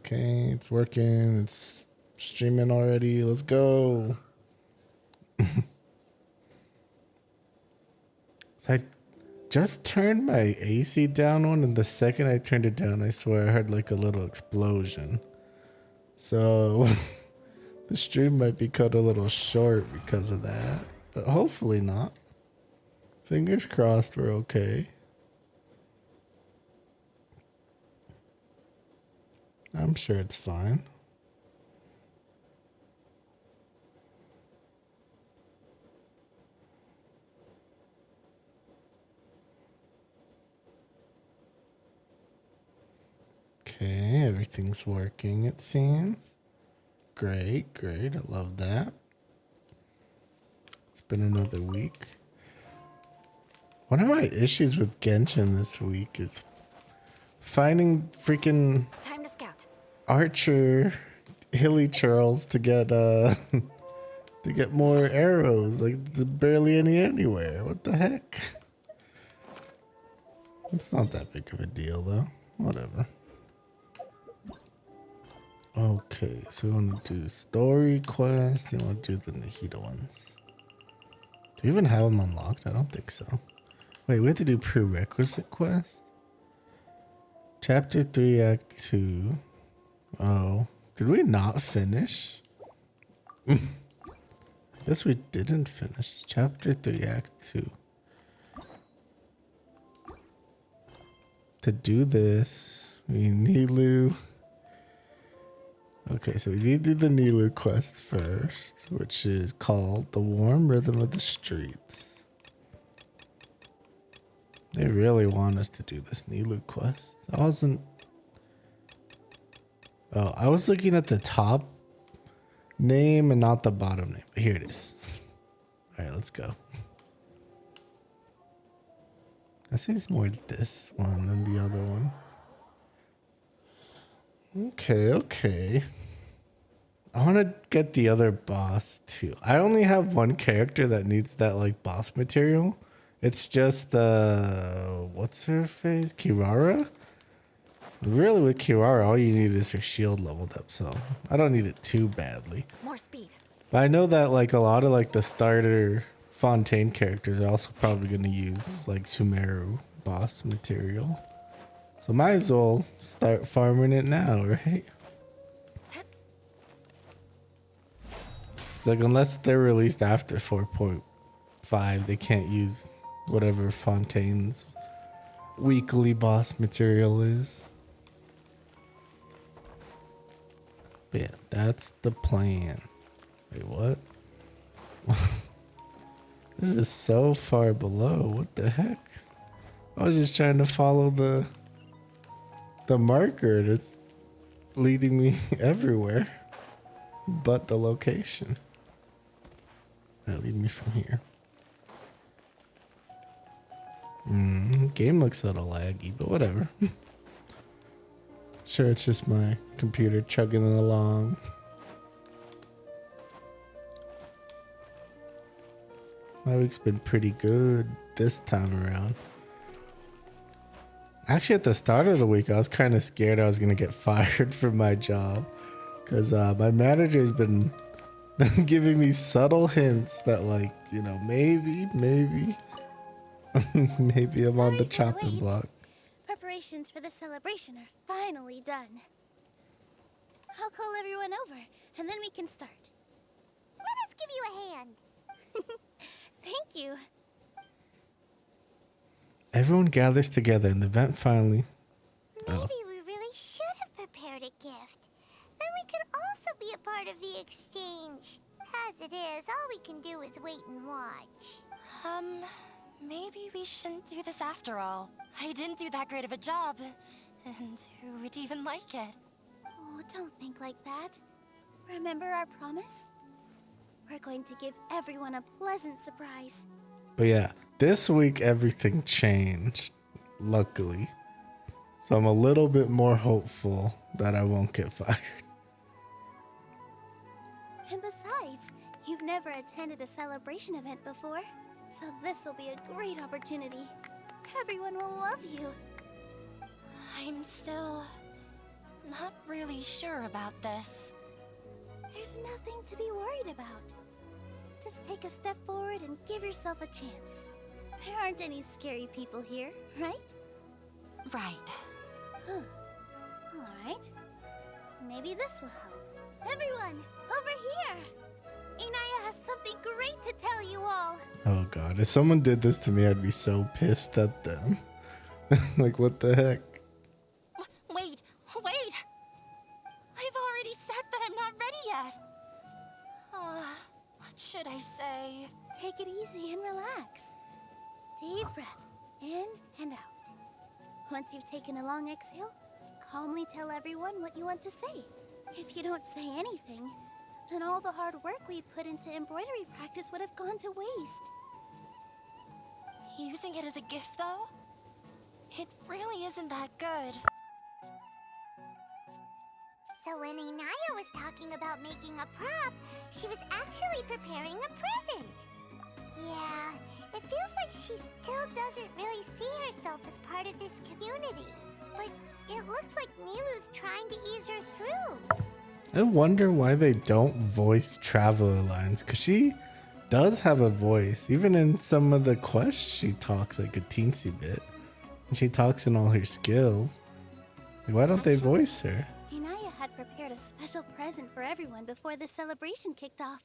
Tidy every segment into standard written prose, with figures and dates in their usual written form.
Okay, it's working. It's streaming already. Let's go. So I just turned my AC down one, and the second I turned it down, I swear I heard like a little explosion. So the stream might be cut a little short because of that, but hopefully not. Fingers crossed we're okay. I'm sure it's fine. Okay, everything's working, it seems. Great, great. I love that. It's been another week. One of my issues with Genshin this week is finding freaking Time to scout. archer hilly churls to get to get more arrows. Like there's barely any anywhere. What the heck? It's not that big of a deal though. Whatever. Okay, so we want to do story quests. You want to do the Nahida ones. Do we even have them unlocked? I don't think so. Wait, we have to do prerequisite quest? Chapter 3, Act 2. Oh, did we not finish? Guess we didn't finish. Chapter 3, Act 2. To do this, we need Nilu. Okay, so we need to do the Nilu quest first, which is called The Warm Rhythm of the Streets. They really want us to do this Nilu quest. I wasn't... Oh, I was looking at the top name and not the bottom name. But here it is. All right, let's go. I think it's more this one than the other one. Okay. I want to get the other boss too. I only have one character that needs that like boss material. It's just what's her face? Kirara? Really with Kirara, all you need is her shield leveled up, so I don't need it too badly. More speed. But I know that like a lot of like the starter Fontaine characters are also probably going to use like Sumeru boss material. So might as well start farming it now, right? Like unless they're released after 4.5, they can't use whatever Fontaine's weekly boss material is. But yeah, that's the plan. Wait, what? This is so far below. What the heck? I was just trying to follow the marker. It's leading me everywhere but the location. That lead me from here. Game looks a little laggy, but whatever. Sure, it's just my computer chugging along. My week's been pretty good this time around. Actually, at the start of the week, I was kind of scared I was going to get fired from my job. Because my manager's been giving me subtle hints that, like, you know, maybe maybe I'm on the chopping block. Preparations for the celebration are finally done. I'll call everyone over, and then we can start. Let us give you a hand. Thank you. Everyone gathers together and the event finally... Maybe we really should have prepared a gift. Then we could also be a part of the exchange. As it is, all we can do is wait and watch. Maybe we shouldn't do this after all. I didn't do that great of a job. And who would even like it? Oh, don't think like that. Remember our promise? We're going to give everyone a pleasant surprise. But yeah, this week everything changed, luckily. So I'm a little bit more hopeful that I won't get fired. And besides, you've never attended a celebration event before, so this will be a great opportunity. Everyone will love you. I'm still not really sure about this. There's nothing to be worried about. Just take a step forward and give yourself a chance. There aren't any scary people here, right? Right. Alright. Maybe this will help. Everyone, over here! Inaya has something great to tell you all. Oh god, if someone did this to me, I'd be so pissed at them. Like, what the heck? Wait! I've already said that I'm not ready yet. What should I say? Take it easy and relax. Deep breath, in and out. Once you've taken a long exhale, calmly tell everyone what you want to say. If you don't say anything, then all the hard work we put into embroidery practice would have gone to waste. Using it as a gift, though? It really isn't that good. So when Inaya was talking about making a prop, she was actually preparing a present. Yeah, it feels like she still doesn't really see herself as part of this community. But it looks like Nilu's trying to ease her through. I wonder why they don't voice Traveler lines, because she does have a voice. Even in some of the quests, she talks like a teensy bit. And she talks in all her skills. Why don't they voice her? Inaya had prepared a special present for everyone before the celebration kicked off.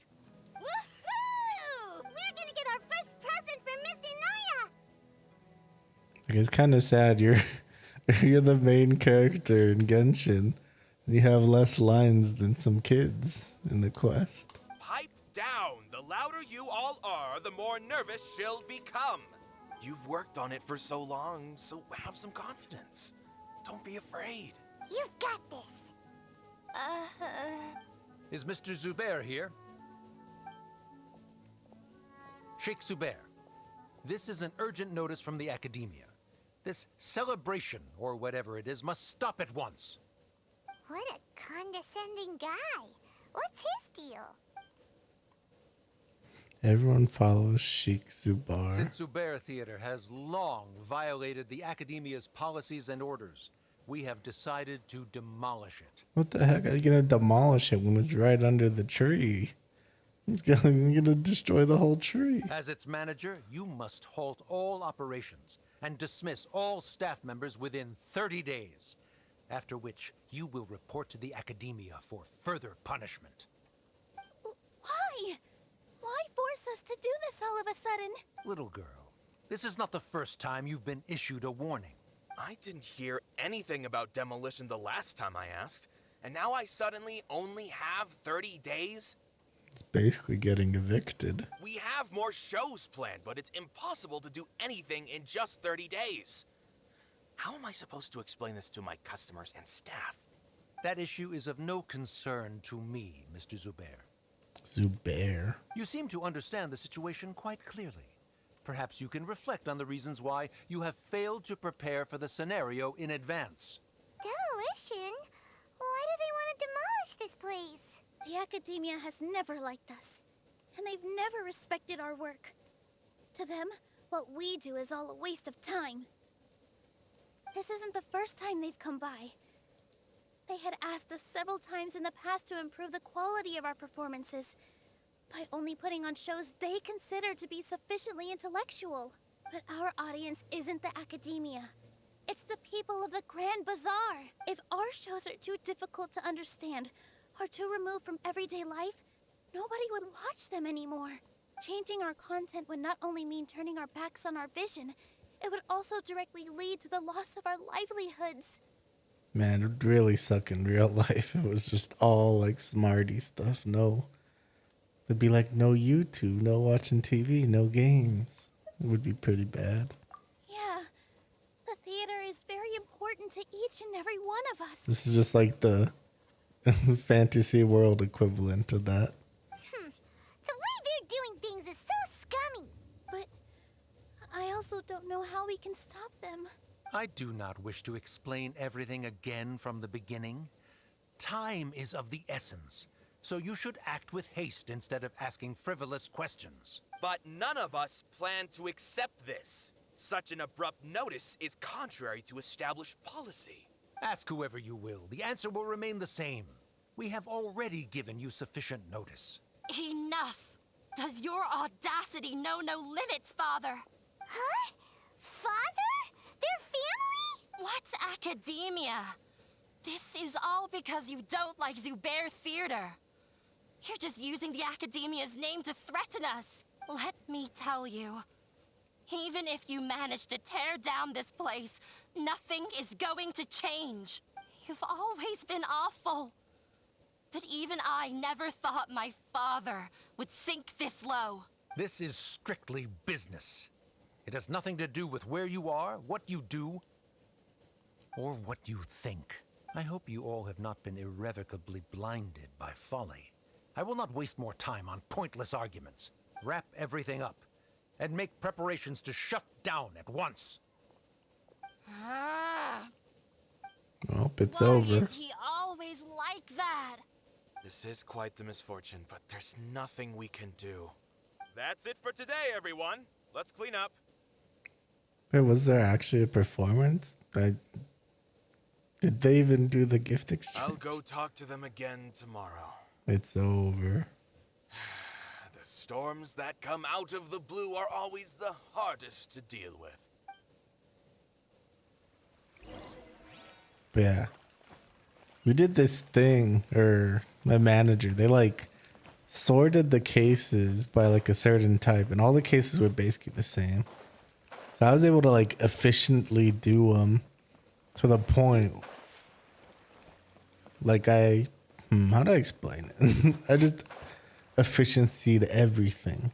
Woohoo! We're gonna get our first present from Miss Inaya! Like, it's kind of sad. You're the main character in Genshin. And you have less lines than some kids in the quest. Pipe down! The louder you all are, the more nervous she'll become. You've worked on it for so long, so have some confidence. Don't be afraid. You've got this. Is Mr. Zubair here? Sheikh Zubair, this is an urgent notice from the Academia. This celebration, or whatever it is, must stop at once. What a condescending guy. What's his deal? Everyone follows Sheikh Zubar. Since Zubair Theater has long violated the Academia's policies and orders, we have decided to demolish it. What the heck? Are you gonna demolish it when it's right under the tree? It's gonna destroy the whole tree. As its manager, you must halt all operations and dismiss all staff members within 30 days, after which you will report to the Academia for further punishment. Why? Why force us to do this all of a sudden? Little girl, this is not the first time you've been issued a warning. I didn't hear anything about demolition the last time I asked, and now I suddenly only have 30 days? It's basically getting evicted. We have more shows planned, but it's impossible to do anything in just 30 days. How am I supposed to explain this to my customers and staff? That issue is of no concern to me, Mr. Zubair. Zubair. You seem to understand the situation quite clearly. Perhaps you can reflect on the reasons why you have failed to prepare for the scenario in advance. Demolition? Why do they want to demolish this place? The Academia has never liked us, and they've never respected our work. To them, what we do is all a waste of time. This isn't the first time they've come by. They had asked us several times in the past to improve the quality of our performances by only putting on shows they consider to be sufficiently intellectual. But our audience isn't the Academia. It's the people of the Grand Bazaar. If our shows are too difficult to understand or too removed from everyday life, nobody would watch them anymore. Changing our content would not only mean turning our backs on our vision, it would also directly lead to the loss of our livelihoods. Man, it'd really suck in real life. It was just all like smarty stuff. No. It'd be like no YouTube, no watching TV, no games. It would be pretty bad. Yeah, the theater is very important to each and every one of us. This is just like the fantasy world equivalent of that. The way they're doing things is so scummy. But I also don't know how we can stop them. I do not wish to explain everything again from the beginning. Time is of the essence, so you should act with haste instead of asking frivolous questions. But none of us plan to accept this. Such an abrupt notice is contrary to established policy. Ask whoever you will. The answer will remain the same. We have already given you sufficient notice. Enough! Does your audacity know no limits, Father? Huh? Father? Their family? What's academia? This is all because you don't like Zubair Theater. You're just using the Academia's name to threaten us. Let me tell you, even if you manage to tear down this place, nothing is going to change. You've always been awful. But even I never thought my father would sink this low. This is strictly business. It has nothing to do with where you are, what you do, or what you think. I hope you all have not been irrevocably blinded by folly. I will not waste more time on pointless arguments. Wrap everything up, and make preparations to shut down at once. Well, it's Why over. is he always like that? This is quite the misfortune, but there's nothing we can do. That's it for today, everyone. Let's clean up. Wait, was there actually a performance? Did they even do the gift exchange? I'll go talk to them again tomorrow. It's over. The storms that come out of the blue are always the hardest to deal with. But yeah. We did this thing, or my manager, they like sorted the cases by like a certain type, and all the cases were basically the same. So I was able to like efficiently do them to the point. Like how do I explain it? I just efficiencyed everything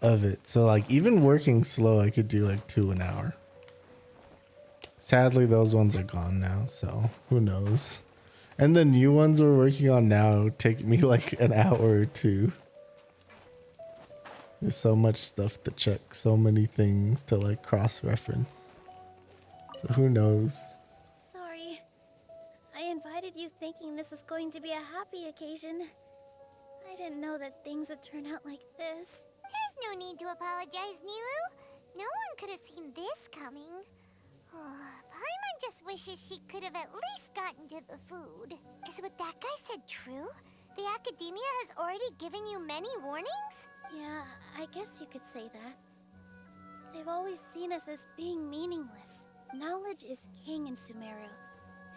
of it. So like even working slow, I could do like 2 an hour. Sadly, those ones are gone now, so who knows? And the new ones we're working on now take me like an hour or 2. There's so much stuff to check, so many things to like cross-reference. So who knows? Sorry. I invited you thinking this was going to be a happy occasion. I didn't know that things would turn out like this. There's no need to apologize, Nilu. No one could have seen this coming. Paimon just wishes she could have at least gotten to the food. Is what that guy said true? The Academia has already given you many warnings? Yeah, I guess you could say that. They've always seen us as being meaningless. Knowledge is king in Sumeru,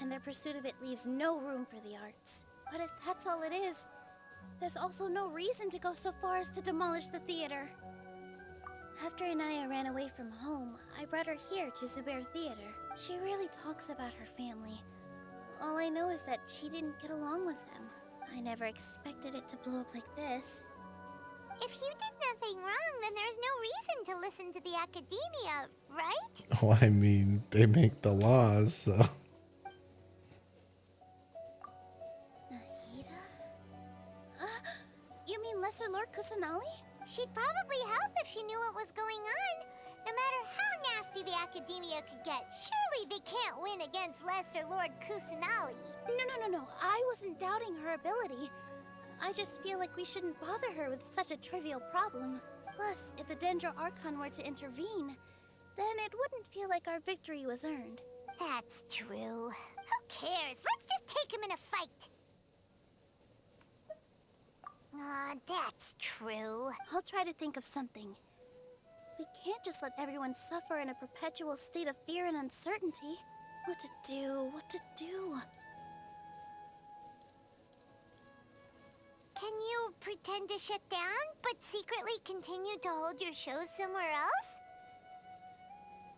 and their pursuit of it leaves no room for the arts. But if that's all it is, there's also no reason to go so far as to demolish the theater. After Anaya ran away from home, I brought her here to Zubair Theater. She really talks about her family. All I know is that she didn't get along with them. I never expected it to blow up like this. If you did nothing wrong, then there's no reason to listen to the Academia, right? Oh, I mean, they make the laws, so. Nahida? You mean Lesser Lord Kusanali? She'd probably help if she knew what was going on. No matter how nasty the Academia could get, surely they can't win against Lesser Lord Kusanali. No. I wasn't doubting her ability. I just feel like we shouldn't bother her with such a trivial problem. Plus, if the Dendro Archon were to intervene, then it wouldn't feel like our victory was earned. That's true. Who cares? Let's just take him in a fight. That's true. I'll try to think of something. We can't just let everyone suffer in a perpetual state of fear and uncertainty. What to do? Can you pretend to shut down, but secretly continue to hold your shows somewhere else?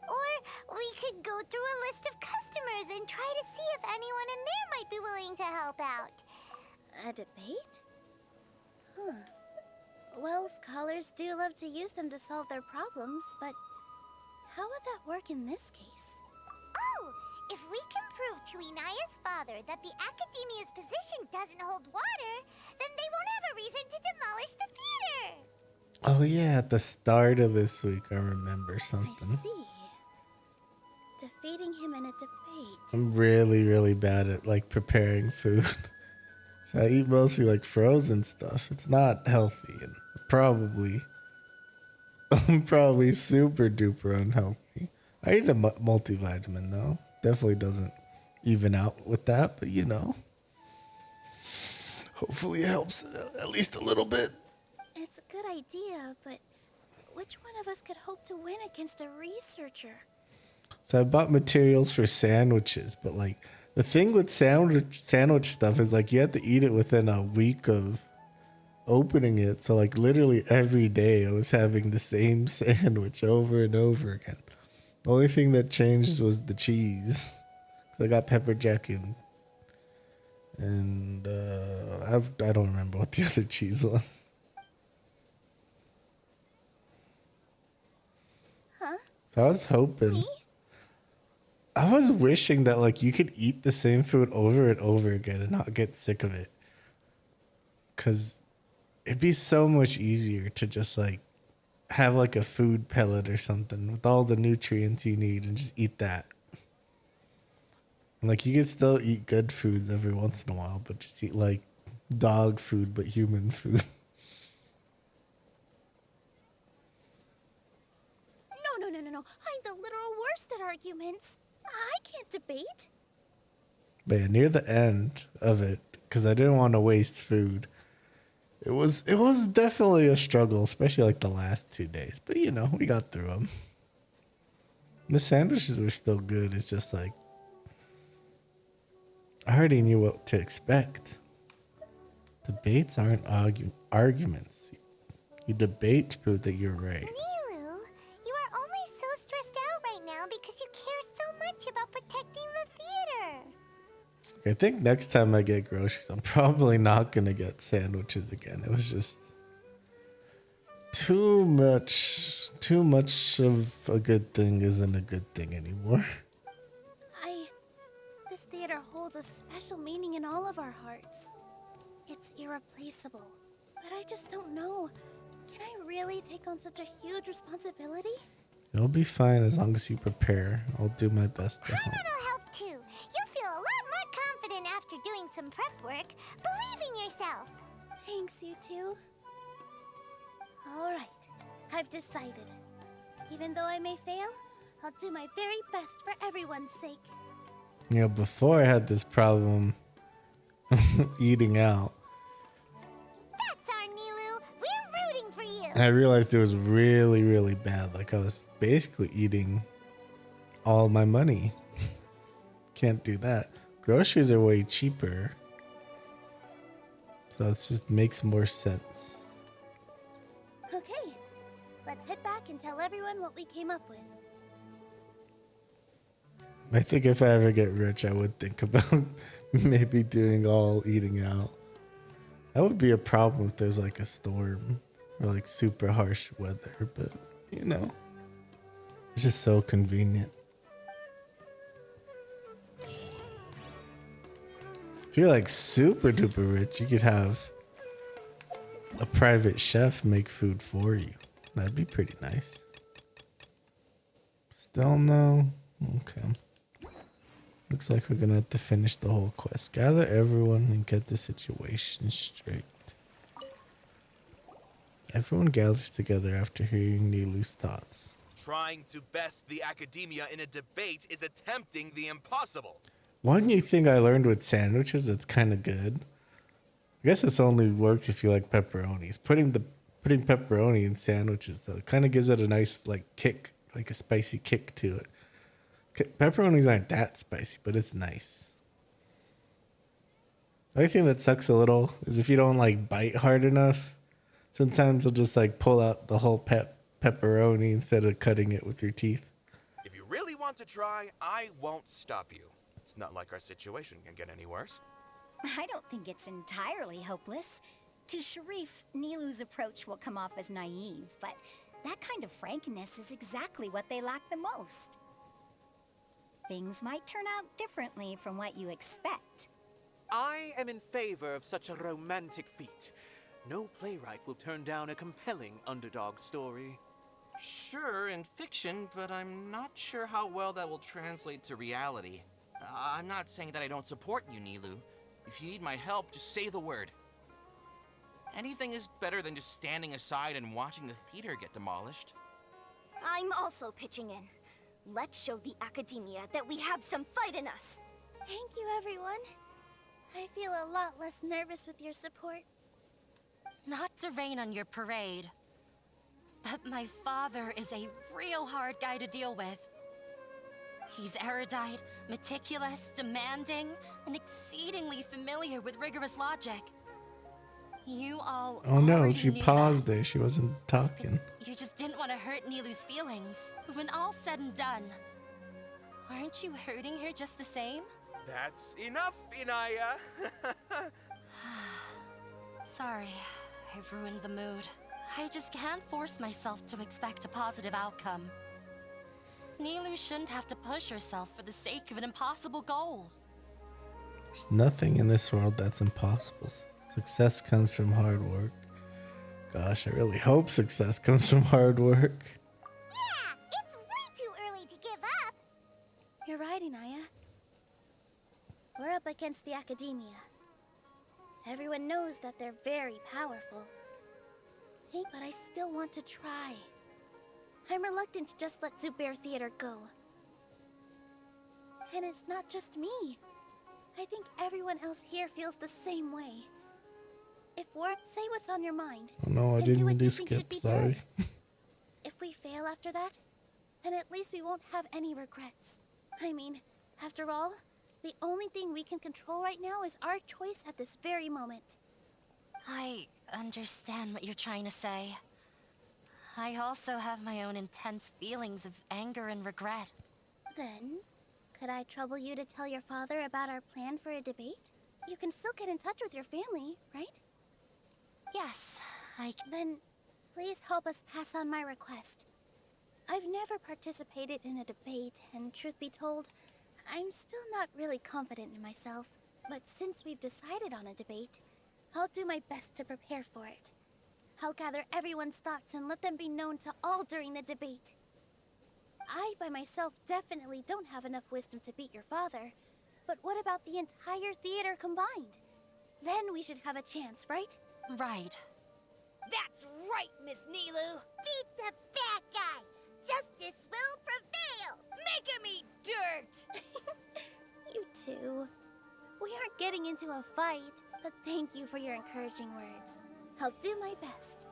Or we could go through a list of customers and try to see if anyone in there might be willing to help out. A debate? Well, scholars do love to use them to solve their problems, but how would that work in this case? Oh, if we can prove to Inaya's father that the Academia's position doesn't hold water, then they won't have a reason to demolish the theater. Oh yeah, at the start of this week, I remember something. I see. Defeating him in a debate. I'm really, really bad at like preparing food. So I eat mostly like frozen stuff. It's not healthy and probably super duper unhealthy. I eat a multivitamin though. Definitely doesn't even out with that, but hopefully it helps at least a little bit. It's a good idea, but which one of us could hope to win against a researcher? So I bought materials for sandwiches, but like the thing with sandwich stuff is like you have to eat it within a week of opening it. So like literally every day I was having the same sandwich over and over again. The only thing that changed was the cheese. So I got pepper jack and I don't remember what the other cheese was. Huh? So I was hoping. Me? I was wishing that like you could eat the same food over and over again and not get sick of it. Cause it'd be so much easier to just like have like a food pellet or something with all the nutrients you need and just eat that. And like you could still eat good foods every once in a while, but just eat like dog food but human food. No. I'm the literal worst at arguments. I can't debate. But yeah, near the end of it, because I didn't want to waste food, it was definitely a struggle, especially like the last 2 days. But we got through them. The sandwiches were still good. It's just like I already knew what to expect. Debates aren't arguments. You debate to prove that you're right. Nilu, you are only so stressed out right now because you care so much about protecting the theater. I think next time I get groceries, I'm probably not going to get sandwiches again. It was just too much of a good thing isn't a good thing anymore. This theater holds a special meaning in all of our hearts. It's irreplaceable. But I just don't know. Can I really take on such a huge responsibility? It'll be fine as long as you prepare. I'll do my best to help. It'll help too. You'll feel a lot more confident after doing some prep work. Believe in yourself. Thanks, you two. Alright, I've decided. Even though I may fail, I'll do my very best for everyone's sake. Before I had this problem eating out, That's our Nilu. We're rooting for you. and I realized it was really, really bad. Like I was basically eating all my money. Can't do that. Groceries are way cheaper. So it just makes more sense. Okay, let's head back and tell everyone what we came up with. I think if I ever get rich, I would think about maybe doing all eating out. That would be a problem if there's like a storm or like super harsh weather, but it's just so convenient. If you're like super duper rich, you could have a private chef make food for you. That'd be pretty nice. Still no? Okay. Looks like we're gonna have to finish the whole quest. Gather everyone and get the situation straight. Everyone gathers together after hearing Nilu's thoughts. Trying to best the academia in a debate is attempting the impossible. One new thing I learned with sandwiches that's kind of good. I guess this only works if you like pepperonis. Putting pepperoni in sandwiches though, it kind of gives it a nice like kick, like a spicy kick to it. Pepperonis aren't that spicy, but it's nice. The only thing that sucks a little is if you don't like bite hard enough. Sometimes you'll just like pull out the whole pepperoni instead of cutting it with your teeth. If you really want to try, I won't stop you. It's not like our situation can get any worse. I don't think it's entirely hopeless. To Sharif, Nilu's approach will come off as naive, but that kind of frankness is exactly what they lack the most. Things might turn out differently from what you expect. I am in favor of such a romantic feat. No playwright will turn down a compelling underdog story. Sure, in fiction, but I'm not sure how well that will translate to reality. I'm not saying that I don't support you, Nilu. If you need my help, just say the word. Anything is better than just standing aside and watching the theater get demolished. I'm also pitching in. Let's show the academia that we have some fight in us. Thank you, everyone. I feel a lot less nervous with your support. Not to rain on your parade, but my father is a real hard guy to deal with. He's erudite, meticulous, demanding, and exceedingly familiar with rigorous logic. You all Oh no, already she knew paused that. there. She wasn't talking. You just didn't want to hurt Nilu's feelings. When all's said and done, aren't you hurting her just the same? That's enough, Inaya. Sorry, I ruined the mood. I just can't force myself to expect a positive outcome. Nilu shouldn't have to push herself for the sake of an impossible goal. There's nothing in this world that's impossible. Success comes from hard work. Gosh, I really hope success comes from hard work. Yeah, it's way too early to give up. You're right, Inaya. We're up against the Academia. Everyone knows that they're very powerful. Hey, but I still want to try. I'm reluctant to just let Zubair Theater go. And it's not just me. I think everyone else here feels the same way. If we're say what's on your mind. Oh no, I and didn't do what mean to you think should skip. be Sorry. done. If we fail after that, then at least we won't have any regrets. I mean, after all, the only thing we can control right now is our choice at this very moment. I understand what you're trying to say. I also have my own intense feelings of anger and regret. Then, could I trouble you to tell your father about our plan for a debate? You can still get in touch with your family, right? Yes, Then, please help us pass on my request. I've never participated in a debate, and truth be told, I'm still not really confident in myself. But since we've decided on a debate, I'll do my best to prepare for it. I'll gather everyone's thoughts and let them be known to all during the debate. I, by myself, definitely don't have enough wisdom to beat your father. But what about the entire theater combined? Then we should have a chance, right? right. That's right, Miss Nilu. Beat the bad guy. Justice will prevail. Make him eat dirt. You two. We aren't getting into a fight, but thank you for your encouraging words. I'll do my best.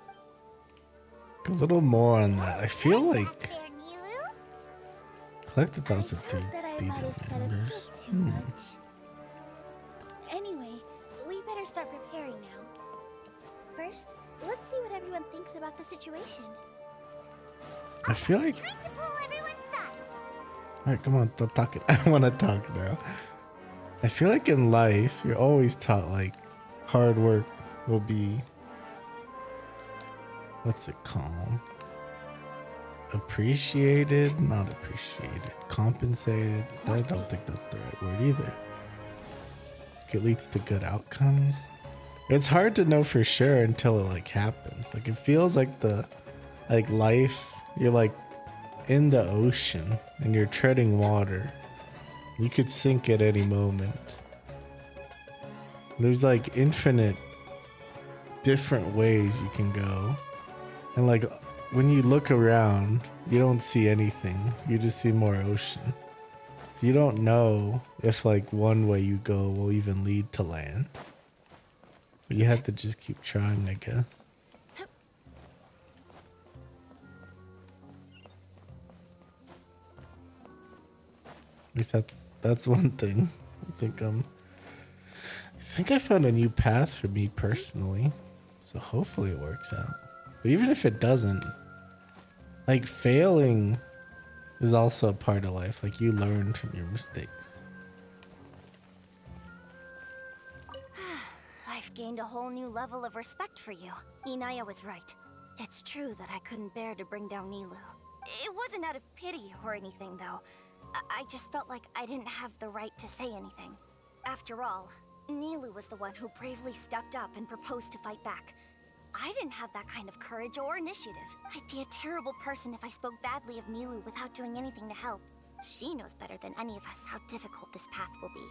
A little more on that. I feel like There, Nilu. collect the thoughts of I three felt that I theater might have said a members. bit too much. Anyway, we better start preparing now. First, let's see what everyone thinks about the situation. I feel like. Trying to pull everyone's thoughts. Alright, come on, stop talking. I want to talk now. I feel like in life, you're always taught like hard work will be. What's it called? Appreciated? Not appreciated. Compensated? I don't think that's the right word either. It leads to good outcomes. It's hard to know for sure until it like happens. Like it feels like life, you're like in the ocean and you're treading water. You could sink at any moment. There's like infinite different ways you can go. And like when you look around, you don't see anything. You just see more ocean. So you don't know if like one way you go will even lead to land. But you have to just keep trying, I guess. At least that's one thing. I think I found a new path for me personally. So hopefully it works out. But even if it doesn't, like failing is also a part of life. Like you learn from your mistakes. I've gained a whole new level of respect for you. Inaya was right. It's true that I couldn't bear to bring down Nilu. It wasn't out of pity or anything, though. I just felt like I didn't have the right to say anything. After all, Nilu was the one who bravely stepped up and proposed to fight back. I didn't have that kind of courage or initiative. I'd be a terrible person if I spoke badly of Nilu without doing anything to help. She knows better than any of us how difficult this path will be.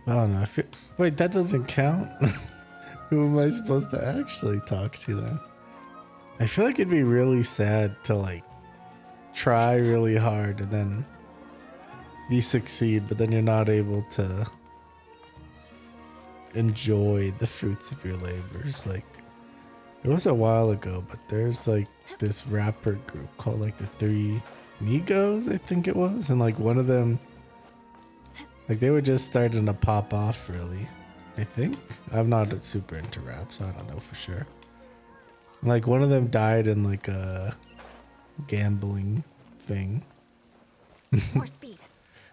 I don't know. Wait, that doesn't count? Who am I supposed to actually talk to then? I feel like it'd be really sad to like try really hard and then you succeed, but then you're not able to enjoy the fruits of your labors. Like, it was a while ago, but there's like this rapper group called like the Three Migos, I think it was, and like one of them, like they were just starting to pop off really. I think I'm not super into rap, so I don't know for sure. Like one of them died in like a gambling thing. More speed.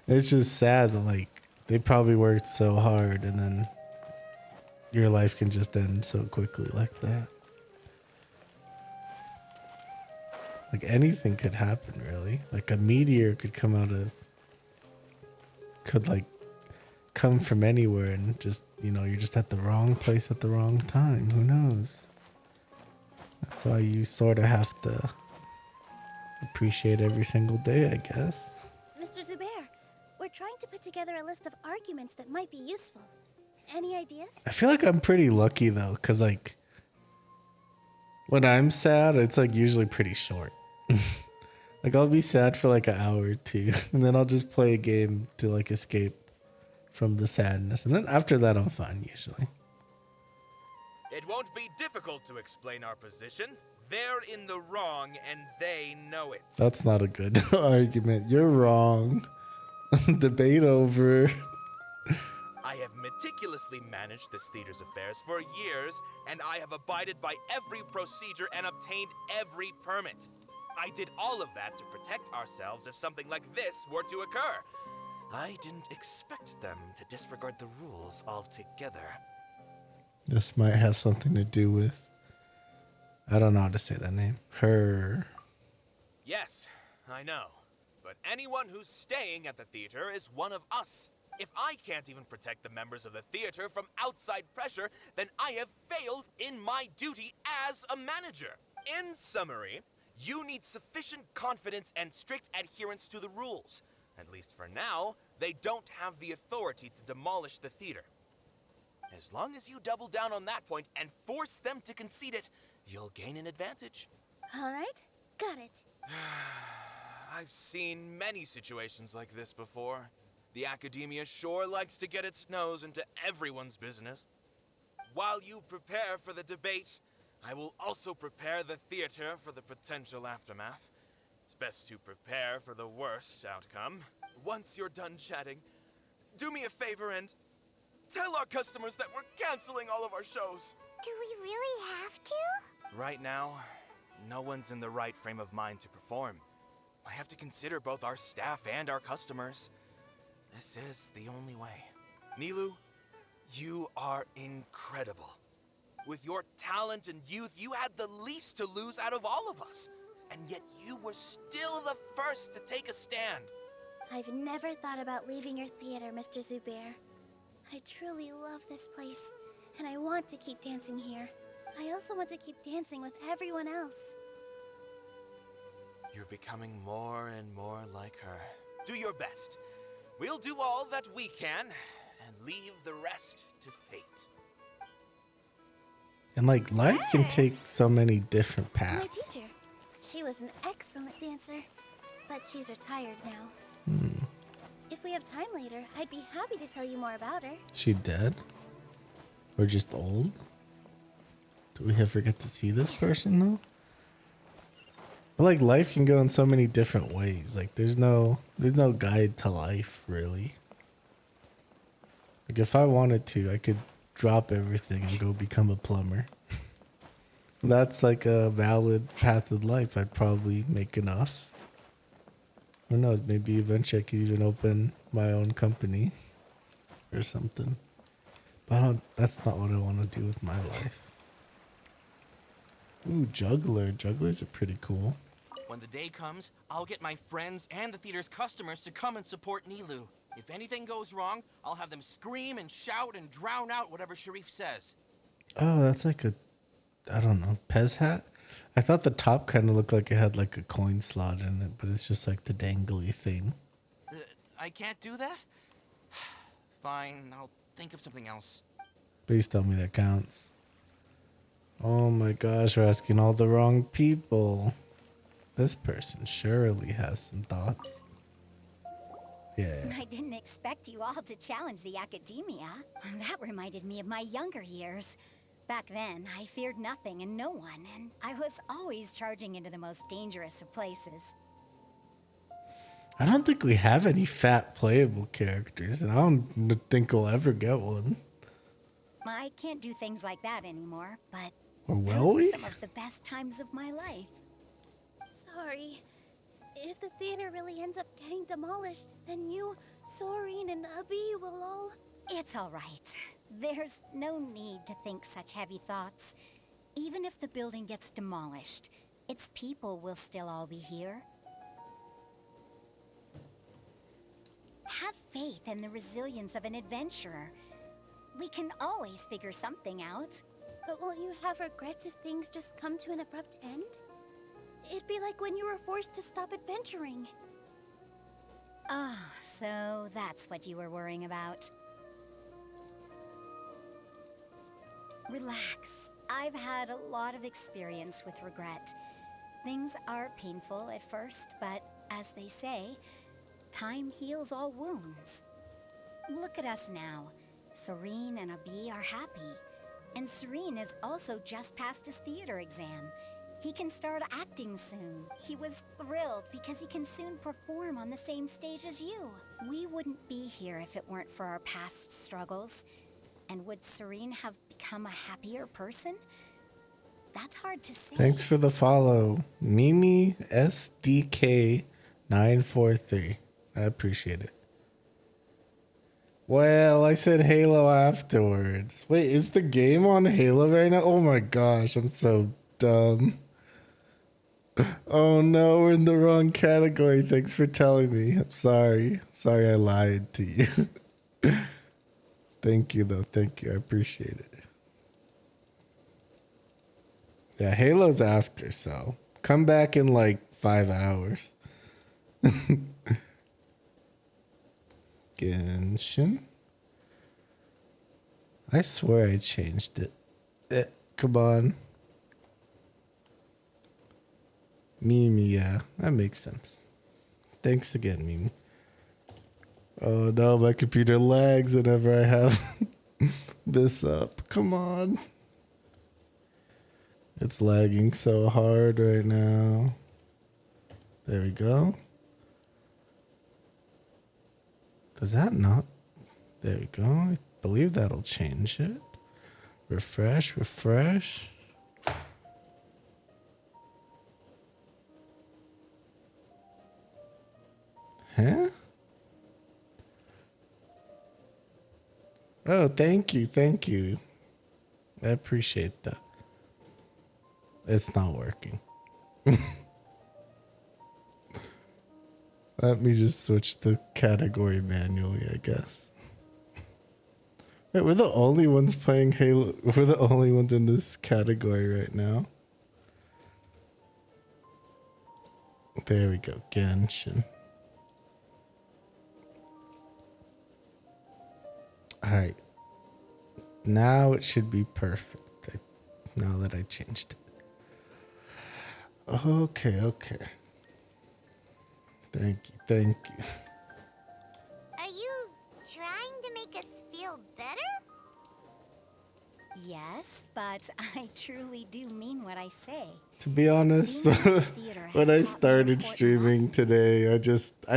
It's just sad that like they probably worked so hard and then your life can just end so quickly like that. Like anything could happen really. Like a meteor could come out of, could like come from anywhere and just, you know, you're just at the wrong place at the wrong time. Who knows? That's why you sort of have to appreciate every single day, I guess. Mr. Zubair, we're trying to put together a list of arguments that might be useful. Any ideas? I feel like I'm pretty lucky though, because like when I'm sad, it's like usually pretty short. Like I'll be sad for like an hour or two, and then I'll just play a game to like escape from the sadness. And then after that, I'm fine usually. It won't be difficult to explain our position. They're in the wrong and they know it. That's not a good argument. You're wrong. Debate over. I have meticulously managed this theater's affairs for years, and I have abided by every procedure and obtained every permit. I did all of that to protect ourselves if something like this were to occur. I didn't expect them to disregard the rules altogether. This might have something to do with, I don't know how to say that name. Her. Yes, I know. But anyone who's staying at the theater is one of us. If I can't even protect the members of the theater from outside pressure, then I have failed in my duty as a manager. In summary, you need sufficient confidence and strict adherence to the rules. At least for now, they don't have the authority to demolish the theater. As long as you double down on that point and force them to concede it, you'll gain an advantage. All right, got it. I've seen many situations like this before. The academia sure likes to get its nose into everyone's business. While you prepare for the debate, I will also prepare the theater for the potential aftermath. It's best to prepare for the worst outcome. Once you're done chatting, do me a favor and tell our customers that we're canceling all of our shows. Do we really have to? Right now, no one's in the right frame of mind to perform. I have to consider both our staff and our customers. This is the only way. Nilou, you are incredible. With your talent and youth, you had the least to lose out of all of us. And yet you were still the first to take a stand. I've never thought about leaving your theater, Mr. Zubair. I truly love this place, and I want to keep dancing here. I also want to keep dancing with everyone else. You're becoming more and more like her. Do your best. We'll do all that we can, and leave the rest to fate. And like life can take so many different My paths. teacher. She was an excellent dancer, but she's retired now. If we have time later, I'd be happy to tell you more about her. She dead? Or just old? Do we ever get to see this person though? But like life can go in so many different ways. Like there's no guide to life really. Like if I wanted to, I could drop everything and go become a plumber. That's like a valid path of life. I'd probably make enough. Who knows? Maybe eventually I could even open my own company or something. But that's not what I want to do with my life. Ooh, juggler. Jugglers are pretty cool. When the day comes, I'll get my friends and the theater's customers to come and support Nilou. If anything goes wrong, I'll have them scream and shout and drown out whatever Sharif says. Oh, that's like a, I don't know, Pez hat? I thought the top kind of looked like it had like a coin slot in it, but it's just like the dangly thing. I can't do that? Fine, I'll think of something else. Please tell me that counts. Oh my gosh, we're asking all the wrong people. This person surely has some thoughts. Yeah. I didn't expect you all to challenge the academia. That reminded me of my younger years. Back then, I feared nothing and no one, and I was always charging into the most dangerous of places. I don't think we have any fat playable characters, and I don't think we'll ever get one. I can't do things like that anymore, but Or those will were we? some of the best times of my life. Sorry. If the theater really ends up getting demolished, then you, Soren, and Abi will all... It's all right. There's no need to think such heavy thoughts. Even if the building gets demolished, its people will still all be here. Have faith in the resilience of an adventurer. We can always figure something out. But won't you have regrets if things just come to an abrupt end? It'd be like when you were forced to stop adventuring. Ah, so that's what you were worrying about. Relax. I've had a lot of experience with regret. Things are painful at first, but as they say, time heals all wounds. Look at us now. Soren and Abi are happy. And Soren has also just passed his theater exam. He can start acting soon. He was thrilled because he can soon perform on the same stage as you. We wouldn't be here if it weren't for our past struggles. And would Soren have become a happier person? That's hard to say. Thanks for the follow. Mimi SDK943. I appreciate it. Well, I said Halo afterwards. Wait, is the game on Halo right now? Oh my gosh, I'm so dumb. Oh no, we're in the wrong category. Thanks for telling me. I'm sorry. Sorry I lied to you. Thank you though. Thank you. I appreciate it. Yeah, Halo's after, so come back in like 5 hours. Genshin. I swear I changed it. Come on. Mimi, yeah, that makes sense. Thanks again, Mimi. Oh no, my computer lags whenever I have this up. Come on. It's lagging so hard right now. There we go. Does that not? There we go. I believe that'll change it. Refresh, refresh. Huh? Oh, thank you, thank you. I appreciate that. It's not working. Let me just switch the category manually, I guess. Wait, we're the only ones playing Halo. We're the only ones in this category right now. There we go, Genshin. Alright. Now it should be perfect. Now that I changed it. Okay, okay. Thank you, thank you. Are you trying to make us feel better? Yes, but I truly do mean what I say. To be honest, when I started streaming today, I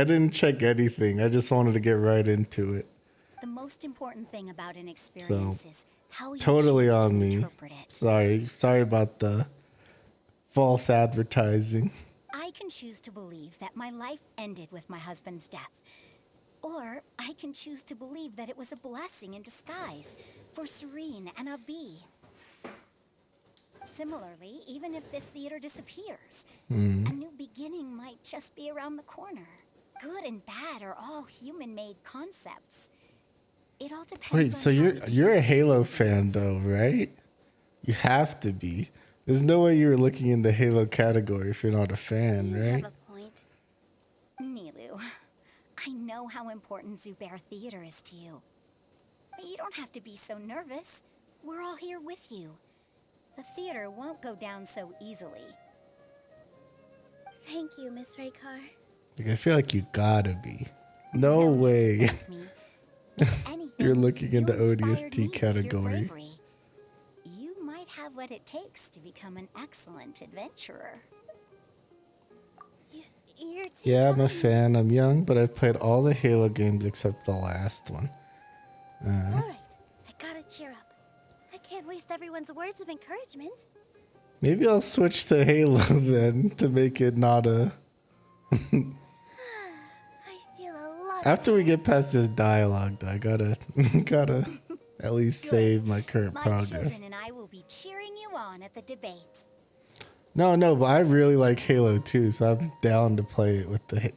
didn't check anything. I just wanted to get right into it. The most important thing about an experience is how you Totally choose on to me. interpret it. Sorry about the false advertising. I can choose to believe that my life ended with my husband's death. Or I can choose to believe that it was a blessing in disguise for Soren and Abi. Similarly, even if this theater disappears, a new beginning might just be around the corner. Good and bad are all human-made concepts. It all depends Wait, on so how you're you choose a to Halo see fan things. though, right? You have to be. There's no way you were looking in the Halo category if you're not a fan, You right? have a point. Nilu, I know how important Zubair Theater is to you. But you don't have to be so nervous. We're all here with you. The theater won't go down so easily. Thank you, Miss Raykar. Like, I feel like you gotta be. No way. Like me. If anything, You're looking in the you inspired ODST me with your category. bravery. You might have what it takes to become an excellent adventurer. You're too Yeah, I'm a kind. fan. I'm young, but I've played all the Halo games except the last one. All right, I gotta cheer up. I can't waste everyone's words of encouragement. Maybe I'll switch to Halo then to make it not a. I feel a lot. After we get past this dialogue, though, I gotta at least save my current My progress. children and I will be cheering you on at the debate. No, but I really like Halo 2, so I'm down to play it with the.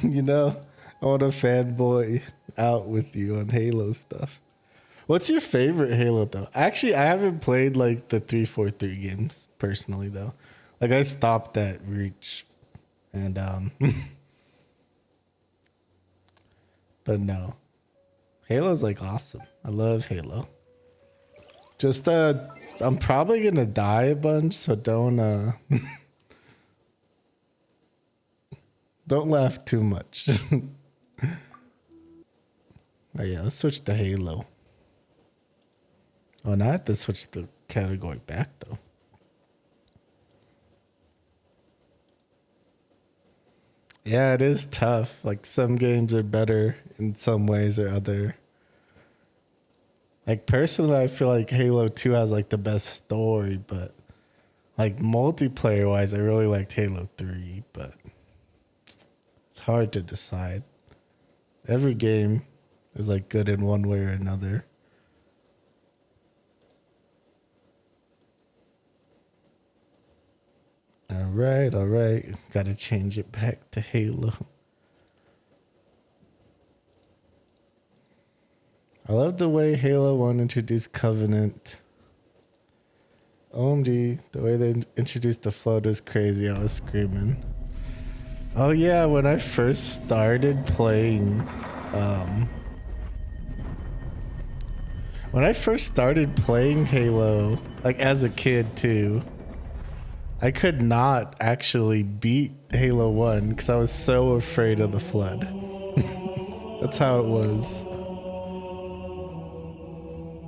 You know, I want to fanboy out with you on Halo stuff. What's your favorite Halo though? Actually, I haven't played like the 343 games personally though. Like I stopped at Reach, and but no, Halo's like awesome. I love Halo. Just I'm probably gonna die a bunch, so don't don't laugh too much. Oh yeah, let's switch to Halo. Oh, now I have to switch the category back though. Yeah, it is tough. Like some games are better in some ways or other. Like personally, I feel like Halo 2 has like the best story, but like multiplayer wise, I really liked Halo 3, but it's hard to decide. Every game is like good in one way or another. All right. Gotta change it back to Halo. I love the way Halo 1 introduced Covenant. OMG, the way they introduced the float is crazy. I was screaming. Oh yeah, when I first started playing, Halo, like as a kid too, I could not actually beat Halo 1 because I was so afraid of the flood. That's how it was.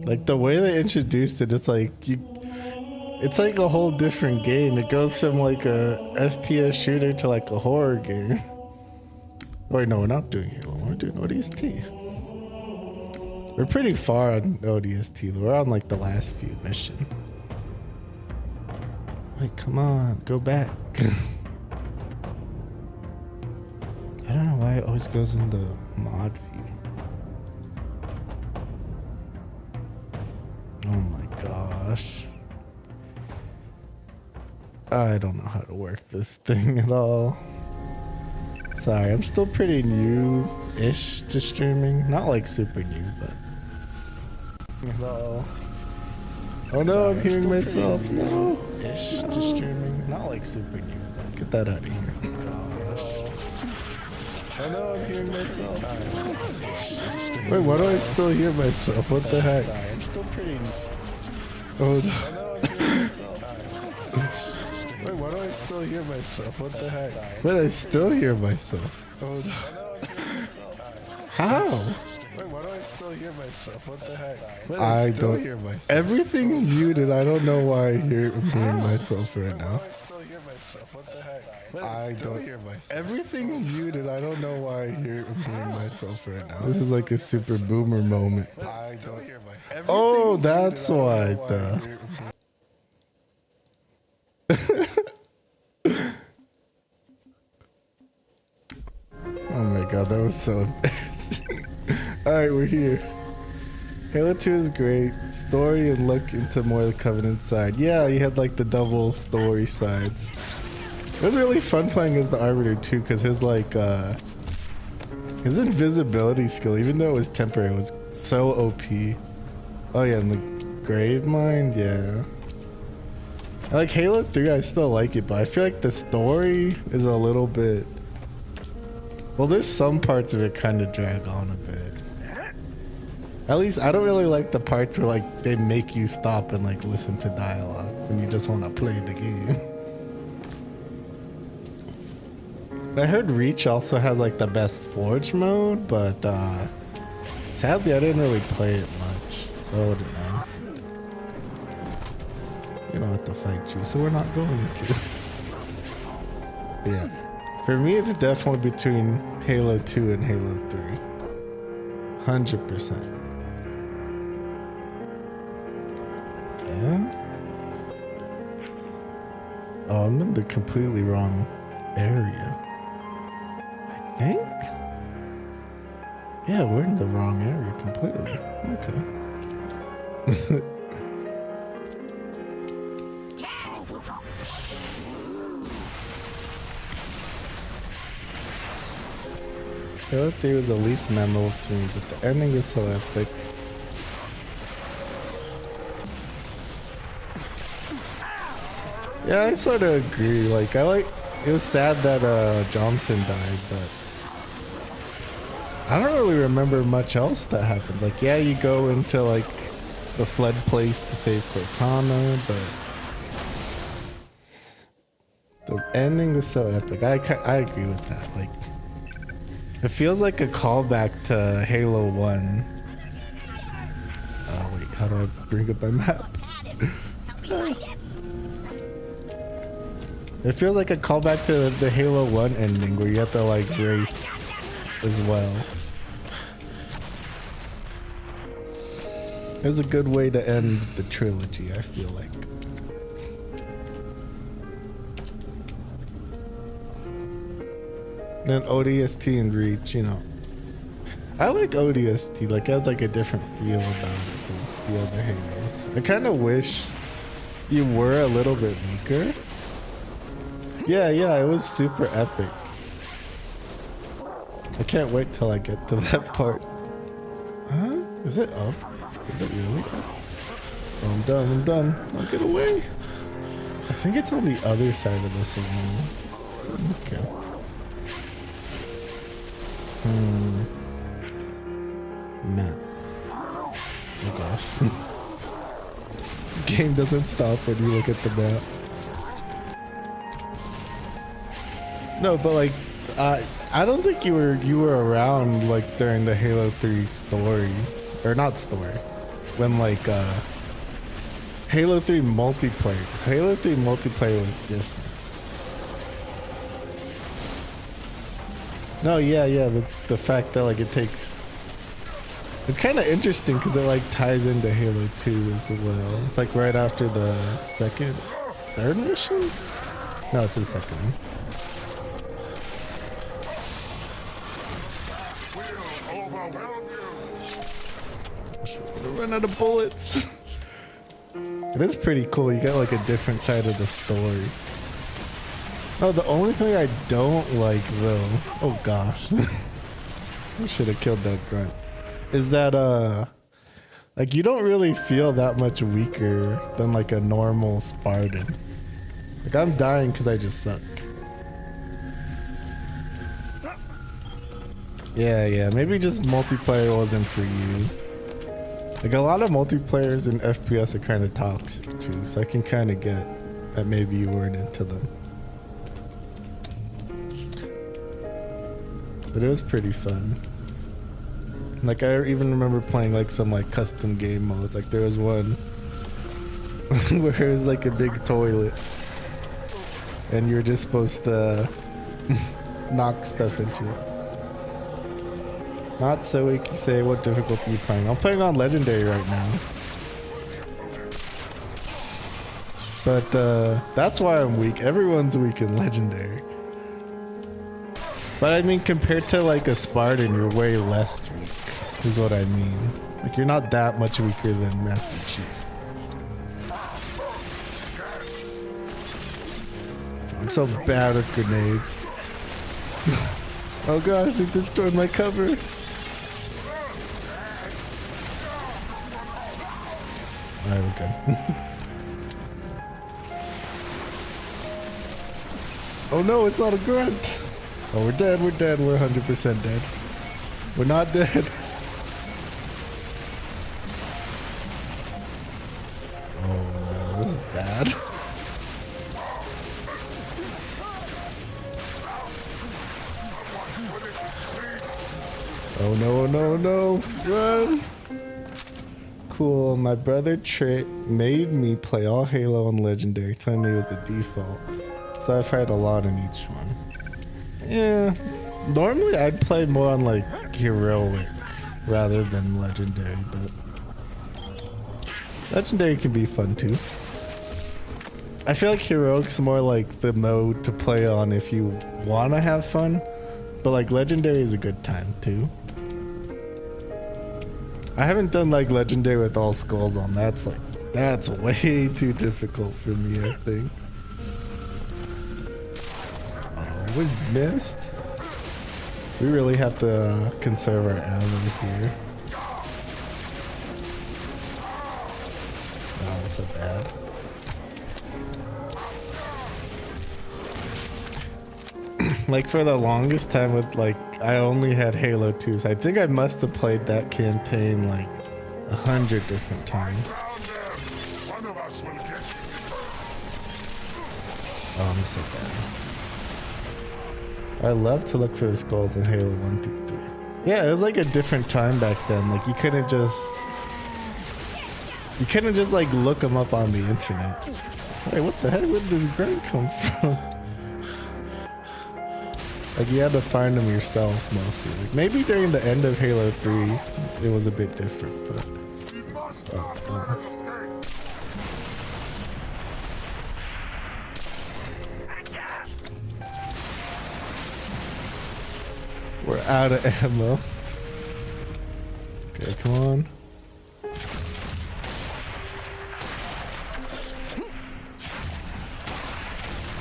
Like the way they introduced it, it's like it's like a whole different game. It goes from like a FPS shooter to like a horror game. Wait, no, we're not doing Halo. We're doing ODST. We're pretty far on ODST. We're on like the last few missions. Wait, come on, go back. I don't know why it always goes in the mod view. Oh my gosh. I don't know how to work this thing at all. Sorry, I'm still pretty new-ish to streaming. Not like super new, but... At all. Oh no, I'm hearing myself. No. Ish to streaming. Not like super new, but get that out of here. Oh no, I'm hearing myself. Wait, why do I still hear myself? What the heck? I'm still pretty new. Oh no. Wait, why do I still hear myself? What the heck? Wait, I still hear myself. Oh no. How? Wait, why do I still hear myself? What the heck? Wait, I don't hear myself. Everything's muted. I don't know why I'm hearing myself right now. I don't hear myself. Everything's muted. I don't know why I'm hearing myself right now. This is like a super boomer moment. I don't hear myself. Oh, that's why. Oh my god, that was so embarrassing. Alright, we're here. Halo 2 is great. Story and look into more of the Covenant side. Yeah, you had like the double story sides. It was really fun playing as the Arbiter too, because his like his invisibility skill, even though it was temporary, was so OP. Oh yeah, and the Grave Mind, yeah. I like Halo 3, I still like it, but I feel like the story is a little bit... Well, there's some parts of it kind of drag on a bit. At least I don't really like the parts where like they make you stop and like listen to dialogue when you just want to play the game. I heard Reach also has like the best Forge mode, but sadly I didn't really play it much, so I wouldn't know. We don't have to fight you, so we're not going to. Yeah. For me, it's definitely between Halo 2 and Halo 3. 100%. And? Oh, I'm in the completely wrong area. I think? Yeah, we're in the wrong area completely. Okay. Halo 3 was the least memorable to me, but the ending is so epic. Yeah, I sort of agree. Like, it was sad that Johnson died, but I don't really remember much else that happened. Like, yeah, you go into like the flood place to save Cortana, but the ending was so epic. I agree with that. Like, it feels like a callback to Halo 1. Wait, how do I bring up my map? It feels like a callback to the Halo 1 ending where you have to like race as well. It was a good way to end the trilogy, I feel like. Then ODST and Reach, you know. I like ODST, like it has like a different feel about it than the other Halos. I kind of wish you were a little bit weaker. Yeah, it was super epic. I can't wait till I get to that part. Huh? Is it up? Is it really up? Oh, I'm done. I'll get away. I think it's on the other side of this one. Okay. Map. Oh gosh. Game doesn't stop when you look at the map. No, but like, I don't think you were around like during the Halo 3 story, or not story, when like Halo 3 multiplayer. Halo 3 multiplayer was different. No, yeah, the fact that like it takes, it's kind of interesting because it like ties into Halo 2 as well. It's like right after the third mission? No, it's the second one. Run out of bullets. It is pretty cool. You get like a different side of the story. Oh, the only thing I don't like though, oh gosh, I should have killed that grunt, is that like you don't really feel that much weaker than like a normal Spartan. Like I'm dying because I just suck. Yeah, maybe just multiplayer wasn't for you. Like a lot of multiplayers in FPS are kind of toxic too, so I can kind of get that maybe you weren't into them. But it was pretty fun. Like I even remember playing like some like custom game modes. Like there was one where it was like a big toilet and you're just supposed to knock stuff into it. Not so we can say what difficulty you playing. I'm playing on Legendary right now. But that's why I'm weak. Everyone's weak in Legendary. But I mean, compared to like a Spartan, you're way less weak, is what I mean. Like you're not that much weaker than Master Chief. I'm so bad with grenades. Oh gosh, they destroyed my cover. Alright, we're good. Oh no, it's not a grunt. Oh, we're dead, we're 100% dead. We're not dead. Oh no, this is bad. no, no, no. Run. Cool. My brother made me play all Halo and Legendary, telling me it was the default. So I've had a lot in each one. Yeah. Normally I'd play more on like Heroic rather than Legendary, but Legendary can be fun too. I feel like Heroic's more like the mode to play on if you want to have fun, but like Legendary is a good time too. I haven't done like Legendary with all skulls on. That's way too difficult for me, I think. Oh, we missed. We really have to conserve our ammo here. That was so bad. Like for the longest time with like, I only had Halo 2, so I think I must have played that campaign like 100 different times. Oh, I'm so bad. I love to look for the skulls in Halo 1 through 3. Yeah, it was like a different time back then. Like you couldn't just like look them up on the internet. Wait, what the heck? Where did this grunt come from? Like you had to find them yourself mostly. Like maybe during the end of Halo 3, it was a bit different, but oh. We're out of ammo. Okay, come on.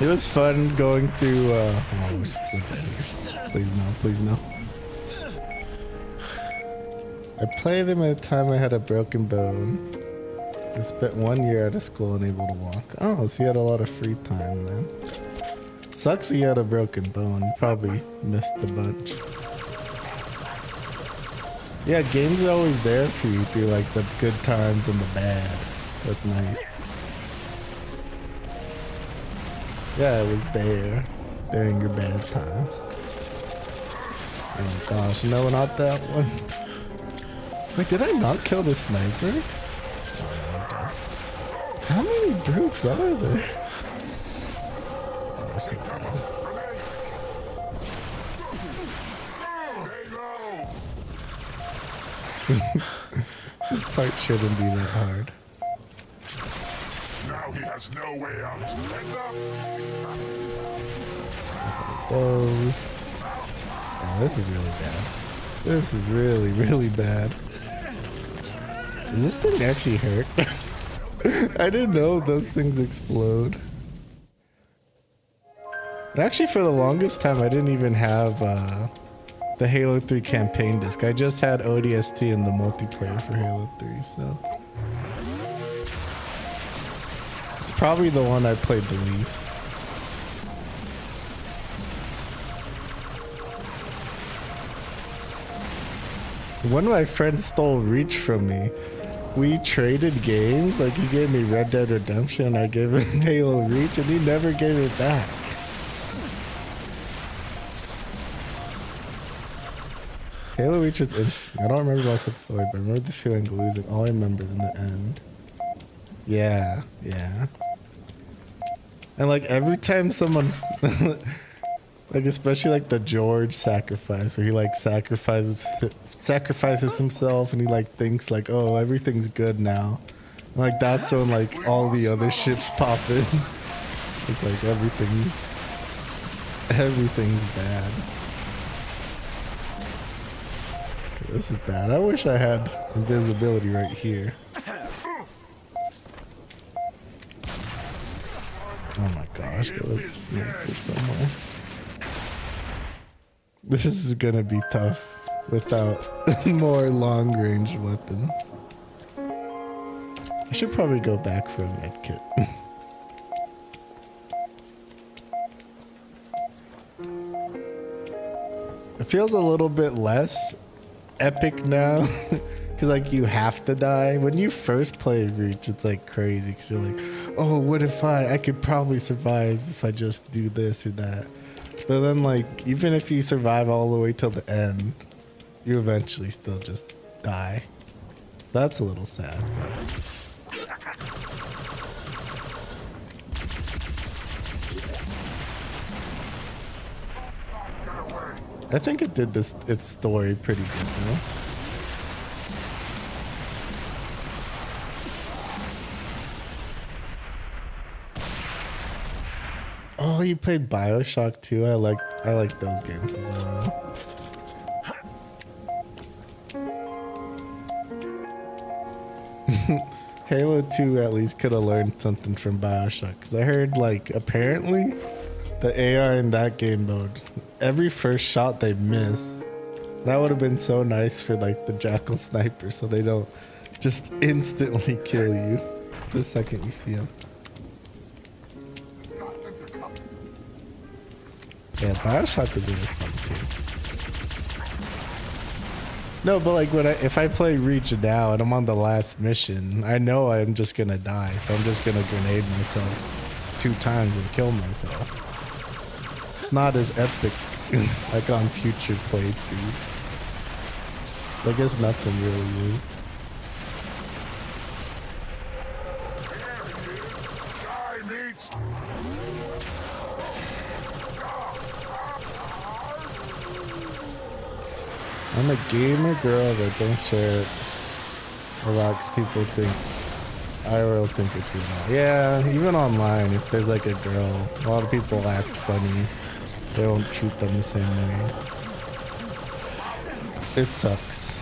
It was fun going through, oh, we're dead here. Please no, please no. I played them at a time I had a broken bone. I spent 1 year out of school unable to walk. Oh, so you had a lot of free time then. Sucks you had a broken bone. You probably missed a bunch. Yeah, games are always there for you through like the good times and the bad. That's nice. Yeah, it was there during your bad times. Oh gosh, no, not that one. Wait, did I not kill the sniper? Oh no, I'm dead. How many brutes are there? Oh, so bad. This part shouldn't be that hard. Now he has no way out. Heads up. Those. Oh, this is really bad. This is really, really bad. Does this thing actually hurt? I didn't know those things explode. And actually, for the longest time, I didn't even have the Halo 3 campaign disc. I just had ODST and the multiplayer for Halo 3, so. It's probably the one I played the least. One of my friends stole Reach from me. We traded games, like he gave me Red Dead Redemption, I gave him Halo Reach, and he never gave it back. Halo Reach was interesting. I don't remember most of the story, but I remember the feeling of losing. All I remember is in the end. Yeah, yeah. And like every time someone, like especially like the George sacrifice, where he like sacrifices himself, and he like thinks like, oh, everything's good now. And, like that's when like all the other ships pop in. It's like everything's bad. Okay, this is bad. I wish I had invisibility right here. Oh my gosh, there was a sniper somewhere. This is gonna be tough without more long-range weapons. I should probably go back for a medkit. It feels a little bit less epic now. Because like you have to die. When you first play Reach, it's like crazy. Because you're like, oh, what if I could probably survive if I just do this or that. But then like, even if you survive all the way till the end, you eventually still just die. That's a little sad, but I think it did its story pretty good though. Oh, you played BioShock too? I like those games as well. Halo 2 at least could have learned something from BioShock, because I heard like apparently the AI in that game mode, every first shot they miss. That would have been so nice for like the Jackal sniper, so they don't just instantly kill you the second you see them. Yeah, BioShock was really fun too. No, but like if I play Reach now and I'm on the last mission, I know I'm just gonna die, so I'm just gonna grenade myself 2 times and kill myself. It's not as epic like on future playthroughs. I guess nothing really is. I'm a gamer girl that don't share it a lot because people think IRL think it's real. Yeah, even online, if there's like a girl, a lot of people act funny. They don't treat them the same way. It sucks.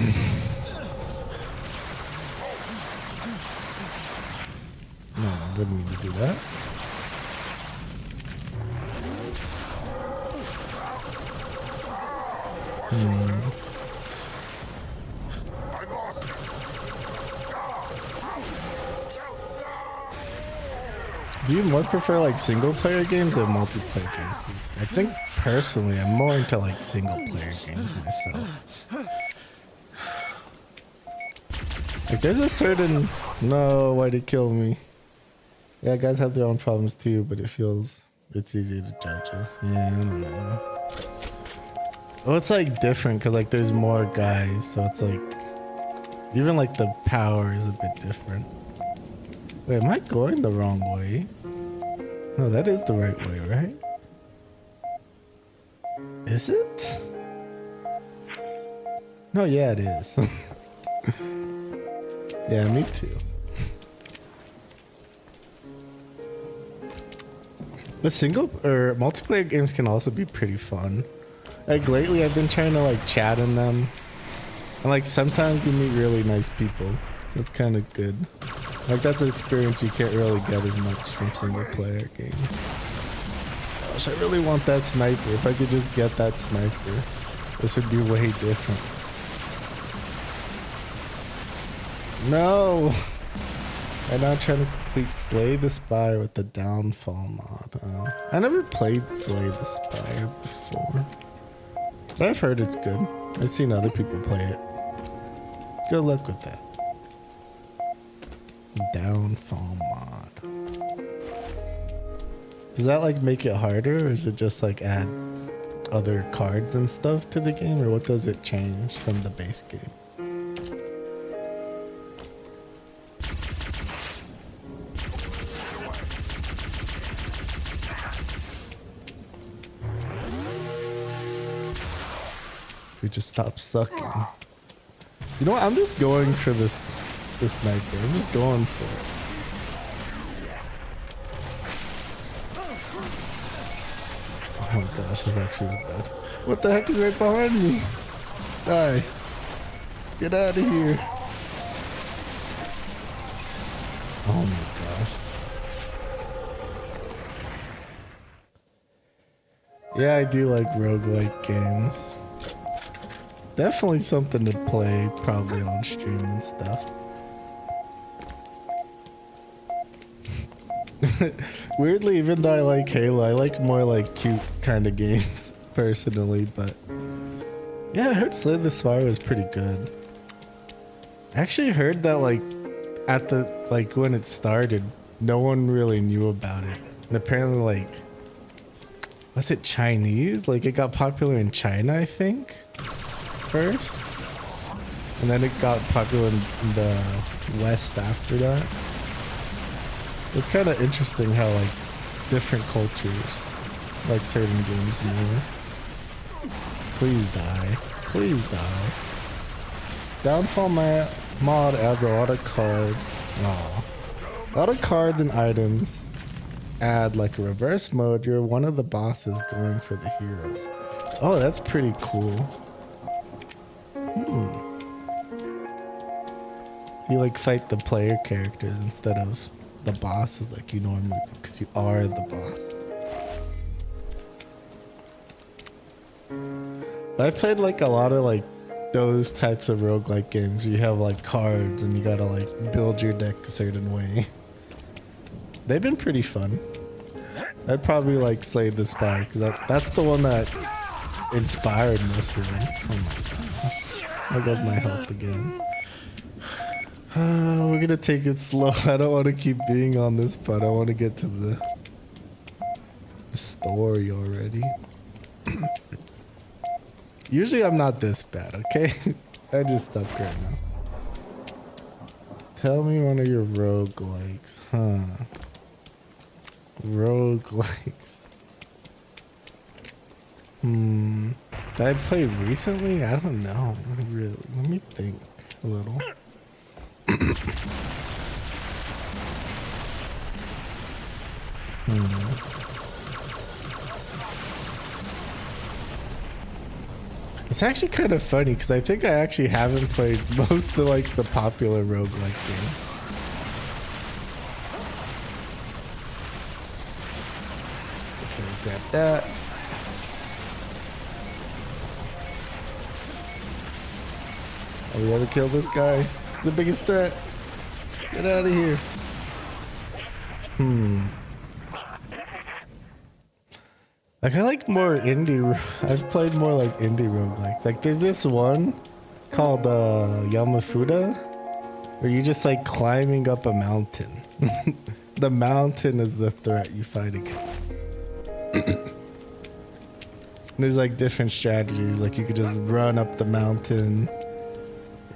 No, I didn't mean to do that. Do you more prefer like single player games or multiplayer games? 'Cause I think personally I'm more into like single player games myself. Like there's a certain... No, why'd it kill me? Yeah, guys have their own problems too, but it feels it's easier to judge us. Yeah, I don't know. Well, it's like different because like there's more guys, so it's like even like the power is a bit different. Wait, am I going the wrong way? No, that is the right way, right? Is it? No, yeah, it is. Yeah, me too. But single or multiplayer games can also be pretty fun. Like lately I've been trying to like chat in them. And like sometimes you meet really nice people. That's kind of good. Like that's an experience you can't really get as much from single player games. Gosh, I really want that sniper. If I could just get that sniper, this would be way different. No! I'm now trying to complete Slay the Spire with the Downfall mod. I never played Slay the Spire before. But I've heard it's good. I've seen other people play it. Good luck with that. Downfall mod. Does that like make it harder, or is it just like add other cards and stuff to the game, or what does it change from the base game? We just stop sucking. You know what? I'm just going for the sniper. I'm just going for it. Oh my gosh, this actually is bad. What the heck is right behind me? Die. Get out of here. Oh my gosh. Yeah, I do like roguelike games. Definitely something to play, probably on stream and stuff. Weirdly, even though I like Halo, I like more like cute kind of games personally, but yeah, I heard Slay the Spire was pretty good. I actually heard that like at the when it started, no one really knew about it. And apparently like, was it Chinese? Like it got popular in China, I think. First, and then it got popular in the West after that. It's kind of interesting how like different cultures like certain games more. Please die. Please die. Downfall mod adds a lot of cards. Aw. A lot of cards and items. Add like a reverse mode. You're one of the bosses going for the heroes. Oh, that's pretty cool. So you like fight the player characters instead of the bosses like you normally do because you are the boss. I played like a lot of like those types of roguelike games. You have like cards and you gotta like build your deck a certain way. They've been pretty fun. I'd probably like Slay the Spire because that's the one that inspired most of them. Oh my gosh. There goes my health again. We're gonna take it slow. I don't want to keep being on this part. I want to get to the story already. Usually I'm not this bad, okay? I just suck right now. Tell me one of your roguelikes, huh? Roguelikes. Did I play recently? I don't know. Really. Let me think a little. It's actually kind of funny because I think I actually haven't played most of like the popular roguelike games. Okay, grab that. Oh, we gotta kill this guy. The biggest threat. Get out of here. Like I like more indie. I've played more like indie roguelikes. Like there's this one called Yamafuda where you just like climbing up a mountain. The mountain is the threat you fight against. There's like different strategies. Like you could just run up the mountain,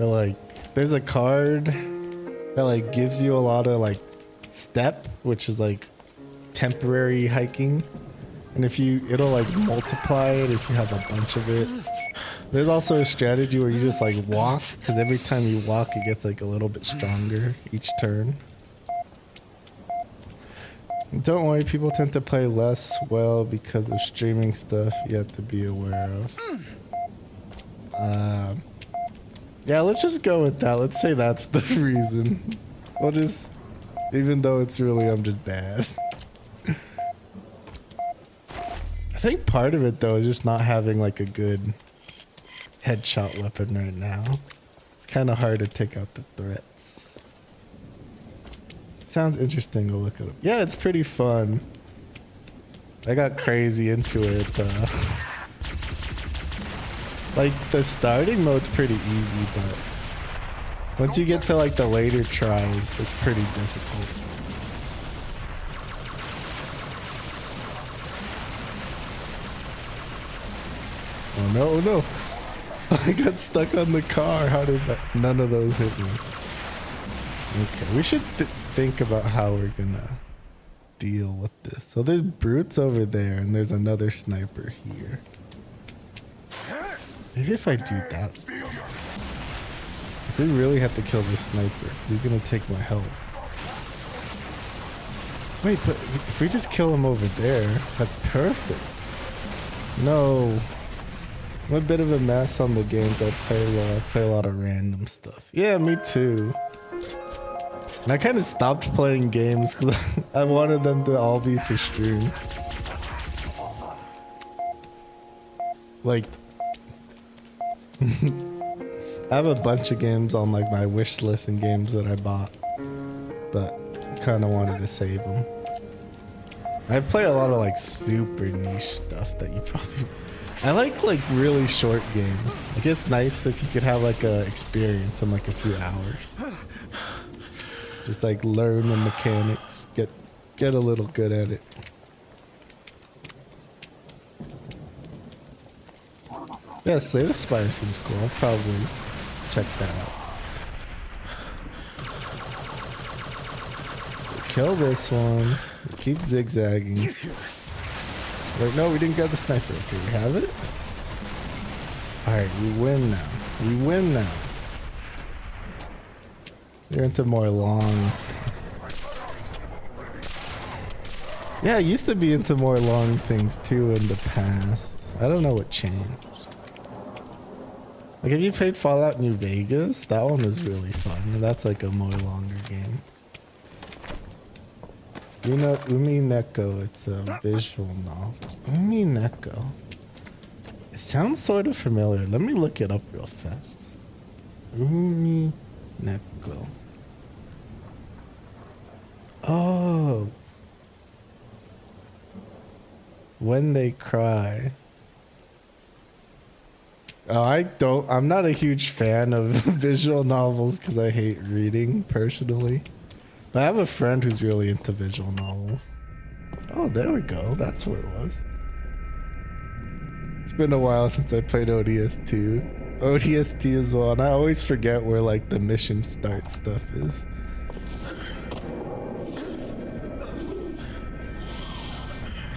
or like there's a card that like gives you a lot of like step, which is like temporary hiking. And if it'll like multiply it if you have a bunch of it. There's also a strategy where you just like walk, because every time you walk it gets like a little bit stronger each turn. Don't worry, people tend to play less well because of streaming stuff you have to be aware of. Yeah, let's just go with that. Let's say that's the reason. We'll just, even though it's really, I'm just bad. I think part of it though is just not having like a good headshot weapon right now. It's kind of hard to take out the threats. Sounds interesting to look at them. Yeah, it's pretty fun. I got crazy into it. Like the starting mode's pretty easy, but once you get to like the later tries, it's pretty difficult. Oh no, oh no. I got stuck on the car. How did that? None of those hit me. Okay, we should think about how we're gonna deal with this. So there's brutes over there and there's another sniper here. Maybe if I do that. We really have to kill this sniper. He's gonna take my health. Wait, but if we just kill him over there, that's perfect. No. I'm a bit of a mess on the games I play. I play a lot of random stuff. Yeah, me too. And I kind of stopped playing games because I wanted them to all be for stream. Like, I have a bunch of games on like my wish list and games that I bought, but I kind of wanted to save them. I play a lot of like super niche stuff that you probably... I like really short games. Like it's nice if you could have like a experience in like a few hours. Just like learn the mechanics, get a little good at it. Yeah, Slay the Spire seems cool. I'll probably check that out. Kill this one. Keep zigzagging. Wait, no, we didn't get the sniper. Okay, we have it. Alright, we win now. We win now. You're into more long. Yeah, I used to be into more long things too in the past. I don't know what changed. Like, have you played Fallout New Vegas? That one was really fun. That's like a more longer game. You know, Umi Neko, it's a visual novel. Umi Neko. It sounds sort of familiar. Let me look it up real fast. Umi Neko. Oh. When They Cry. Oh, I'm not a huge fan of visual novels because I hate reading personally. But I have a friend who's really into visual novels. Oh, there we go. That's what it was. It's been a while since I played ODST. ODST as well, and I always forget where like the mission start stuff is.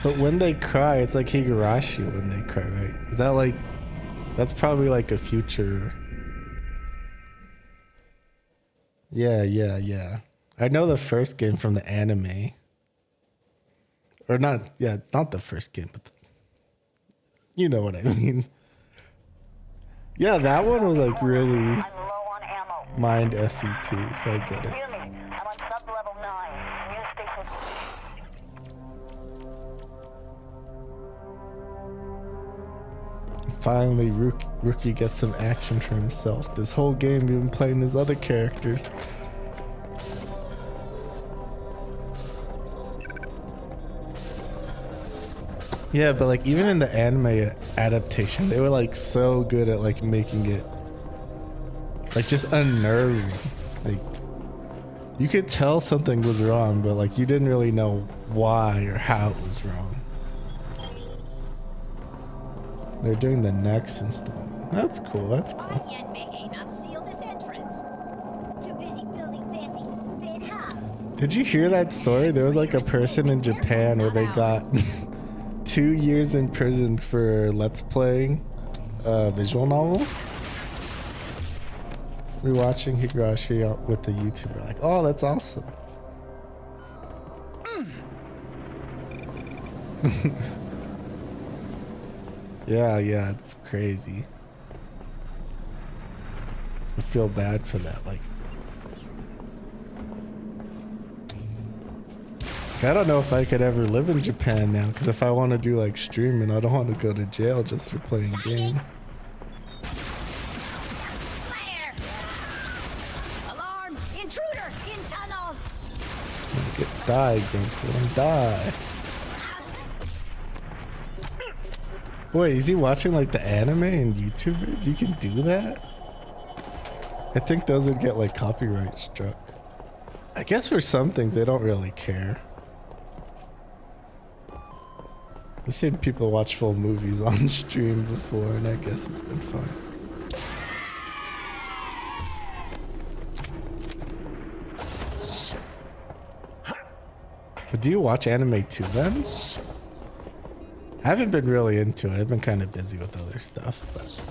But When They Cry, it's like Higurashi When They Cry, right? Is that like... That's probably like a future... Yeah. I know the first game from the anime. Or not... Yeah, not the first game, but... You know what I mean. Yeah, that one was like really... mind FE too, so I get it. Finally, Rookie gets some action for himself. This whole game, we've been playing his other characters. Yeah, but like even in the anime adaptation, they were like so good at like making it like just unnerving. Like you could tell something was wrong, but like you didn't really know why or how it was wrong. They're doing the next installment. That's cool. That's cool. Did you hear that story? There was like a person in Japan where they got 2 years in prison for Let's Playing a visual novel. We're watching Higurashi with the YouTuber. Like, oh, that's awesome. Yeah, it's crazy. I feel bad for that. Like, I don't know if I could ever live in Japan now, because if I want to do like streaming, I don't want to go to jail just for playing games. Alarm! Intruder in tunnels! Die, Grumpy, die. Wait, is he watching like the anime and YouTube vids? You can do that? I think those would get like copyright struck. I guess for some things they don't really care. I've seen people watch full movies on stream before, and I guess it's been fine. But do you watch anime too then? I haven't been really into it. I've been kind of busy with other stuff, but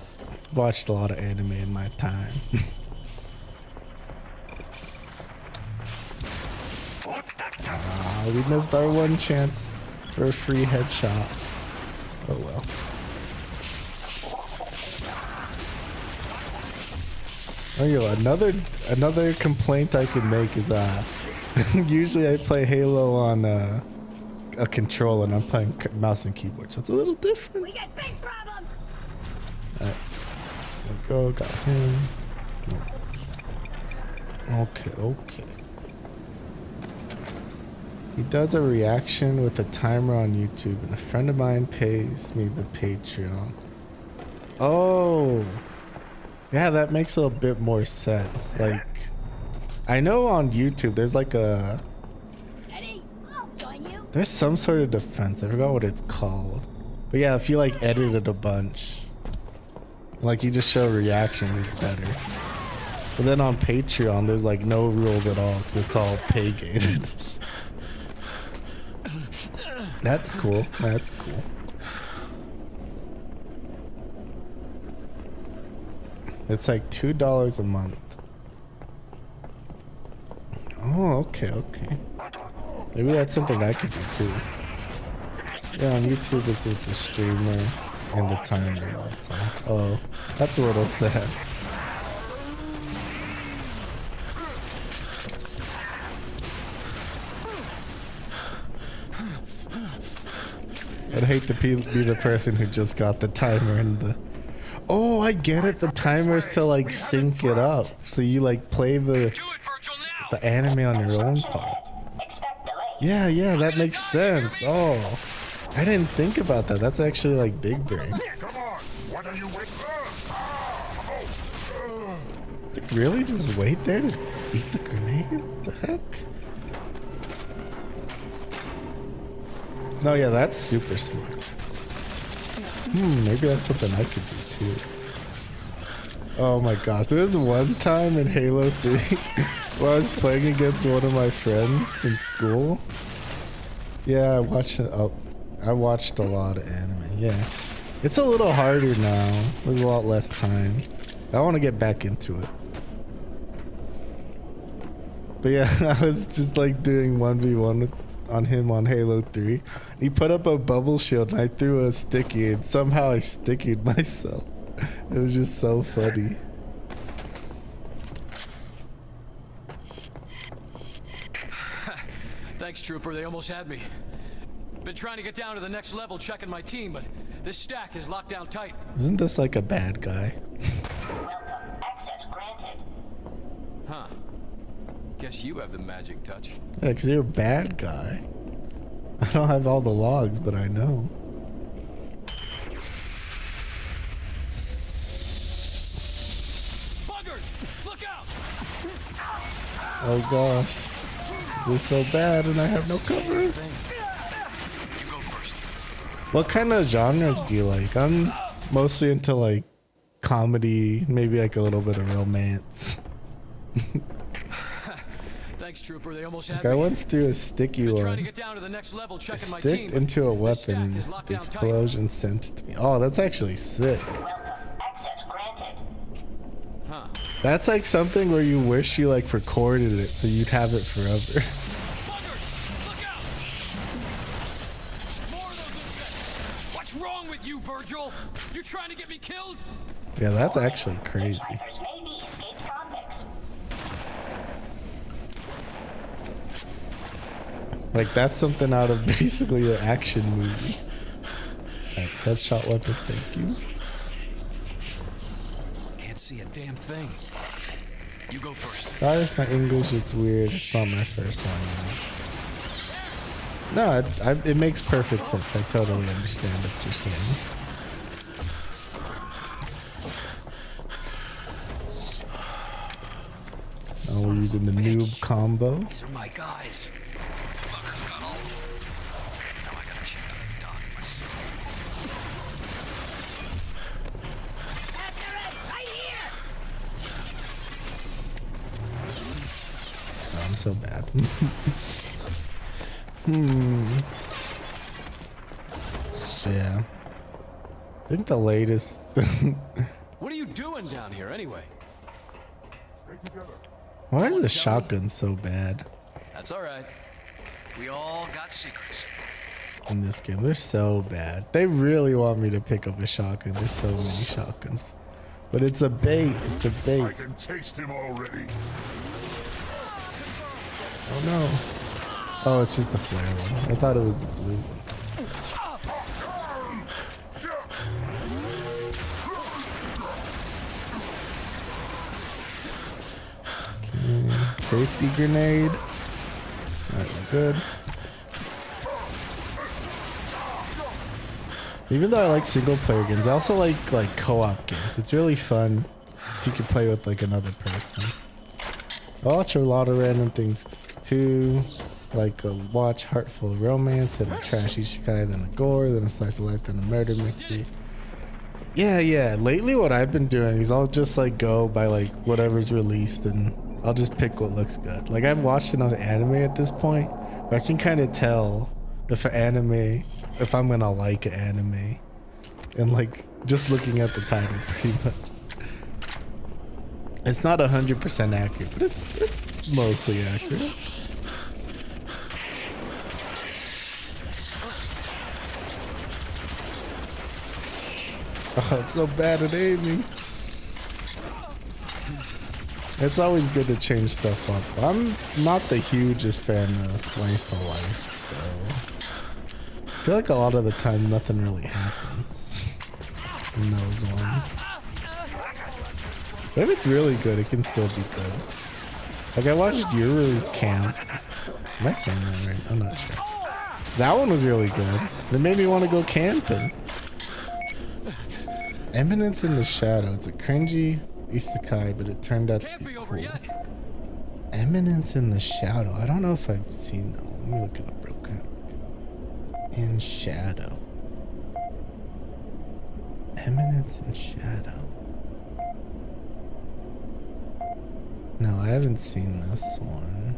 I've watched a lot of anime in my time. We missed our one chance for a free headshot. Oh well. Oh, yo, another complaint I could make is usually I play Halo on a controller and I'm playing mouse and keyboard, so it's a little different. We got big problems. Alright. There we go, got him. Nope. Okay. He does a reaction with a timer on YouTube, and a friend of mine pays me the Patreon. Oh. Yeah, that makes a bit more sense. Like, I know on YouTube there's like a... There's some sort of defense. I forgot what it's called. But yeah, if you like edited a bunch, like you just show reactions, it's better. But then on Patreon, there's like no rules at all because it's all pay gated. That's cool. That's cool. It's like $2 a month. Oh, okay, okay. Maybe that's something I could do too. Yeah, on YouTube it's with the streamer and the timer. That's all. Oh, that's a little sad. I'd hate to be the person who just got the timer and the... Oh, I get it. The timer's to like sync it up. So you like play the anime on your own part. Yeah, yeah, that makes sense. Oh, I didn't think about that. That's actually like big brain. Come on. What are you waiting for? Like, really? Just wait there to eat the grenade? What the heck? No, yeah, that's super smart. Maybe that's something I could do too. Oh my gosh, there was one time in Halo 3 where I was playing against one of my friends in school. Yeah, I watched a lot of anime. Yeah, it's a little harder now. There's a lot less time. I want to get back into it. But yeah, I was just like doing 1v1 on him on Halo 3. He put up a bubble shield and I threw a sticky and somehow I stickied myself. It was just so funny. Thanks, Trooper. They almost had me. Been trying to get down to the next level checking my team, but this stack is locked down tight. Isn't this like a bad guy? Welcome. Access granted. Huh. Guess you have the magic touch. Yeah, because you're a bad guy. I don't have all the logs, but I know. Buggers! Look out! Oh gosh. Is this so bad and I have no cover? You go first. What kind of genres do you like? I'm mostly into like comedy, maybe like a little bit of romance. Thanks, Trooper. They almost had Like I me. once threw a sticky Been trying to one. get down to the next level It checking my sticked team. into a This stack weapon is and locked the down tight. explosion sent it to me. Oh, that's actually sick. Welcome. Access granted. Huh. That's like something where you wish you like recorded it so you'd have it forever. Buggers! Look out! More of those insects! What's wrong with you, Virgil? You trying to get me killed? Yeah, that's actually crazy. Hitchhikers may be escaped convicts. Like that's something out of basically an action movie. Like headshot weapon, thank you. Can't see a damn thing. You go first. Sorry if my English is weird. It's not my first language. No, it makes perfect sense. I totally understand what you're saying. Oh, we're using the noob combo. These are my guys. Buggers got all of them. Now I gotta check out the dog myself. After it! Right here! Oh, I'm so bad. Yeah. I think the latest. What are you doing down here anyway? Why is the shotgun so bad That's all right. We all got secrets. in this game? They're so bad. They really want me to pick up a shotgun. There's so many shotguns. But it's a bait. It's a I bait. can taste him already. Oh no. Oh, it's just the flare one. I thought it was the blue one. Okay. Safety grenade. Alright, we're good. Even though I like single player games, I also like co-op games. It's really fun if you can play with like another person. I watch a lot of random things too, like a watch Heartful Romance, then a trashy isekai, then a gore, then a slice of life, then a murder mystery. Yeah. Lately, what I've been doing is I'll just like go by like whatever's released, and I'll just pick what looks good. Like I've watched enough anime at this point, where I can kind of tell if I'm gonna like an anime, and like just looking at the title, pretty much. It's not 100% accurate, but it's mostly accurate. Oh, I'm so bad at aiming. It's always good to change stuff up. I'm not the hugest fan of Slice of Life, though. I feel like a lot of the time nothing really happens in those ones. But if it's really good, it can still be good. Like I watched Yuru Camp. Am I saying that right? I'm not sure. That one was really good. It made me want to go camping. Eminence in the Shadow. It's a cringy isekai, but it turned out to be cool. Eminence in the Shadow. I don't know if I've seen that one. Let me look it up real quick. In Shadow. Eminence in Shadow. No, I haven't seen this one.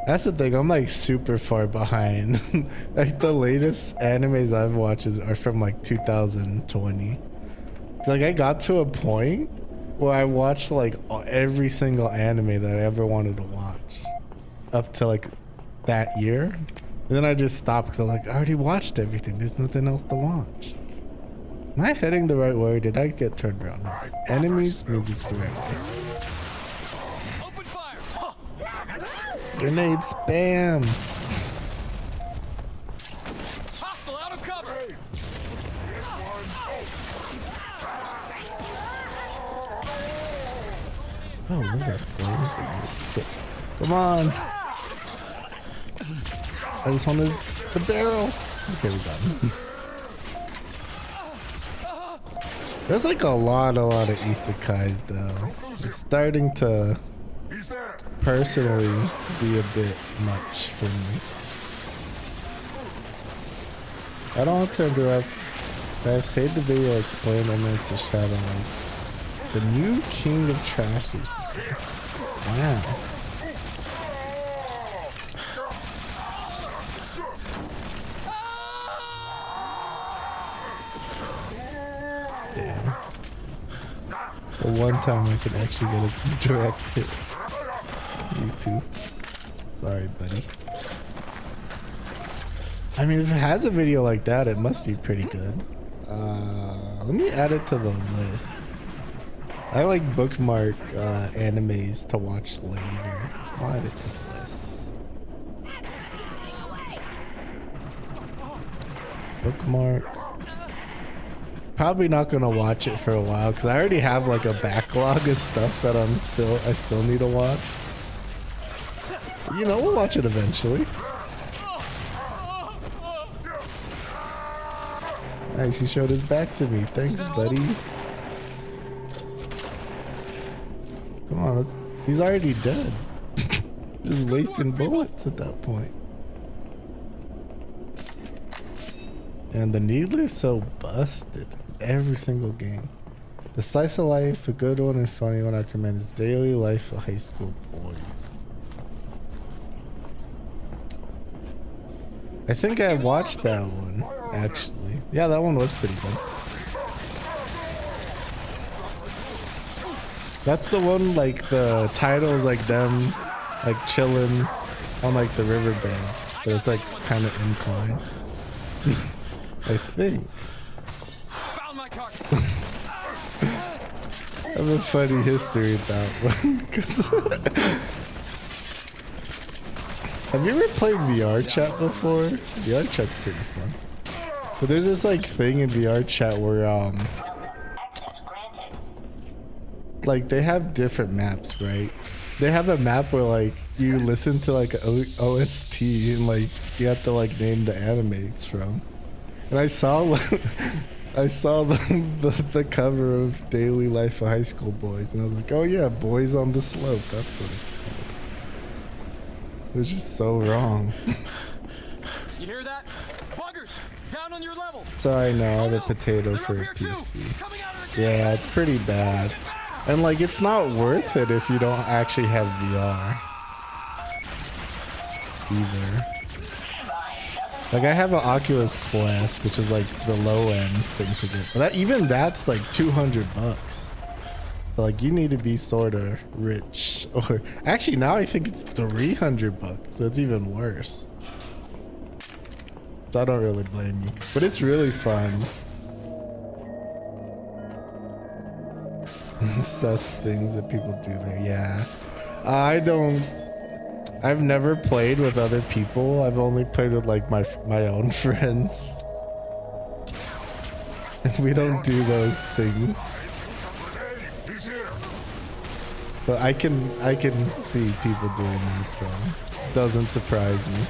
That's the thing, I'm like super far behind. Like the latest animes I've watched are from like 2020. Like I got to a point where I watched like every single anime that I ever wanted to watch up to like that year. And then I just stopped because I was like, I already watched everything. There's nothing else to watch. Am I heading the right way? Did I get turned around? No. Enemies means it's the right way. Open fire. Grenade spam. Hostile out of cover. Oh, what's that flame? Come on. I just wanted the barrel. Okay, we got him. There's like a lot of isekais though. It's starting to personally be a bit much for me. I don't want to interrupt, but I've saved the video explain Eminence the Shadow like the new king of trash isekai. Wow. Damn. For one time I could actually get a direct hit. You too. Sorry, buddy. I mean, if it has a video like that, it must be pretty good. Let me add it to the list. I like bookmark animes to watch later. I'll add it to the list. Bookmark. Probably not gonna watch it for a while because I already have like a backlog of stuff that I still need to watch. You know, we'll watch it eventually. Nice, he showed his back to me. Thanks, buddy. Come on, he's already dead. Just wasting bullets at that point. And the Needler's so busted. Every single game. The slice of life, a good one and funny one I recommend is Daily Life of High School Boys. I think I watched that one, actually. Yeah, that one was pretty good. That's the one, like, the title is like them, like, chilling on, like, the riverbed. But it's, like, kind of inclined. I think. Found my target. I have a funny history with that one. Have you ever played VR chat before? VR chat's pretty fun. But there's this like thing in VR chat where like they have different maps, right? They have a map where like you listen to like an OST and like you have to like name the anime it's from. And I saw the cover of Daily Life of High School Boys, and I was like, oh yeah, Boys on the Slope. That's what it's called. It was just so wrong. You hear that? Buggers! Down on on your level. So I know the potato for PC. Yeah, it's pretty bad. And like, it's not worth it if you don't actually have VR. Either. Like, I have an Oculus Quest, which is like the low end thing to get. But even that's like $200. So like, you need to be sort of rich. Or actually, now I think it's $300. So it's even worse. So I don't really blame you. But it's really fun. Sus things that people do there. Yeah. I've never played with other people. I've only played with like my own friends. We don't do those things. But I can see people doing that, so it doesn't surprise me.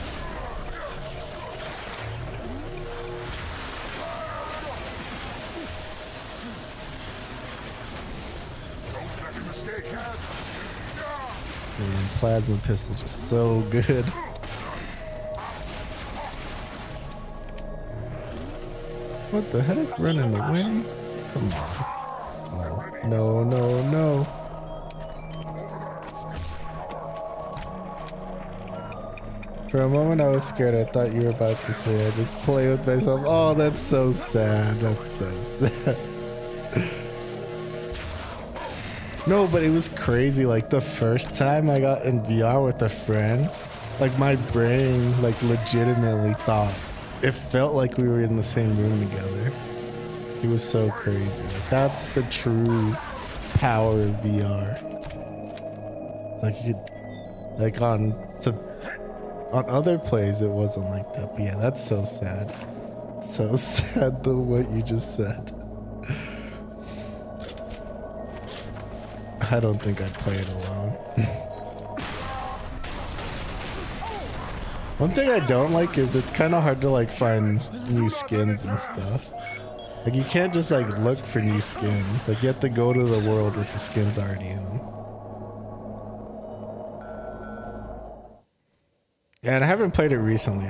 Man, plasma pistol just so good. What the heck? Running away? Come on. No, no, no. For a moment I was scared. I thought you were about to say I just play with myself. Oh, that's so sad. That's so sad. No, but it was crazy. Like the first time I got in VR with a friend, like my brain like legitimately thought it felt like we were in the same room together. It was so crazy. Like, that's the true power of VR. It's like you could, like on other plays it wasn't like that. But yeah, that's so sad. So sad though what you just said. I don't think I'd play it alone. One thing I don't like is it's kind of hard to like find new skins and stuff. Like you can't just like look for new skins. Like you have to go to the world with the skins already in them. Yeah, and I haven't played it recently.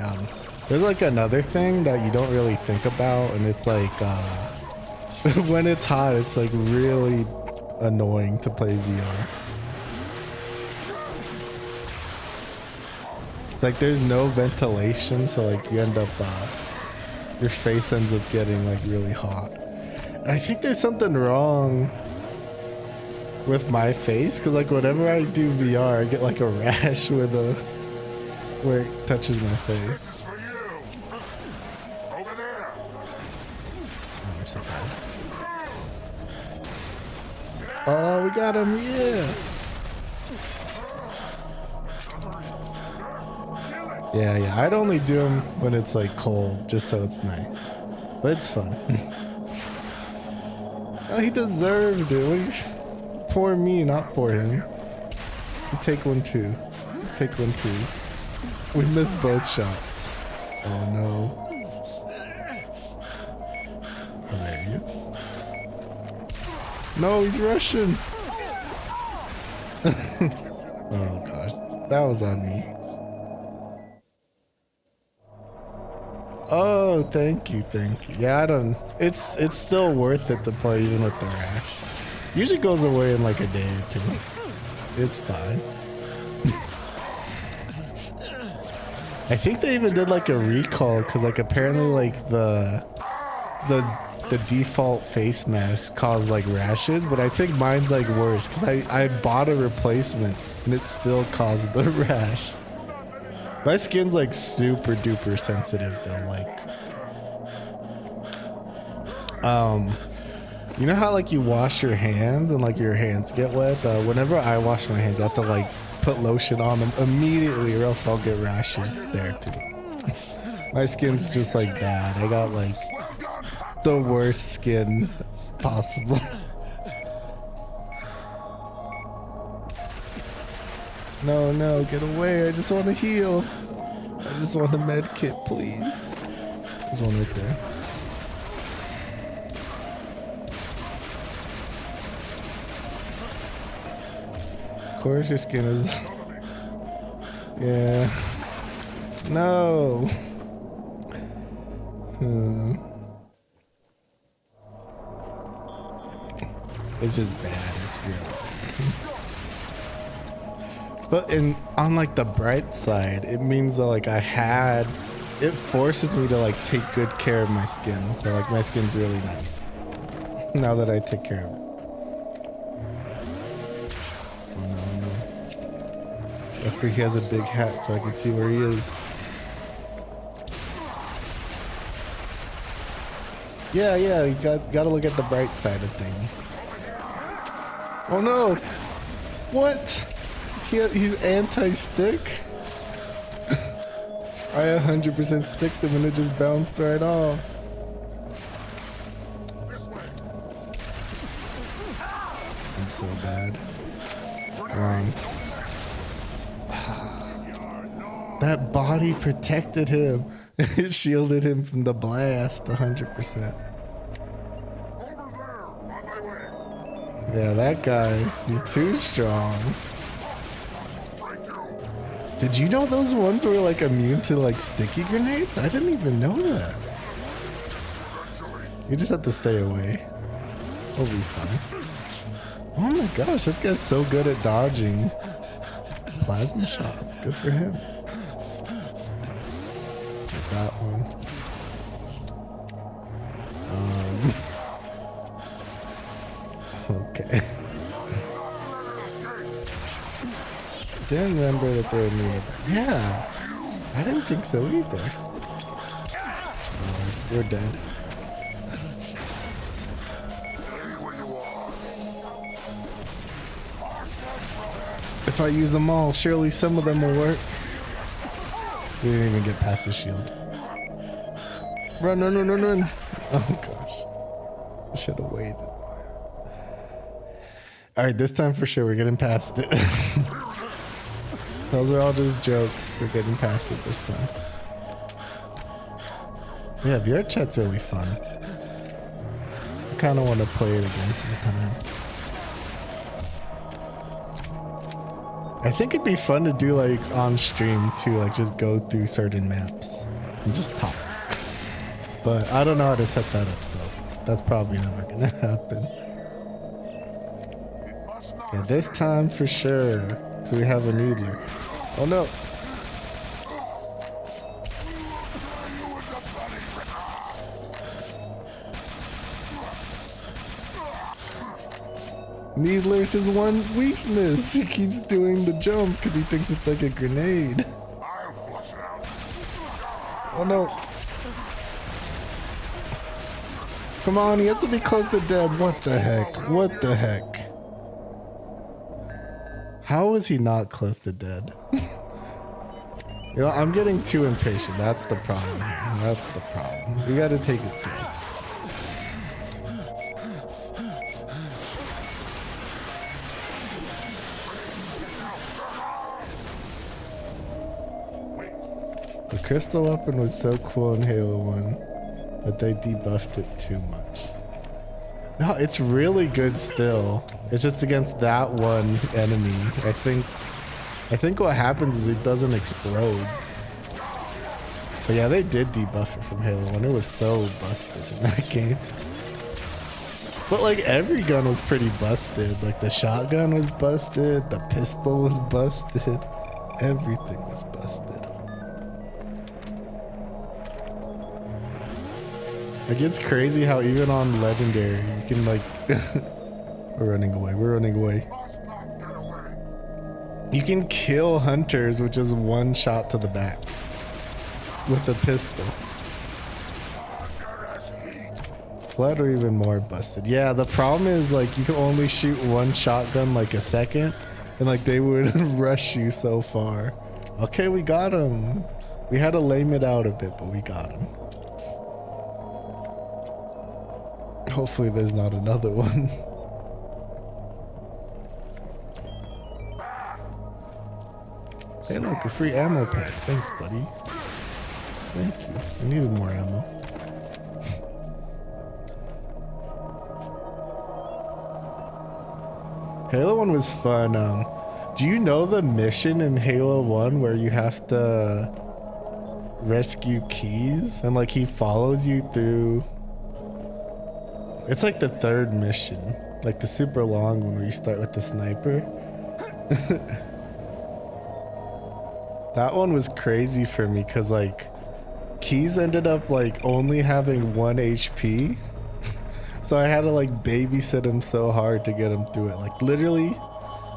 There's like another thing that you don't really think about, and it's like when it's hot, it's like really annoying to play VR. It's like there's no ventilation, so like you end up your face ends up getting like really hot. And I think there's something wrong with my face, because like whenever I do VR I get like a rash where it touches my face. Oh, we got him, yeah. Yeah, I'd only do them when it's like cold, just so it's nice. But it's fun. Oh, he deserved it. Poor me, not poor him. You take one too. Take one too. We missed both shots. Oh no. Oh, there he is. No, he's Russian. Oh gosh, that was on me. Oh, thank you. Yeah, it's still worth it to play even with the rash. Usually goes away in like a day or two. It's fine. I think they even did like a recall because like apparently like the default face mask caused like rashes, but I think mine's like worse because I bought a replacement and it still caused the rash. My skin's like super duper sensitive though, like you know how like you wash your hands and like your hands get wet? Whenever I wash my hands I have to like put lotion on them immediately or else I'll get rashes there too. My skin's just like bad. I got like the worst skin possible. No, get away. I just want to heal. I just want a med kit, please. There's one right there. Of course your skin is... Yeah. No. It's just bad. It's real. But on like the bright side, it means that like it forces me to like take good care of my skin. So like my skin's really nice now that I take care of it. Oh no. Luckily he has a big hat so I can see where he is. Yeah, you gotta look at the bright side of things. Oh no! What? He's anti-stick? I 100% sticked him and it just bounced right off. I'm so bad. Wrong. That body protected him. It shielded him from the blast 100%. Yeah, that guy, he's too strong. Did you know those ones were like immune to like sticky grenades? I didn't even know that. You just have to stay away. We'll be fine. Oh my gosh, this guy's so good at dodging plasma shots. Good for him. Like that one. Okay. Didn't remember that they were immune to that. Yeah, I didn't think so either. We're dead. If I use them all, surely some of them will work. We didn't even get past the shield. Run, run, run, run, run. Oh gosh. I should have waited. Alright, this time for sure we're getting past it. Those are all just jokes. We're getting past it this time. Yeah, VR chat's really fun. I kind of want to play it again sometime. I think it'd be fun to do like on stream too, like just go through certain maps and just talk. But I don't know how to set that up, so that's probably never gonna happen. Yeah, this time for sure. So we have a needler. Oh no! Needler's his one weakness. He keeps doing the jump because he thinks it's like a grenade. Oh no. Come on, he has to be close to dead. What the heck? What the heck? How is he not close to dead? You know, I'm getting too impatient. That's the problem here. That's the problem. We gotta take it slow. The crystal weapon was so cool in Halo 1, but they debuffed it too much. No, it's really good still. It's just against that one enemy. I think what happens is it doesn't explode. But yeah, they did debuff it from Halo 1. It was so busted in that game. But like every gun was pretty busted. Like the shotgun was busted, the pistol was busted, everything was busted. Like it's crazy how even on Legendary you can like we're running away. You can kill hunters with just one shot to the back with the pistol. Flood are even more busted. Yeah, the problem is like you can only shoot one shotgun like a second and like they would rush you so far. Okay, we got him. We had to lame it out a bit, but we got him. Hopefully there's not another one. Hey look, a free ammo pack. Thanks, buddy. Thank you. I needed more ammo. Halo 1 was fun. Do you know the mission in Halo 1 where you have to rescue keys, and like he follows you through. It's like the third mission, like the super long one where you start with the sniper. That one was crazy for me because like Keys ended up like only having 1 HP. So I had to like babysit him so hard to get him through it. Like literally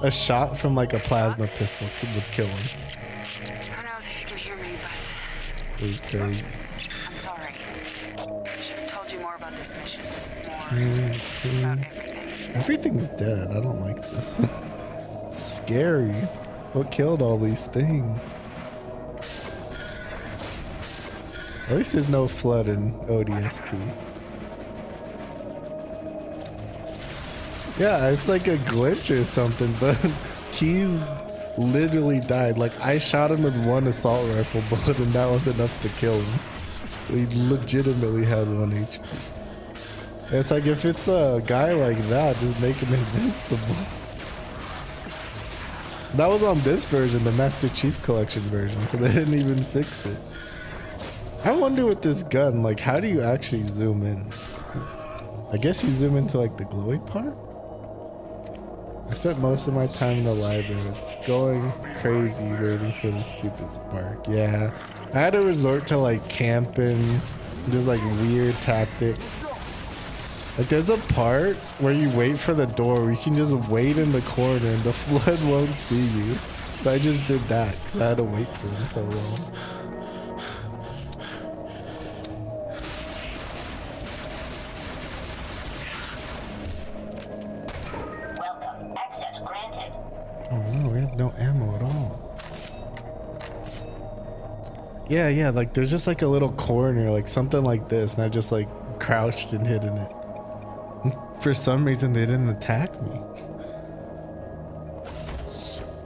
a shot from like a plasma pistol would kill him. Who knows if you can hear me, but It was crazy. I'm sorry. I should have told you more about this mission. More about everything. Everything's dead. I don't like this. It's scary. What killed all these things? At least there's no flood in ODST. Yeah, it's like a glitch or something, but Keys literally died. Like, I shot him with 1 assault rifle bullet and that was enough to kill him. So he legitimately had 1 HP. And it's like, if it's a guy like that, just make him invincible. That was on this version, the Master Chief Collection version, so they didn't even fix it. I wonder with this gun, like, how do you actually zoom in? I guess you zoom into like the glowy part? I spent most of my time in the libraries going crazy waiting for the stupid spark. Yeah, I had to resort to like camping, just like weird tactics. Like there's a part where you wait for the door where you can just wait in the corner and the flood won't see you. So I just did that because I had to wait for him so long. Oh no, we have no ammo at all. Yeah, like there's just like a little corner, like something like this, and I just like crouched and hid in it. For some reason, they didn't attack me.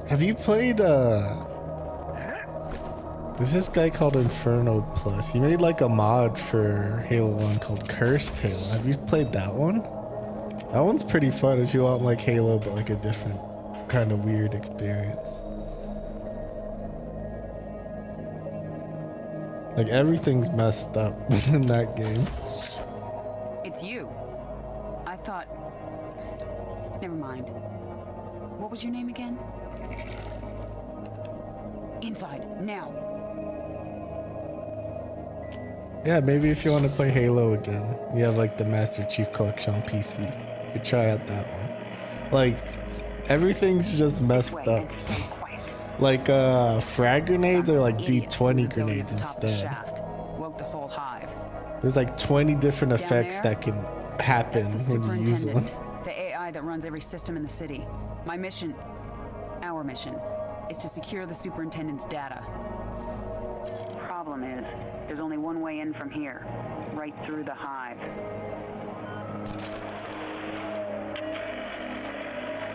Have you played, there's this guy called Inferno Plus. He made like a mod for Halo 1 called Cursed Halo. Have you played that one? That one's pretty fun if you want like Halo, but like a different kind of weird experience. Like everything's messed up in that game. It's you. I thought... Never mind. What was your name again? Inside, now. Yeah, maybe if you want to play Halo again, you have like the Master Chief Collection on PC. You could try out that one. Like, everything's just messed up. Like, frag grenades are like D20 grenades instead. Woke the whole hive. There's like 20 different effects that can happen when you use one. The AI that runs every system in the city. My mission, our mission, is to secure the superintendent's data. Problem is, there's only one way in from here, right through the hive.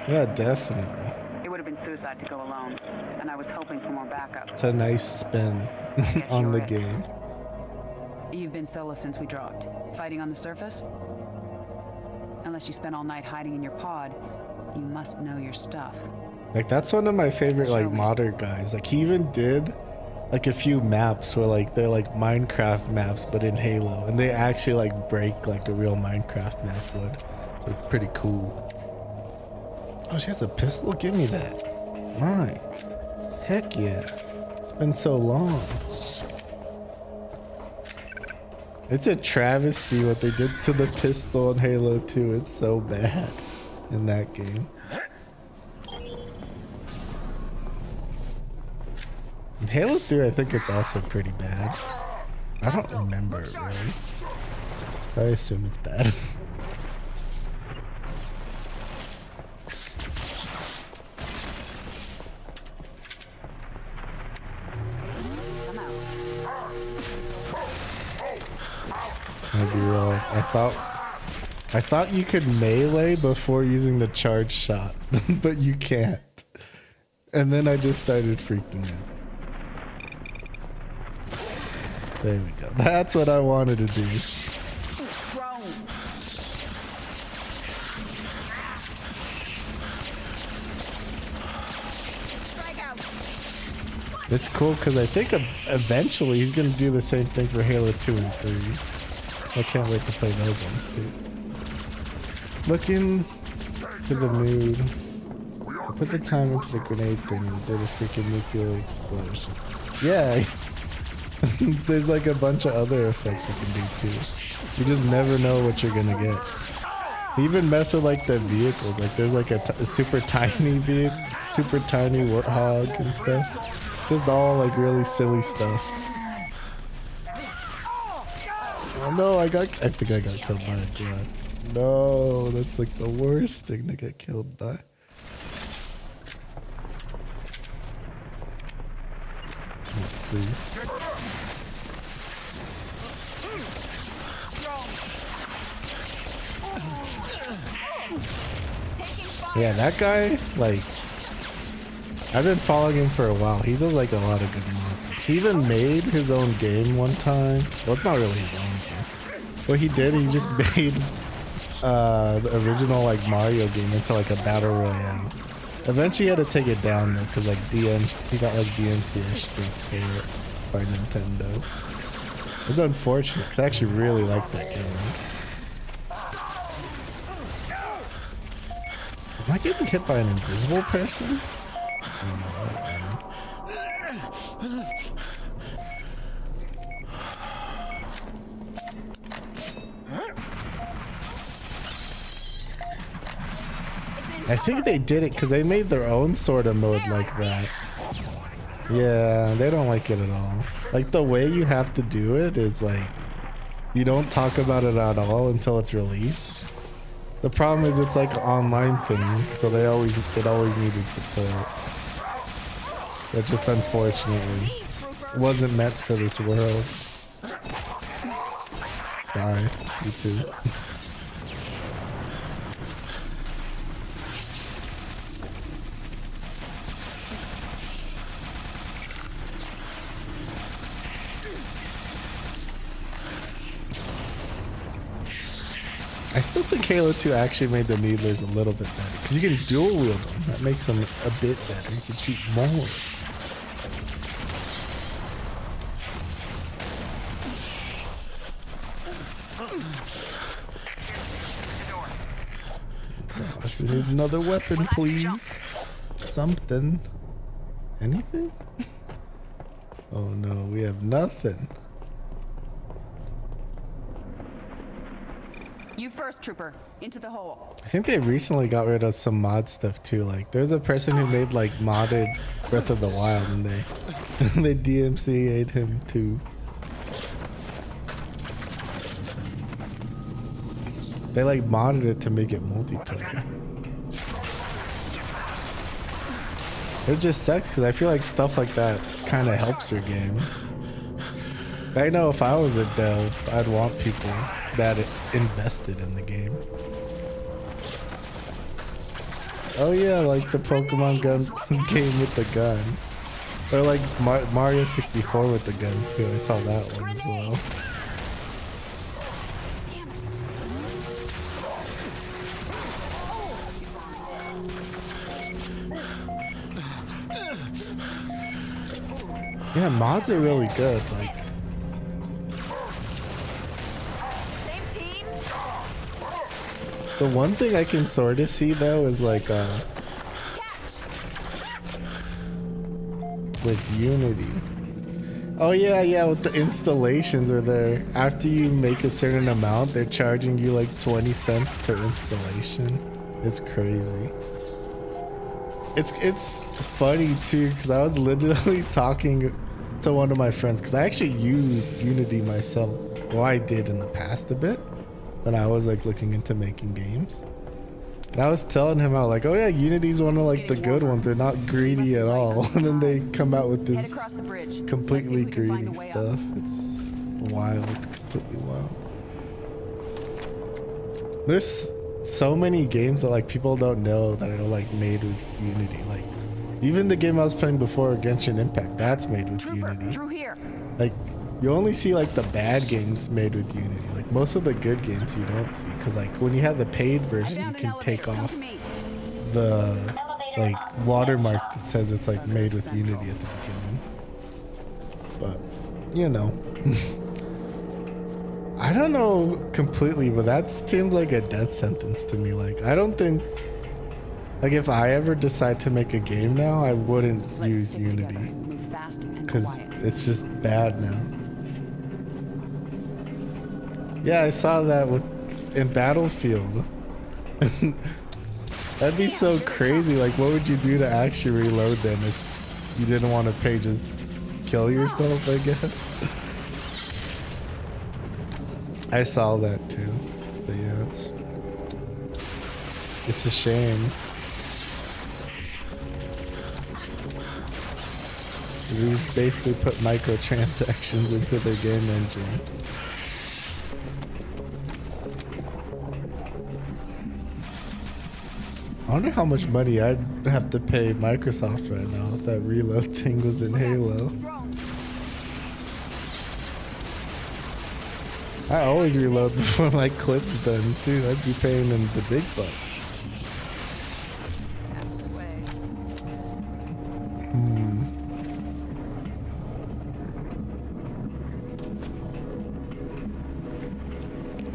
Yeah, definitely. It would have been suicide to go alone, and I was hoping for more backup. It's a nice spin on the game. You've been solo since we dropped. Fighting on the surface? Unless you spent all night hiding in your pod, you must know your stuff. Like, that's one of my favorite like modder guys. Like, he even did like a few maps where like they're like Minecraft maps but in Halo, and they actually like break like a real Minecraft map would. So it's pretty cool. Oh, she has a pistol? Give me that. Mine. Heck yeah. It's been so long. It's a travesty what they did to the pistol in Halo 2. It's so bad in that game. In Halo 3, I think it's also pretty bad. I don't remember it really. So I assume it's bad. I'll be real. I thought you could melee before using the charge shot, but you can't. And then I just started freaking out. There we go. That's what I wanted to do. It's cool because I think eventually he's gonna do the same thing for Halo 2 and 3. I can't wait to play those ones too. Looking to the mood. I put the time into the grenade thing and did a freaking nuclear explosion. Yeah. There's like a bunch of other effects you can do too. You just never know what you're gonna get. Even mess with like the vehicles. Like there's like a super tiny vehicle, super tiny warthog and stuff. Just all like really silly stuff. Oh no, I think I got killed by a grunt. No, that's like the worst thing to get killed by. Yeah, that guy, like, I've been following him for a while. He does like a lot of good mods. He even made his own game one time. Well, it's not really his own game. What he did, he just made the original like Mario game into like a battle royale. Eventually he had to take it down though, cause like he got like DMCA struck for it by Nintendo. It's unfortunate, cause I actually really like that game. Am I getting hit by an invisible person? Oh no, I think they did it because they made their own sort of mode like that. Yeah, they don't like it at all. Like the way you have to do it is like, you don't talk about it at all until it's released. The problem is it's like an online thing, so it always needed support. That just unfortunately wasn't meant for this world. Die, you too. I still think Halo 2 actually made the needlers a little bit better because you can dual wield them. That makes them a bit better. You can shoot more. Gosh, we need another weapon, please. Something. Anything? Oh no, we have nothing. You first, Trooper. Into the hole. I think they recently got rid of some mod stuff too. Like there's a person who made like modded Breath of the Wild and they they DMCA'd him too. They like modded it to make it multiplayer. It just sucks because I feel like stuff like that kind of helps your game. I know if I was a dev, I'd want people that invested in the game. Oh yeah, like the Pokemon gun game with the gun. Or like Mario 64 with the gun too. I saw that one as well. Yeah, mods are really good. Like, the one thing I can sort of see though is like with Unity. Oh yeah, with the installations where they're after you make a certain amount, they're charging you like 20 cents per installation. It's crazy. It's funny too because I was literally talking to one of my friends because I actually use Unity myself. Well, I did in the past a bit when I was like looking into making games. And I was telling him out like, oh yeah, Unity's one of like the good ones. They're not greedy at all. And then they come out with this completely greedy stuff. It's wild, completely wild. There's so many games that like people don't know that are like made with Unity. Like even the game I was playing before, Genshin Impact, that's made with Unity. Through here. Like you only see like the bad games made with Unity. Like most of the good games you don't see because like when you have the paid version, you can take off the like watermark that says it's like made with Unity at the beginning. but you know. I don't know completely, but that seems like a death sentence to me. Like, I don't think, like, if I ever decide to make a game now, I wouldn't use Unity, because it's just bad now. Yeah, I saw that in Battlefield. That'd be so crazy. Like, what would you do to actually reload them if you didn't want to pay? Just kill yourself, I guess. I saw that too, but yeah, it's a shame. You just basically put microtransactions into their game engine. I wonder how much money I'd have to pay Microsoft right now if that reload thing was in Halo. I always reload before my clip's done too. I'd be paying them the big bucks.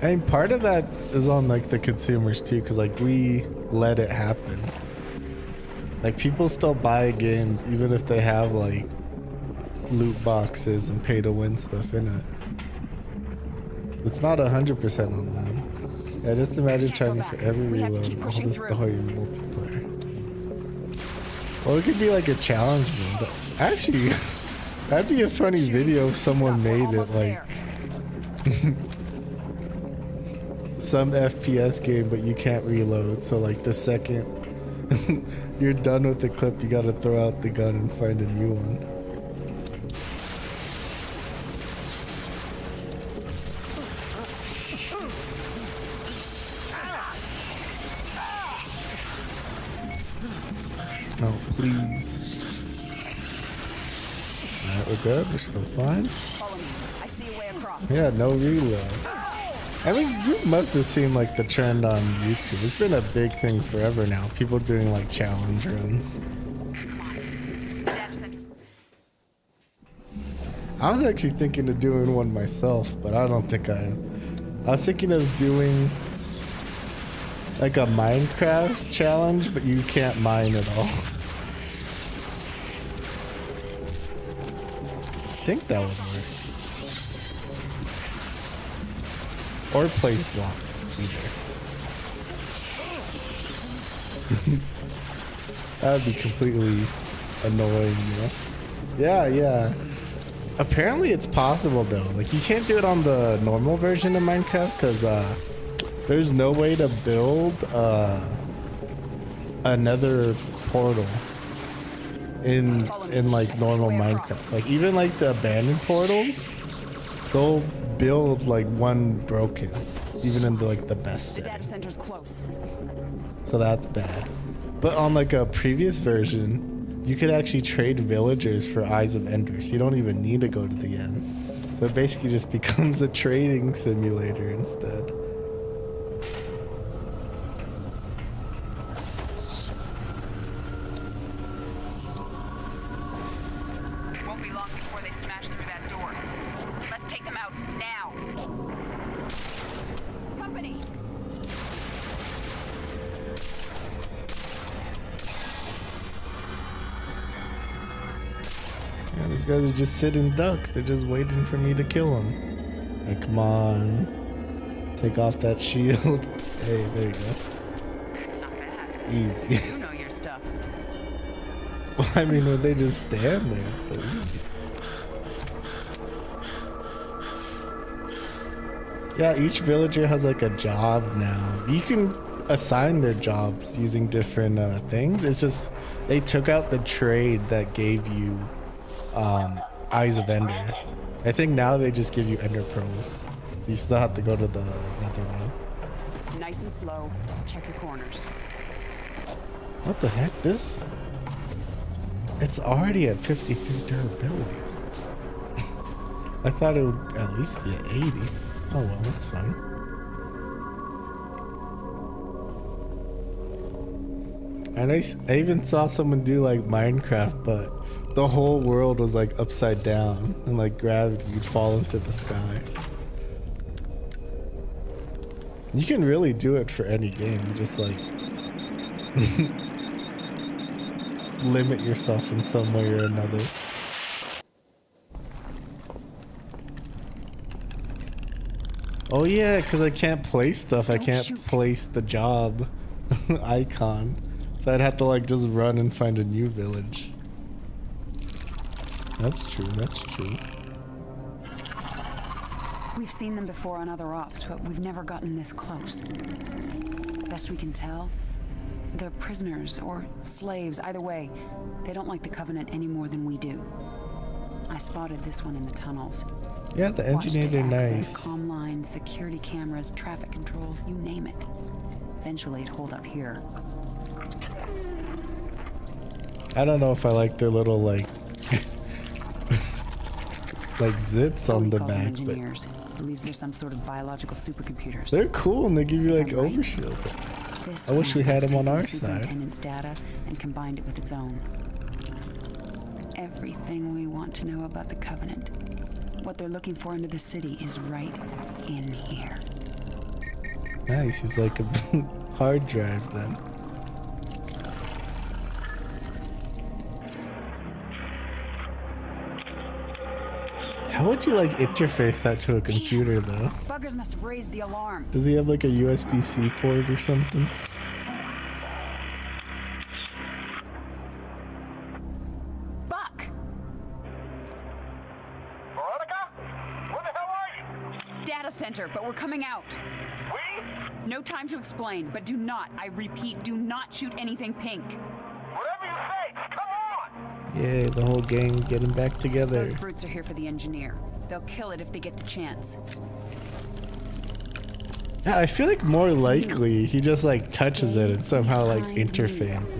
I mean, part of that is on like the consumers too, because like we let it happen. Like people still buy games even if they have like loot boxes and pay to win stuff in it. It's not 100% on them. Yeah, just imagine trying for every reload and all this story in multiplayer. Well, it could be like a challenge mode. Actually, that'd be a funny video if someone made it like some FPS game, but you can't reload. So like the second you're done with the clip, you gotta throw out the gun and find a new one. No, please. Alright, we're good. We're still fine. I see a way across. Yeah, no reload. I mean, you must have seen like the trend on YouTube. It's been a big thing forever now. People doing like challenge runs. I was actually thinking of doing one myself, but I don't think I am. I was thinking of doing like a Minecraft challenge, but you can't mine at all. I think that would work. Or place blocks, either. That would be completely annoying, you know? Yeah. Apparently it's possible though. Like you can't do it on the normal version of Minecraft because there's no way to build another portal in like normal Minecraft. Like even like the abandoned portals, they'll build like one broken, even in like the best setting. The data center's close. So that's bad. But on like a previous version, you could actually trade villagers for Eyes of Ender. So you don't even need to go to the end. So it basically just becomes a trading simulator instead. Won't be long before they smash through that door. Let's take them out now. Company. Yeah, these guys are just sitting ducks. They're just waiting for me to kill them. Hey, come on. Take off that shield. Hey, there you go. Not bad. Easy. You know your stuff. Well, I mean, when they just stand there, it's so easy. Yeah, each villager has like a job now. You can assign their jobs using different things. It's just they took out the trade that gave you Eyes of Ender. I think now they just give you Ender Pearls. You still have to go to the nether one. Nice and slow. Check your corners. What the heck? This... It's already at 53 durability. I thought it would at least be at 80. Oh well, that's fine. And I even saw someone do like Minecraft, but the whole world was like upside down and like gravity, you'd fall into the sky. You can really do it for any game. You just like limit yourself in some way or another. Oh yeah, because I can't place stuff. I can't place the job icon. So I'd have to like just run and find a new village. That's true, that's true. We've seen them before on other ops, but we've never gotten this close. Best we can tell, they're prisoners or slaves. Either way, they don't like the Covenant any more than we do. I spotted this one in the tunnels. Yeah, the engineers are nice. Comm lines, security cameras, traffic controls, you name it. Eventually it'd hold up here. I don't know if I like their little like like zits on the back, but believes there's some sort of biological supercomputers. They're cool and they give you like overshield. I wish we had them on our side. Superintendent's data and combined it with its own. Everything we want to know about the Covenant, what they're looking for under the city, is right in here. Nice, he's like a hard drive then. How would you like interface that to a computer though? Buggers must have raised the alarm. Does he have like a USB-C port or something? Buck! Veronica? Where the hell are you? Data center, but we're coming out. We? No time to explain, but do not, I repeat, do not shoot anything pink. Whatever you say, come on! Yeah, the whole gang getting back together. Those brutes are here for the engineer. They'll kill it if they get the chance. Yeah, I feel like more likely he just like touches it and somehow like interfaces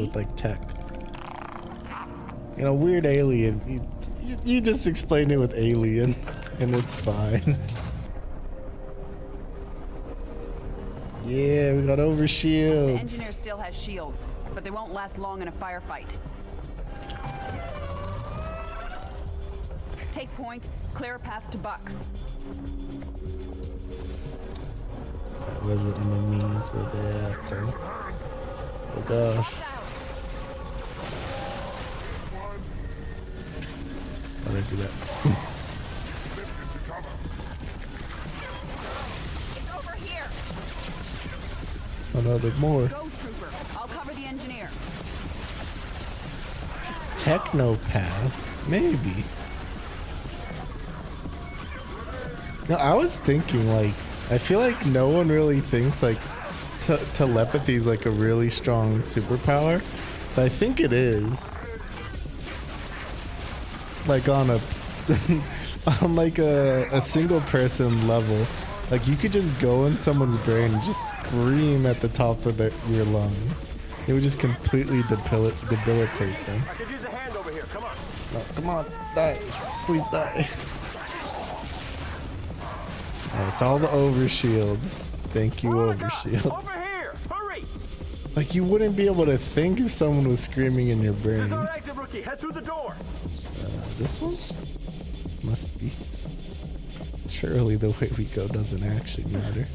with like tech. You know, weird alien. You just explain it with alien and it's fine. Yeah, we got The overshields. engineer still has shields, but they won't last long in a firefight. Take point, clear a path to Buck. Where the enemies were they at though? Oh gosh. How did I do that? It's over here. Oh no, there's more. Go, trooper. I'll cover the engineer. Technopath? Maybe. No, I was thinking like, I feel like no one really thinks like telepathy is like a really strong superpower, but I think it is. Like on a on like a single person level, like you could just go in someone's brain and just scream at the top of your lungs. It would just completely debilitate them. I could use a hand over here, come on. No, come on, die. Please die. Oh, it's all the overshields. Thank you, overshields. Over here, hurry! Like you wouldn't be able to think if someone was screaming in your brain. This is our exit, rookie. Head through the door. This one? Must be. Surely the way we go doesn't actually matter.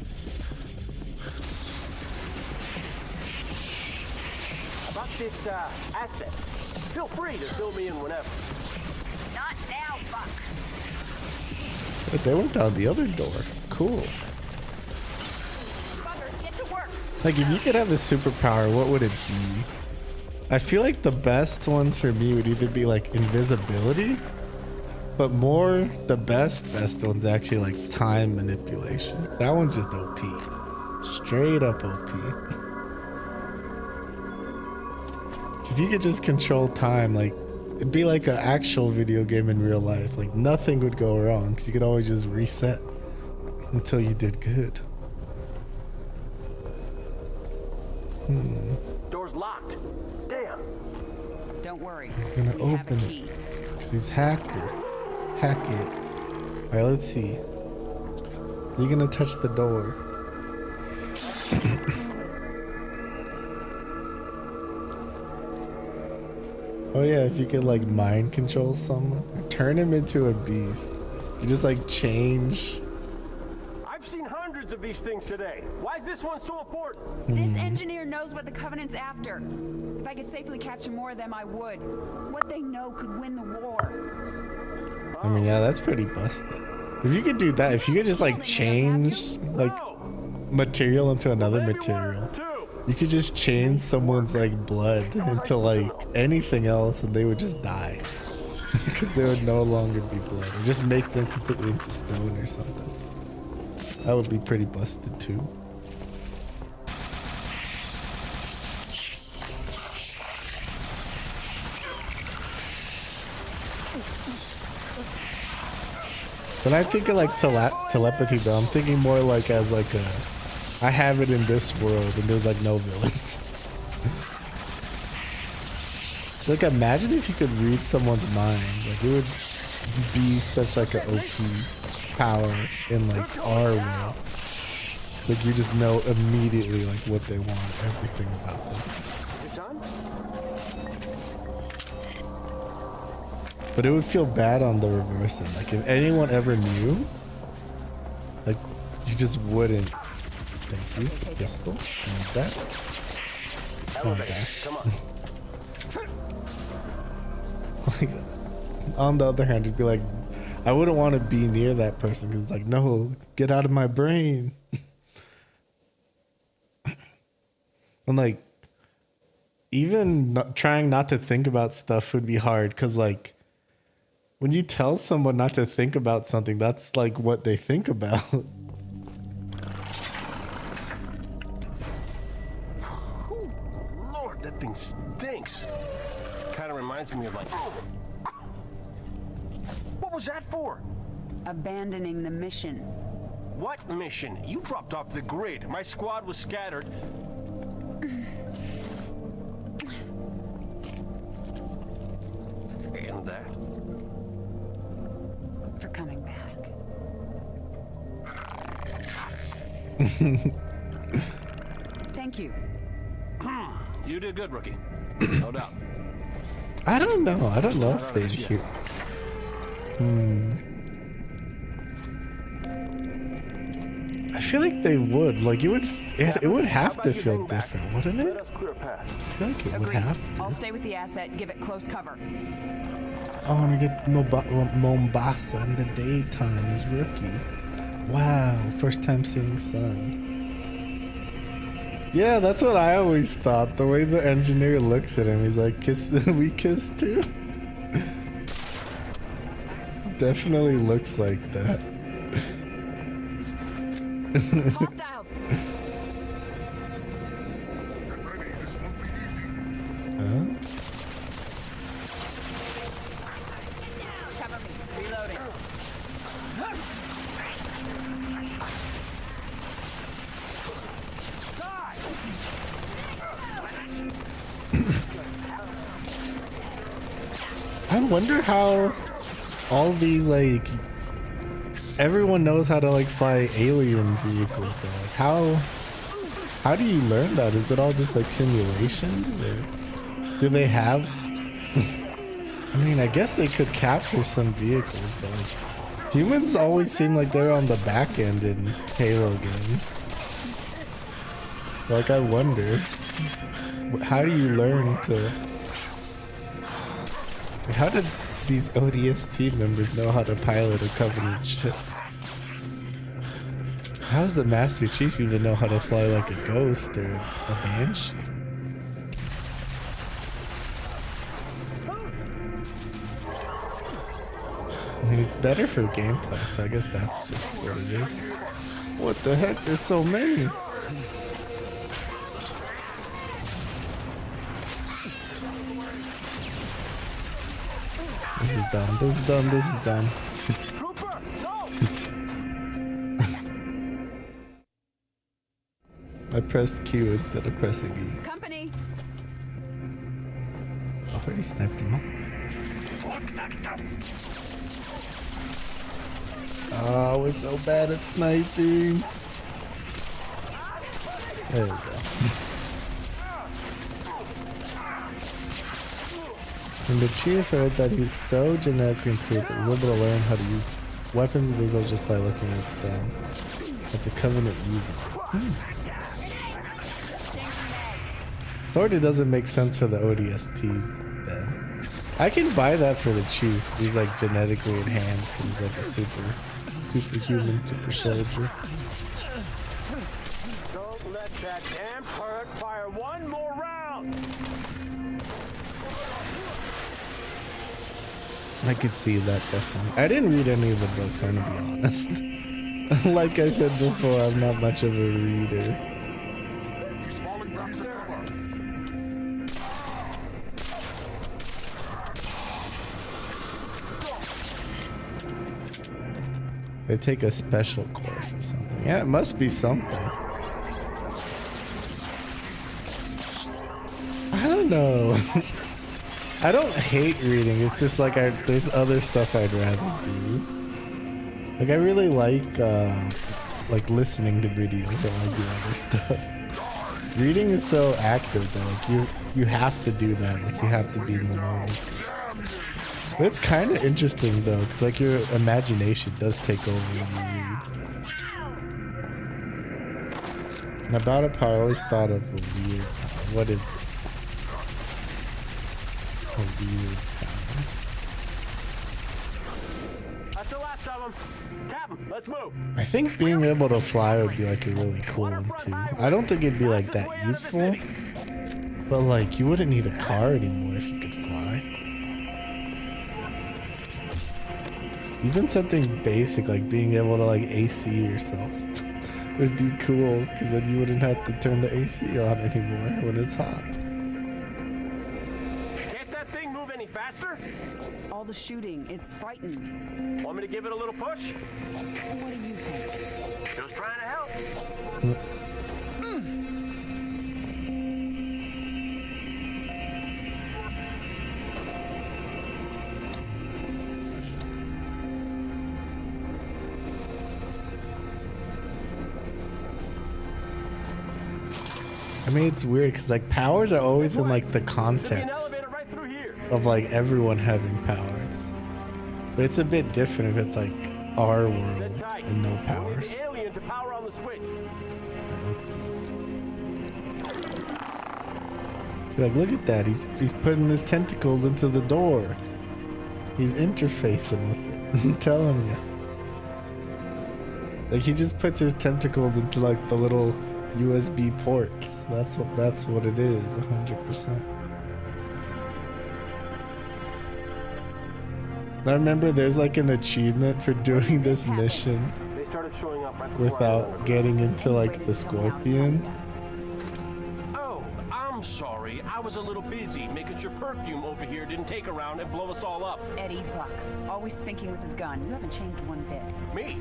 About this asset. Feel free to fill me in whenever. Not now, Buck. But they went down the other door. Cool. Buggers, get to work. Like if you could have a superpower, what would it be? I feel like the best ones for me would either be like invisibility, but more the best ones actually like time manipulation. That one's just OP. Straight up OP. If you could just control time, like it'd be like an actual video game in real life. Like nothing would go wrong because you could always just reset until you did good. Door's locked. Damn. Don't worry. He's gonna open it because he's hacker. Hack it. All right, let's see. You're gonna touch the door. Oh yeah, if you could like mind control someone, turn him into a beast. You just like change. I've seen hundreds of these things today. Why is this one so important? This engineer knows what the Covenant's after. If I could safely capture more of them, I would. What they know could win the war. I mean, yeah, that's pretty busted. If you could do that, if you could just like change like material into another material, you could just change someone's like blood into like anything else and they would just die. Because they would no longer be blood. Or just make them completely into stone or something. That would be pretty busted too. When I think of like telepathy though, I'm thinking more like as like a, I have it in this world and there's like no villains. Like imagine if you could read someone's mind. Like it would be such like an OP power in like our world. It's like you just know immediately like what they want, everything about them. But it would feel bad on the reverse end. Like if anyone ever knew, like you just wouldn't. Thank you for the pistol. Need that. Come on, guy. Come on. Like, on the other hand, it'd be like, I wouldn't want to be near that person because it's like, no, get out of my brain. And like, even trying not to think about stuff would be hard because like, when you tell someone not to think about something, that's like what they think about. Lord, that thing stinks. Kind of reminds me of like... What was that for? Abandoning the mission. What mission? You dropped off the grid. My squad was scattered. And that? For coming back. Thank you. You did good, rookie. No doubt. I don't know. I don't know if they'd hear. I feel like they would. Like it would have to feel different, wouldn't it? I feel like it would have to. I'll stay with the asset. Give it close cover. I want to get Mombasa in the daytime as rookie. Wow, first time seeing sun. Yeah, that's what I always thought. The way the engineer looks at him, he's like, "Kiss, we kiss too." Definitely looks like that. Hostiles. Huh? Cover me. Reloading. I wonder how all these like everyone knows how to like fly alien vehicles though. Like how do you learn that? Is it all just like simulations or do they have I mean, I guess they could capture some vehicles, but like humans always seem like they're on the back end in Halo games. Like I wonder, how do you learn to, how did these ODST members know how to pilot a Covenant ship? How does the Master Chief even know how to fly like a ghost or a banshee? I mean, it's better for gameplay, so I guess that's just what it is. What the heck? There's so many. This is dumb. This is dumb. This is dumb. I pressed Q instead of pressing E. Company. Already sniped him up. Oh, we're so bad at sniping. There we go. And the chief heard that he's so genetically improved that he's able to learn how to use weapons and vehicles just by looking at them, at the Covenant using them. Sort of doesn't make sense for the ODSTs then. I can buy that for the chief. He's like genetically enhanced. He's like a superhuman, super soldier. Don't let that damn turret fire one more round. I could see that definitely. I didn't read any of the books, I'm gonna be honest. Like I said before, I'm not much of a reader. They take a special course or something. Yeah, it must be something. I don't know. I don't hate reading. It's just like there's other stuff I'd rather do. Like I really like listening to videos while I do other stuff. Reading is so active though. Like you have to do that. Like you have to be in the moment. But it's kind of interesting though, because like your imagination does take over when you read. And about a power, I always thought of a weird power. What is it? A weird power. That's the last of them. Captain, let's move. I think being able to fly would be like a really cool one too. I don't think it'd be like that useful, but like you wouldn't need a car anymore if you could fly. Even something basic like being able to like AC yourself would be cool, because then you wouldn't have to turn the AC on anymore when it's hot. Can't that thing move any faster? All the shooting, it's frightened. Want me to give it a little push? What do you think? Just trying to help. I mean, it's weird because like powers are always in like the context of like everyone having powers, but it's a bit different if it's like our world and no powers. Alien to power on the switch. Let's see. So like, look at that. He's putting his tentacles into the door. He's interfacing with it. I'm telling you. Like he just puts his tentacles into like the little USB ports. That's what it is, 100%. I remember there's like an achievement for doing this mission They started showing up right without getting into like the Scorpion. Oh, I'm sorry. I was a little busy making sure perfume over here didn't take around and blow us all up. Eddie Buck, always thinking with his gun. You haven't changed one bit. Me?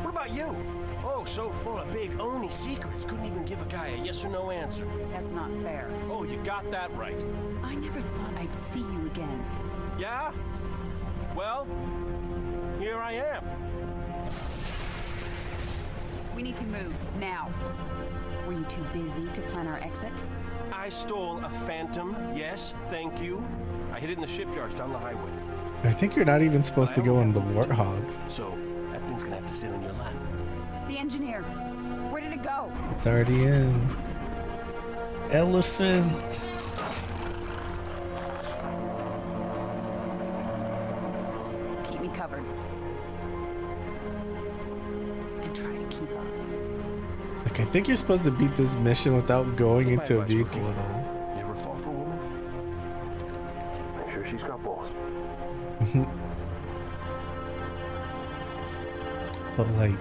What about you? Oh, so full of big Oni secrets, couldn't even give a guy a yes or no answer. That's not fair. Oh, you got that right. I never thought I'd see you again. Yeah? Well, here I am. We need to move, now. Were you too busy to plan our exit? I stole a Phantom, yes, thank you. I hid it in the shipyards down the highway. I think you're not even supposed to go in the Warthogs. So, that thing's gonna have to sit on your lap. The engineer, where did it go? It's already in. Elephant. Keep me covered. And try to keep up. Like I think you're supposed to beat this mission without going into a vehicle at all. Never fall for a woman? Make sure she's got balls. But like,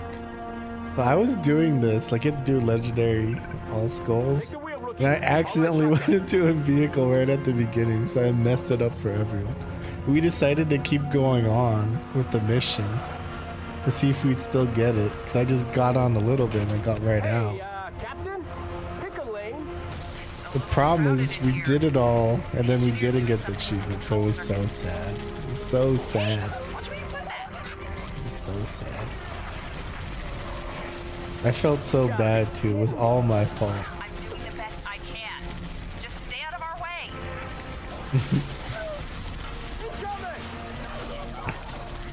so I was doing this, like you had to do legendary all skulls, and I accidentally went into a vehicle right at the beginning, so I messed it up for everyone. We decided to keep going on with the mission to see if we'd still get it, because I just got on a little bit and I got right out. Captain, pick a lane. The problem is we did it all, and then we didn't get the achievement, so it was so sad. It was so sad. It was so sad. I felt so bad too. It was all my fault. I'm doing the best I can. Just stay out of our way.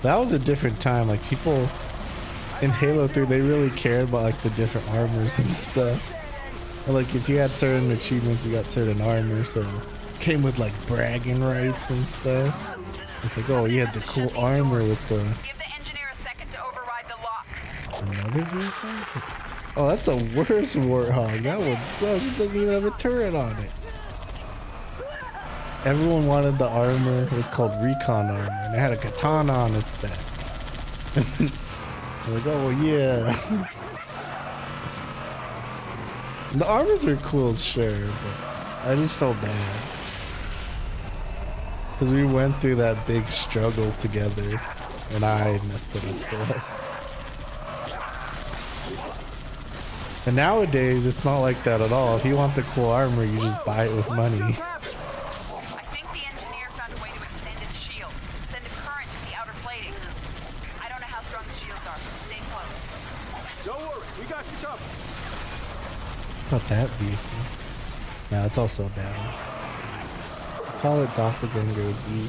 That was a different time. Like people in Halo 3, they really cared about like the different armors and stuff. And, like if you had certain achievements, you got certain armor, so it came with like bragging rights and stuff. It's like, oh, you had the cool armor with the. Give the engineer a second to override the lock. Another vehicle? Oh, that's a worse Warthog. That one sucks. It doesn't even have a turret on it. Everyone wanted the armor. It was called Recon armor, and it had a katana on its back. I'm like, oh yeah. The armors are cool, sure, but I just felt bad. Because we went through that big struggle together, and I messed it up for us. And nowadays, it's not like that at all. If you want the cool armor, you just buy it with money. I think the engineer found a way to extend its shield. Send a current to the outer plating. I don't know how strong the shields are. Stay close. Don't worry, we got you covered. Not that vehicle. No, it's also a bad one. I call it Doppelganger would be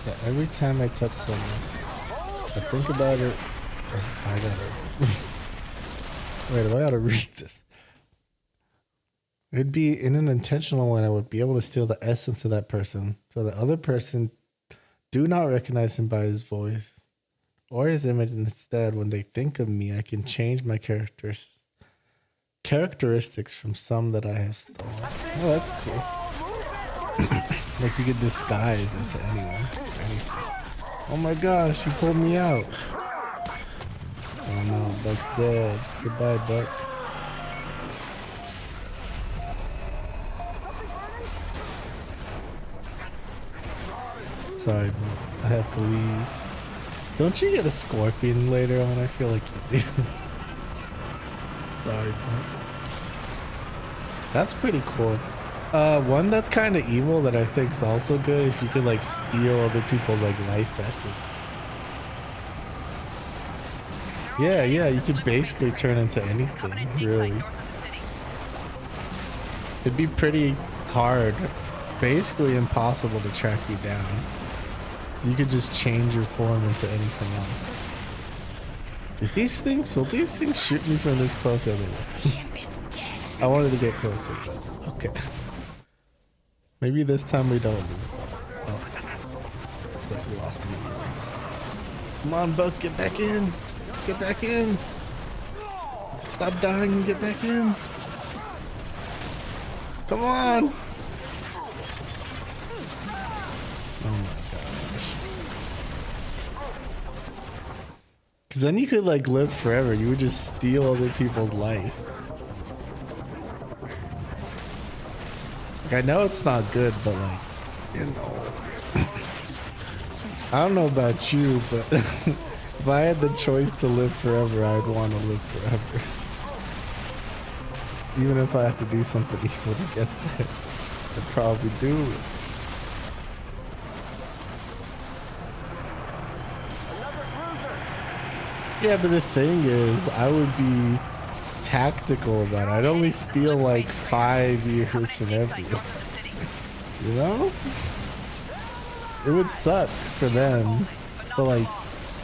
that every time I touch someone, I think about it. I gotta. Wait, I gotta read this. It'd be in an intentional way. I would be able to steal the essence of that person, so the other person do not recognize him by his voice or his image. Instead, when they think of me, I can change my characteristics from some that I have stolen. Oh, that's cool. Like you could disguise into anyone. Oh my gosh, he pulled me out. Oh no, Buck's dead. Goodbye, Buck. Sorry, Buck. I have to leave. Don't you get a scorpion later on? I feel like you do. Sorry, Buck. That's pretty cool. One that's kind of evil that I think is also good if you could like steal other people's like life essence. Yeah, you could basically turn into anything, really. It'd be pretty hard, basically impossible to track you down. You could just change your form into anything else. Will these things shoot me from this close? Yeah, they will. I wanted to get closer, but okay. Maybe this time we don't lose, but oh. Looks like we lost him anyways. Come on, Buck, get back in. Get back in. Stop dying and get back in. Come on. Oh my gosh. Because then you could like live forever. You would just steal other people's life. Like, I know it's not good, but like, you know. I don't know about you, but if I had the choice to live forever, I'd want to live forever. Even if I have to do something evil to get there, I'd probably do it. Yeah, but the thing is, I would be tactical about it. I'd only steal like 5 years from everyone. You know? It would suck for them, but like,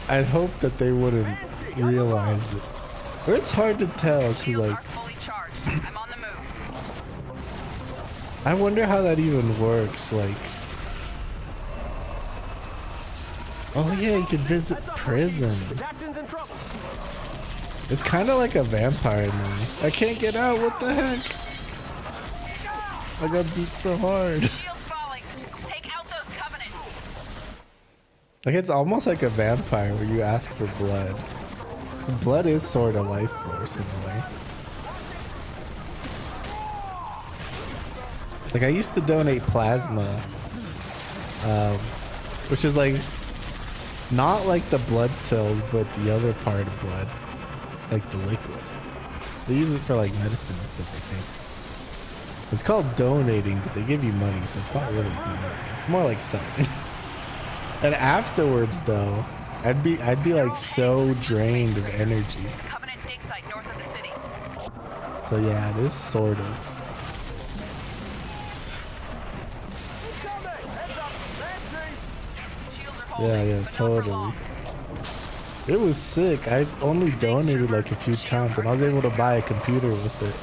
I'd hope that they wouldn't realize it. Or it's hard to tell, cause like, I wonder how that even works. Like, oh yeah, you could visit prisons. It's kind of like a vampire now. I can't get out. What the heck? I got beat so hard. Like it's almost like a vampire where you ask for blood. 'Cause blood is sort of life force in a way. Like I used to donate plasma, which is like not like the blood cells, but the other part of blood, like the liquid. They use it for like medicine and stuff, I think. It's called donating, but they give you money, so it's not really donating. It's more like selling. And afterwards, though, I'd be like so drained of energy. So yeah, it is sort of. Yeah, totally. It was sick. I only donated like a few times, and I was able to buy a computer with it.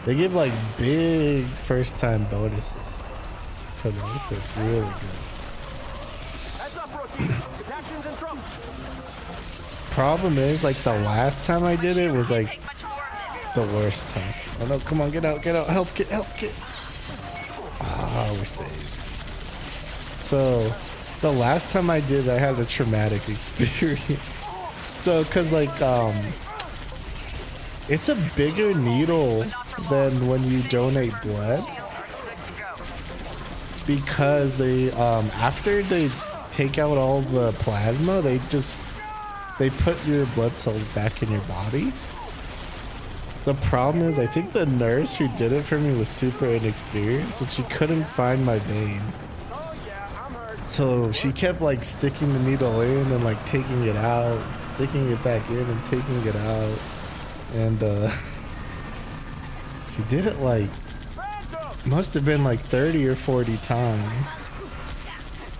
They give like big first-time bonuses for those, so it's really good. Heads up, rookie. The captain's in trouble. Problem is, like the last time I did it was like the worst time. Oh no! Come on, get out! Health kit! Ah, we're saved. So, the last time I did, I had a traumatic experience. So, cause like it's a bigger needle than when you donate blood, because they after they take out all the plasma, they put your blood cells back in your body. The problem is, I think the nurse who did it for me was super inexperienced, and she couldn't find my vein. So she kept like sticking the needle in and like taking it out, sticking it back in and taking it out. And she did it like, must have been like 30 or 40 times.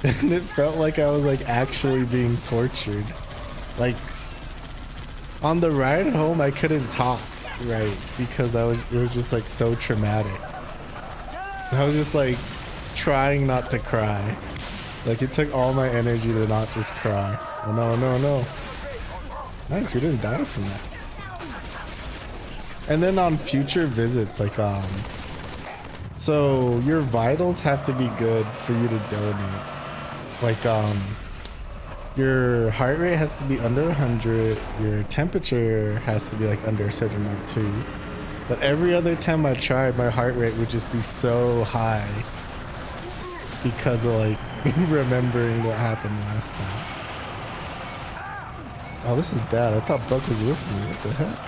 And it felt like I was like actually being tortured. Like on the ride home, I couldn't talk right because it was just like so traumatic. I was just like trying not to cry. Like it took all my energy to not just cry. Oh no. Nice, we didn't die from that. And then on future visits, like so your vitals have to be good for you to donate. Like your heart rate has to be under 100, your temperature has to be like under a certain amount too. But every other time I tried, my heart rate would just be so high because of like remembering what happened last time. Oh, this is bad. I thought Buck was with me. What the heck?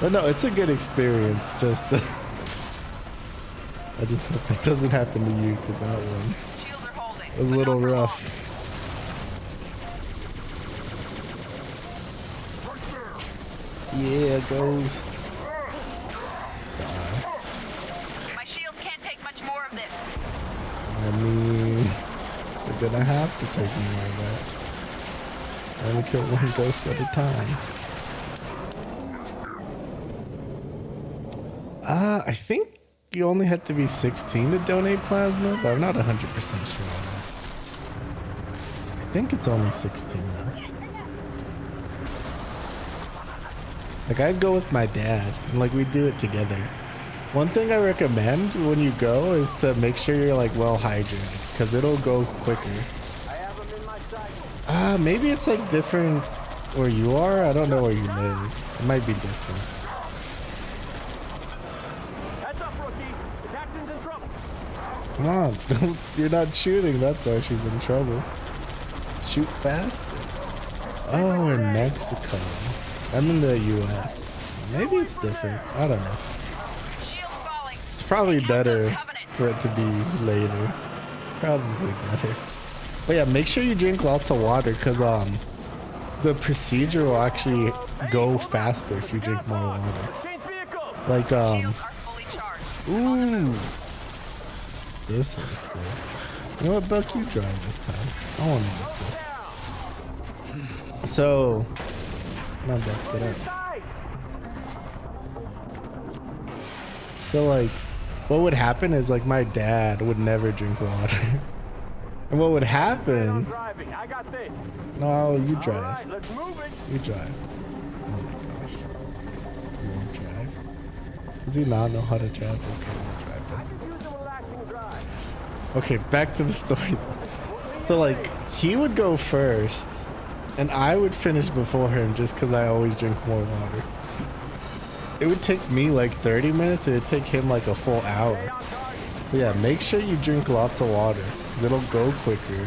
But no, it's a good experience. Just I just hope that doesn't happen to you, because that one was a little rough. Yeah, ghost. My shields can't take much more of this. I mean, they're gonna have to take more of that. I only kill one ghost at a time. I think you only had to be 16 to donate plasma, but I'm not 100% sure on that. I think it's only 16 though. Like I'd go with my dad, and like we do it together. One thing I recommend when you go is to make sure you're like well hydrated, because it'll go quicker. Maybe it's like different where you are. I don't know where you live. It might be different. Come on, you're not shooting, that's why she's in trouble. Shoot faster. Oh, in Mexico. I'm in the US. Maybe it's different. I don't know. It's probably better for it to be later. Probably better. But yeah, make sure you drink lots of water, because the procedure will actually go faster if you drink more water. Like ooh. This one's cool. You know what, Buck? You drive this time. I want to use this. So, not Buck, get up. So, like, what would happen is, like, my dad would never drink water. And what would happen... No, you drive. You drive. Oh my gosh. You won't drive? Does he not know how to drive? Okay, we'll drive then. Okay, back to the story though. So like, he would go first, and I would finish before him just because I always drink more water. It would take me like 30 minutes, and it'd take him like a full hour. But yeah, make sure you drink lots of water, because it'll go quicker.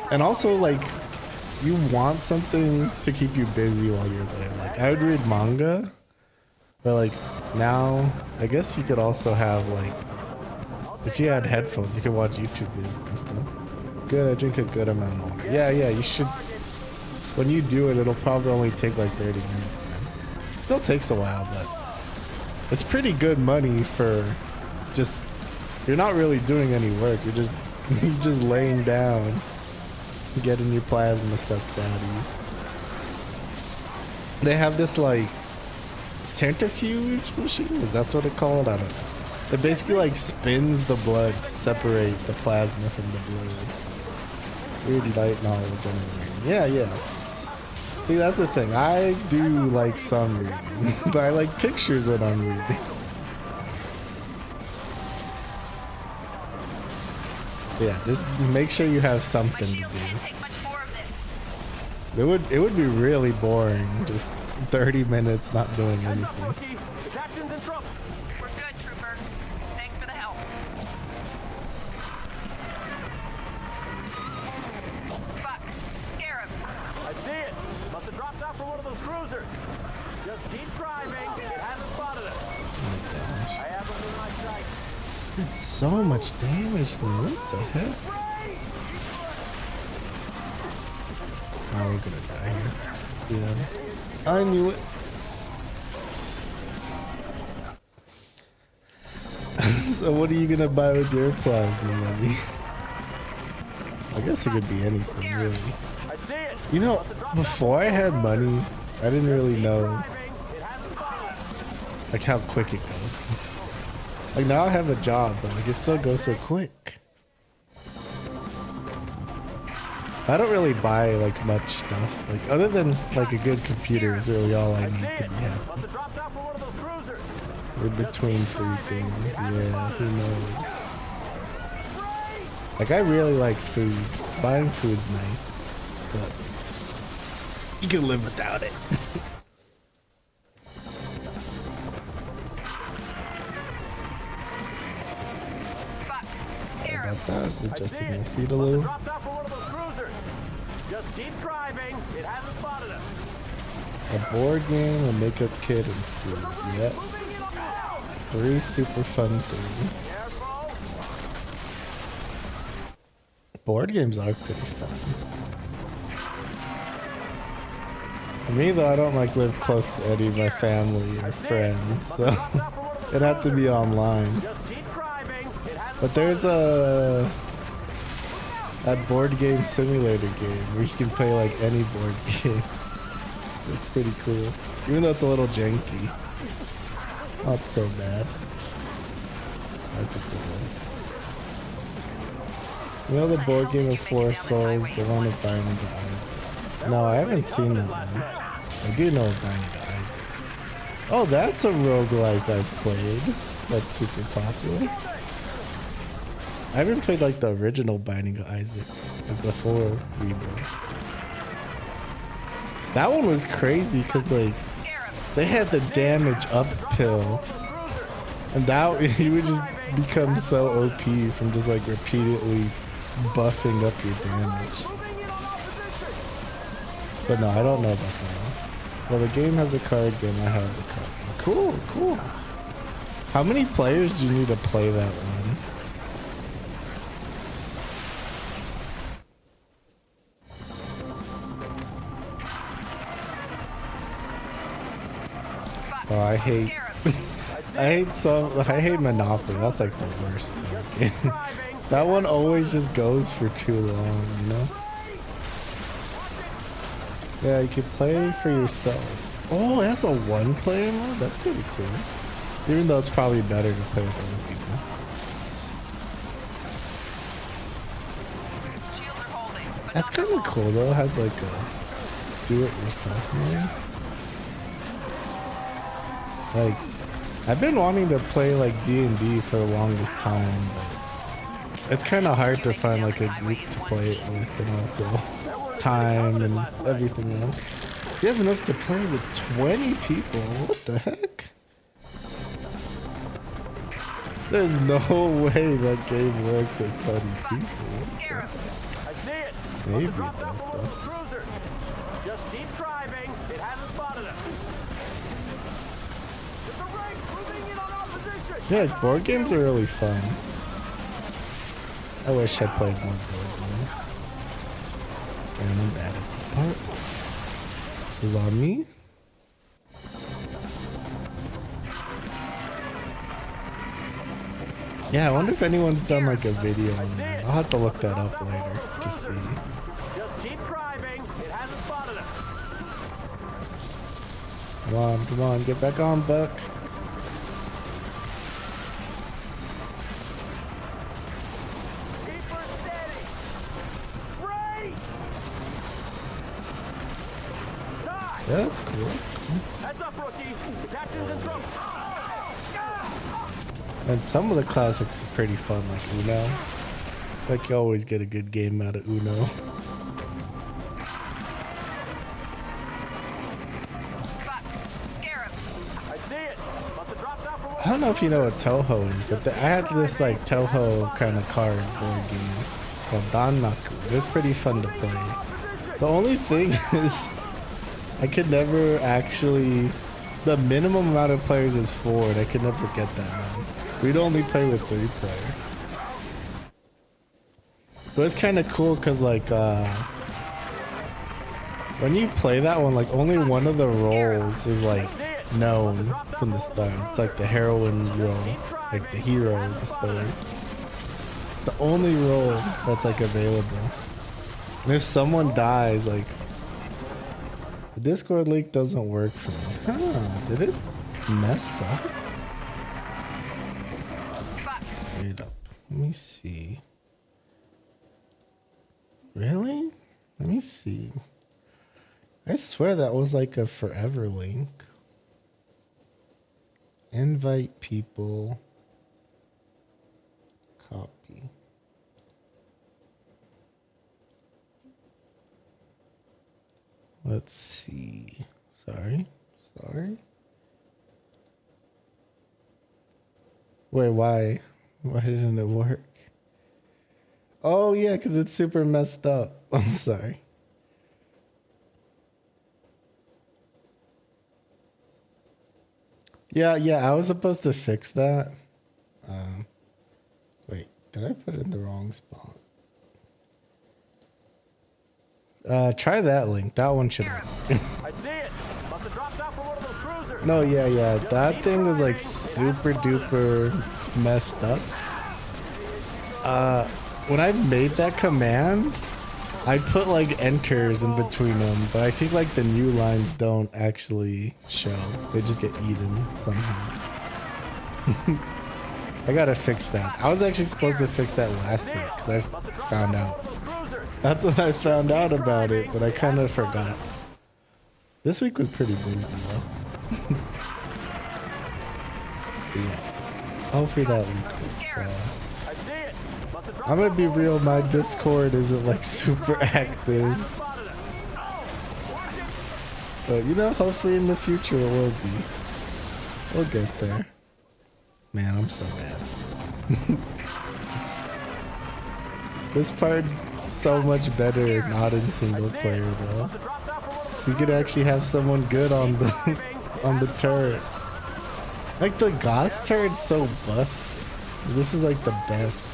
And also, like, you want something to keep you busy while you're there. Like, I would read manga. But like now, I guess you could also have like, if you had headphones, you could watch YouTube videos and stuff. Good, I drink a good amount of water. Yeah, you should. When you do it, it'll probably only take like 30 minutes then. It still takes a while, but it's pretty good money for just, you're not really doing any work. You're just He's just laying down, getting your plasma sucked out of you. They have this like centrifuge machine. Is that what it's called? I don't know. It basically like spins the blood to separate the plasma from the blood. Read light novels when I'm reading. Yeah, yeah. See, that's the thing. I do like some reading, but I like pictures when I'm reading. Yeah, just make sure you have something to do. It would be really boring, just 30 minutes not doing anything. The captain's in trouble. We're good, Trooper. Thanks for the help. Buck, scare him. I see it. Must have dropped out from one of those cruisers. Just keep driving. It hasn't spotted us. I have him in my sight. It's so much damage to me. What the heck? Oh, we're gonna die here. Let's do that. I knew it. So what are you gonna buy with your plasma money? I guess it could be anything, really. I see it. You know, before I had money, I didn't really know like how quick it goes. Like now I have a job, but like it still goes so quick. I don't really buy like much stuff. Like other than like a good computer is really all I need to be happy. We're between 3 things. Yeah, who knows? Like I really like food. Buying food's nice, but you can live without it. Sorry about that. I was adjusting my seat a little. Just keep driving. It hasn't spotted us. A board game, a makeup kit, and food. Yep. 3 super fun things. Board games are pretty fun. For me though, I don't like live close to any of my family or friends, so it'd have to be online. But there's that board game simulator game where you can play like any board game. It's pretty cool. Even though it's a little janky. It's not so bad. I think it is. You know the board game of 4 Souls, the one with Binding to Isaac? No, I haven't seen that one. I do know Binding to Isaac. Oh, that's a roguelike I've played. That's super popular. I haven't played like the original Binding of Isaac, like before Rebirth. That one was crazy because like they had the damage up pill, and that you would just become so OP from just like repeatedly buffing up your damage. But no, I don't know about that one. Well, the game has a card game. I have the card game. Cool, cool. How many players do you need to play that one? Oh, I hate I hate Monopoly. That's like the worst game. That one always just goes for too long, you know? Yeah, you can play for yourself. Oh, that's a 1-player mode? That's pretty cool. Even though it's probably better to play with other people. That's kind of cool though. It has like a do-it-yourself mode. Like, I've been wanting to play like D&D for the longest time, but it's kind of hard to find like a group to play it with, and also time and everything else. You have enough to play with 20 people? What the heck? There's no way that game works with 20 people. Maybe it does though. Just keep driving. It hasn't spotted us. Yeah, board games are really fun. I wish I played more board games. And I'm bad at this part. This is on me. Yeah, I wonder if anyone's done like a video on that. I'll have to look that up later to see. Just keep driving. It hasn't spotted us. Come on, get back on, Buck. Keep her steady. Brake! Die! Yeah, that's cool. That's cool. Heads up, rookie. The captain's in trouble. And some of the classics are pretty fun, like Uno. Like you always get a good game out of Uno. I see it. Must have dropped out for I don't know if you know what Toho is, but I had this like Toho kind of card board game called Danmaku. It was pretty fun to play. The only thing is, I could never actually. The minimum amount of players is 4, and I could never get that many. We'd only play with 3 players. But it's kind of cool because like when you play that one, like only one of the roles is like known from the start. It's like the heroine role, like the hero of the story. It's the only role that's like available. And if someone dies, like the Discord link doesn't work for me. Huh, did it mess up? Wait up. Let me see. Really? Let me see. I swear that was like a forever link. Invite people. Copy. Let's see. Sorry. Wait, why? Why didn't it work? Oh yeah, because it's super messed up. I'm sorry. Yeah, I was supposed to fix that. Wait, did I put it in the wrong spot? Try that link. That one should work. I see it. Must have dropped out from one of those cruisers. No, yeah. That thing was like super duper messed up. When I made that command, I put like enters in between them, but I think like the new lines don't actually show. They just get eaten somehow. I gotta fix that. I was actually supposed to fix that last week because I found out. That's when I found out about it, but I kind of forgot. This week was pretty busy though. But yeah, hopefully that link works. I'm gonna be real, my Discord isn't like super active. But you know, hopefully in the future it will be. We'll get there. Man, I'm so bad. This part so much better not in single player though. So you could actually have someone good on the on the turret. Like the Gauss turret's so busted. This is like the best.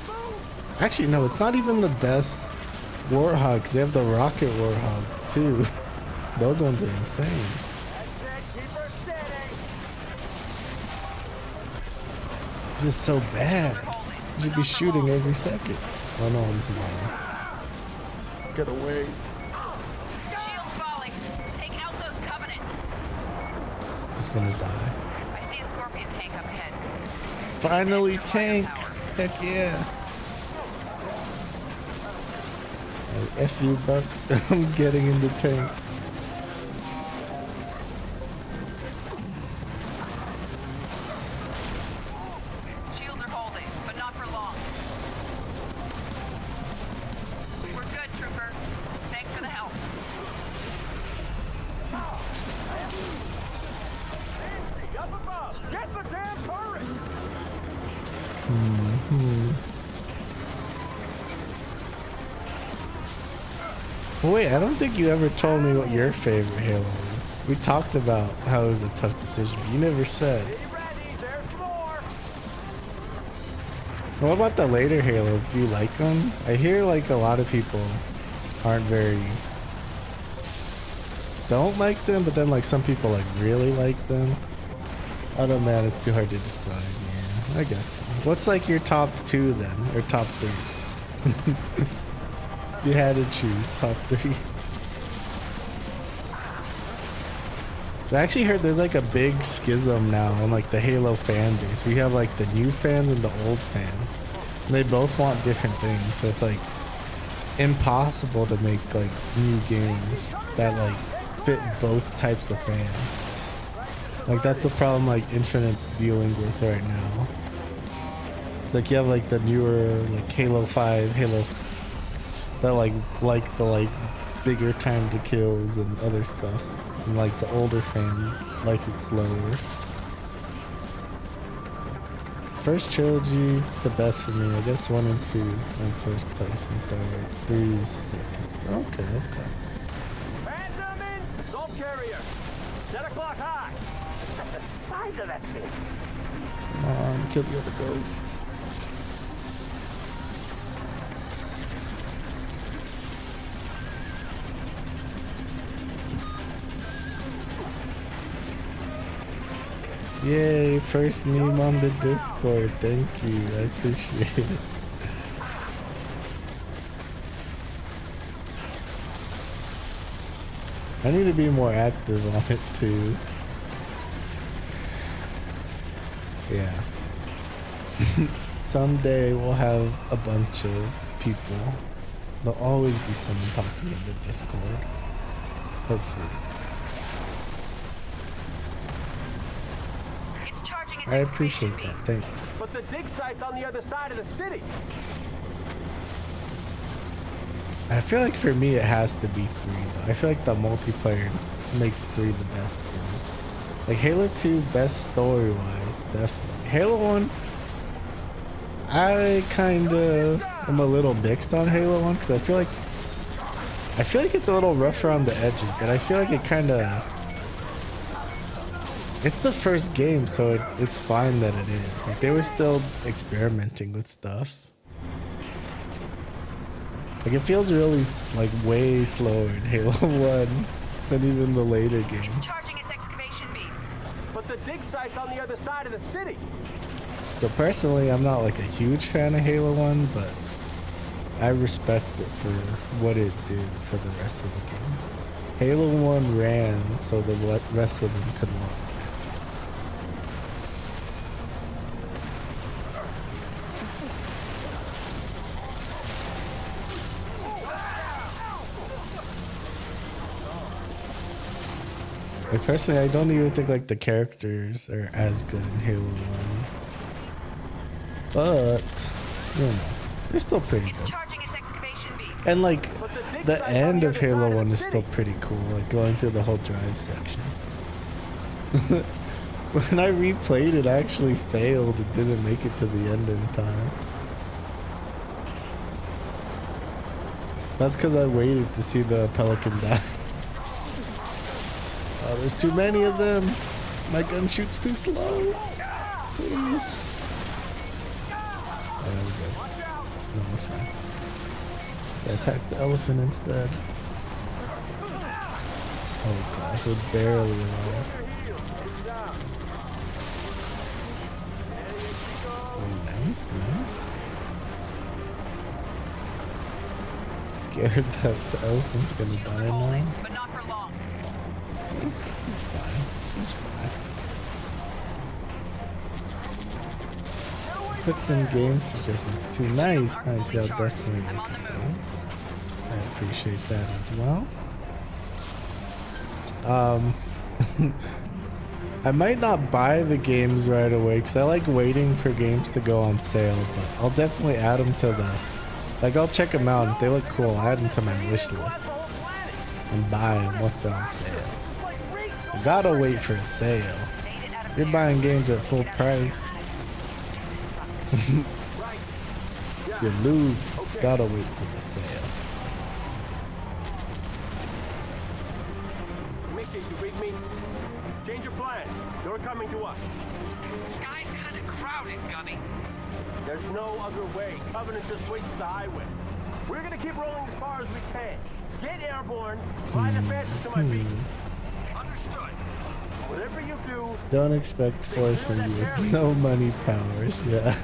Actually, no, it's not even the best Warthogs. They have the rocket Warthogs too. Those ones are insane. It's just so bad. You should be shooting every second. Oh no, this is on. Get away. Shields falling. Take out those Covenant. He's gonna die. I see a Scorpion tank up ahead. Finally, tank. Heck yeah. F you, Buck. I'm getting in the tank. Shields are holding, but not for long. We're good, Trooper. Thanks for the help. Nancy, up above! Get the damn turret! Well, wait, I don't think you ever told me what your favorite Halo is. We talked about how it was a tough decision, but you never said. What about the later Halos? Do you like them? I hear like a lot of people don't like them, but then like some people like really like them. I don't know, man, it's too hard to decide. Yeah, I guess. What's like your top 2 then, or top 3? If you had to choose top 3. I actually heard there's like a big schism now in like the Halo fan base. We have like the new fans and the old fans. And they both want different things, so it's like impossible to make like new games that like fit both types of fans. Like that's the problem like Infinite's dealing with right now. It's like you have like the newer like Halo 5, Halo that like the like bigger time to kills and other stuff. And like the older fans like it slower. First trilogy is the best for me. I guess 1 and 2 in first place and third. 3 is second. Okay, okay. Phantom in! Assault carrier! 10 o'clock high! The size of that thing! Come on, kill the other ghost. Yay, first meme on the Discord. Thank you. I appreciate it. I need to be more active on it too. Yeah. Someday we'll have a bunch of people. There'll always be someone talking in the Discord. Hopefully. I appreciate that, thanks. But the dig site's on the other side of the city. I feel like for me it has to be 3 though. I feel like the multiplayer makes 3 the best for me. Like Halo 2 best story wise, definitely. Halo 1, I kinda am a little mixed on Halo 1 because I feel like it's a little rough around the edges, but I feel like it kinda, it's the first game, so it's fine that it is. Like they were still experimenting with stuff. Like it feels really like way slower in Halo 1 than even the later games. It's charging its excavation beam. But the dig site's on the other side of the city. So personally, I'm not like a huge fan of Halo 1, but I respect it for what it did for the rest of the games. Halo 1 ran so the rest of them could walk. Like personally, I don't even think like the characters are as good in Halo 1. But, you know, they're still pretty good. And like, the end of Halo 1 is still pretty cool, like going through the whole drive section. When I replayed it, I actually failed and didn't make it to the end in time. That's because I waited to see the Pelican die. Oh, there's too many of them. My gun shoots too slow. Please. Oh, there we go. No, we're fine. I attacked the elephant instead. Oh gosh, we're barely alive. Oh, nice, nice. Scared that the elephant's gonna die now. But not for long. He's fine. He's fine. Put some game suggestions too. Nice, nice. Yeah, I'll definitely look at those. I appreciate that as well. I might not buy the games right away because I like waiting for games to go on sale, but I'll definitely add them to the, like I'll check them out. If they look cool, I'll add them to my wish list and buy them once they're on sale. You gotta wait for a sale. You're buying games at full price. You lose. Gotta wait for the sale. Mickey, you read me? Change your plans. You're coming to us. Sky's kind of crowded, Gunny. There's no other way. Covenant just waits at the highway. We're gonna keep rolling as far as we can. Get airborne. Fly the Phantom to my beacon. Understood. Whatever you do, Don't expect forcing you with no money powers. Yeah.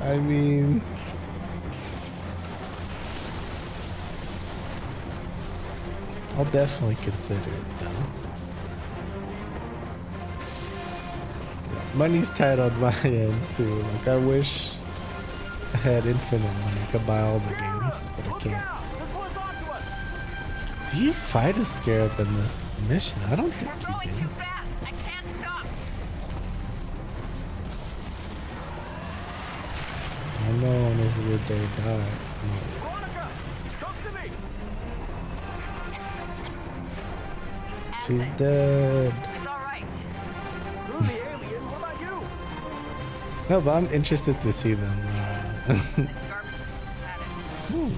I mean, I'll definitely consider it though. Money's tight on my end too. Like I wish I had infinite money. I could buy all the games, but I can't. Do you fight a scarab in this mission? I don't think you do. Fast! I can't stop! I know on this weird day die. Veronica, come to me. She's dead. It's alright. You're the alien. What about you? No, but I'm interested to see them. Ooh.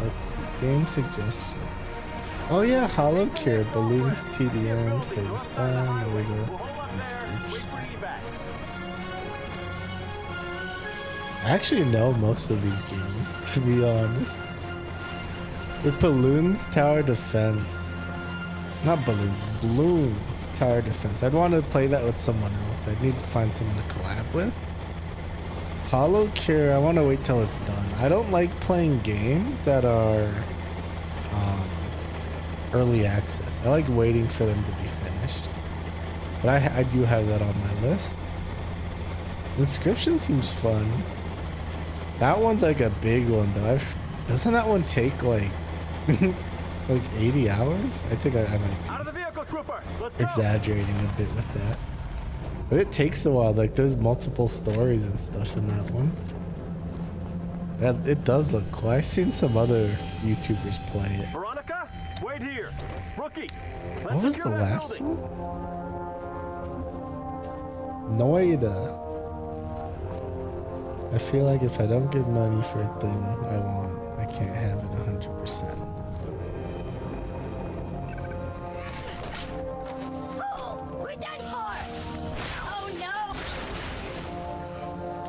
Let's see. Game suggestions. Oh yeah, Hollow Cure, Balloons, TDM, Say the Spawn, Nahida, and Screech. I actually know most of these games, to be honest. With Balloons, Tower Defense. Not Balloons, Balloons, Tower Defense. I'd want to play that with someone else. I'd need to find someone to collab with. Hollow Cure, I want to wait till it's done. I don't like playing games that are early access. I like waiting for them to be finished. But I do have that on my list. Inscription seems fun. That one's like a big one though. Doesn't that one take like like 80 hours? I think I might Out of the vehicle, trooper. Let's go. exaggerating a bit with that. But it takes a while. Like there's multiple stories and stuff in that one. Yeah, it does look cool. I've seen some other YouTubers play it. Veronica, wait here. Rookie, What let's was secure the that last building. one? Nahida. I feel like if I don't get money for a thing I want, I can't have it 100%. We're done for! Oh no!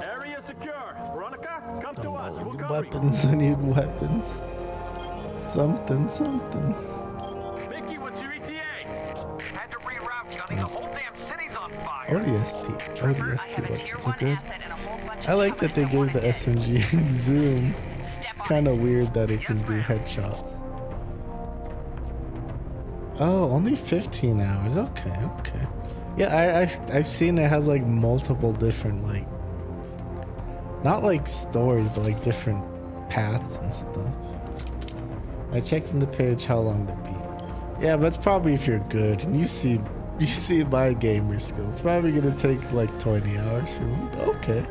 Area secure. Veronica, come to us. I We'll need cover you. weapons. I need weapons. Something. Mickey, what's your ETA? Had to reroute, Gunny. The whole damn city's on fire. ODST. Trooper, I ODST have a weapons tier are 1 good. asset and a whole bunch I of like that they covenant gave the SMG zoom. Step It's on kind of it. weird that it can do headshots. Oh, only 15 hours. Okay. Yeah, I've seen it has like multiple different like, not like stories, but like different paths and stuff. I checked in the page how long to beat. Yeah, but it's probably if you're good and you see my gamer skill. It's probably gonna take like 20 hours for me, but okay.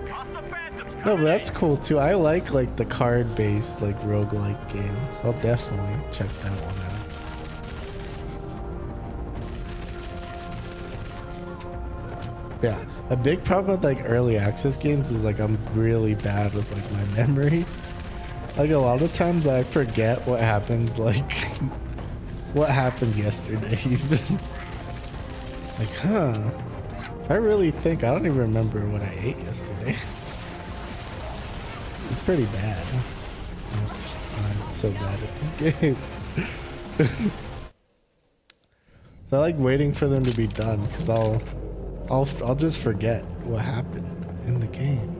No, but that's cool too. I like the card-based like roguelike games. I'll definitely check that one out. Yeah, a big problem with like early access games is like I'm really bad with like my memory. Like a lot of times I forget what happens, like what happened yesterday even. Like, I really think I don't even remember what I ate yesterday. It's pretty bad. I'm so bad at this game. So I like waiting for them to be done because I'll just forget what happened in the game.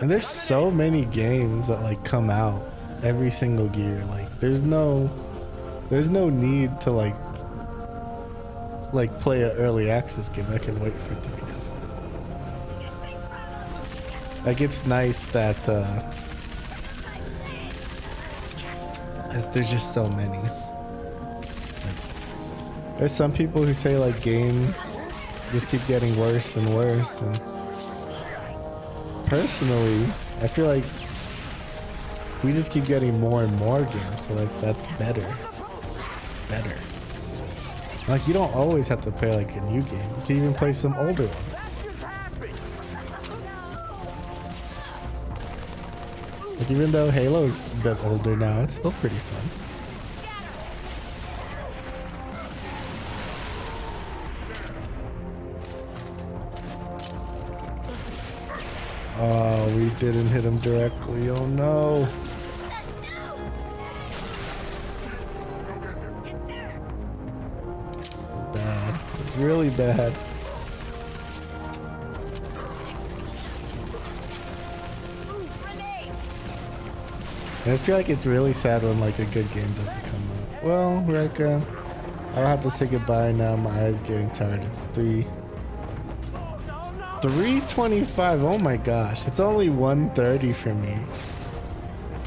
And there's so many games that like come out every single year. Like there's no need to like play an early access game. I can wait for it to be done. Like it's nice that there's just so many. Like, there's some people who say like games just keep getting worse and worse, and personally, I feel like we just keep getting more and more games, so like that's better. Like you don't always have to play like a new game. You can even play some older ones. Like even though Halo's a bit older now, it's still pretty fun. Oh, we didn't hit him directly. Oh no. This is bad. It's really bad. And I feel like it's really sad when like a good game doesn't come out. Well, like I'll have to say goodbye now. My eyes getting tired. It's 3:25. Oh my gosh. It's only 1:30 for me.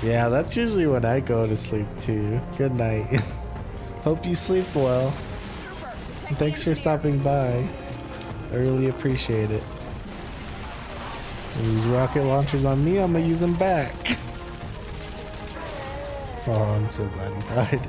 Yeah, that's usually when I go to sleep too. Good night. Hope you sleep well. And thanks for stopping by. I really appreciate it. These rocket launchers on me, I'm gonna use them back. Oh, I'm so glad he died.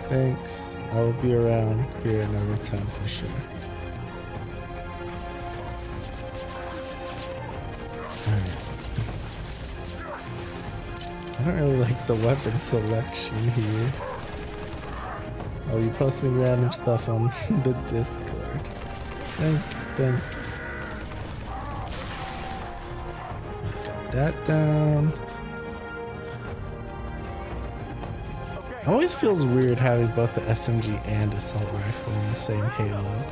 Thanks. I will be around here another time for sure. Alright. I don't really like the weapon selection here. Oh, you're posting random stuff on the Discord. Thank you, thank you. Got that down. It always feels weird having both the SMG and assault rifle in the same Halo.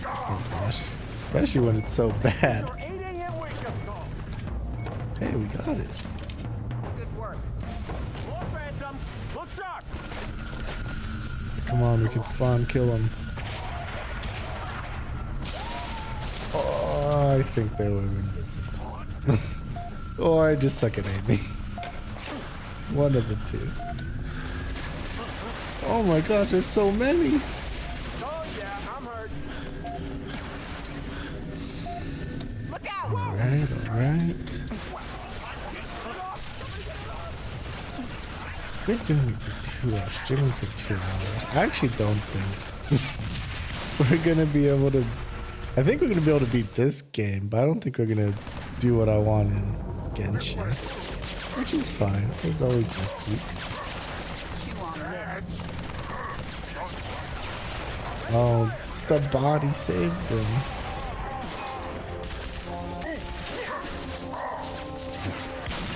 Oh gosh, especially when it's so bad. Hey, we got it. Good work. More Phantom. Look sharp. Come on, we can spawn kill him. Oh, I think they were invincible. Or I just suck at aiming. One of the two. Oh my gosh, there's so many. Oh yeah, I'm hurt. Look out! Alright, alright. We're doing it for 2 hours, streaming for 2 hours. I actually don't think we're gonna be able to. I think we're gonna be able to beat this game, but I don't think we're gonna do what I want in Genshin, which is fine. There's always next week. Oh, the body saved them.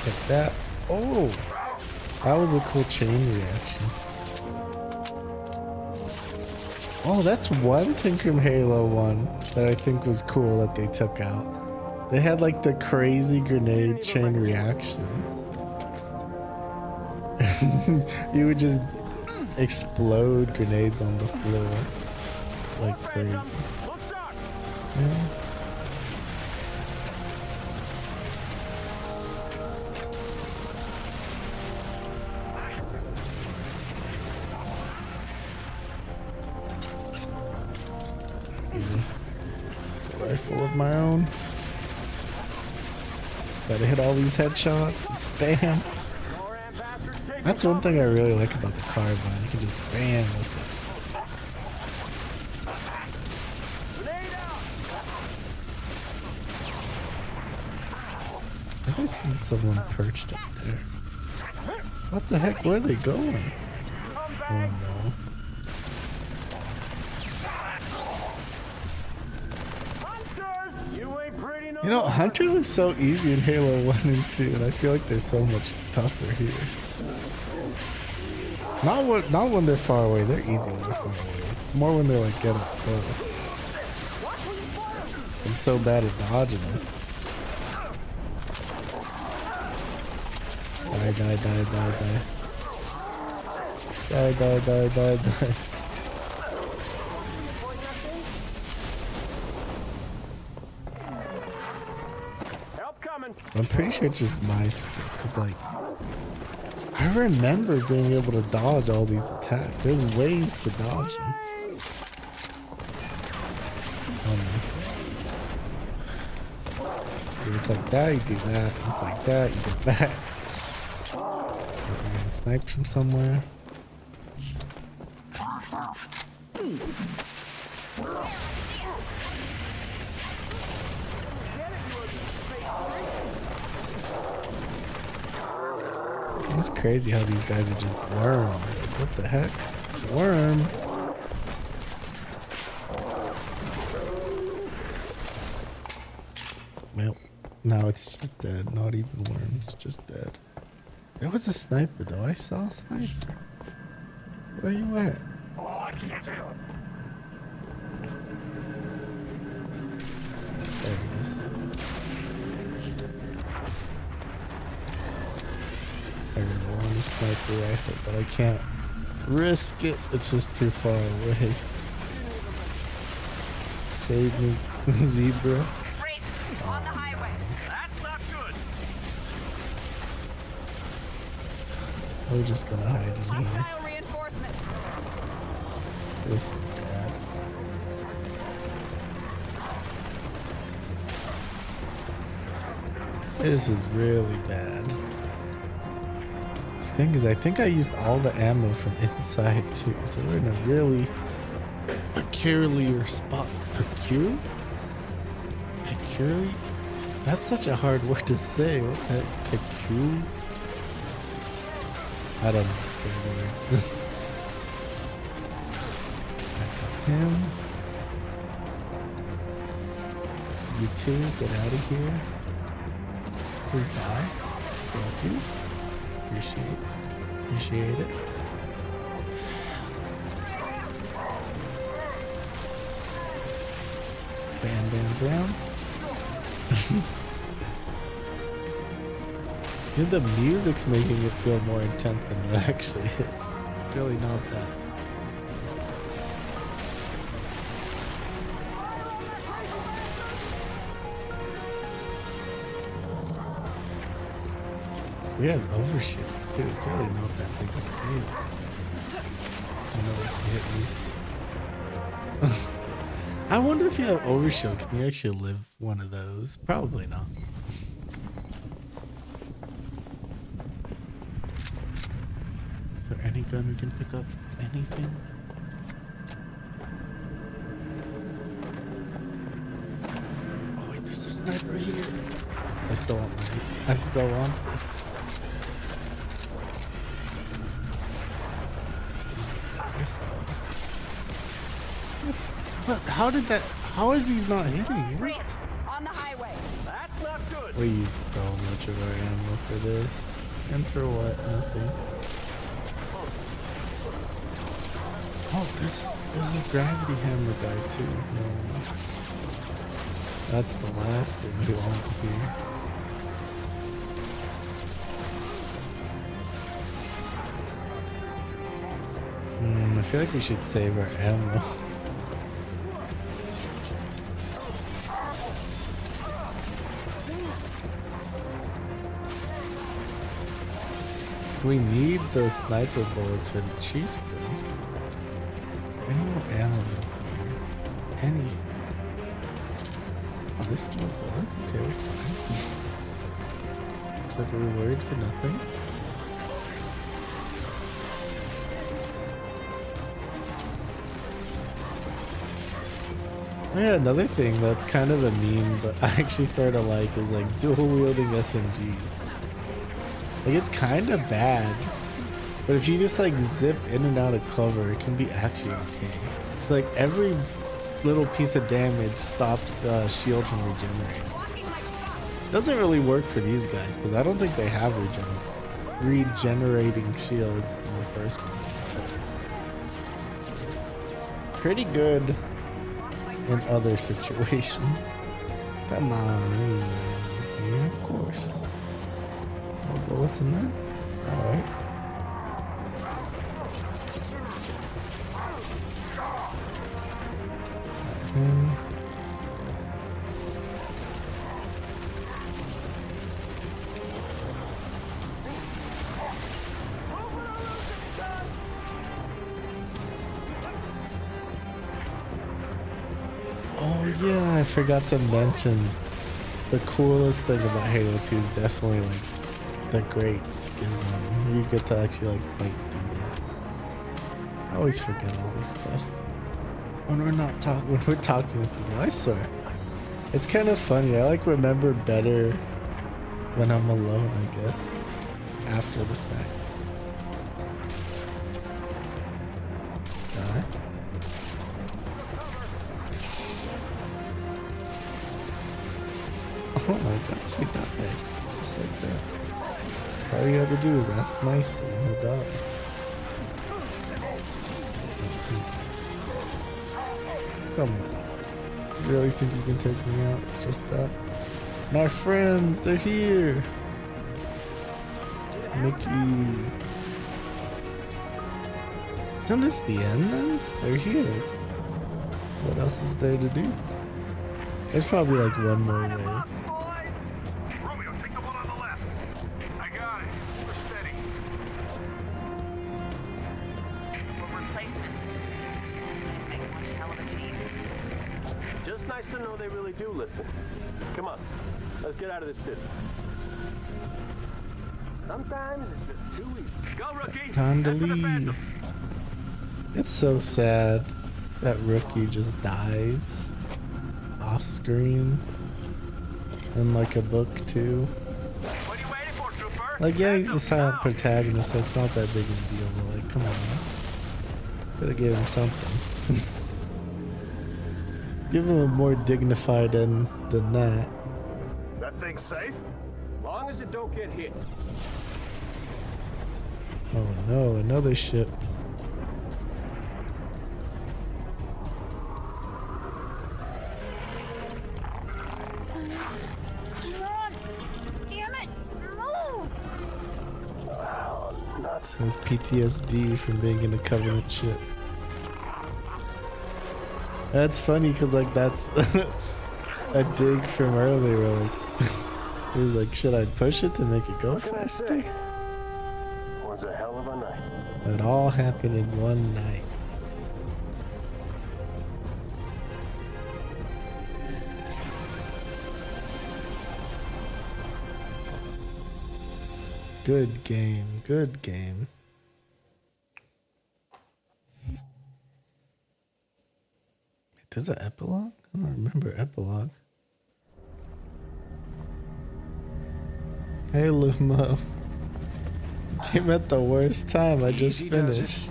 Take that. Oh, that was a cool chain reaction. Oh, that's one thing from Halo 1 that I think was cool that they took out. They had like the crazy grenade chain reactions. You would just explode grenades on the floor like crazy. Yeah. Rifle of my own. Just gotta hit all these headshots. Spam. That's one thing I really like about the carbine. You can just spam with it. I think I see someone perched up there. What the heck? Where are they going? Oh no. You know, hunters are so easy in Halo 1 and 2, and I feel like they're so much tougher here. Not when they're far away. They're easy when they're far away. It's more when they like get up close. I'm so bad at dodging them. Die, die, die, die, die. Die, die, die, die, die. I'm pretty sure it's just my skill, because like, I remember being able to dodge all these attacks. There's ways to dodge them. It's like that, you do that. It's like that, you get back. You're getting sniped from somewhere. It's crazy how these guys are just worms. What the heck? Worms. Well, now it's just dead. Not even worms, just dead. There was a sniper though. I saw a sniper. Where you at? There he is. I really want a sniper rifle, but I can't risk it. It's just too far away. Save me, zebra. On the highway. That's not good. We're just gonna hide in here. Hostile reinforcements. This is bad. This is really bad. The thing is, I think I used all the ammo from inside too, so we're in a really peculiar spot. Peculiar? Peculiar? That's such a hard word to say. What the heck? Peculiar? I don't know how to say the word. I got him. You two, get out of here. Please die. Thank you. Appreciate it. Bam, bam, bam. Yeah, the music's making it feel more intense than it actually is. It's really not that. We have overshoots too. It's really not that big of a deal. I know it hit me. I wonder if you have overshield, can you actually live one of those? Probably not. Is there any gun we can pick up? Anything? Oh wait, there's a sniper here. I still want this. What? How did that? How are these not hitting? What? On the highway. That's not good. We used so much of our ammo for this. And for what? Nothing. Oh, there's a gravity hammer guy too. No. That's the last thing we want here. I feel like we should save our ammo. We need the sniper bullets for the chieftain. Any more ammo in here? Anything? Oh, there's more bullets? Okay, we're fine. Looks like we were worried for nothing. Oh yeah, another thing that's kind of a meme, but I actually sort of like, is like dual wielding SMGs. Like, it's kind of bad, but if you just like zip in and out of cover, it can be actually okay. It's like every little piece of damage stops the shield from regenerating. Doesn't really work for these guys because I don't think they have regenerating shields in the first place. But pretty good in other situations. Come on, yeah, of course. No bullets in that? Alright. Oh yeah, I forgot to mention the coolest thing about Halo 2 is definitely like the Great Schism. You get to actually like fight through that. I always forget all this stuff. when we're talking to people. I swear, it's kind of funny. I like remember better when I'm alone, I guess, after the fact. Die. Oh my gosh, he died. Just like that. All you had to do is ask nicely and he'll die. Come on. You really think you can take me out? Just that? My friends, they're here. Mickey. Isn't this the end then? They're here. What else is there to do? There's probably like one more way. Romeo, take the one on the left. I got it. We're steady. We're replacements. Make one hell of a team. Just nice to know they really do listen. Come on, let's get out of this city. Sometimes it's just too easy. Go, rookie! Time to leave. It's so sad that Rookie just dies off screen in like a book too. What are you waiting for, trooper? Like, yeah, he's the silent protagonist, so it's not that big of a deal, but like, come on. Gotta give him something. Give him a more dignified end than that. That thing's safe? Long as it don't get hit. Oh no, another ship. Damn it! Move! Oh, nuts. Has PTSD from being in a Covenant ship. That's funny because like that's a dig from earlier. Like he was like, should I push it to make it go faster? Was a hell of a night. It all happened in one night. Good game, good game. There's an epilogue? I don't remember epilogue. Hey Lumo. Came at the worst time. I just finished.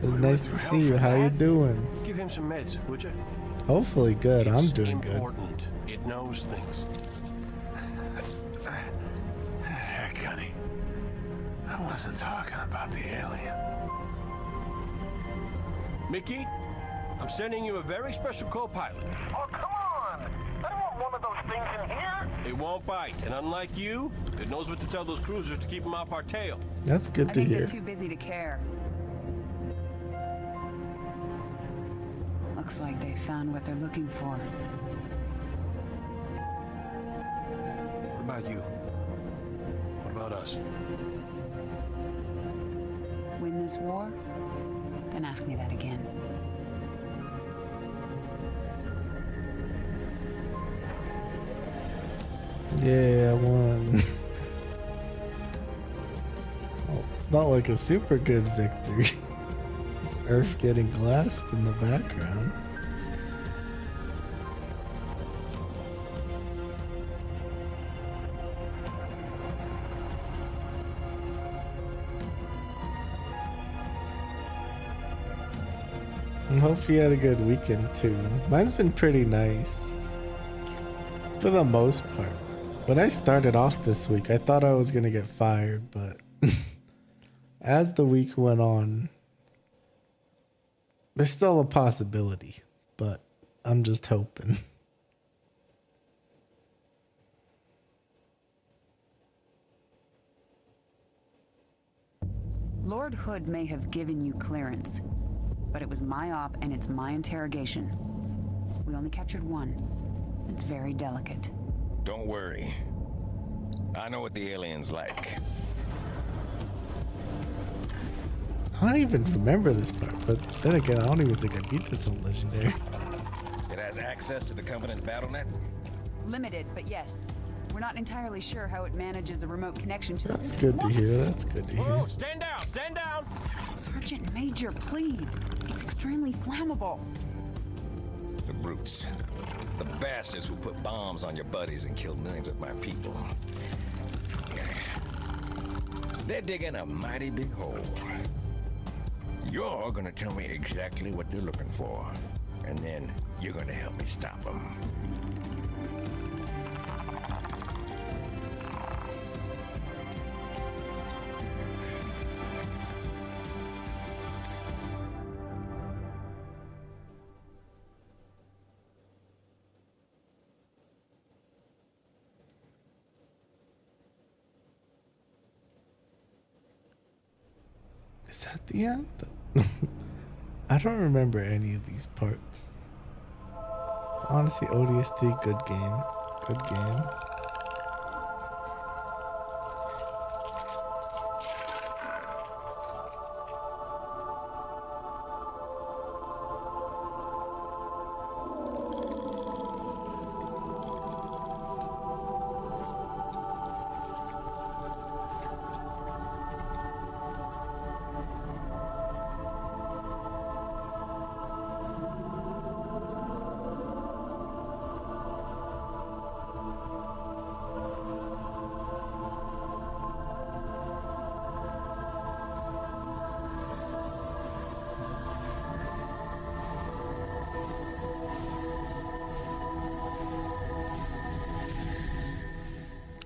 It's nice to see you. How you doing? Give him some meds, would you? Hopefully good. I'm doing good. Important. It knows things. Heck, honey. I wasn't talking about the alien. Mickey, I'm sending you a very special co-pilot. Oh, come on! I don't want one of those things in here. It won't bite, and unlike you, it knows what to tell those cruisers to keep them off our tail. That's good I to think hear. they're too busy to care. Looks like they found what they're looking for. What about you? What about us? Win this war? Then ask me that again. Yeah, I won. Well, it's not like a super good victory. It's Earth getting glassed in the background. And hope you had a good weekend too. Mine's been pretty nice. For the most part. When I started off this week, I thought I was gonna get fired, but as the week went on, there's still a possibility, but I'm just hoping. Lord Hood may have given you clearance, but it was my op and it's my interrogation. We only captured one. It's very delicate. Don't worry. I know what the alien's like. I don't even remember this part, but then again, I don't even think I beat this on Legendary. It has access to the Covenant BattleNet? Limited, but yes. We're not entirely sure how it manages a remote connection to That's good to hear. That's good to hear. Whoa, stand down! Stand down! Sergeant Major, please. It's extremely flammable. The brutes. The bastards who put bombs on your buddies and killed millions of my people. They're digging a mighty big hole. You're gonna tell me exactly what they're looking for, and then you're gonna help me stop them. Is that the end? I don't remember any of these parts. Honestly, ODST, good game. Good game.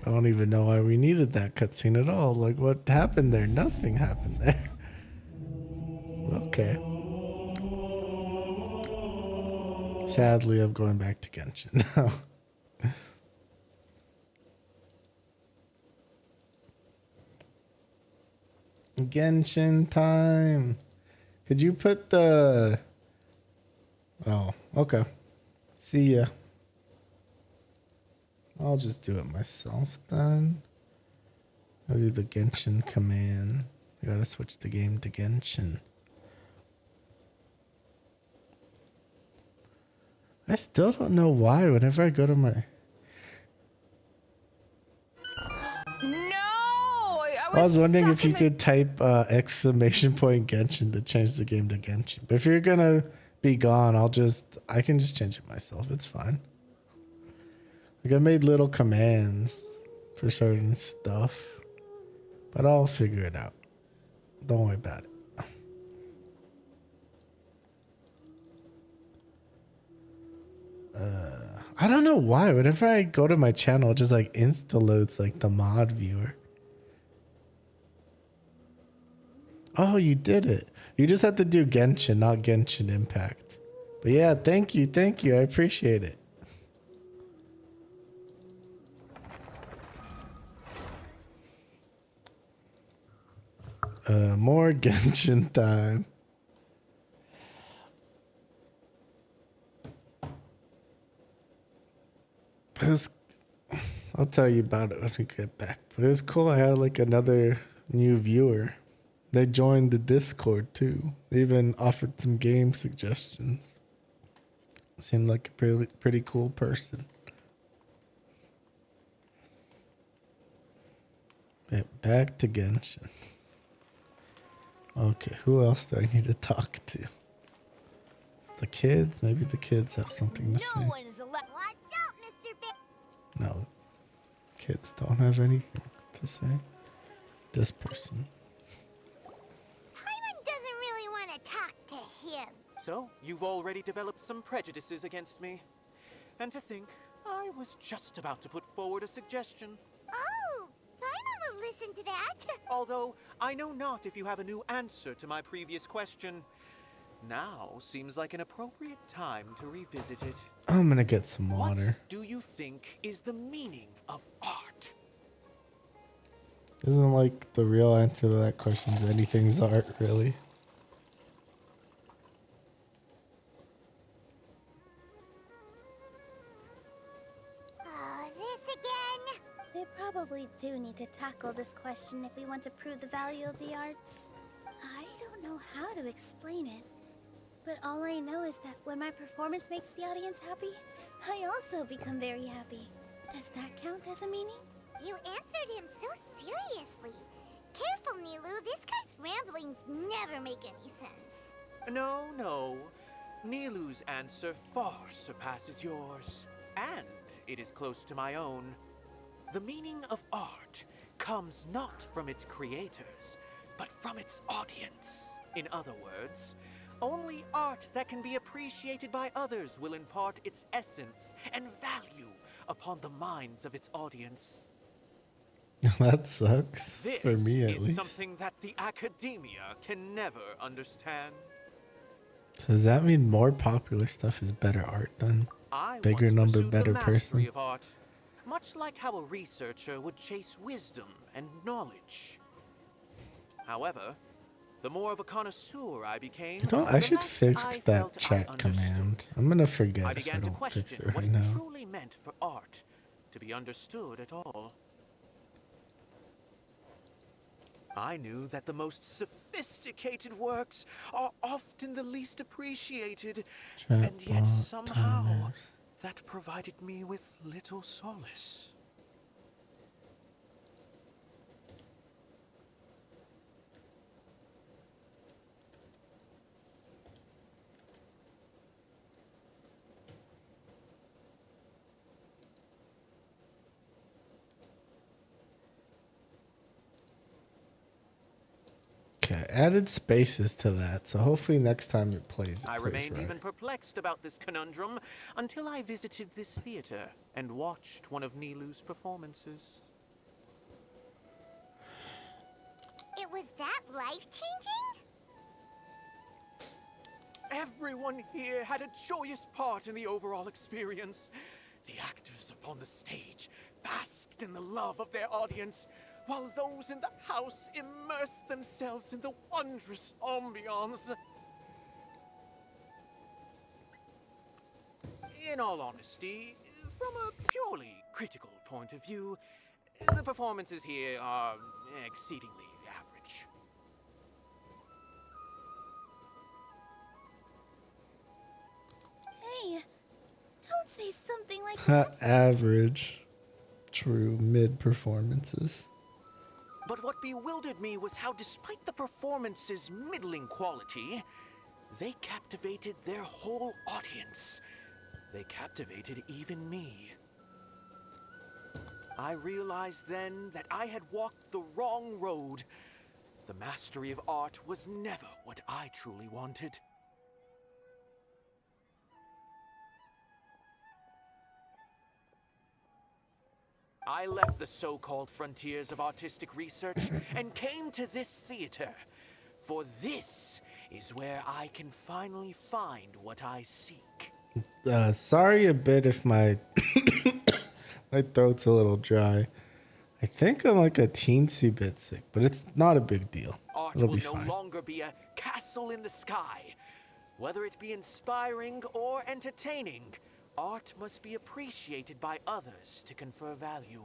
I don't even know why we needed that cutscene at all. Like, what happened there? Nothing happened there. Okay. Sadly, I'm going back to Genshin now. Genshin time. Could you put the... Oh, okay. See ya. I'll just do it myself then. I'll do the Genshin command. I gotta switch the game to Genshin. I still don't know why whenever I go to my... I was wondering if you could type exclamation point Genshin to change the game to Genshin. But if you're gonna be gone, I can just change it myself. It's fine. Like, I made little commands for certain stuff, but I'll figure it out. Don't worry about it. I don't know why. Whenever I go to my channel, it just like insta-loads like the mod viewer. Oh, you did it. You just have to do Genshin, not Genshin Impact. But yeah, thank you. I appreciate it. More Genshin time. It was, I'll tell you about it when we get back. But it was cool. I had like another new viewer. They joined the Discord too. They even offered some game suggestions. Seemed like a pretty cool person. Yeah, back to Genshin. Okay, who else do I need to talk to? The kids? Maybe the kids have something to say. Watch out, Mr. Bear. No, kids don't have anything to say. This person. Paimon doesn't really want to talk to him. So, you've already developed some prejudices against me. And to think, I was just about to put forward a suggestion. Oh, Paimon will listen to that. Although, I know not if you have a new answer to my previous question. Now seems like an appropriate time to revisit it. I'm gonna get some water. What do you think is the meaning of art? Isn't like the real answer to that question is anything's art, really? Oh, this again. We probably do need to tackle this question if we want to prove the value of the arts. I don't know how to explain it, but all I know is that when my performance makes the audience happy, I also become very happy. Does that count as a meaning? You answered him so seriously. Careful, Nilu. This guy's ramblings never make any sense. No, no. Nilu's answer far surpasses yours. And it is close to my own. The meaning of art comes not from its creators, but from its audience. In other words, only art that can be appreciated by others will impart its essence and value upon the minds of its audience. That sucks. This For me, at is least. something that the academia can never understand. So does that mean more popular stuff is better art then? I Bigger once number, pursued better the mastery person? of art, much like how a researcher would chase wisdom and knowledge. However, the more of a connoisseur I became, You know, I the should less fix I that felt I chat understood. command. I'm gonna forget I if I began to don't fix question it what right it now. truly meant for art to be understood at all. I knew that the most sophisticated works are often the least appreciated, and yet Chatbot somehow timers. that provided me with little solace. Okay, added spaces to that, so hopefully next time it plays, I plays remained right. even perplexed about this conundrum until I visited this theater and watched one of Nilu's performances. It was that life-changing? Everyone here had a joyous part in the overall experience. The actors upon the stage basked in the love of their audience, while those in the house immersed themselves in the wondrous ambiance. In all honesty, from a purely critical point of view, the performances here are exceedingly average. Hey, don't say something like that. Average. True mid performances. But what bewildered me was how, despite the performance's middling quality, they captivated their whole audience. They captivated even me. I realized then that I had walked the wrong road. The mastery of art was never what I truly wanted. I left the so-called frontiers of artistic research and came to this theater. For this is where I can finally find what I seek. Sorry a bit if my my throat's a little dry. I think I'm like a teensy bit sick, but it's not a big deal. Art It'll will be no fine. longer be a castle in the sky. Whether it be inspiring or entertaining, art must be appreciated by others to confer value.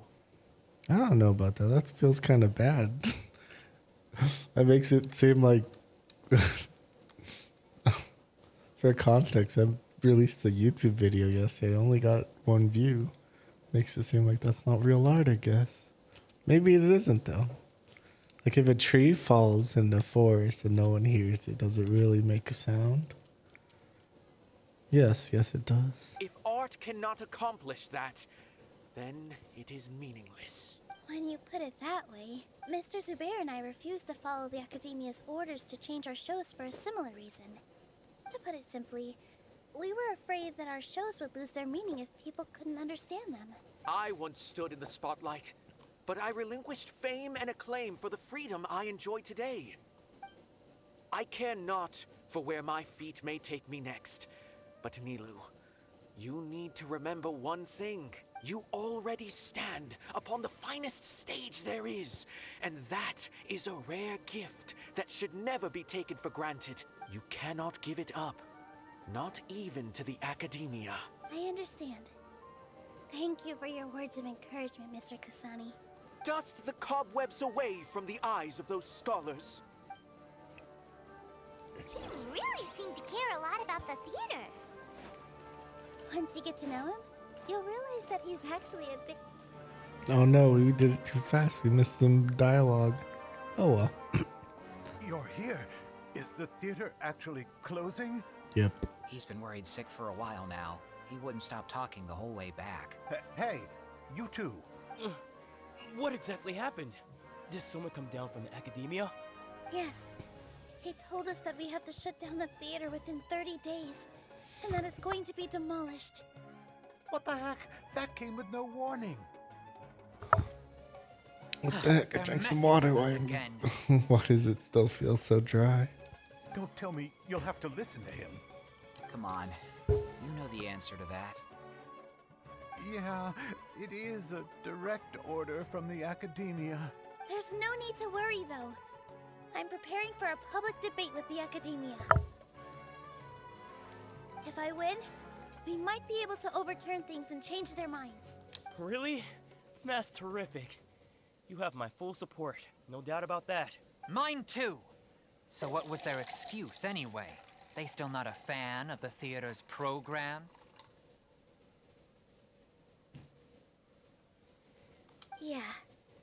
I don't know about that. That feels kind of bad. That makes it seem like, for context, I released a YouTube video yesterday. It only got 1 view. Makes it seem like that's not real art, I guess. Maybe it isn't, though. Like if a tree falls in the forest and no one hears it, does it really make a sound? Yes, it does. If art cannot accomplish that, then it is meaningless. When you put it that way, Mr. Zubair and I refused to follow the Academia's orders to change our shows for a similar reason. To put it simply, we were afraid that our shows would lose their meaning if people couldn't understand them. I once stood in the spotlight, but I relinquished fame and acclaim for the freedom I enjoy today. I care not for where my feet may take me next, but Nilu, you need to remember one thing. You already stand upon the finest stage there is, and that is a rare gift that should never be taken for granted. You cannot give it up, not even to the Academia. I understand. Thank you for your words of encouragement, Mr. Kasani. Dust the cobwebs away from the eyes of those scholars. He really seemed to care a lot about the theater. Once you get to know him, you'll realize that he's actually a bit... Oh no, we did it too fast. We missed some dialogue. Oh well. You're here. Is the theater actually closing? Yep. He's been worried sick for a while now. He wouldn't stop talking the whole way back. Hey, you two. What exactly happened? Did someone come down from the academia? Yes. He told us that we have to shut down the theater within 30 days, and that it's going to be demolished. What the heck? That came with no warning. What the heck? I drank some water. Why does it still feel so dry? Don't tell me you'll have to listen to him. Come on. You know the answer to that. Yeah, it is a direct order from the academia. There's no need to worry, though. I'm preparing for a public debate with the academia. If I win, we might be able to overturn things and change their minds. Really? That's terrific. You have my full support, no doubt about that. Mine too. So what was their excuse anyway? They still not a fan of the theater's programs? Yeah,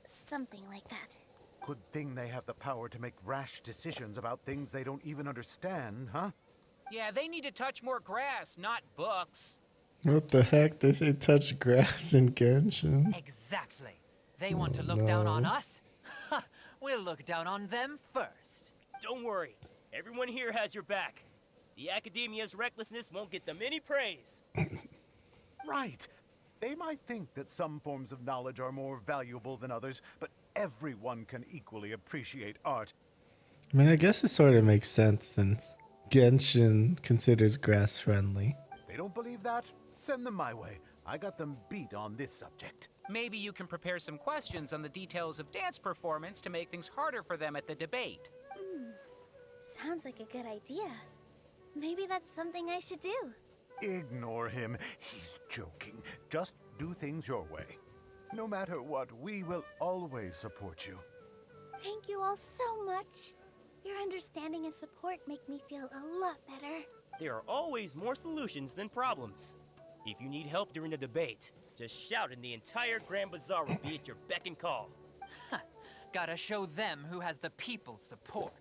something like that. Good thing they have the power to make rash decisions about things they don't even understand, huh? Yeah, they need to touch more grass, not books. What the heck? They say touch grass in Genshin. Exactly. They want to look down on us? Ha! We'll look down on them first. Don't worry. Everyone here has your back. The academia's recklessness won't get them any praise. Right. They might think that some forms of knowledge are more valuable than others, but everyone can equally appreciate art. I mean, I guess it sort of makes sense since Genshin considers grass friendly. They don't believe that? Send them my way. I got them beat on this subject. Maybe you can prepare some questions on the details of dance performance to make things harder for them at the debate. Sounds like a good idea. Maybe that's something I should do. Ignore him. He's joking. Just do things your way. No matter what, we will always support you. Thank you all so much. Your understanding and support make me feel a lot better. There are always more solutions than problems. If you need help during the debate, just shout and the entire Grand Bazaar will be at your beck and call. Gotta show them who has the people's support.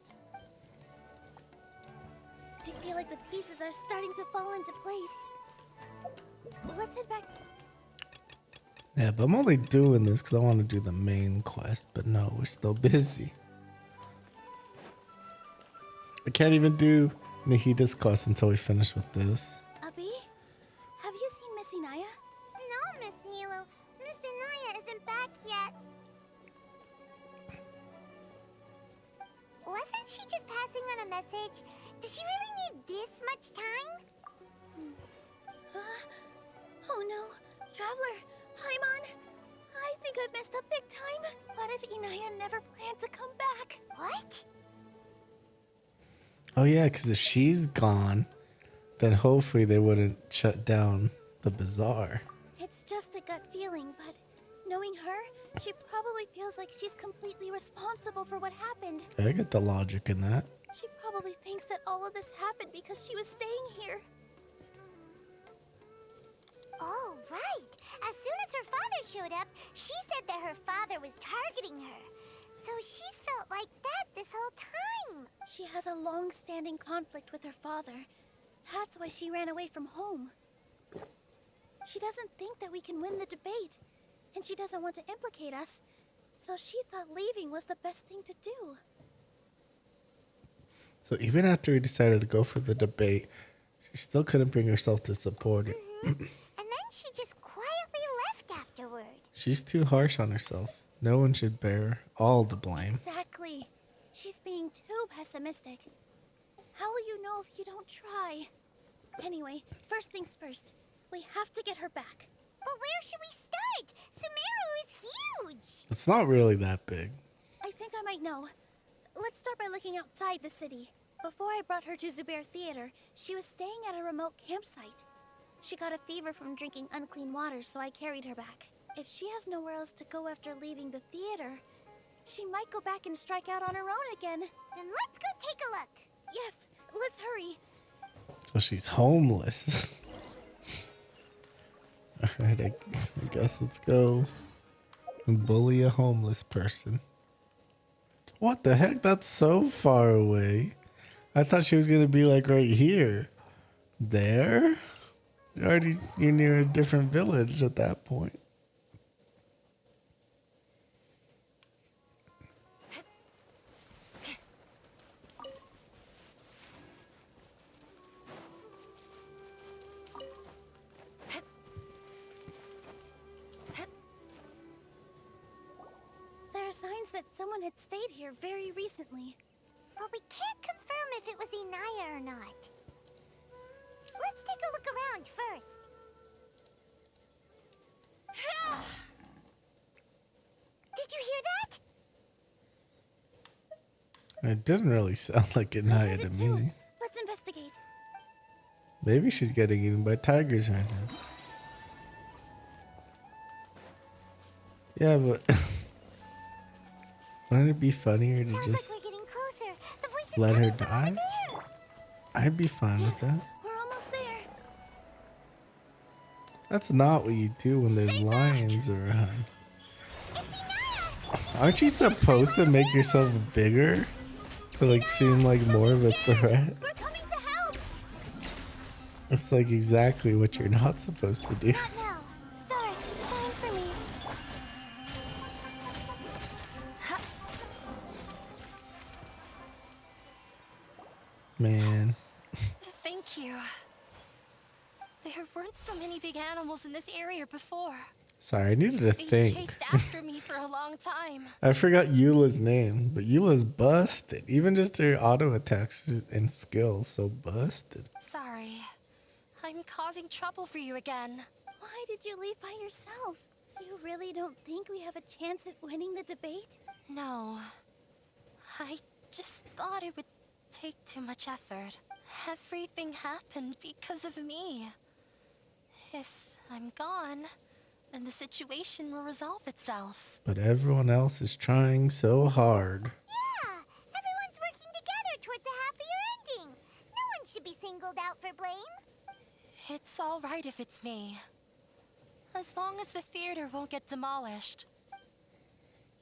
I feel like the pieces are starting to fall into place. Let's head back. Yeah, but I'm only doing this because I want to do the main quest. But no, we're still busy. I can't even do Nahida's quest until we finish with this. Abby, have you seen Miss Inaya? No, Miss Nilu. Miss Inaya isn't back yet. Wasn't she just passing on a message? Does she really need this much time? Oh no, Traveler, Paimon. I think I messed up big time. What if Inaya never planned to come back? What? Oh yeah, because if she's gone, then hopefully they wouldn't shut down the bazaar. It's just a gut feeling, but knowing her, she probably feels like she's completely responsible for what happened. I get the logic in that. She probably thinks that all of this happened because she was staying here. Oh, right. As soon as her father showed up, she said that her father was targeting her. So she's felt like that this whole time. She has a long-standing conflict with her father. That's why she ran away from home. She doesn't think that we can win the debate, and she doesn't want to implicate us. So she thought leaving was the best thing to do. So even after we decided to go for the debate, she still couldn't bring herself to support it. And then she just quietly left afterward. She's too harsh on herself. No one should bear all the blame. Exactly. She's being too pessimistic. How will you know if you don't try? Anyway, first things first. We have to get her back. But where should we start? Sumeru is huge! It's not really that big. I think I might know. Let's start by looking outside the city. Before I brought her to Zubair Theater, she was staying at a remote campsite. She got a fever from drinking unclean water, so I carried her back. If she has nowhere else to go after leaving the theater, she might go back and strike out on her own again. Then let's go take a look. Yes, let's hurry. So she's homeless. Alright, I guess let's go and bully a homeless person. What the heck? That's so far away. I thought she was gonna be like right here. There? You're near a different village at that point. There are signs that someone had stayed here very recently. But we can't confirm if it was Inaya or not. Let's take a look around first. Did you hear that? It didn't really sound like Nahida to me. Let's investigate. Maybe she's getting eaten by tigers right now. Yeah, but wouldn't it be funnier to just let her die? I'd be fine with that. We're almost there. That's not what you do when there's lions around. Aren't you supposed to make yourself bigger to like seem like more of a threat? We're coming to help. It's like exactly what you're not supposed to do. Not now. Stars, shine for me. Man. Thank you. There weren't so many big animals in this area before. Sorry, I needed to They think. chased after me for a long time. I forgot Eula's name, but Eula's busted. Even just her auto attacks and skills, so busted. Sorry. I'm causing trouble for you again. Why did you leave by yourself? You really don't think we have a chance at winning the debate? No. I just thought it would take too much effort. Everything happened because of me. If I'm gone, then the situation will resolve itself. But everyone else is trying so hard. Yeah, everyone's working together towards a happier ending. No one should be singled out for blame. It's all right if it's me. As long as the theater won't get demolished.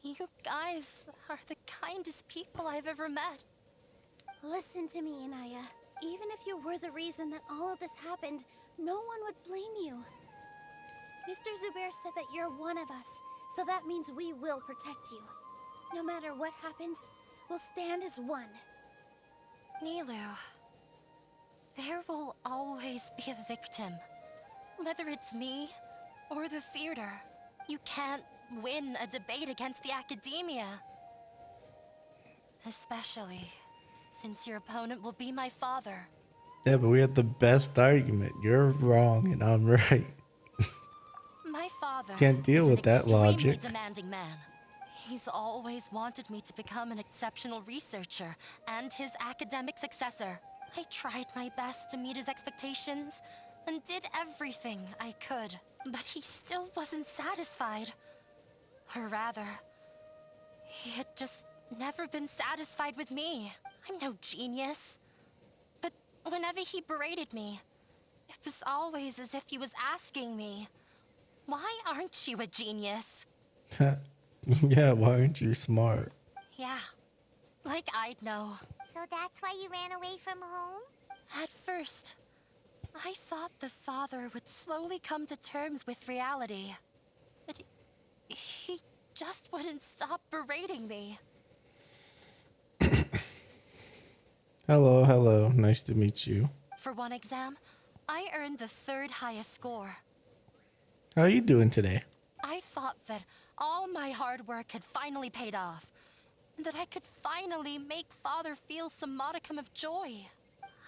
You guys are the kindest people I've ever met. Listen to me, Inaya. Even if you were the reason that all of this happened, no one would blame you. Mr. Zubair said that you're one of us, so that means we will protect you. No matter what happens, we'll stand as one. Nilu, there will always be a victim. Whether it's me or the theater, you can't win a debate against the academia. Especially since your opponent will be my father. Yeah, but we had the best argument. You're wrong and I'm right. My father Can't deal is with an that extremely logic. demanding man. He's always wanted me to become an exceptional researcher and his academic successor. I tried my best to meet his expectations and did everything I could, but he still wasn't satisfied. Or rather, he had just never been satisfied with me. I'm no genius. But whenever he berated me, it was always as if he was asking me, "Why aren't you a genius?" Yeah, why aren't you smart? Yeah, like I'd know. So that's why you ran away from home? At first, I thought the father would slowly come to terms with reality. But he just wouldn't stop berating me. Hello, hello. Nice to meet you. For one exam, I earned the 3rd highest score. How are you doing today? I thought that all my hard work had finally paid off, and that I could finally make Father feel some modicum of joy.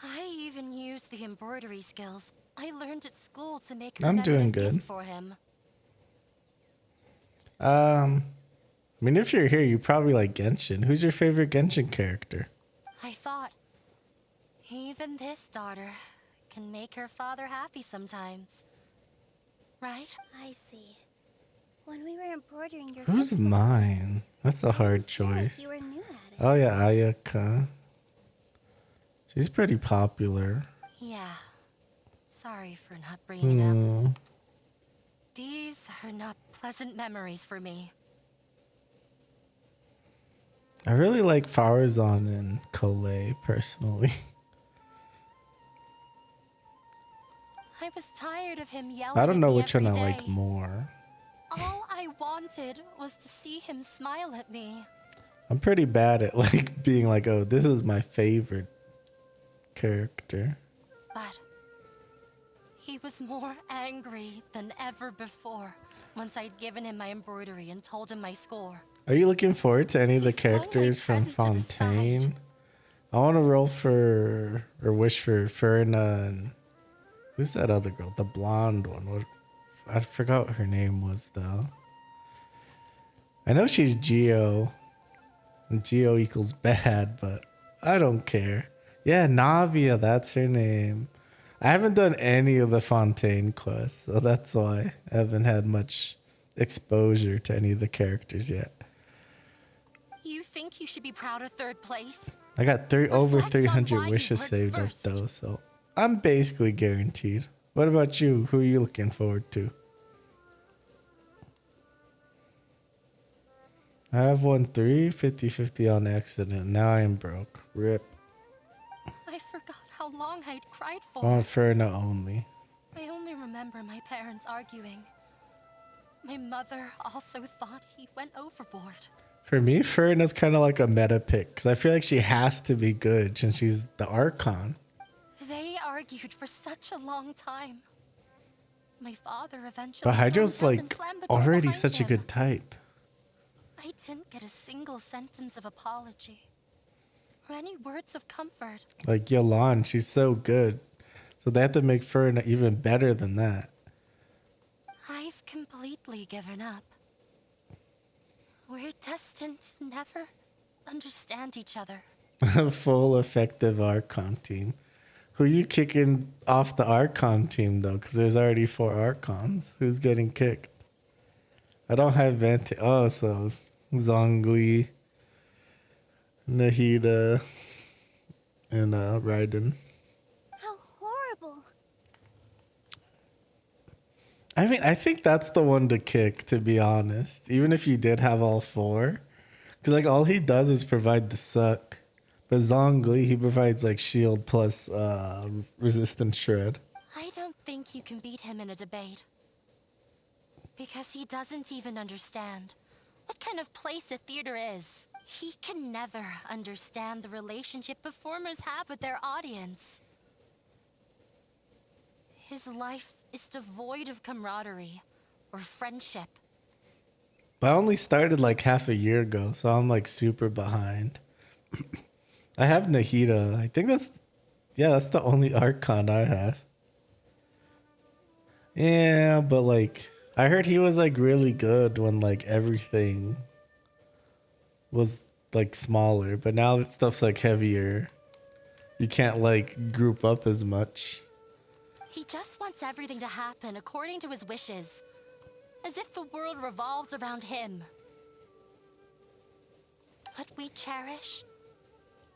I even used the embroidery skills I learned at school to make a I'm doing gift good. for him. I mean, if you're here, you probably like Genshin. Who's your favorite Genshin character? I thought, even this daughter can make her father happy sometimes. Right? I see. When we were embroidering your Who's mine? That's a hard choice. you were new at it. Oh yeah, Ayaka. She's pretty popular. Yeah. Sorry for not bringing it up. Hmm. These are not pleasant memories for me. I really like Farazan and Colette personally. I was tired of him yelling I don't know at me which one I every like day. more. All I wanted was to see him smile at me. I'm pretty bad at like being like, oh, this is my favorite character. But he was more angry than ever before once I'd given him my embroidery and told him my score. Are you looking forward to any of the characters from Fontaine? I want to roll for or wish for Ferna and who's that other girl? The blonde one. What? I forgot what her name was though. I know she's Geo. And Geo equals bad, but I don't care. Yeah, Navia, that's her name. I haven't done any of the Fontaine quests, so that's why I haven't had much exposure to any of the characters yet. You think you should be proud of third place? I got over Reflect on 300 why you wishes weren't saved up first. though, so I'm basically guaranteed. What about you? Who are you looking forward to? I have won 50-50 on accident. Now I am broke. Rip. I forgot how long I'd cried I for. want Ferna only. I only remember my parents arguing. My mother also thought he went overboard. For me, Ferna's kind of like a meta pick because I feel like she has to be good since she's the Archon. They argued for such a long time. My father eventually But Hydro's stormed out and like slammed the door already behind such a him. good type. I didn't get a single sentence of apology or any words of comfort. Like Yolan, she's so good. So they have to make Ferna even better than that. I've completely given up. We're destined to never understand each other. A full effective Archon team. Who you kicking off the Archon team though? Because there's already 4 Archons. Who's getting kicked? I don't have Venti. Oh, so Zhongli, Nahida, and Raiden. How horrible. I mean, I think that's the one to kick, to be honest. Even if you did have all 4. Because, like, all he does is provide the suck. But Zhongli, he provides, like, shield plus resistance shred. I don't think you can beat him in a debate. Because he doesn't even understand what kind of place a theater is. He can never understand the relationship performers have with their audience. His life is devoid of camaraderie or friendship. But I only started, like, half a year ago, so I'm, like, super behind. I have Nahida. I think that's the only Archon I have. Yeah, but, like, I heard he was, like, really good when, like, everything was, like, smaller. But now that stuff's, like, heavier. You can't, like, group up as much. He just wants everything to happen according to his wishes. As if the world revolves around him. What we cherish,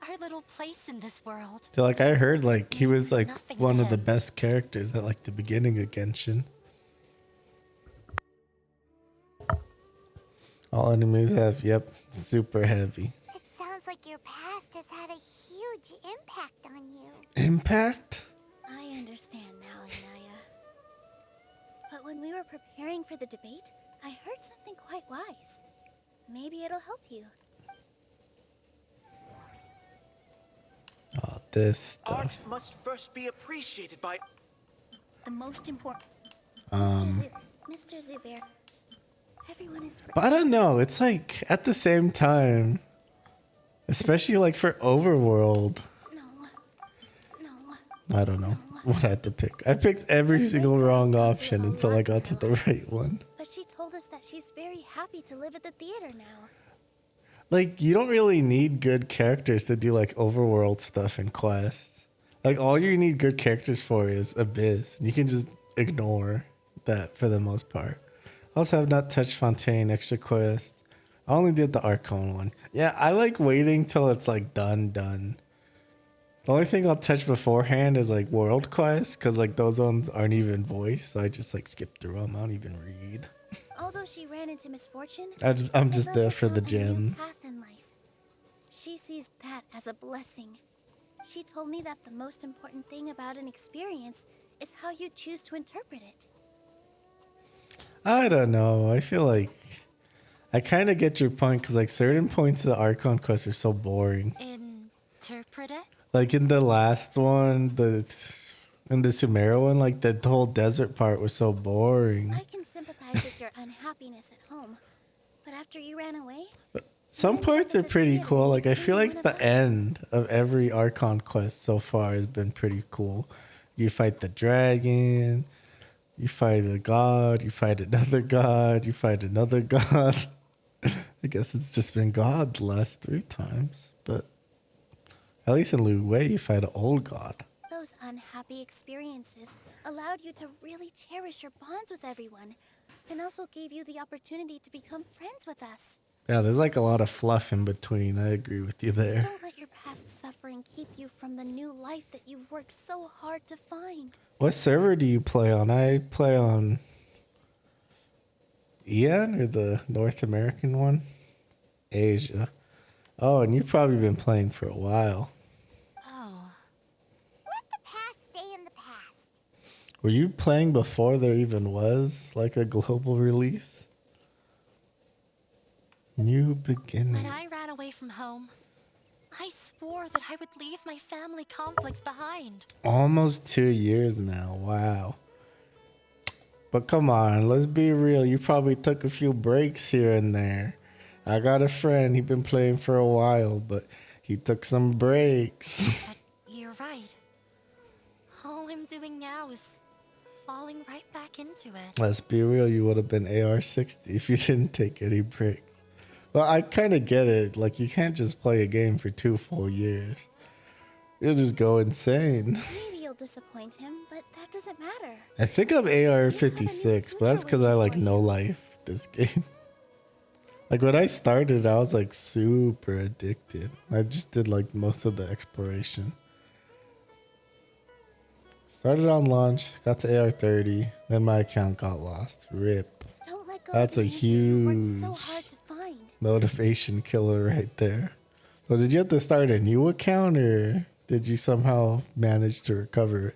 our little place in this world. So, like, I heard, like, he was, like, Nothing one to of the him. best characters at, like, the beginning of Genshin. All enemies have, yep, super heavy. It sounds like your past has had a huge impact on you. Impact? I understand now, Inaya. But when we were preparing for the debate, I heard something quite wise. Maybe it'll help you. Oh, this Art stuff. must first be appreciated by... The most important... Mr. Zubair, everyone is... But I don't know. It's like at the same time, especially like for Overworld. I don't know what I had to pick. I picked every single wrong option until I got to the right one. But she told us that she's very happy to live at the theater now. Like, you don't really need good characters to do like overworld stuff in quests. Like, all you need good characters for is Abyss. You can just ignore that for the most part. Also have not touched Fontaine extra quest. I only did the Archon one. Yeah, I like waiting till it's like done. The only thing I'll touch beforehand is like world quests, because like those ones aren't even voiced, so I just like skip through them. I don't even read. Although she ran into misfortune, I'm just it there led for her the to a new gem. path in life. She sees that as a blessing. She told me that the most important thing about an experience is how you choose to interpret it. I don't know. I feel like I kind of get your point because like certain points of the Archon quest are so boring. Interpret it? Like in the last one, in the Sumeru one, like the whole desert part was so boring. I can sympathize with your unhappiness at home, but after you ran away, Some parts are pretty cool. Like I feel like the end of every Archon quest so far has been pretty cool. You fight the dragon, you fight a god, you fight another god, you fight another god. I guess it's just been god the last 3 times, but at least in Lu Wei you fight an old god. those unhappy experiences allowed you to really cherish your bonds with everyone, and also gave you the opportunity to become friends with us. Yeah, there's like a lot of fluff in between. I agree with you there. Don't let your past suffering keep you from the new life that you've worked so hard to find. What server do you play on? I play on EN or the North American one? Asia. Oh, and you've probably been playing for a while. Oh. Let the past stay in the past. Were you playing before there even was like a global release? New beginning. When I ran away from home, I swore that I would leave my family conflicts behind. Almost 2 years now. Wow. But come on, let's be real. You probably took a few breaks here and there. I got a friend. He's been playing for a while, but he took some breaks. You're right. All I'm doing now is falling right back into it. Let's be real. You would have been AR-60 if you didn't take any breaks. Well, I kind of get it. Like, you can't just play a game for 2 full years. You'll just go insane. Maybe you'll disappoint him, but that doesn't matter. I think I'm AR-56, but that's because I like no life this game. Like when I started, I was like super addicted. I just did like most of the exploration. Started on launch, got to AR-30, then my account got lost. RIP. Don't let go That's of a the answer you worked huge so hard to find. motivation killer right there. So did you have to start a new account or did you somehow manage to recover it?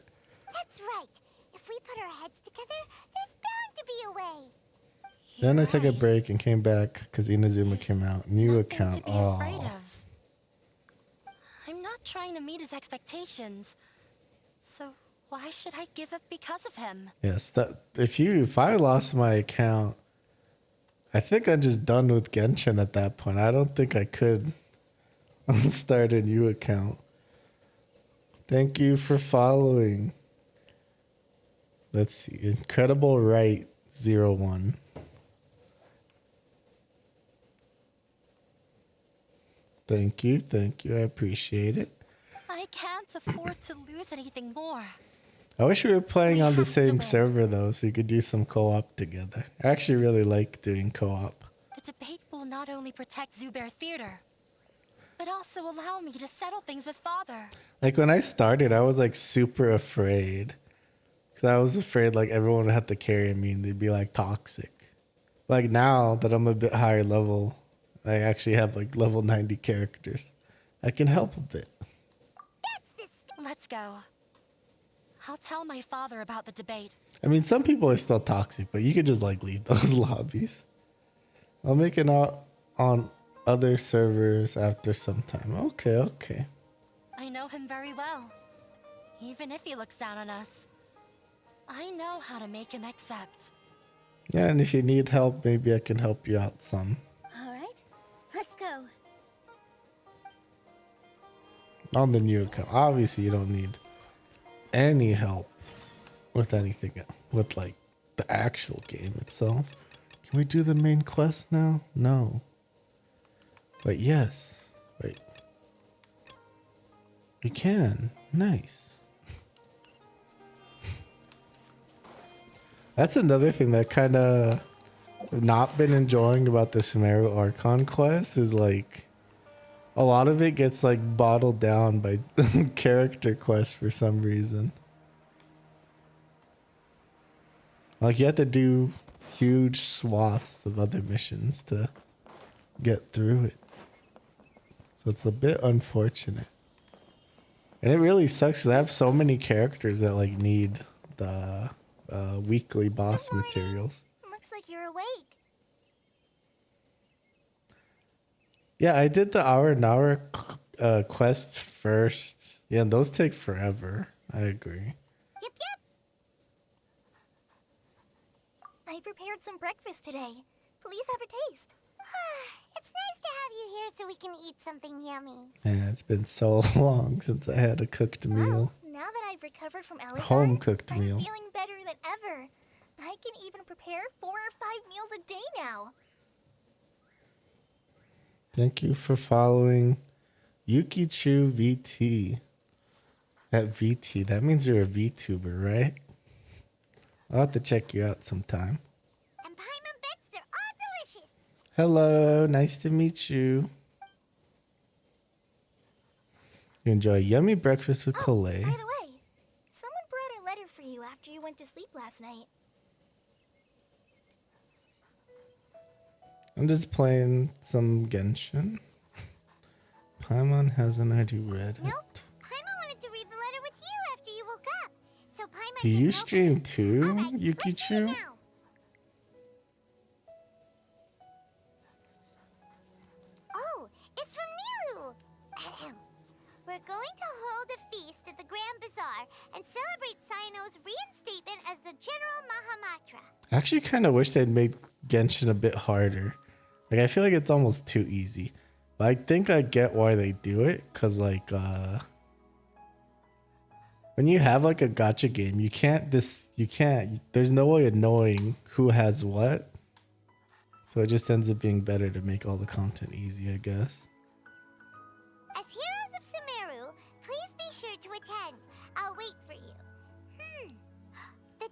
That's right. If we put our heads together, there's bound to be a way. Then I took a break and came back because Inazuma came out. New account. Afraid Oh. of. I'm not trying to meet his expectations. So why should I give up because of him? Yes, that if I lost my account, I think I'm just done with Genshin at that point. I don't think I could start a new account. Thank you for following. Let's see. Incredible Right 01. Thank you. I appreciate it. I can't afford to lose anything more. I wish we were playing on the same server though, so we could do some co-op together. I actually really like doing co-op. The debate will not only protect Zubair Theater, but also allow me to settle things with Father. Like when I started, I was like super afraid. Because I was afraid like everyone would have to carry me and they'd be like toxic. Like now that I'm a bit higher level, I actually have like level 90 characters. I can help a bit. Let's go. I'll tell my father about the debate. I mean, some people are still toxic, but you could just like leave those lobbies. I'll make it out on other servers after some time. Okay. I know him very well. Even if he looks down on us, I know how to make him accept. Yeah, and if you need help, maybe I can help you out some. All right, let's go. On the new account. Obviously, you don't need any help with anything, with like the actual game itself. Can we do the main quest now? No. Wait, yes. Wait. We can. Nice. That's another thing that kind of not been enjoying about the Sumeru Archon quest is like a lot of it gets like bottled down by character quests for some reason. Like you have to do huge swaths of other missions to get through it. So it's a bit unfortunate. And it really sucks because I have so many characters that like need the weekly boss materials. Looks like you're awake. Yeah, I did the hour and hour quests first. Yeah, and those take forever. I agree. Yep. I prepared some breakfast today. Please have a taste. It's nice to have you here so we can eat something yummy. Yeah, it's been so long since I had a cooked meal. Now that I've recovered from Alizar, Home cooked I'm meal. feeling better than ever. I can even prepare 4 or 5 meals a day now. Thank you for following Yukichu VT. That VT, that means you're a VTuber, right? I'll have to check you out sometime. And Paimon bets they're all delicious. Hello, nice to meet you. You enjoy yummy breakfast with Colette. By the way, someone brought a letter for you after you went to sleep last night. I'm just playing some Genshin. Paimon hasn't already read it. Nope. Paimon wanted to read the letter with you after you woke up. So Paimon Do you stream too, Yukichu? Oh, it's from Nilu. Ahem. We're going to hold a feast at the Grand Bazaar and celebrate Sino's reinstatement as the General Mahamatra. I actually kind of wish they'd made Genshin a bit harder. Like, I feel like it's almost too easy. But I think I get why they do it. Because, like, when you have, like, a gacha game, you can't there's no way of knowing who has what. So it just ends up being better to make all the content easy, I guess. As heroes of Sumeru, please be sure to attend. I'll wait for you.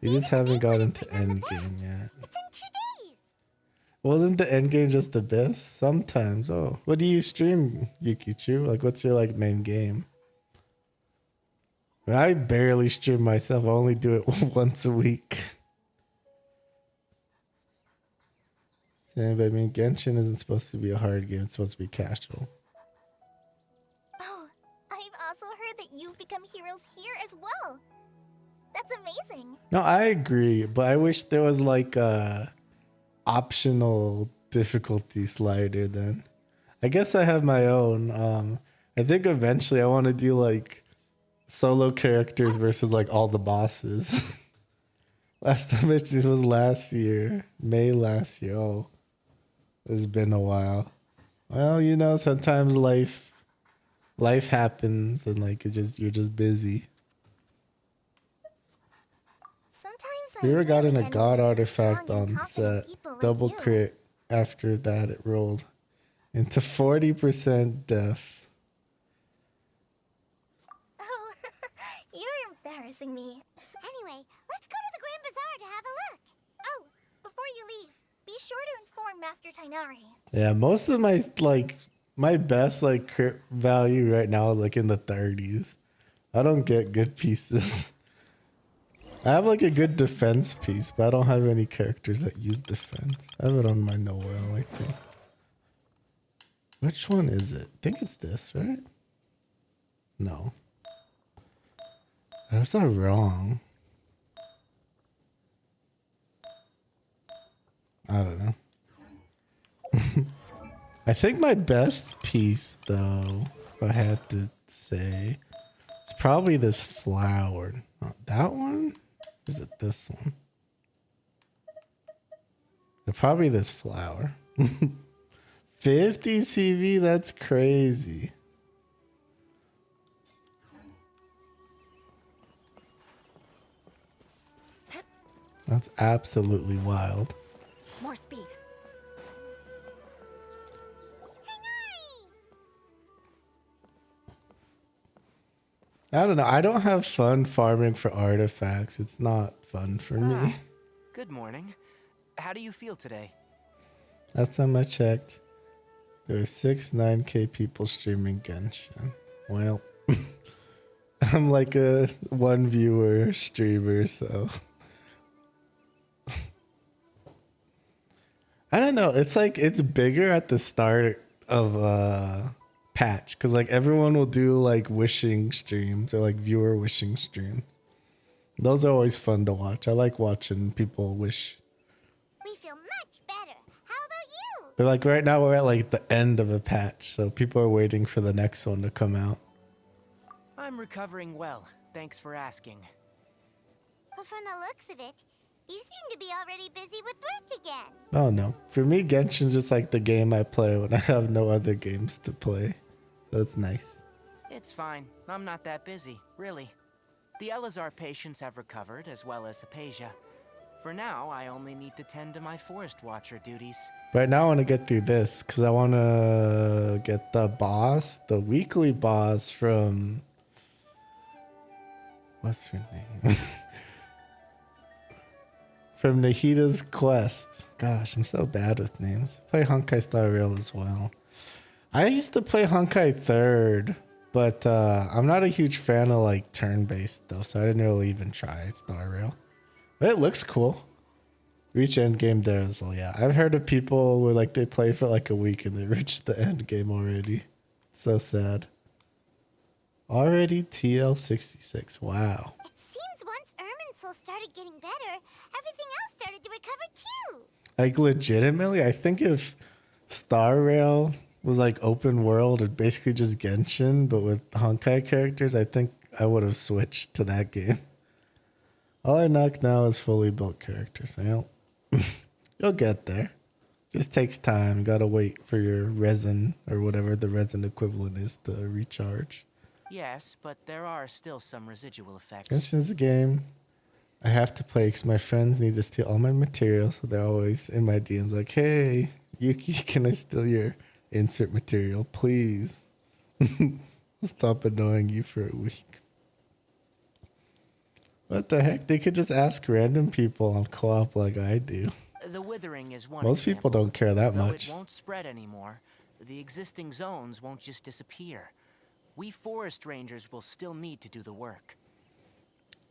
You just haven't gotten to endgame yet. It's in 2 days. Wasn't the endgame just the best? Sometimes. Oh, what do you stream, Yukichu? Like, what's your like main game? I barely stream myself. I only do it once a week. Yeah, but I mean, Genshin isn't supposed to be a hard game. It's supposed to be casual. Oh, I've also heard that you've become heroes here as well. That's amazing. No, I agree, but I wish there was like a optional difficulty slider then. I guess I have my own. I think eventually I want to do like solo characters versus like all the bosses. Last time it was last year, May last year. Oh, it's been a while. Well, you know, sometimes life happens and like you're just busy. We ever gotten a god artifact on set, double crit. After that, it rolled into 40% death. Oh, you're embarrassing me. Anyway, let's go to the Grand Bazaar to have a look. Oh, before you leave, be sure to inform Master Tainari. Yeah, most of my best like crit value right now is like in the 30s. I don't get good pieces. I have like a good defense piece, but I don't have any characters that use defense. I have it on my Noel, I think. Which one is it? I think it's this, right? No. That's not wrong. I don't know. I think my best piece, though, if I had to say, it's probably this flower. Not that one? Or is it this one? Probably this flower. 50 CV? That's crazy. That's absolutely wild. More speed. I don't know. I don't have fun farming for artifacts. It's not fun for me. Good morning. How do you feel today? Last time I checked, there were 9K people streaming Genshin. Well, I'm like a one viewer streamer, so I don't know. It's like it's bigger at the start of patch, because like everyone will do like wishing streams or like viewer wishing streams. Those are always fun to watch. I like watching people wish. We feel much better. How about you? But like right now we're at like the end of a patch, so people are waiting for the next one to come out. I'm recovering well. Thanks for asking. But from the looks of it, you seem to be already busy with work again. Oh no. For me, Genshin's just like the game I play when I have no other games to play. So it's nice. It's fine. I'm not that busy, really. The Elazar patients have recovered, as well as Hypatia. For now, I only need to tend to my Forest Watcher duties. Right now I want to get through this because I want to get the boss, the weekly boss from... What's her name? From Nahida's quest. Gosh, I'm so bad with names. Play Honkai Star Rail as well. I used to play Honkai 3rd, but I'm not a huge fan of like turn-based though, so I didn't really even try Star Rail. But it looks cool. Reach end game there as well. Yeah, I've heard of people where like they play for like a week and they reach the end game already. It's so sad. Already TL66. Wow. It seems once Irminsul started getting better, everything else started to recover too. Like legitimately, I think if Star Rail was like open world and basically just Genshin, but with Honkai characters, I think I would have switched to that game. All I knock now is fully built characters. You'll get there. Just takes time. You gotta wait for your resin or whatever the resin equivalent is to recharge. Yes, but there are still some residual effects. Genshin's a game I have to play because my friends need to steal all my material, so they're always in my DMs like, hey, Yuki, can I steal your insert material, please? I'll stop annoying you for a week. What the heck? They could just ask random people on co-op like I do. The withering is one Most people example. don't care that Though much. It won't spread anymore. The existing zones won't just disappear. We forest rangers will still need to do the work.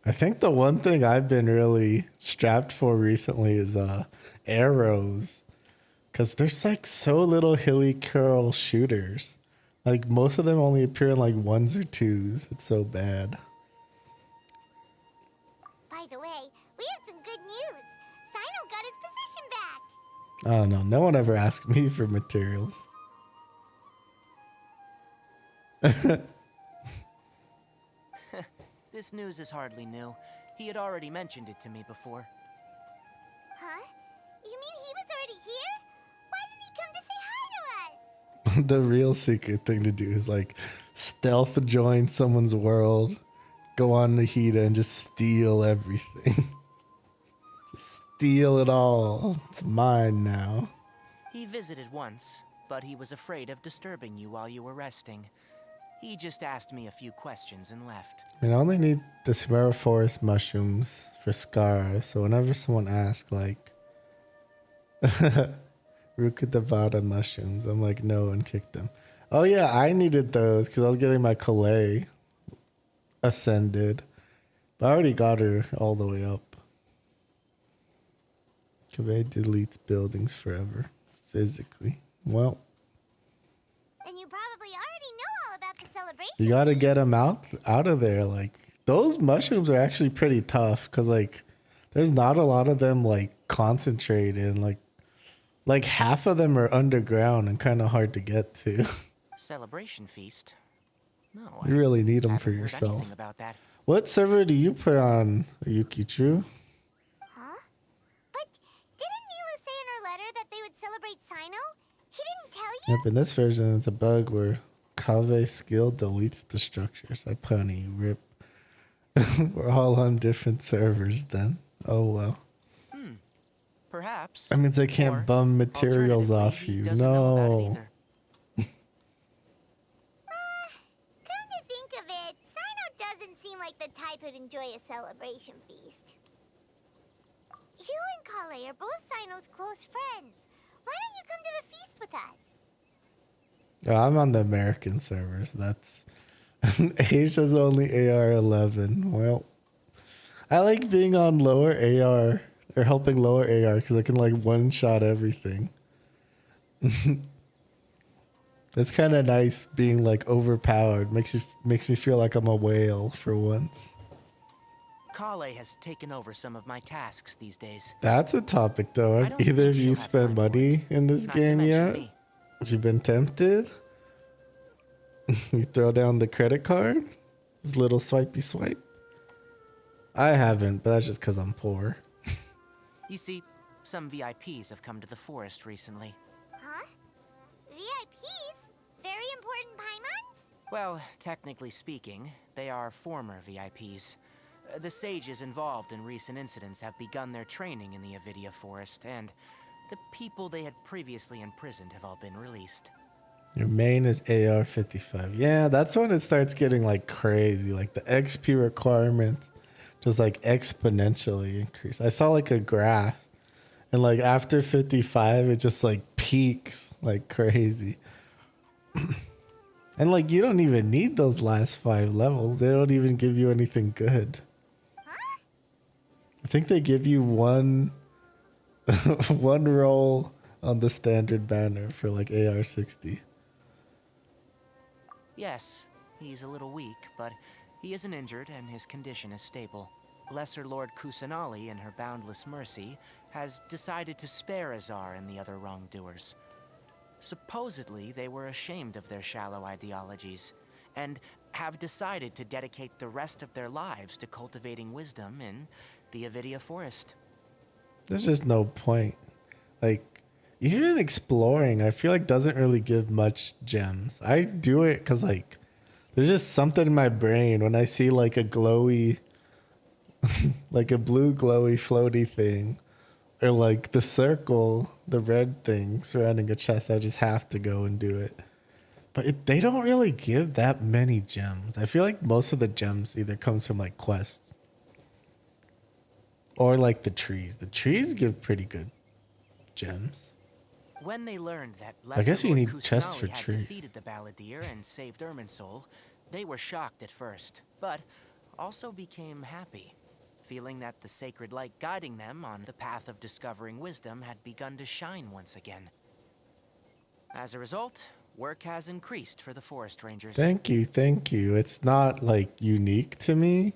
I think the one thing I've been really strapped for recently is arrows. Because there's like so little hilly curl shooters. Like most of them only appear in like 1s or 2s. It's so bad. By the way, we have some good news. Sino got his position back. I don't know. No one ever asked me for materials. This news is hardly new. He had already mentioned it to me before. Huh? You mean he was already here? Why didn't he come to say hi to us? The real secret thing to do is like stealth join someone's world, go on Nahida and just steal everything. Just steal it all. It's mine now. He visited once, but he was afraid of disturbing you while you were resting. He just asked me a few questions and left. I mean, I only need the Samara Forest mushrooms for Scar, so whenever someone asks, like, Rukadavada mushrooms, I'm like, no, and kick them. Oh, yeah, I needed those because I was getting my Calais ascended. But I already got her all the way up. Calais deletes buildings forever, physically. Well. And you probably already know all about the celebration. You gotta get them out of there. Like those mushrooms are actually pretty tough because like there's not a lot of them like concentrated and like half of them are underground and kind of hard to get to. Celebration feast? No. You really need them for haven't heard yourself. anything about that. What server do you play on, Yuki True? Huh? But didn't Nilu say in her letter that they would celebrate Sino? He didn't tell you? Yep, in this version it's a bug where Kave skill deletes the structures. I punny rip. We're all on different servers then. Oh well. Perhaps. That means I can't bum materials off you. No. Come to think of it, Sino doesn't seem like the type who'd enjoy a celebration feast. You and Kale are both Sino's close friends. Why don't you come to the feast with us? Oh, I'm on the American servers. That's Asia's only AR-11. Well, I like being on lower AR or helping lower AR because I can like one-shot everything. It's kind of nice being like overpowered. Makes me feel like I'm a whale for once. Kale has taken over some of my tasks these days. That's a topic though. I Have don't either of think you she'll have spent money in this Not to game mention yet? me. Have you been tempted? You throw down the credit card? This little swipey swipe? I haven't, but that's just because I'm poor. You see, some VIPs have come to the forest recently. Huh? VIPs? Very important Paimons? Well, technically speaking, they are former VIPs. The sages involved in recent incidents have begun their training in the Avidia Forest, and the people they had previously imprisoned have all been released. Your main is AR-55. Yeah, that's when it starts getting like crazy. Like the XP requirement just like exponentially increase. I saw like a graph, and like after 55, it just like peaks like crazy. And like you don't even need those last 5 levels. They don't even give you anything good. I think they give you one one roll on the standard banner for like AR-60. Yes, he's a little weak, but he isn't injured and his condition is stable. Lesser Lord Kusanali, in her boundless mercy, has decided to spare Azar and the other wrongdoers. Supposedly, they were ashamed of their shallow ideologies, and have decided to dedicate the rest of their lives to cultivating wisdom in the Avidia Forest. There's just no point. Like, even exploring, I feel like doesn't really give much gems. I do it because like, there's just something in my brain when I see like a glowy, like a blue glowy floaty thing, or like the circle, the red thing surrounding a chest. I just have to go and do it. But they don't really give that many gems. I feel like most of the gems either comes from like quests or like the trees. The trees give pretty good gems. When they learned that I guess you Lord need chests for Kusanali had trees. defeated the Balladeer and saved Irminsul, they were shocked at first, but also became happy, feeling that the sacred light guiding them on the path of discovering wisdom had begun to shine once again. As a result, work has increased for the Forest Rangers. Thank you, thank you. It's not like unique to me.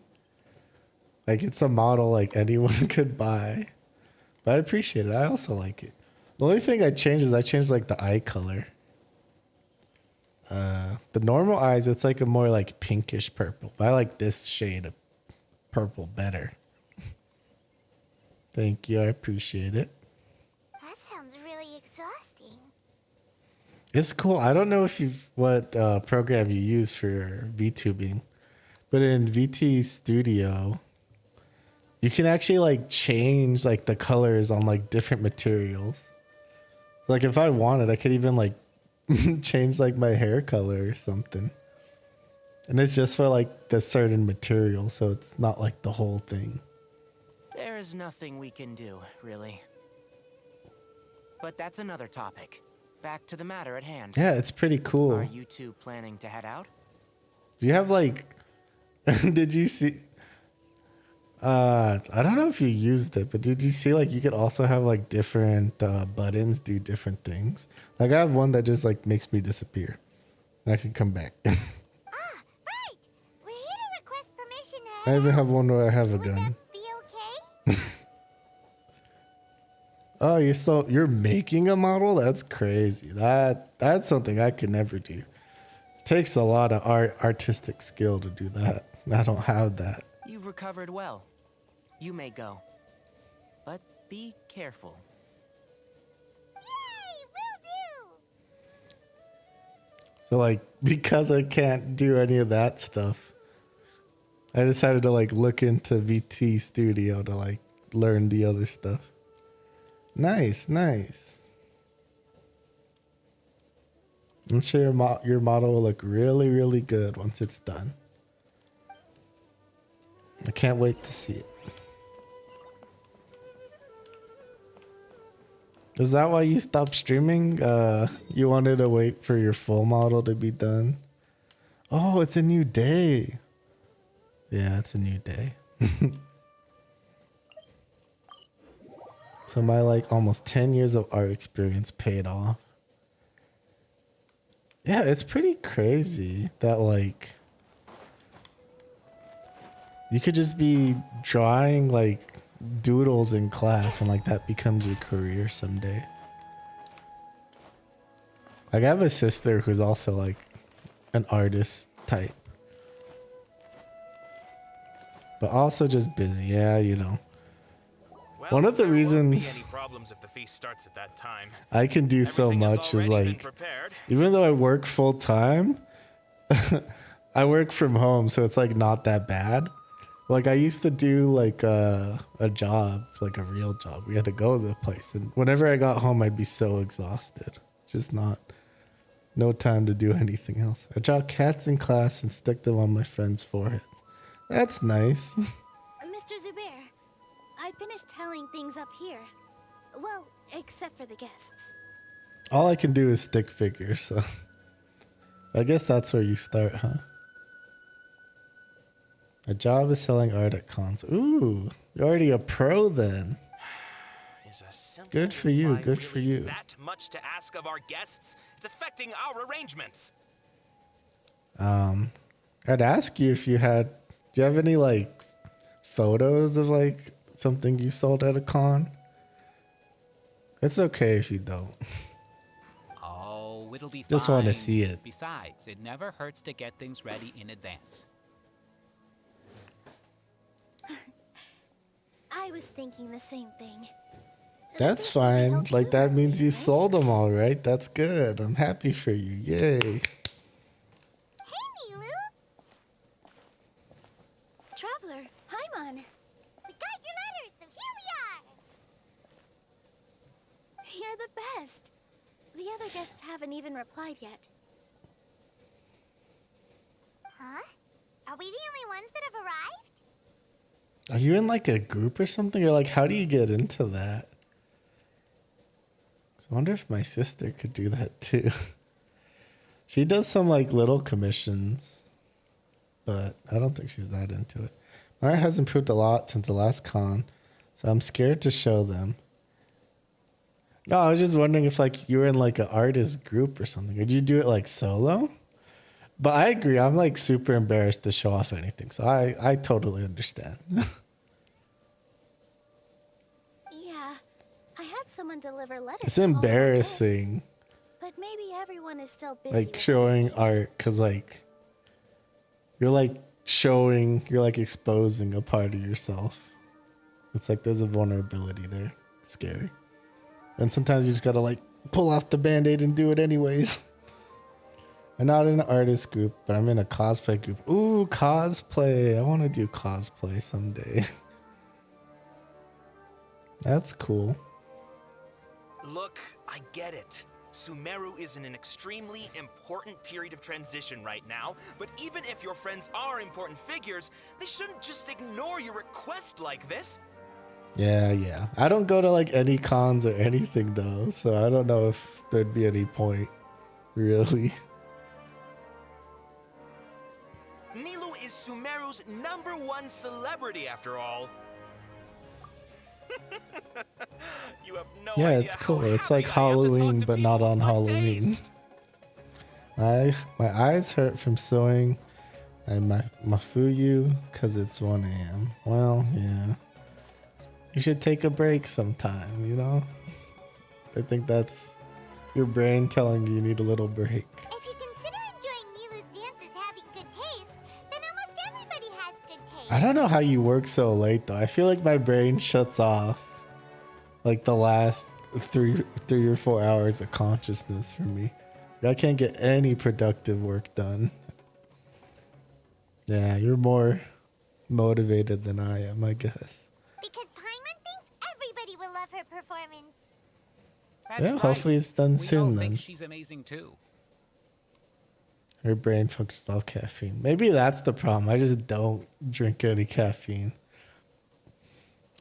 Like it's a model like anyone could buy. But I appreciate it. I also like it. The only thing I changed is I changed like the eye color. The normal eyes, it's like a more like pinkish purple. But I like this shade of purple better. Thank you. I appreciate it. That sounds really exhausting. It's cool. I don't know if what program you use for VTubing, but in VT Studio, you can actually like change like the colors on like different materials. Like if I wanted, I could even like change like my hair color or something. And it's just for like the certain material, so it's not like the whole thing. There is nothing we can do, really. But that's another topic. Back to the matter at hand. Yeah, it's pretty cool. Are you two planning to head out? Do you have like did you see I don't know if you used it, but did you see like you could also have like different buttons do different things? Like I have one that just like makes me disappear. And I can come back. I even have one where I have a gun. Oh, you're making a model? That's crazy. That's something I could never do. Takes a lot of artistic skill to do that. I don't have that. You've recovered well. You may go. But be careful. So like because I can't do any of that stuff, I decided to like look into VT Studio to like learn the other stuff. Nice, nice. I'm sure your model will look really, really good once it's done. I can't wait to see it. Is that why you stopped streaming? You wanted to wait for your full model to be done? Oh, it's a new day. Yeah, it's a new day. So my like almost 10 years of art experience paid off. Yeah, it's pretty crazy that like you could just be drawing like doodles in class and like that becomes your career someday. Like I have a sister who's also like an artist type. But also just busy, yeah, you know. Well, One of the there won't be reasons any problems if the feast starts at that time. I can do so Everything has much is already been like, prepared. even though I work full time, I work from home, so it's like not that bad. Like I used to do like a job, like a real job. We had to go to the place, and whenever I got home, I'd be so exhausted. Just no time to do anything else. I draw cats in class and stick them on my friends' foreheads. That's nice. Mr. Zubair, I finished telling things up here. Well, except for the guests. All I can do is stick figures, so I guess that's where you start, huh? A job is selling art at cons. Ooh, you're already a pro then. Good for you, good for you. That much to ask of our guests? It's affecting our arrangements. I'd ask you if you had, do you have any like photos of like something you sold at a con? It's okay if you don't. Oh, it'll be Just fine. want to see it. Besides, it never hurts to get things ready in advance. I was thinking the same thing. That's fine. Like that means you sold them all, right? That's good. I'm happy for you. Yay. Traveler, Paimon. We got your letter, so here we are. You're the best. The other guests haven't even replied yet. Huh? Are we the only ones that have arrived? Are you in like a group or something? Or like, how do you get into that? So I wonder if my sister could do that too. She does some like little commissions, but I don't think she's that into it. My art has improved a lot since the last con, so I'm scared to show them. No, I was just wondering if like you were in like an artist group or something. Would you do it like solo? But I agree. I'm like super embarrassed to show off anything, so I totally understand. Yeah, I had someone deliver letters. It's to all our embarrassing, guests, but maybe everyone is still busy. like with showing other things. art, because like you're like you're like exposing a part of yourself. It's like there's a vulnerability there. It's scary. And sometimes you just gotta like pull off the band-aid and do it anyways. I'm not in an artist group, but I'm in a cosplay group. Ooh, cosplay. I want to do cosplay someday. That's cool. Look, I get it. Sumeru is in an extremely important period of transition right now, but even if your friends are important figures, they shouldn't just ignore your request like this. Yeah. I don't go to like any cons or anything though, so I don't know if there'd be any point, really. Nilou is Sumeru's #1 celebrity after all. You have no Yeah, idea it's how cool. It's like happy I am to talk Halloween, to but not people on with Halloween. taste. My eyes hurt from sewing and my Mafuyu because it's 1 a.m. Well, yeah. You should take a break sometime, you know? I think that's your brain telling you need a little break. If you consider enjoying Nilu's dances having good taste, then almost everybody has good taste. I don't know how you work so late though. I feel like my brain shuts off like the last three or 4 hours of consciousness for me. I can't get any productive work done. Yeah, you're more motivated than I am, I guess. Because Paimon thinks everybody will love her performance. That's Yeah, right. hopefully it's done We soon all then. think she's amazing too. Her brain focuses off caffeine. Maybe that's the problem. I just don't drink any caffeine.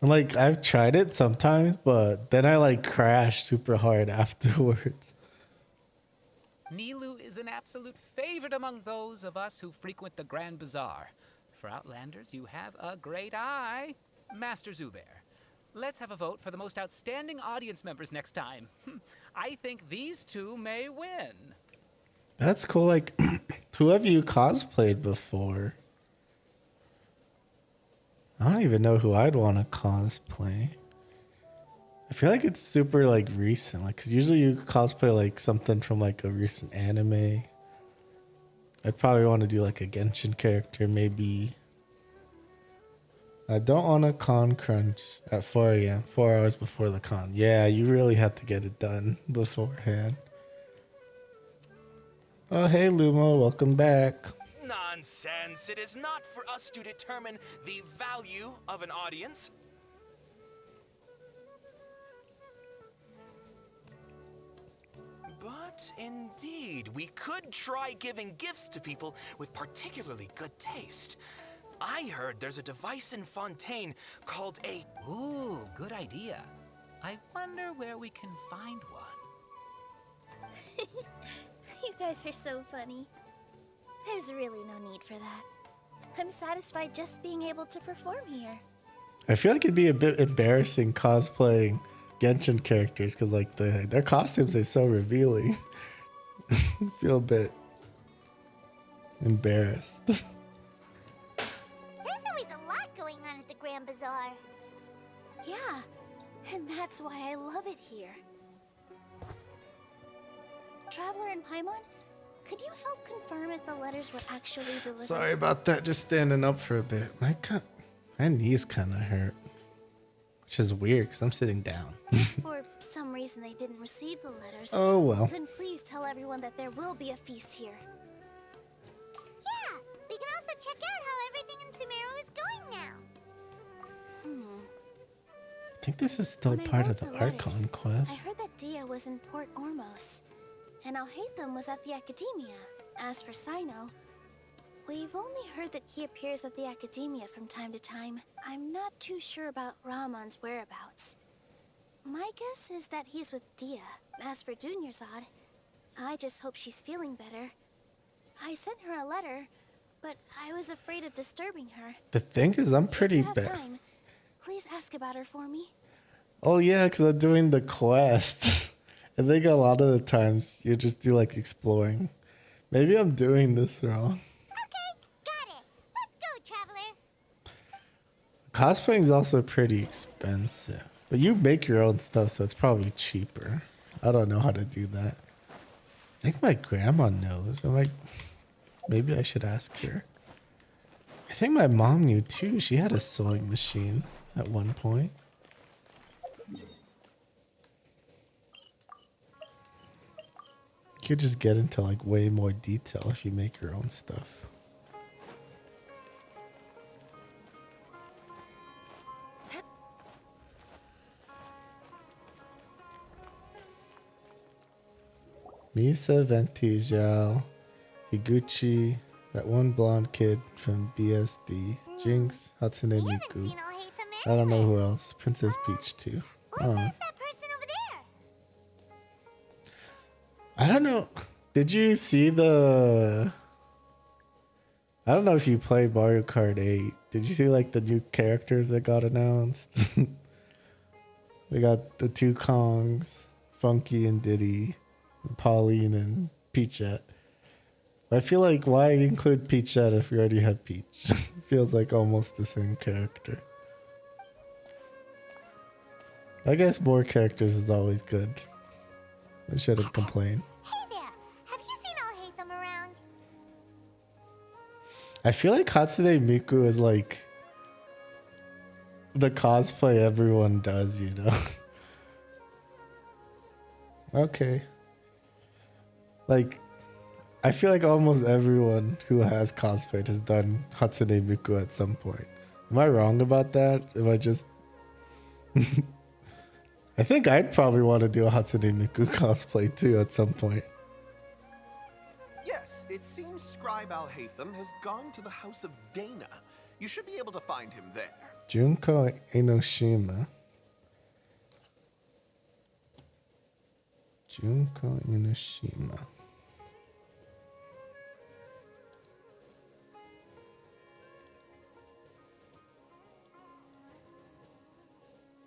And like I've tried it sometimes, but then I like crash super hard afterwards. Nilou is an absolute favorite among those of us who frequent the Grand Bazaar. For Outlanders, you have a great eye. Master Zubair, let's have a vote for the most outstanding audience members next time. I think these two may win. That's cool. Like, who have you cosplayed before? I don't even know who I'd want to cosplay. I feel like it's super like recent, like, cause usually you cosplay like something from like a recent anime. I'd probably want to do like a Genshin character, maybe. I don't want a con crunch at 4 a.m., 4 hours before the con. Yeah, you really have to get it done beforehand. Oh, hey, Lumo, welcome back. Nonsense! It is not for us to determine the value of an audience. But indeed, we could try giving gifts to people with particularly good taste. I heard there's a device in Fontaine called a... Ooh, good idea. I wonder where we can find one. You guys are so funny. There's really no need for that. I'm satisfied just being able to perform here. I feel like it'd be a bit embarrassing cosplaying Genshin characters because like their costumes are so revealing. I feel a bit embarrassed. There's always a lot going on at the Grand Bazaar. Yeah, and that's why I love it here. Traveler and Paimon, could you help confirm if the letters were actually delivered? Sorry about that. Just standing up for a bit. My knees kind of hurt, which is weird because I'm sitting down. If for some reason they didn't receive the letters, Oh, well. then please tell everyone that there will be a feast here. Yeah, we can also check out how everything in Sumeru is going now. I think this is still When I part wrote of the the letters, Archon quest. I heard that Dia was in Port Ormos, and Alhaitham was at the Academia. As for Sino, we've only heard that he appears at the Academia from time to time. I'm not too sure about Ramon's whereabouts. My guess is that he's with Dia. As for Dunyarzad, I just hope she's feeling better. I sent her a letter, but I was afraid of disturbing her. The thing is, I'm pretty If you have bad. time, please ask about her for me. Oh yeah, because I'm doing the quest. I think a lot of the times you just do like exploring. Maybe I'm doing this wrong. Got it. Let's go, Traveler. Cosplaying is also pretty expensive, but you make your own stuff, so it's probably cheaper. I don't know how to do that. I think my grandma knows. Maybe I should ask her. I think my mom knew too. She had a sewing machine at one point. You could just get into like way more detail if you make your own stuff. Misa, Venti, Zhao, Higuchi, that one blonde kid from BSD, Jinx, Hatsune Miku. I don't know who else. Princess Peach too. Oh. I don't know. Did you see the... I don't know if you played Mario Kart 8. Did you see like the new characters that got announced? They got the two Kongs, Funky and Diddy, and Pauline and Peachette. I feel like why include Peachette if you already have Peach? Feels like almost the same character. I guess more characters is always good. I shouldn't complain. Hey there. Have you seen Alhaitham around? I feel like Hatsune Miku is like the cosplay everyone does, you know? Okay. Like, I feel like almost everyone who has cosplayed has done Hatsune Miku at some point. Am I wrong about that? Am I just... I think I'd probably want to do a Hatsune Miku cosplay too at some point. Yes, it seems Scribe Alhaitham has gone to the House of Dana. You should be able to find him there. Junko Enoshima. Junko Enoshima.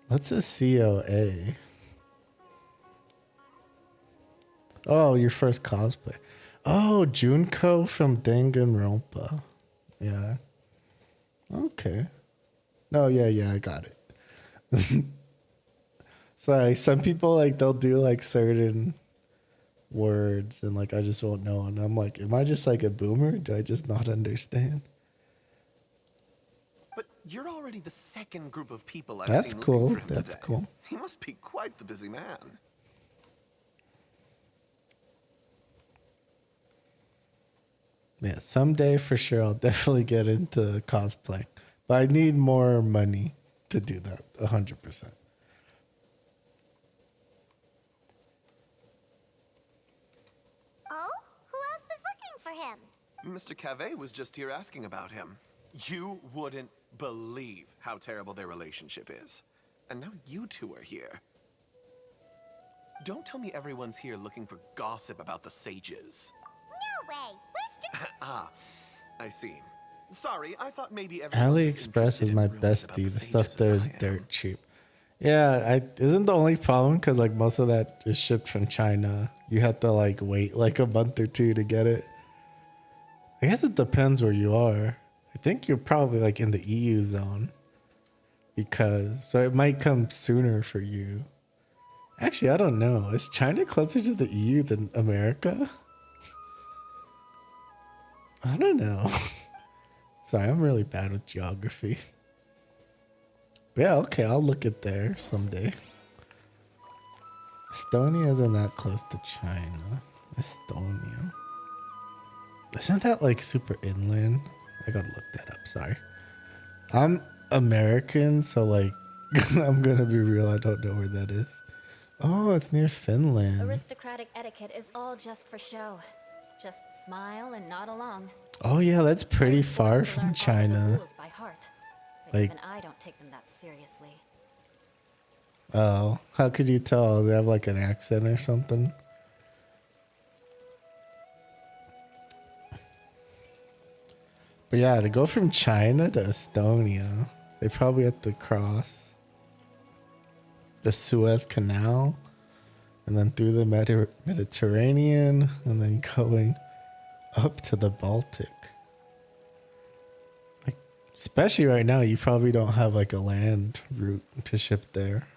What's a COA? Oh, your first cosplay. Oh, Junko from Danganronpa. Yeah. Okay. No, yeah, I got it. Sorry, some people like they'll do like certain words and like I just won't know, and I'm like, am I just like a boomer? Do I just not understand? But you're already the second group of people I've That's seen cool. looking for him That's today. cool. He must be quite the busy man. Yeah, someday for sure I'll definitely get into cosplay. But I need more money to do that 100%. Oh? Who else was looking for him? Mr. Cave was just here asking about him. You wouldn't believe how terrible their relationship is. And now you two are here. Don't tell me everyone's here looking for gossip about the sages. No way. We're Ah, I see. Sorry, I thought maybe everyone AliExpress is my bestie. The stuff there is dirt cheap. Yeah, isn't the only problem because like most of that is shipped from China. You have to like wait like a month or two to get it. I guess it depends where you are. I think you're probably like in the EU zone because so it might come sooner for you. Actually, I don't know. Is China closer to the EU than America? I don't know. Sorry, I'm really bad with geography. But yeah, okay, I'll look at there someday. Estonia isn't that close to China. Estonia. Isn't that like super inland? I gotta look that up, sorry. I'm American, so like, I'm gonna be real, I don't know where that is. Oh, it's near Finland. Aristocratic etiquette is all just for show. Just smile and nod along. Oh yeah, that's pretty far from China. Rules by heart. But Like, even I don't take them that seriously. oh, how could you tell? They have like an accent or something? But yeah, to go from China to Estonia, they probably have to cross the Suez Canal and then through the Mediterranean and then going up to the Baltic. Like, especially right now, you probably don't have like a land route to ship there.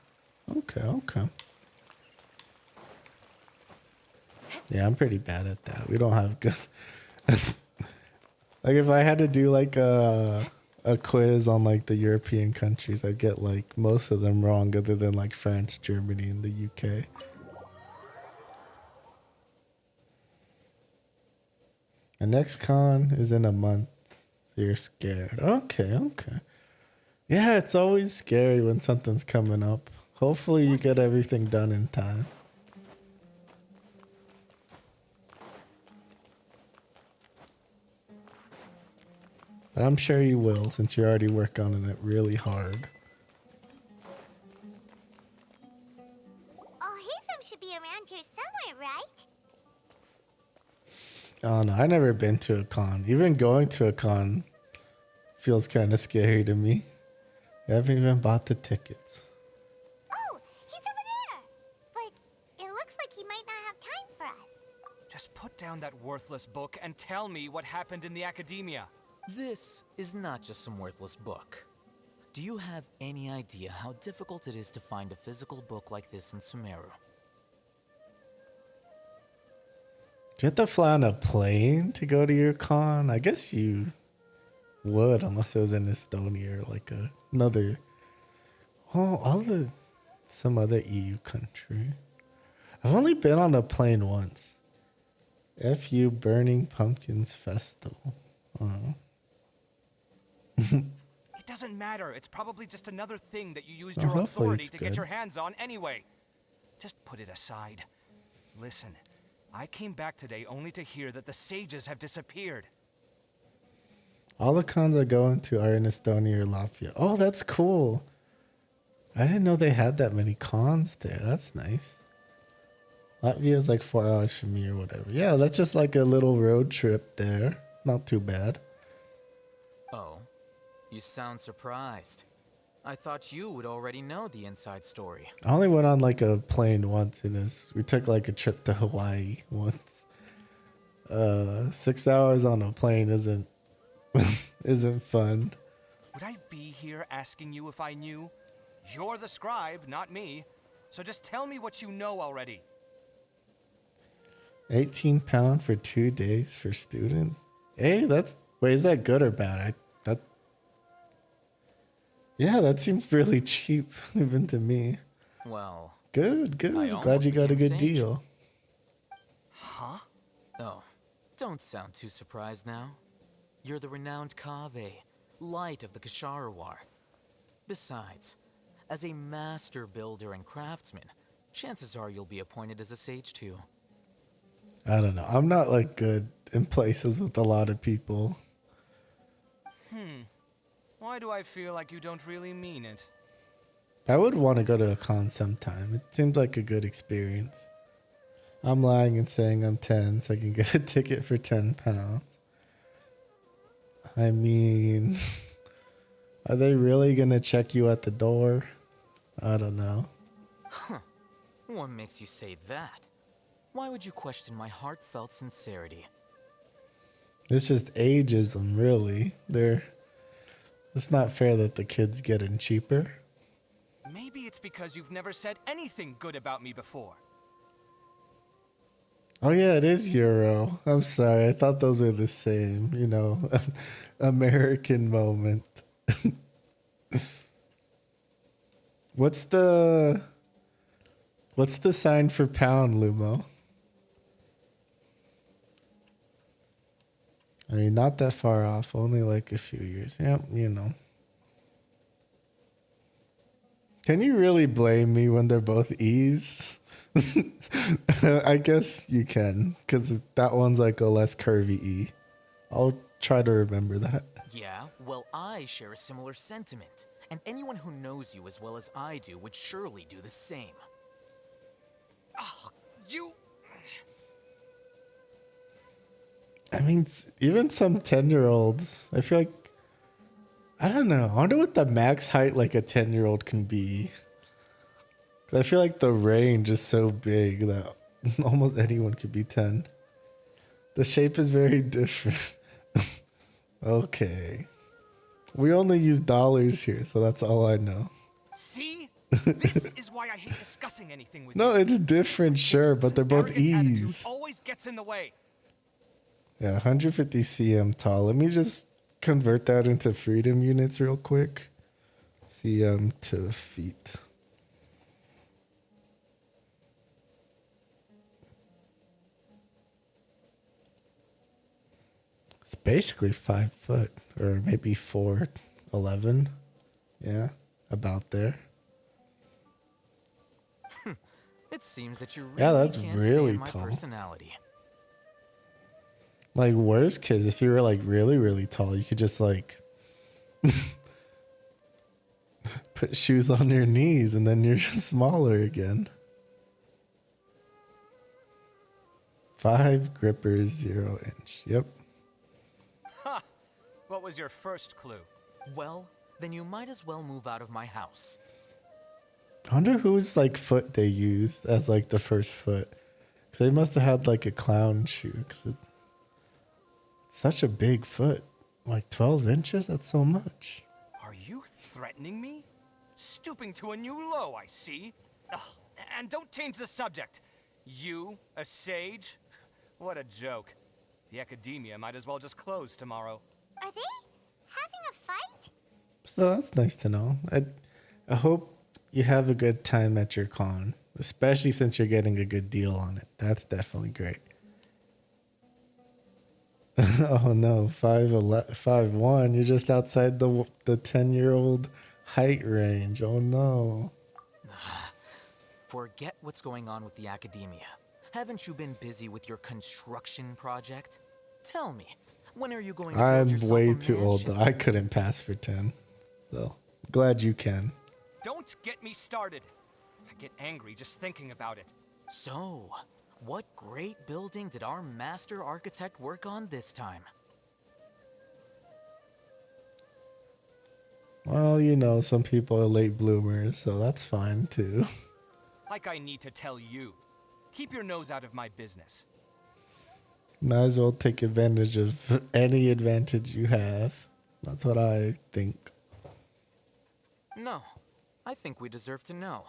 Okay. Yeah, I'm pretty bad at that. We don't have good. Like if I had to do like a quiz on like the European countries, I'd get like most of them wrong other than like France, Germany, and the UK. The next con is in a month, so you're scared. Okay. Yeah, it's always scary when something's coming up. Hopefully you get everything done in time. But I'm sure you will since you already work on it really hard. Oh, Hatham should be around here somewhere, right? Oh no, I never been to a con. Even going to a con feels kind of scary to me. I haven't even bought the tickets. Oh, he's over there. But it looks like he might not have time for us. Just put down that worthless book and tell me what happened in the academia. This is not just some worthless book. Do you have any idea how difficult it is to find a physical book like this in Sumeru? Do you have to fly on a plane to go to your con? I guess you would, unless it was in Estonia or like another. Oh, some other EU country. I've only been on a plane once. FU Burning Pumpkins Festival. Oh. It doesn't matter. It's probably just another thing that you used Oh, your hopefully authority it's to get good. your hands on anyway. Just put it aside. Listen, I came back today only to hear that the sages have disappeared. All the cons I go into are in Estonia or Latvia. Oh, that's cool. I didn't know they had that many cons there. That's nice. Latvia is like 4 hours from me or whatever. Yeah, that's just like a little road trip there. Not too bad. Oh, you sound surprised. I thought you would already know the inside story. I only went on like a plane once, and we took like a trip to Hawaii once. 6 hours on a plane isn't isn't fun. Would I be here asking you if I knew? You're the scribe, not me. So just tell me what you know already. 18 pounds for 2 days for student. Hey, that's wait, is that good or bad? Yeah, that seems really cheap even to me. Well, Good. I Glad you almost got a became good sage. deal. Huh? Oh, don't sound too surprised now. You're the renowned Kaveh, light of the Kasharawar. Besides, as a master builder and craftsman, chances are you'll be appointed as a sage too. I don't know. I'm not like good in places with a lot of people. Why do I feel like you don't really mean it? I would want to go to a con sometime. It seems like a good experience. I'm lying and saying I'm 10, so I can get a ticket for 10 pounds. I mean, are they really gonna check you at the door? I don't know. Huh. What makes you say that? Why would you question my heartfelt sincerity? It's just ageism, really. It's not fair that the kids getting cheaper. Maybe it's because you've never said anything good about me before. Oh yeah, it is Euro. I'm sorry. I thought those were the same, you know, American moment. What's the sign for pound, Lumo? I mean, not that far off, only like a few years. Yep, you know. Can you really blame me when they're both E's? I guess you can, because that one's like a less curvy E. I'll try to remember that. Yeah, well, I share a similar sentiment, and anyone who knows you as well as I do would surely do the same. Oh, you... I mean, even some 10-year-olds, I feel like, I don't know. I wonder what the max height like a 10-year-old can be. 'Cause I feel like the range is so big that almost anyone could be 10. The shape is very different. Okay. We only use dollars here, so that's all I know. See? This is why I hate discussing anything with you. No, it's different, sure, but they're both Arrogant attitude E's. always gets in the way. Yeah, 150 cm tall. Let me just convert that into freedom units real quick. Cm to feet. It's basically 5 foot, or maybe 4'11". Yeah, about there. It seems that you really Yeah, that's can't really stand my tall. personality. Like, worst case, if you were like really, really tall, you could just like put shoes on your knees and then you're just smaller again. 5 grippers, 0 inch. Yep. Ha! What was your first clue? Well, then you might as well move out of my house. I wonder whose like foot they used as like the first foot. Because they must have had like a clown shoe. Because it's such a big foot. Like 12 inches? That's so much. Are you threatening me? Stooping to a new low, I see. Ugh, and don't change the subject. You, a sage? What a joke. The academia might as well just close tomorrow. Are they having a fight? So that's nice to know. I hope you have a good time at your con. Especially since you're getting a good deal on it. That's definitely great. Oh no, 5'1". You're just outside the 10-year-old height range. Oh no. Forget what's going on with the academia. Haven't you been busy with your construction project? Tell me, when are you going to build I'm yourself way a too old though. mansion? I couldn't pass for 10. So glad you can. Don't get me started. I get angry just thinking about it. So, what great building did our master architect work on this time? Well, you know, some people are late bloomers, so that's fine too. Like I need to tell you. Keep your nose out of my business. Might as well take advantage of any advantage you have. That's what I think. No, I think we deserve to know.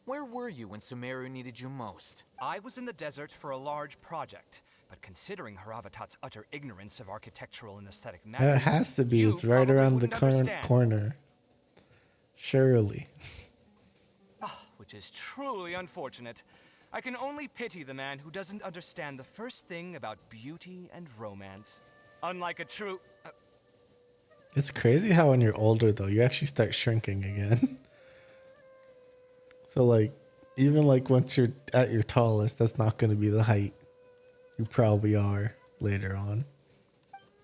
Where were you when Sumeru needed you most? I was in the desert for a large project, but considering Haravatat's utter ignorance of architectural and aesthetic matters, It has to be. you It's right probably around the wouldn't understand. corner. Surely. Which is truly unfortunate. I can only pity the man who doesn't understand the first thing about beauty and romance. Unlike a true... It's crazy how when you're older, though, you actually start shrinking again. So, like, even like once you're at your tallest, that's not going to be the height you probably are later on.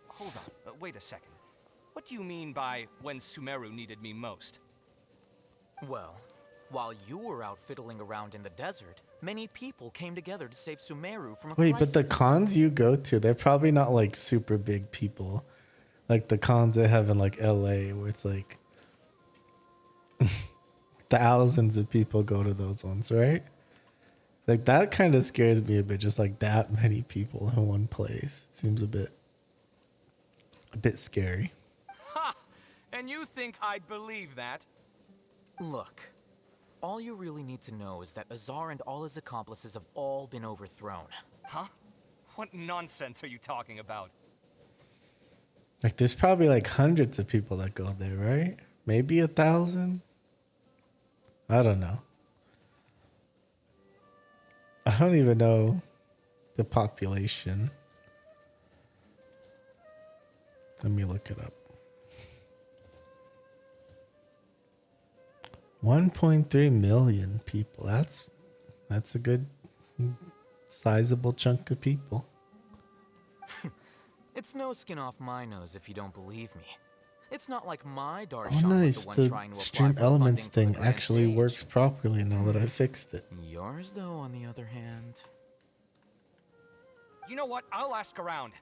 Hold on, wait a second. What do you mean by when Sumeru needed me most? Well, while you were out fiddling around in the desert, many people came together to save Sumeru from a Wait, crisis. but the cons you go to, they're probably not like super big people. Like the cons they have in like LA, where it's like thousands of people go to those ones, right? Like that kind of scares me a bit, just like that many people in one place. It seems a bit scary. Ha! And you think I'd believe that? Look, all you really need to know is that Azar and all his accomplices have all been overthrown. Huh? What nonsense are you talking about? Like there's probably like hundreds of people that go there, right? Maybe 1,000? I don't know. I don't even know the population. Let me look it up. 1.3 million people. That's a good sizable chunk of people. It's no skin off my nose if you don't believe me. It's not like my Oh, Darshan was nice. the one The trying to apply stream for elements funding from the thing Grand actually Sage. works properly now that I fixed it. Yours, though, on the other hand. You know what? I'll ask around.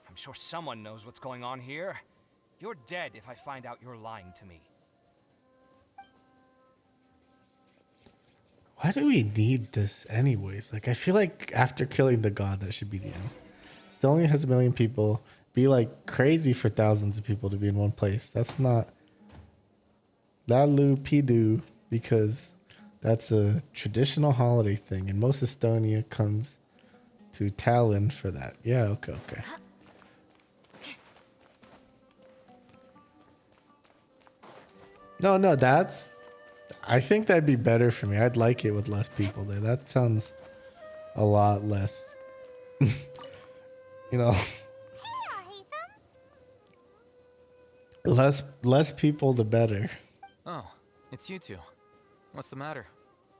I'm sure someone knows what's going on here. You're dead if I find out you're lying to me. Why do we need this anyways? Like, I feel like after killing the god, that should be the end. Still only has 1 million people. Be like crazy for thousands of people to be in one place. That's not Lalu Pidu, because that's a traditional holiday thing. And most Estonia comes to Tallinn for that. Yeah, okay. No, that's... I think that'd be better for me. I'd like it with less people there. That sounds a lot less... you know... Less people, the better. Oh, it's you two. What's the matter?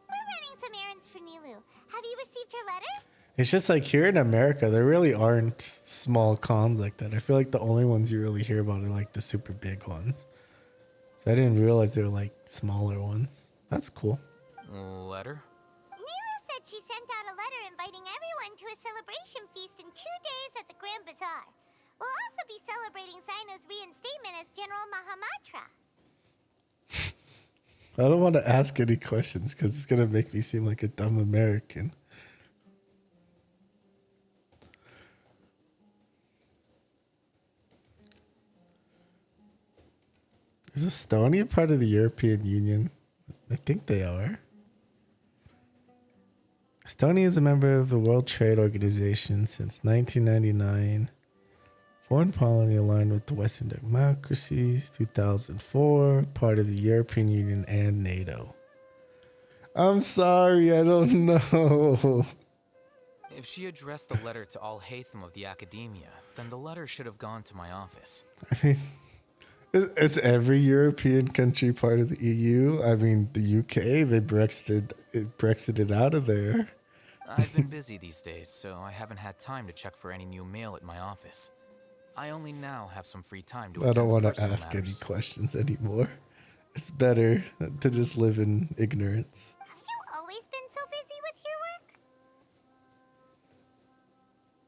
We're running some errands for Nilu. Have you received her letter? It's just like here in America, there really aren't small cons like that. I feel like the only ones you really hear about are like the super big ones. So I didn't realize they were like smaller ones. That's cool. Letter? Nilu said she sent out a letter inviting everyone to a celebration feast in 2 days at the Grand Bazaar. We'll also be celebrating Zaino's reinstatement as General Mahamatra. I don't want to ask any questions because it's going to make me seem like a dumb American. Is Estonia part of the European Union? I think they are. Estonia is a member of the World Trade Organization since 1999. Foreign policy aligned with the Western democracies, 2004, part of the European Union and NATO. I'm sorry, I don't know. If she addressed the letter to Al Haytham of the Academia, then the letter should have gone to my office. I mean, is every European country part of the EU? I mean, the UK, they Brexited out of there. I've been busy these days, so I haven't had time to check for any new mail at my office. I only now have some free time to I don't want to personal ask any matters. questions anymore. It's better to just live in ignorance. Have you always been so busy with your work?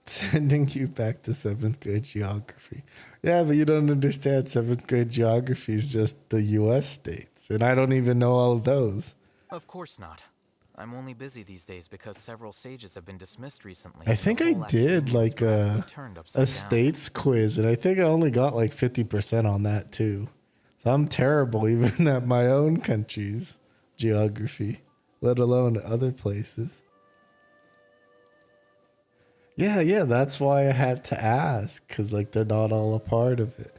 Sending you back to 7th grade geography. Yeah, but you don't understand. 7th grade geography is just the US states. And I don't even know all of those. Of course not. I'm only busy these days because several sages have been dismissed recently. I and the think I whole did academia is like practically turned upside a down. states quiz, and I think I only got like 50% on that too. So I'm terrible even at my own country's geography, let alone other places. Yeah, that's why I had to ask, because like they're not all a part of it.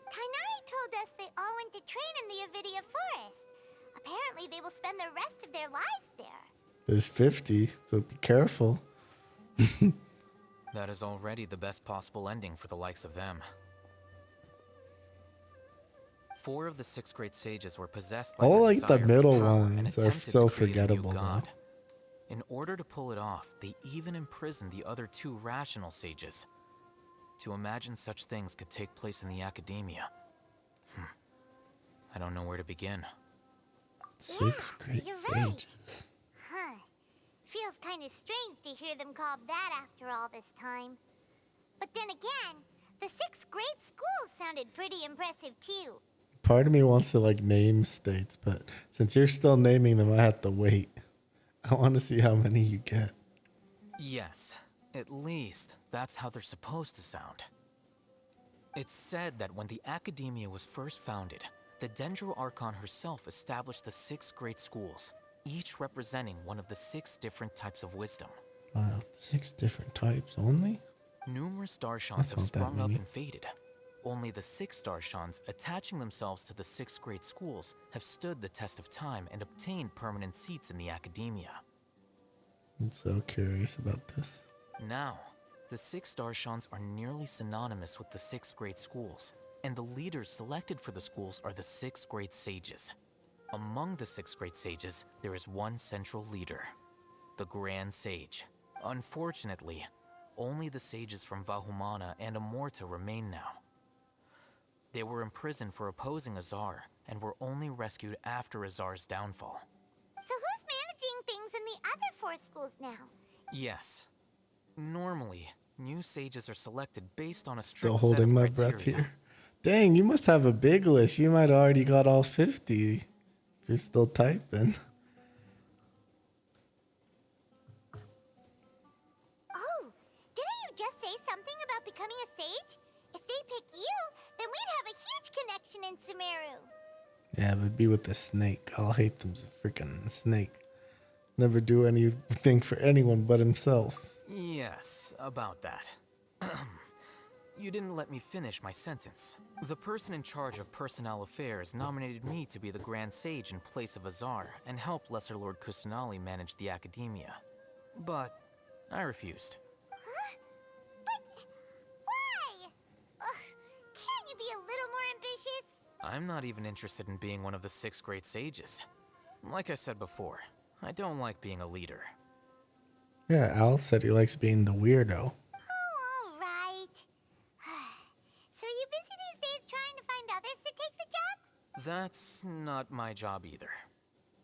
Kainari told us they all went to train in the Avidia Forest. Apparently, they will spend the rest of their lives there. There's 50, so be careful. That is already the best possible ending for the likes of them. 4 of the 6 great sages were possessed by All their like the desire for middle power and ones are attempted so to create a new forgettable though. god. In order to pull it off, they even imprisoned the other 2 rational sages. To imagine such things could take place in the academia. I don't know where to begin. 6 great You're sages. right. Huh. Feels kind of strange to hear them called that after all this time. But then again, the 6 great schools sounded pretty impressive too. Part of me wants to like name states, but since you're still naming them, I have to wait. I want to see how many you get. Yes, at least that's how they're supposed to sound. It's said that when the academia was first founded, the Dendro Archon herself established the 6 great schools, each representing one of the 6 different types of wisdom. Wow, 6 different types only? Numerous Darshans That's have not that sprung up many. and faded. Only the 6 Darshans, attaching themselves to the 6 great schools, have stood the test of time and obtained permanent seats in the academia. I'm so curious about this. Now, the 6 Darshans are nearly synonymous with the 6 great schools, and the leaders selected for the schools are the 6 great sages. Among the 6 great sages, there is one central leader, the Grand Sage. Unfortunately, only the sages from Vahumana and Amorta remain now. They were imprisoned for opposing Azar, and were only rescued after Azar's downfall. So who's managing things in the other 4 schools now? Yes. Normally, new sages are selected based on a strict Still set of holding my criteria. breath here. Dang, you must have a big list. You might have already got all 50 if you're still typing. Oh, didn't you just say something about becoming a sage? If they pick you, then we'd have a huge connection in Sumeru. Yeah, but be with the snake. I'll hate them as a freaking snake. Never do anything for anyone but himself. Yes, about that. You didn't let me finish my sentence. The person in charge of personnel affairs nominated me to be the Grand Sage in place of Azar and help Lesser Lord Kusanali manage the academia. But I refused. Huh? But why? Can't you be a little more ambitious? I'm not even interested in being one of the 6 great sages. Like I said before, I don't like being a leader. Yeah, Al said he likes being the weirdo. Oh, all right. So are you busy these days trying to find others to take the job? That's not my job either.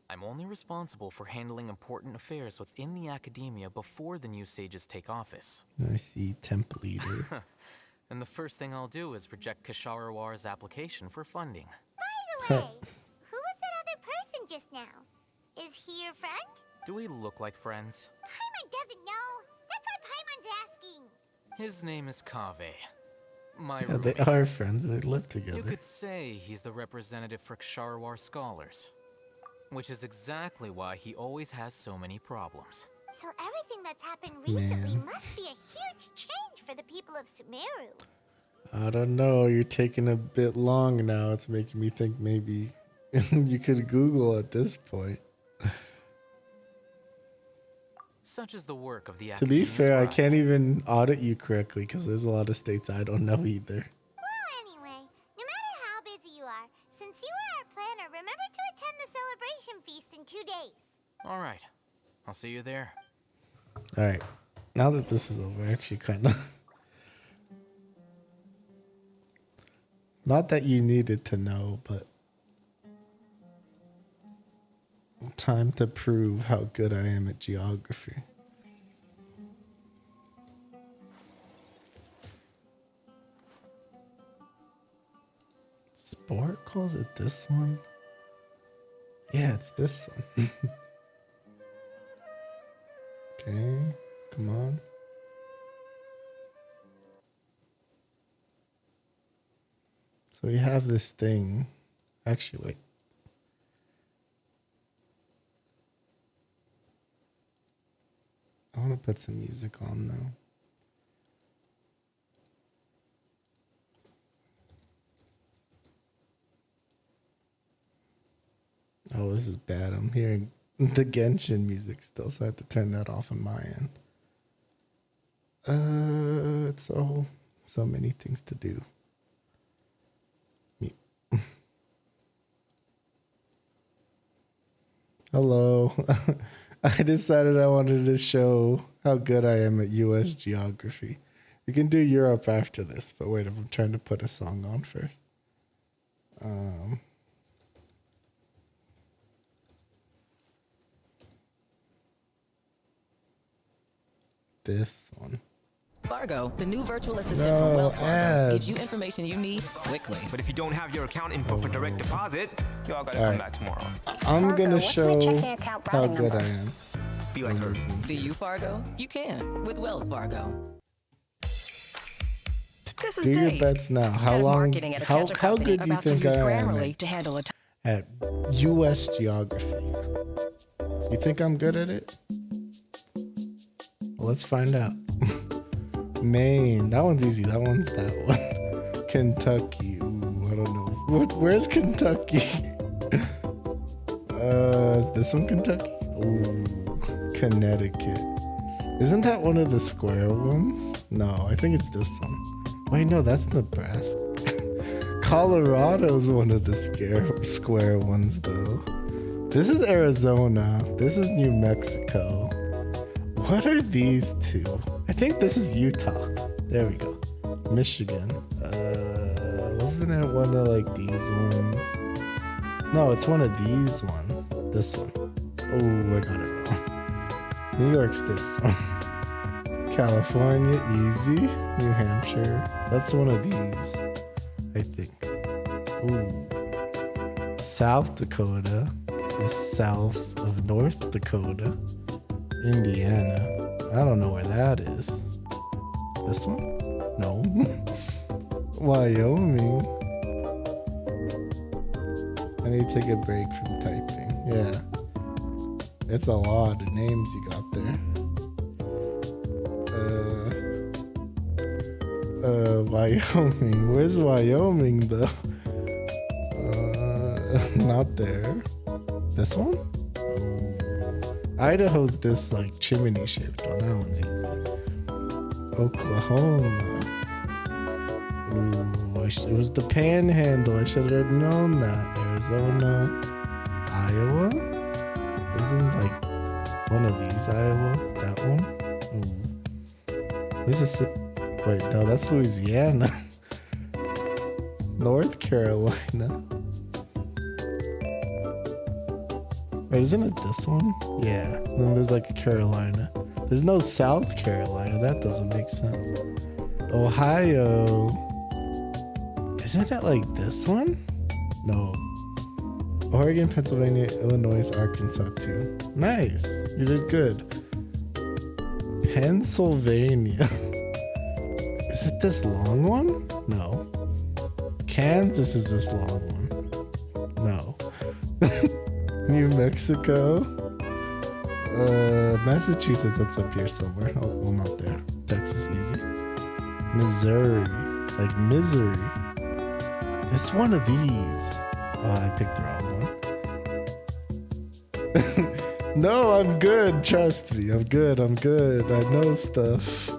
I'm only responsible for handling important affairs within the academia before the new sages take office. I see, temp leader. And the first thing I'll do is reject Kasharawar's application for funding. By the way, who was that other person just now? Is he your friend? Do we look like friends? Paimon doesn't know. That's why Paimon's asking. His name is Kaveh. My Yeah, they roommate. are friends. They live You together. could say he's the representative for Ksharawar scholars. Which is exactly why he always has so many problems. So everything that's happened recently Man. must be a huge change for the people of Sumeru. I don't know. You're taking a bit long now. It's making me think maybe you could Google at this point. Such is the work of the To be academia fair, I scribe. can't even audit you correctly because there's a lot of states I don't know either. Well, anyway, no matter how busy you are, since you are our planner, remember to attend the celebration feast in 2 days. All right. I'll see you there. All right. Now that this is over, actually kind of. Not that you needed to know, but time to prove how good I am at geography. Sport calls it this one? Yeah, it's this one. Okay, come on. So we have this thing. Actually, wait. I want to put some music on though. Oh, this is bad. I'm hearing the Genshin music still, so I have to turn that off on my end. It's so many things to do. Hello. I decided I wanted to show how good I am at US geography. You can do Europe after this, but wait, I'm trying to put a song on first. This one. Fargo, the new virtual assistant from Wells Fargo, gives you information you need quickly. But if you don't have your account info for direct deposit, y'all gotta come back tomorrow. I'm gonna show how good I am. Be like her. Do you, Fargo? You can with Wells Fargo. This is Do your Dave. bets now. How Head of long? marketing at a How ketchup how company, good do you about to think use I am Grammarly to handle a at US geography? You think I'm good at it? Well, let's find out. Maine. That one's easy. That one's that one. Kentucky. Ooh, I don't know. Where's Kentucky? Is this one Kentucky? Ooh, Connecticut. Isn't that one of the square ones? No, I think it's this one. Wait, no, that's Nebraska. Colorado's one of the square ones, though. This is Arizona. This is New Mexico. What are these two? I think this is Utah. There we go. Michigan. Wasn't it one of like these ones? No, it's one of these ones. This one. Oh, I got it wrong. New York's this one. California, easy. New Hampshire. That's one of these, I think. Ooh. South Dakota is south of North Dakota. Indiana. I don't know where that is. This one? No. Wyoming. I need to take a break from typing. Yeah. It's a lot of names you got there. Wyoming. Where's Wyoming though? Not there. This one? Idaho's this like chimney shaped one. That one's easy. Oklahoma. Ooh, it was the Panhandle. I should have known that. Arizona. Iowa. Isn't like one of these Iowa? That one? Ooh. Mississippi. Wait, no, that's Louisiana. North Carolina. Wait, isn't it this one? Yeah. And then there's like a Carolina. There's no South Carolina. That doesn't make sense. Ohio. Isn't it like this one? No. Oregon, Pennsylvania, Illinois, Arkansas too. Nice. You did good. Pennsylvania. Is it this long one? No. Kansas is this long one. No. New Mexico. Massachusetts, that's up here somewhere. Oh, well, not there. Texas, easy. Missouri. Like misery. This one of these. Oh, I picked the wrong one. No, I'm good. Trust me. I'm good. I know stuff.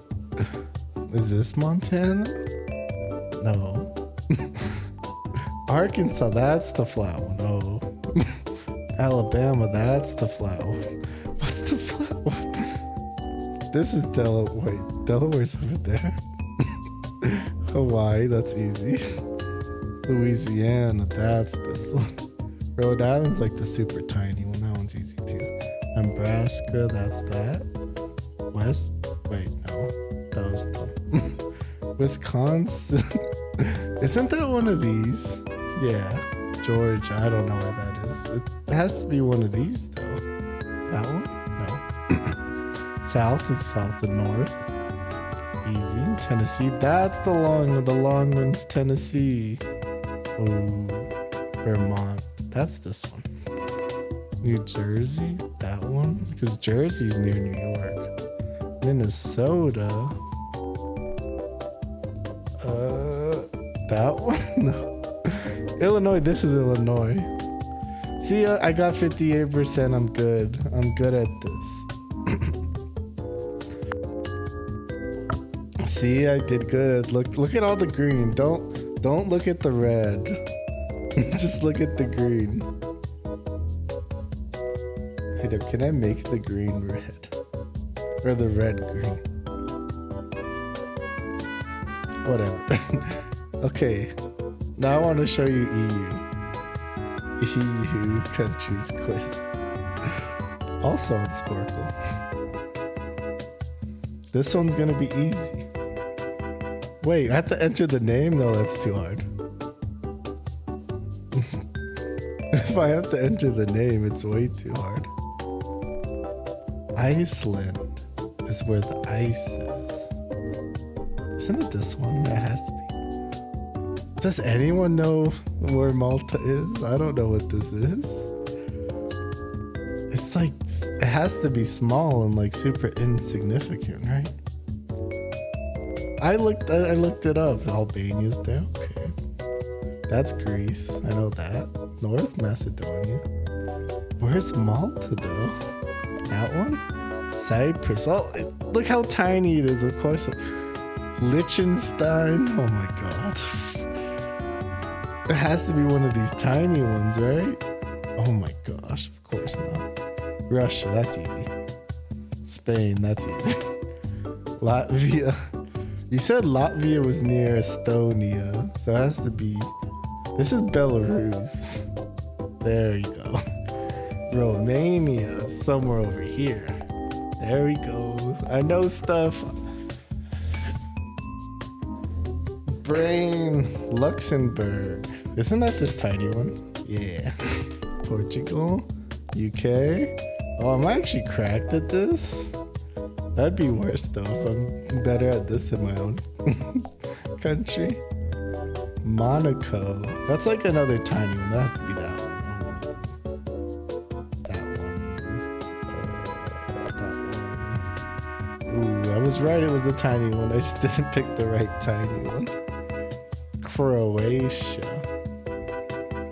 Is this Montana? No. Arkansas, that's the flat one. Oh. Alabama, that's the flat one. What's the flat one? This is Delaware. Wait, Delaware's over there. Hawaii, that's easy. Louisiana, that's this one. Rhode Island's like the super tiny one. That one's easy too. Nebraska, that's that. West, wait, no. That was the Wisconsin. Isn't that one of these? Yeah. Georgia, I don't know where that is. It has to be one of these though. That one? No. South is south and north. Easy. Tennessee. That's the long one's Tennessee. Oh, Vermont. That's this one. New Jersey. That one. Because Jersey's near New York. Minnesota. That one? No. Illinois. This is Illinois. See, I got 58%. I'm good. I'm good at this. See, I did good. Look at all the green. Don't look at the red. Just look at the green. Wait up, can I make the green red? Or the red green? Whatever. Okay. Now I want to show you EU. EU countries quiz. Also on Sporkle. This one's gonna be easy. Wait, I have to enter the name? No, that's too hard. If I have to enter the name, it's way too hard. Iceland is where the ice is. Isn't it this one? That has to be. Does anyone know where Malta is? I don't know what this is. It's like, it has to be small and like super insignificant, right? I looked it up. Albania's there. Okay. That's Greece. I know that. North Macedonia. Where's Malta though? That one? Cyprus. Oh, look how tiny it is. Of course. Liechtenstein. Oh my god. It has to be one of these tiny ones, right? Oh my gosh. Of course not. Russia. That's easy. Spain. That's easy. Latvia. You said Latvia was near Estonia, so it has to be. This is Belarus. There you go. Romania is somewhere over here. There we go. I know stuff. Brain. Luxembourg. Isn't that this tiny one? Yeah. Portugal. UK. Oh, I'm actually cracked at this. That'd be worse though if I'm better at this in my own country. Monaco. That's like another tiny one. That has to be that one. That one. Ooh, I was right. It was a tiny one. I just didn't pick the right tiny one. Croatia.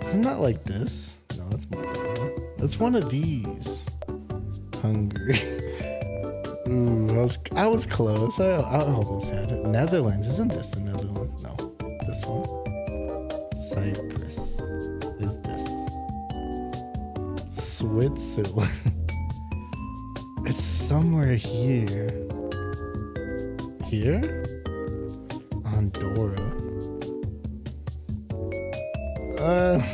Isn't that like this? No, that's Moldova. That's one of these. Hungary. Ooh, I was close. I almost had it. Netherlands. Isn't this the Netherlands? No. This one. Cyprus. Is this. Switzerland. It's somewhere here. Here? Andorra.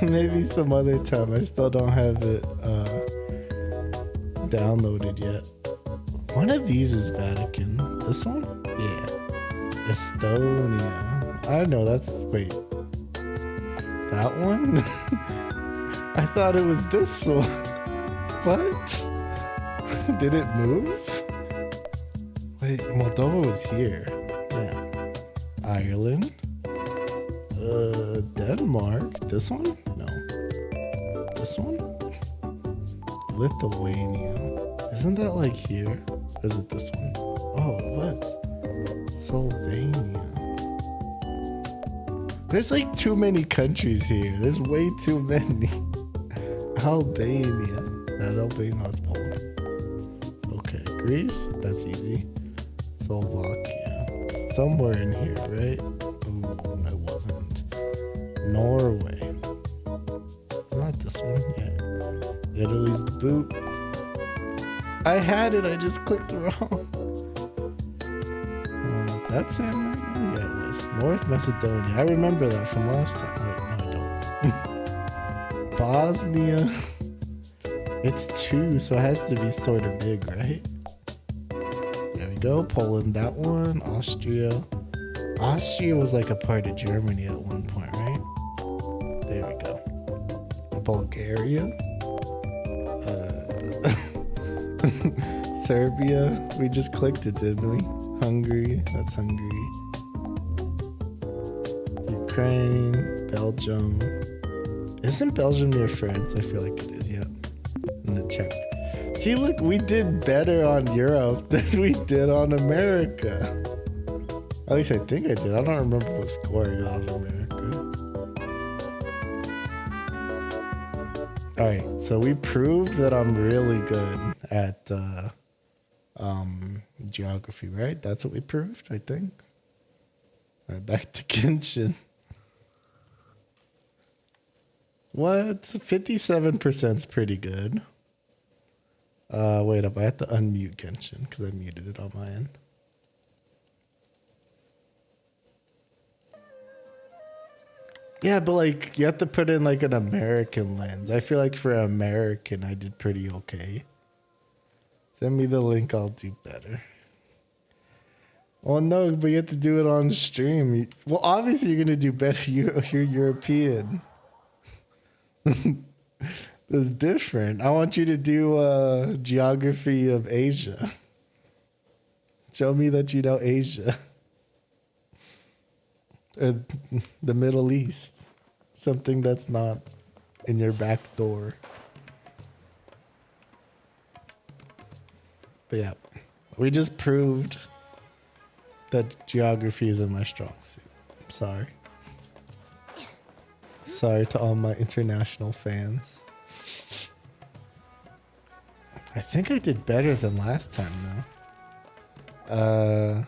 Maybe some other time. I still don't have it downloaded yet. One of these is Vatican. This one? Yeah. Estonia. I know that's. Wait. That one? I thought it was this one. What? Did it move? Wait, Moldova was here. Yeah. Ireland. Denmark. This one? No. This one? Lithuania. Isn't that like here? Or is it this one? Oh, what? Slovenia. There's like too many countries here. There's way too many. Albania. Is that Albania? No, it's Poland. Okay, Greece. That's easy. Slovakia. Somewhere in here, right? Ooh, it wasn't. Norway. It's not this one. Yeah. Italy's the boot. I had it, I just clicked wrong. Is that San Marino? Yeah, it was. North Macedonia. I remember that from last time. Wait, no, I don't. Bosnia. It's 2, so it has to be sort of big, right? There we go. Poland, that one. Austria. Austria was like a part of Germany at one point, right? There we go. Bulgaria. Serbia. We just clicked it, didn't we? Hungary. That's Hungary. Ukraine. Belgium. Isn't Belgium near France? I feel like it is, yeah. In the check. See, look, we did better on Europe than we did on America. At least I think I did. I don't remember what score I got on America. Alright, so we proved that I'm really good at geography, right? That's what we proved, I think. Alright, back to Genshin. What? 57% is pretty good. Wait up, I have to unmute Genshin because I muted it on my end. Yeah, but like you have to put in like an American lens. I feel like for an American, I did pretty okay. Send me the link, I'll do better. Oh no, but you have to do it on stream. Well, obviously you're gonna do better. You're European. That's different. I want you to do geography of Asia. Show me that you know Asia. The Middle East. Something that's not in your back door. But yeah, we just proved that geography isn't my strong suit. I'm sorry. Sorry to all my international fans. I think I did better than last time though.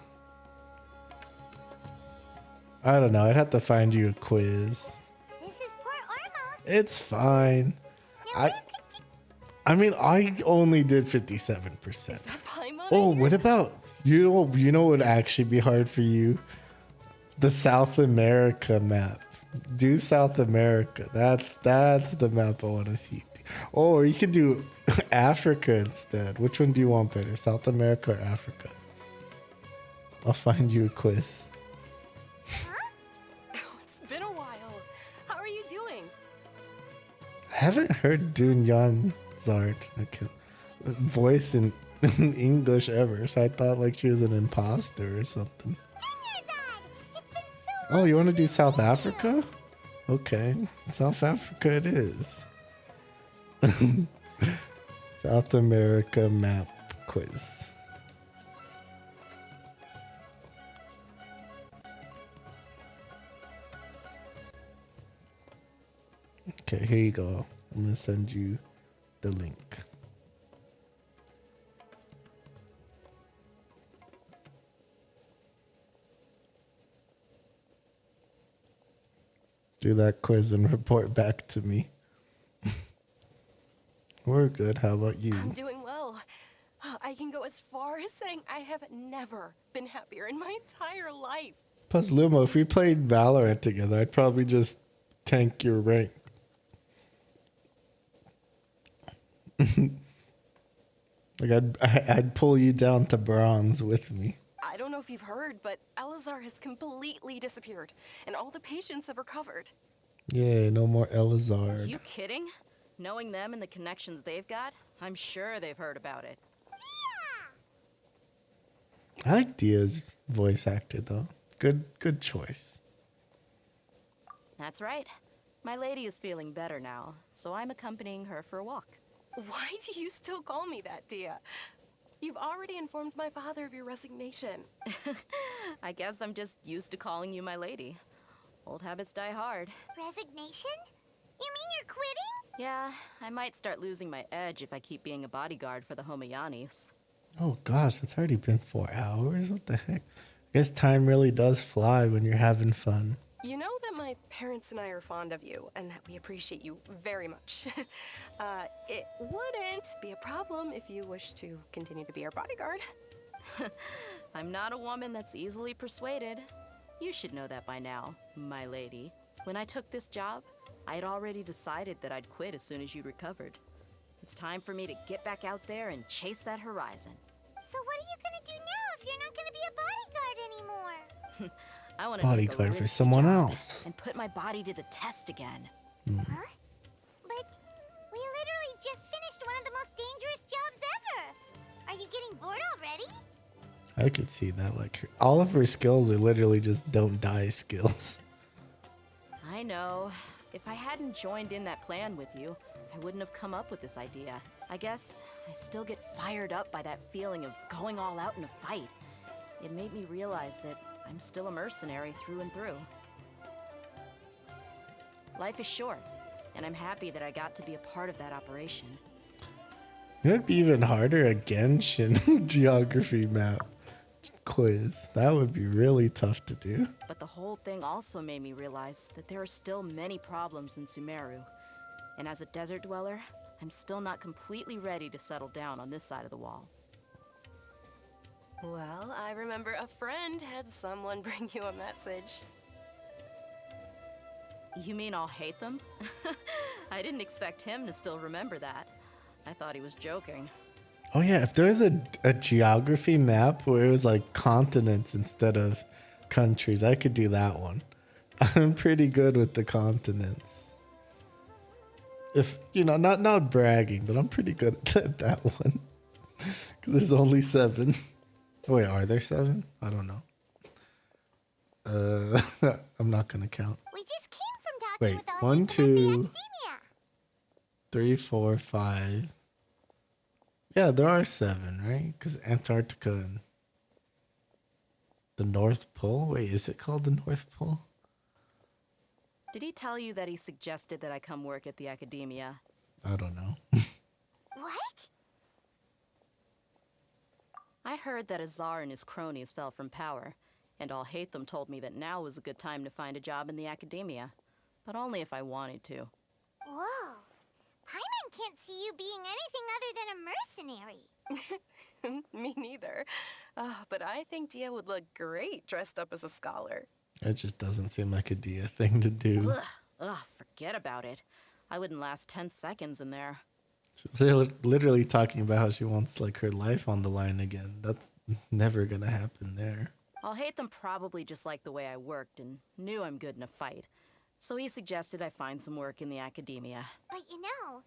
I don't know. I'd have to find you a quiz. This is poor Ormos. It's fine. I mean, I only did 57%. Oh, what about you know what would actually be hard for you? The South America map. Do South America. That's the map I want to see. Oh, or you could do Africa instead. Which one do you want better? South America or Africa? I'll find you a quiz. It's been a while. How are you doing? I haven't heard Dunyan Zard voice in English ever, so I thought like she was an imposter or something. Oh, you want to do South Africa? Okay, South Africa it is. South America map quiz. Okay, here you go. I'm gonna send you the link. Do that quiz and report back to me. We're good. How about you? I'm doing well. I can go as far as saying I have never been happier in my entire life. Plus, Lumo, if we played Valorant together, I'd probably just tank your rank. Like I'd pull you down to bronze with me. I don't know if you've heard, but Elazar has completely disappeared, and all the patients have recovered. Yeah, no more Are Elazar. you kidding? Knowing them and the connections they've got, I'm sure they've heard about it. I like Dia's voice actor though. Good choice. That's right. My lady is feeling better now, so I'm accompanying her for a walk. Why do you still call me that, Dia? You've already informed my father of your resignation. I guess I'm just used to calling you my lady. Old habits die hard. Resignation? You mean you're quitting? Yeah, I might start losing my edge if I keep being a bodyguard for the Homayanis. Oh gosh, it's already been 4 hours. What the heck? I guess time really does fly when you're having fun. You know that my parents and I are fond of you, and that we appreciate you very much. It wouldn't be a problem if you wish to continue to be our bodyguard. I'm not a woman that's easily persuaded. You should know that by now, my lady. When I took this job, I had already decided that I'd quit as soon as you recovered. It's time for me to get back out there and chase that horizon. So what are you gonna do now if you're not gonna be a bodyguard anymore? I want to Bodyguard for someone else. and put my body to the test again. Huh? But I could see that. Like all of her skills are literally just don't die skills. I know. If I hadn't joined in that plan with you, I wouldn't have come up with this idea. I guess I still get fired up by that feeling of going all out in a fight. It made me realize that I'm still a mercenary through and through. Life is short, and I'm happy that I got to be a part of that operation. It would be even harder a Genshin geography map quiz. That would be really tough to do. But the whole thing also made me realize that there are still many problems in Sumeru. And as a desert dweller, I'm still not completely ready to settle down on this side of the wall. Well, I remember a friend had someone bring you a message. You mean I'll hate them? I didn't expect him to still remember that. I thought he was joking. Oh yeah, if there was a geography map where it was like continents instead of countries, I could do that one. I'm pretty good with the continents. If you know, not bragging, but I'm pretty good at that one. Because there's only 7. Wait, are there 7? I don't know. I'm not gonna count. We just came from talking Wait, with all 1, the people at the 2, academia. 3, 4, 5. Yeah, there are 7, right? Because Antarctica and the North Pole. Wait, is it called the North Pole? Did he tell you that he suggested that I come work at the academia? I don't know. What? I heard that Azar and his cronies fell from power, and I'll hate them told me that now was a good time to find a job in the academia, but only if I wanted to. Whoa. Paimon can't see you being anything other than a mercenary. Me neither. But I think Dia would look great dressed up as a scholar. It just doesn't seem like a Dia thing to do. Ugh, forget about it. I wouldn't last 10 seconds in there. They're literally talking about how she wants like her life on the line again. That's never gonna happen there. I'll hate them probably just like the way I worked and knew I'm good in a fight. So he suggested I find some work in the academia. But you know,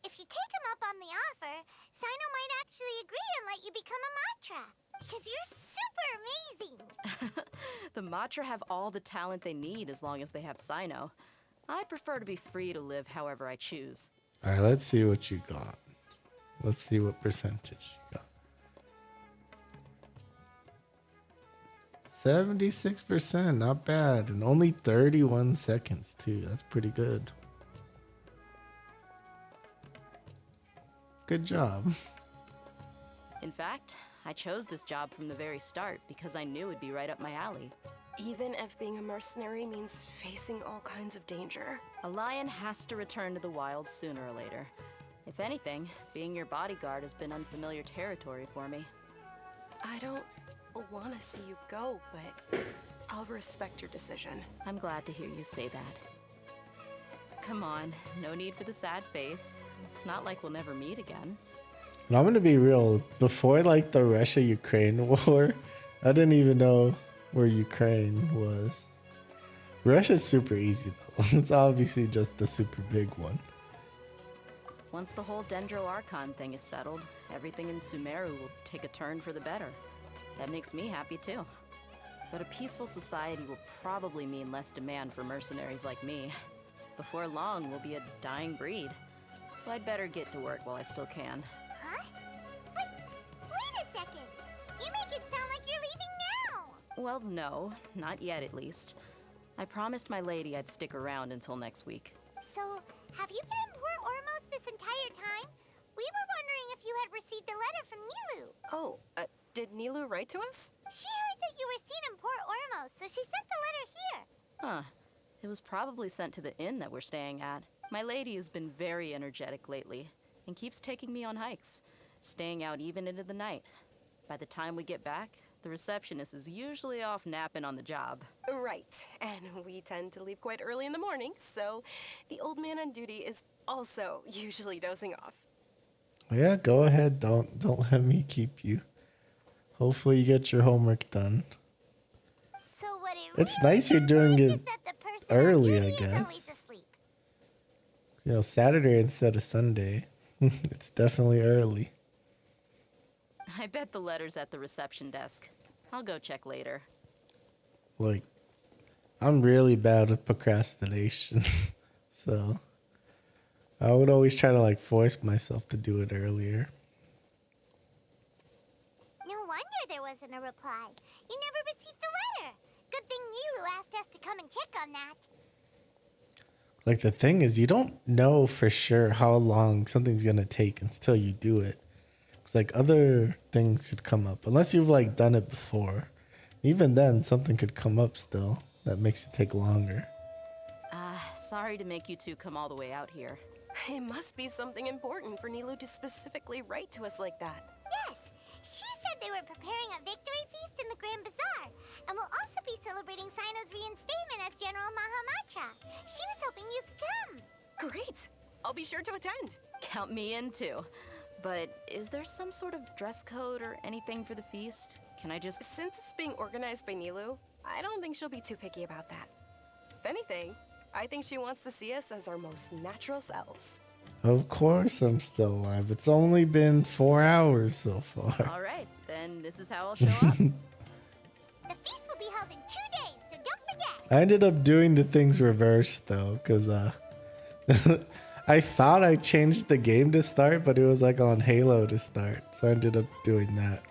if you take him up on the offer, Sino might actually agree and let you become a Matra. Because you're super amazing. The Matra have all the talent they need as long as they have Sino. I prefer to be free to live however I choose. All right, let's see what you got. Let's see what percentage you got. 76%, not bad. And only 31 seconds, too. That's pretty good. Good job. In fact, I chose this job from the very start because I knew it'd be right up my alley. Even if being a mercenary means facing all kinds of danger. A lion has to return to the wild sooner or later. If anything, being your bodyguard has been unfamiliar territory for me. I don't want to see you go, but I'll respect your decision. I'm glad to hear you say that. Come on, no need for the sad face. It's not like we'll never meet again. And I'm gonna be real. Before like the Russia-Ukraine war, I didn't even know where Ukraine was. Russia's super easy though. It's obviously just the super big one. Once the whole Dendro Archon thing is settled, everything in Sumeru will take a turn for the better. That makes me happy too. But a peaceful society will probably mean less demand for mercenaries like me. Before long, we'll be a dying breed. So I'd better get to work while I still can. Huh? Wait a second. You make it sound like you're leaving now. Well, no, not yet at least. I promised my lady I'd stick around until next week. So, have you been in Port Ormos this entire time? We were wondering if you had received a letter from Nilu. Oh, did Nilu write to us? She heard that you were seen in Port Ormos, so she sent the letter here. Huh. It was probably sent to the inn that we're staying at. My lady has been very energetic lately and keeps taking me on hikes, staying out even into the night. By the time we get back, the receptionist is usually off napping on the job. Right, and we tend to leave quite early in the morning, so the old man on duty is also usually dozing off. Yeah, go ahead. Don't let me keep you. Hopefully you get your homework done. So what it It's nice you're doing it early, I guess. always asleep. You know, Saturday instead of Sunday. It's definitely early. I bet the letter's at the reception desk. I'll go check later. Like, I'm really bad with procrastination. So I would always try to like force myself to do it earlier. No wonder there wasn't a reply. You never received the letter. Good thing Nilu asked us to come and check on that. Like, the thing is, you don't know for sure how long something's gonna take until you do it. It's like other things could come up. Unless you've like done it before. Even then, something could come up still that makes it take longer. Sorry to make you two come all the way out here. It must be something important for Nilu to specifically write to us like that. Yes, she said they were preparing a victory feast in the Grand Bazaar, and will also be celebrating Sino's reinstatement as General Mahamatra. She was hoping you could come. Great! I'll be sure to attend. Count me in too. But is there some sort of dress code or anything for the feast? Can I just... Since it's being organized by Nilu, I don't think she'll be too picky about that. If anything, I think she wants to see us as our most natural selves. Of course I'm still alive. It's only been 4 hours so far. All right, then this is how I'll show up. The feast will be held in 2 days, so don't forget. I ended up doing the things reversed though, because I thought I changed the game to start, but it was like on Halo to start. So I ended up doing that.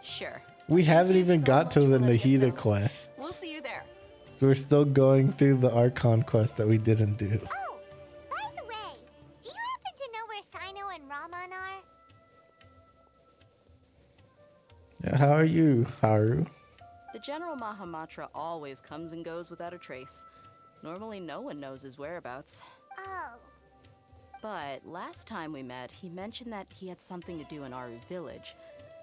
Sure. We haven't even got to the Nahida quest. We'll see you there. So we're still going through the Archon quest that we didn't do. Oh, by the way, do you happen to know where Sino and Raman are? Yeah, how are you, Haru? The General Mahamatra always comes and goes without a trace. Normally no one knows his whereabouts. Oh. But last time we met, he mentioned that he had something to do in Aru village.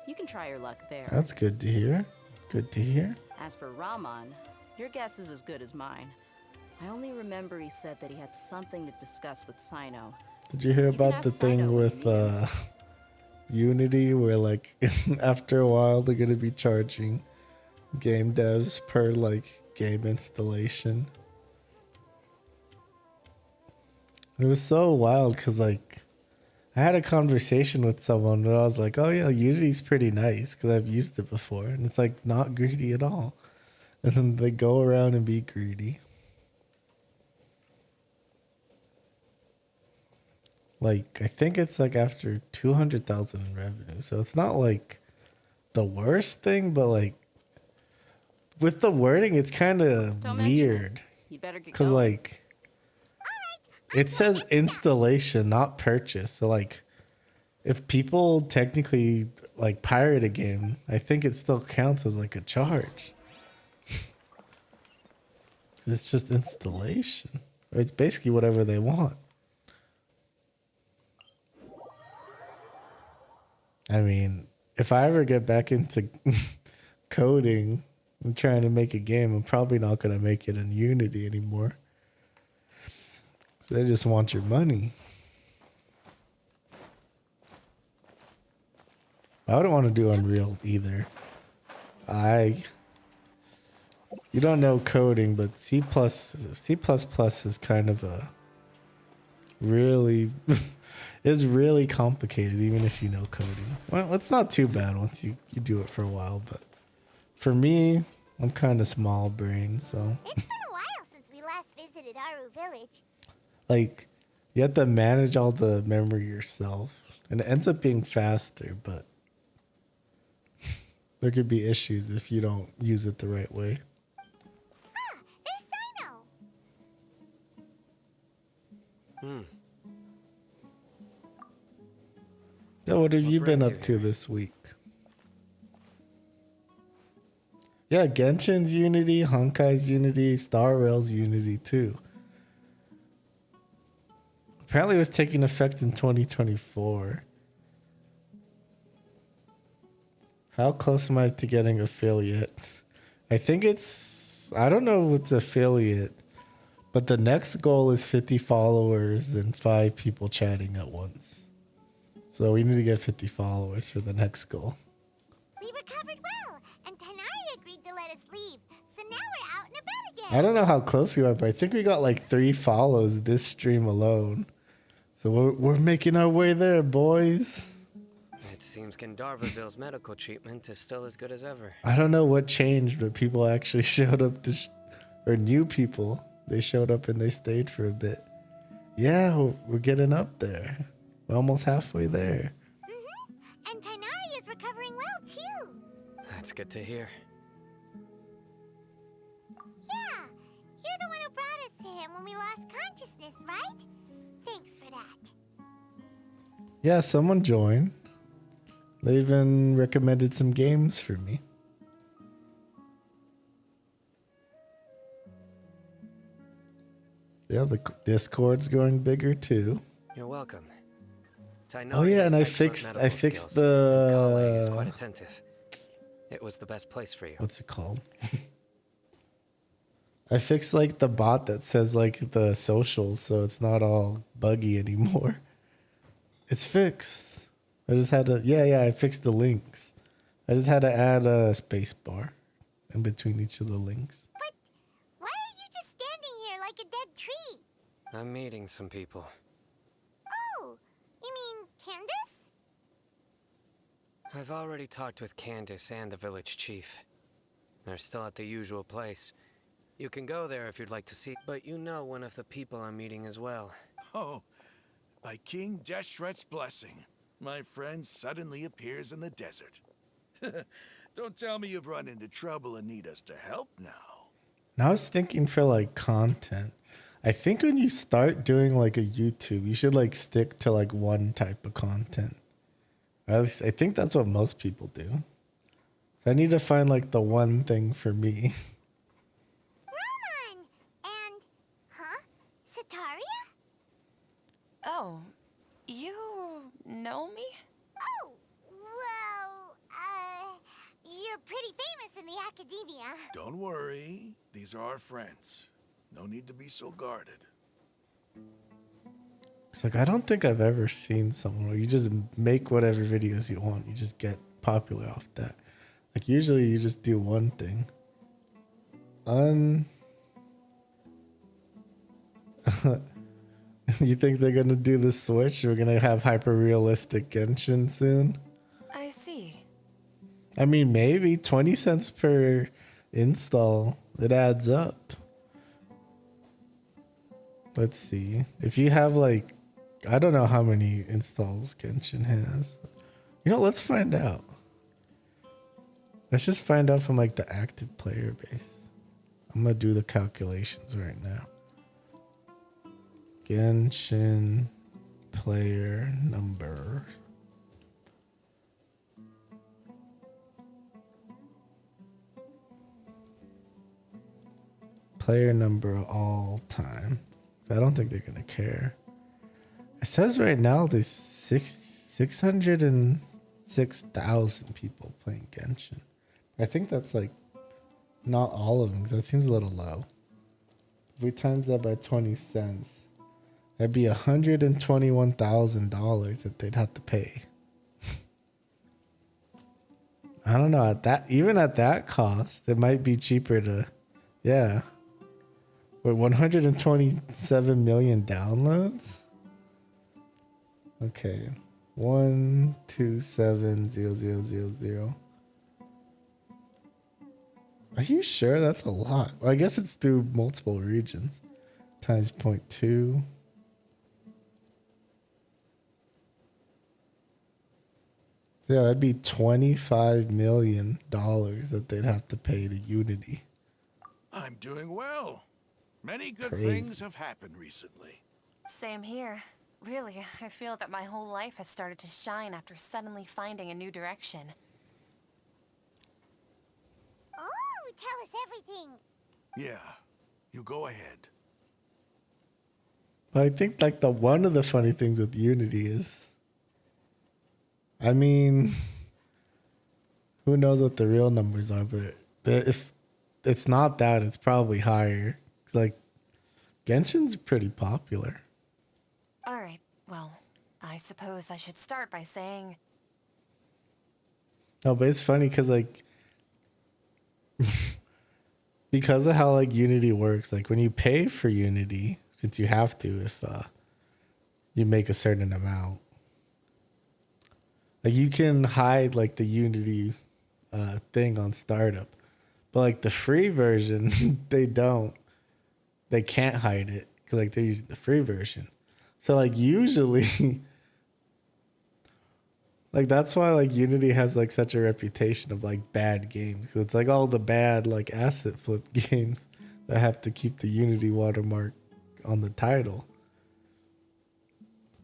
You can try your luck there. That's good to hear. Good to hear. As for Raman, your guess is as good as mine. I only remember he said that he had something to discuss with Sino. Did you hear about the thing with Unity where like after a while they're gonna be charging game devs per like game installation? It was so wild because like I had a conversation with someone where I was like, oh yeah, Unity's pretty nice because I've used it before, and it's like not greedy at all. And then they go around and be greedy. Like, I think it's like after 200,000 in revenue. So it's not like the worst thing, but like with the wording, it's kind of weird. You better get because going. like it says installation, not purchase. So like if people technically like pirate a game, I think it still counts as like a charge. It's just installation. It's basically whatever they want. I mean, if I ever get back into coding and trying to make a game, I'm probably not going to make it in Unity anymore. So they just want your money. I wouldn't want to do Unreal either. You don't know coding, but C++ is kind of a really is really complicated, even if you know coding. Well, it's not too bad once you do it for a while, but for me, I'm kind of small brain, so It's been a while since we last visited Aru village. like you have to manage all the memory yourself, and it ends up being faster, but there could be issues if you don't use it the right way. Ah, there's Sino. So what have you been brings up you to this week? Yeah, Genshin's Unity, Honkai's Unity, Star Rail's Unity too. Apparently it was taking effect in 2024. How close am I to getting affiliate? I think I don't know what's affiliate, but the next goal is 50 followers and 5 people chatting at once. So we need to get 50 followers for the next goal. We recovered well, and Tanari agreed to let us leave. So now we're out and about again. I don't know how close we are, but I think we got like 3 follows this stream alone. So we're making our way there, boys. I It seems Gandarvaville's medical treatment is still as good as ever. I don't know what changed, but people actually showed up or new people. They showed up and they stayed for a bit. Yeah, we're getting up there. We're almost halfway there. And Tainari is recovering well, too. That's good to hear. Yeah, you're the one who brought us to him when we lost consciousness, right? Thanks for that. Yeah, someone joined. They even recommended some games for me. Yeah, the Discord's going bigger too. You're welcome. Oh yeah, and I fixed Kale is quite the attentive. It was the best place for you. what's it called? I fixed like the bot that says like the socials, so it's not all buggy anymore. It's fixed. I just had to I fixed the links. I just had to add a space bar in between each of the links. Why are you just standing here like a dead tree? I'm meeting some people. Oh, you mean Candace? I've already talked with Candace and the village chief. They're still at the usual place. You can go there if you'd like to see, but you know one of the people I'm meeting as well. Oh, by King Deshret's blessing, my friend suddenly appears in the desert. Don't tell me you've run into trouble and need us to help now. Now I was thinking for like content. I think when you start doing like a YouTube, you should like stick to like one type of content. At least I think that's what most people do. So I need to find like the one thing for me. Roman! And, Sataria? Oh, you know me? Oh, well, you're pretty famous in the academia. Don't worry, these are our friends. No need to be so guarded. It's like I don't think I've ever seen someone where you just make whatever videos you want. You just get popular off that. Like usually you just do one thing. You think they're gonna do the switch? We're gonna have hyper realistic Genshin soon? I see. I mean, maybe 20 cents per install. It adds up. Let's see. If you have like, I don't know how many installs Genshin has. You know, let's find out. Let's just find out from like the active player base. I'm gonna do the calculations right now. Genshin player number. Player number all time. I don't think they're gonna care. It says right now there's 606,000 people playing Genshin. I think that's like not all of them, because that seems a little low. If we times that by 20 cents, that'd be $121,000 that they'd have to pay. I don't know, at that, even at that cost, it might be cheaper to, yeah. With 127 million downloads? Okay. 127,000,000. Are you sure that's a lot? Well, I guess it's through multiple regions. Times 0.2. Yeah, that'd be $25 million that they'd have to pay to Unity. I'm doing well. Many good Crazy. things have happened recently. Same here. Really, I feel that my whole life has started to shine after suddenly finding a new direction. Oh, tell us everything. Yeah, you go ahead. But I think like the one of the funny things with Unity is, I mean, who knows what the real numbers are, but if it's not that, it's probably higher. It's like Genshin's pretty popular. Alright, well, I suppose I should start by saying... No, but it's funny because like because of how like Unity works, like when you pay for Unity, since you have to if you make a certain amount, Like you can hide like the Unity thing on startup, but like the free version, they don't. They can't hide it because like they're using the free version. So like usually, like that's why like Unity has like such a reputation of like bad games. 'Cause it's like all the bad like asset flip games that have to keep the Unity watermark on the title.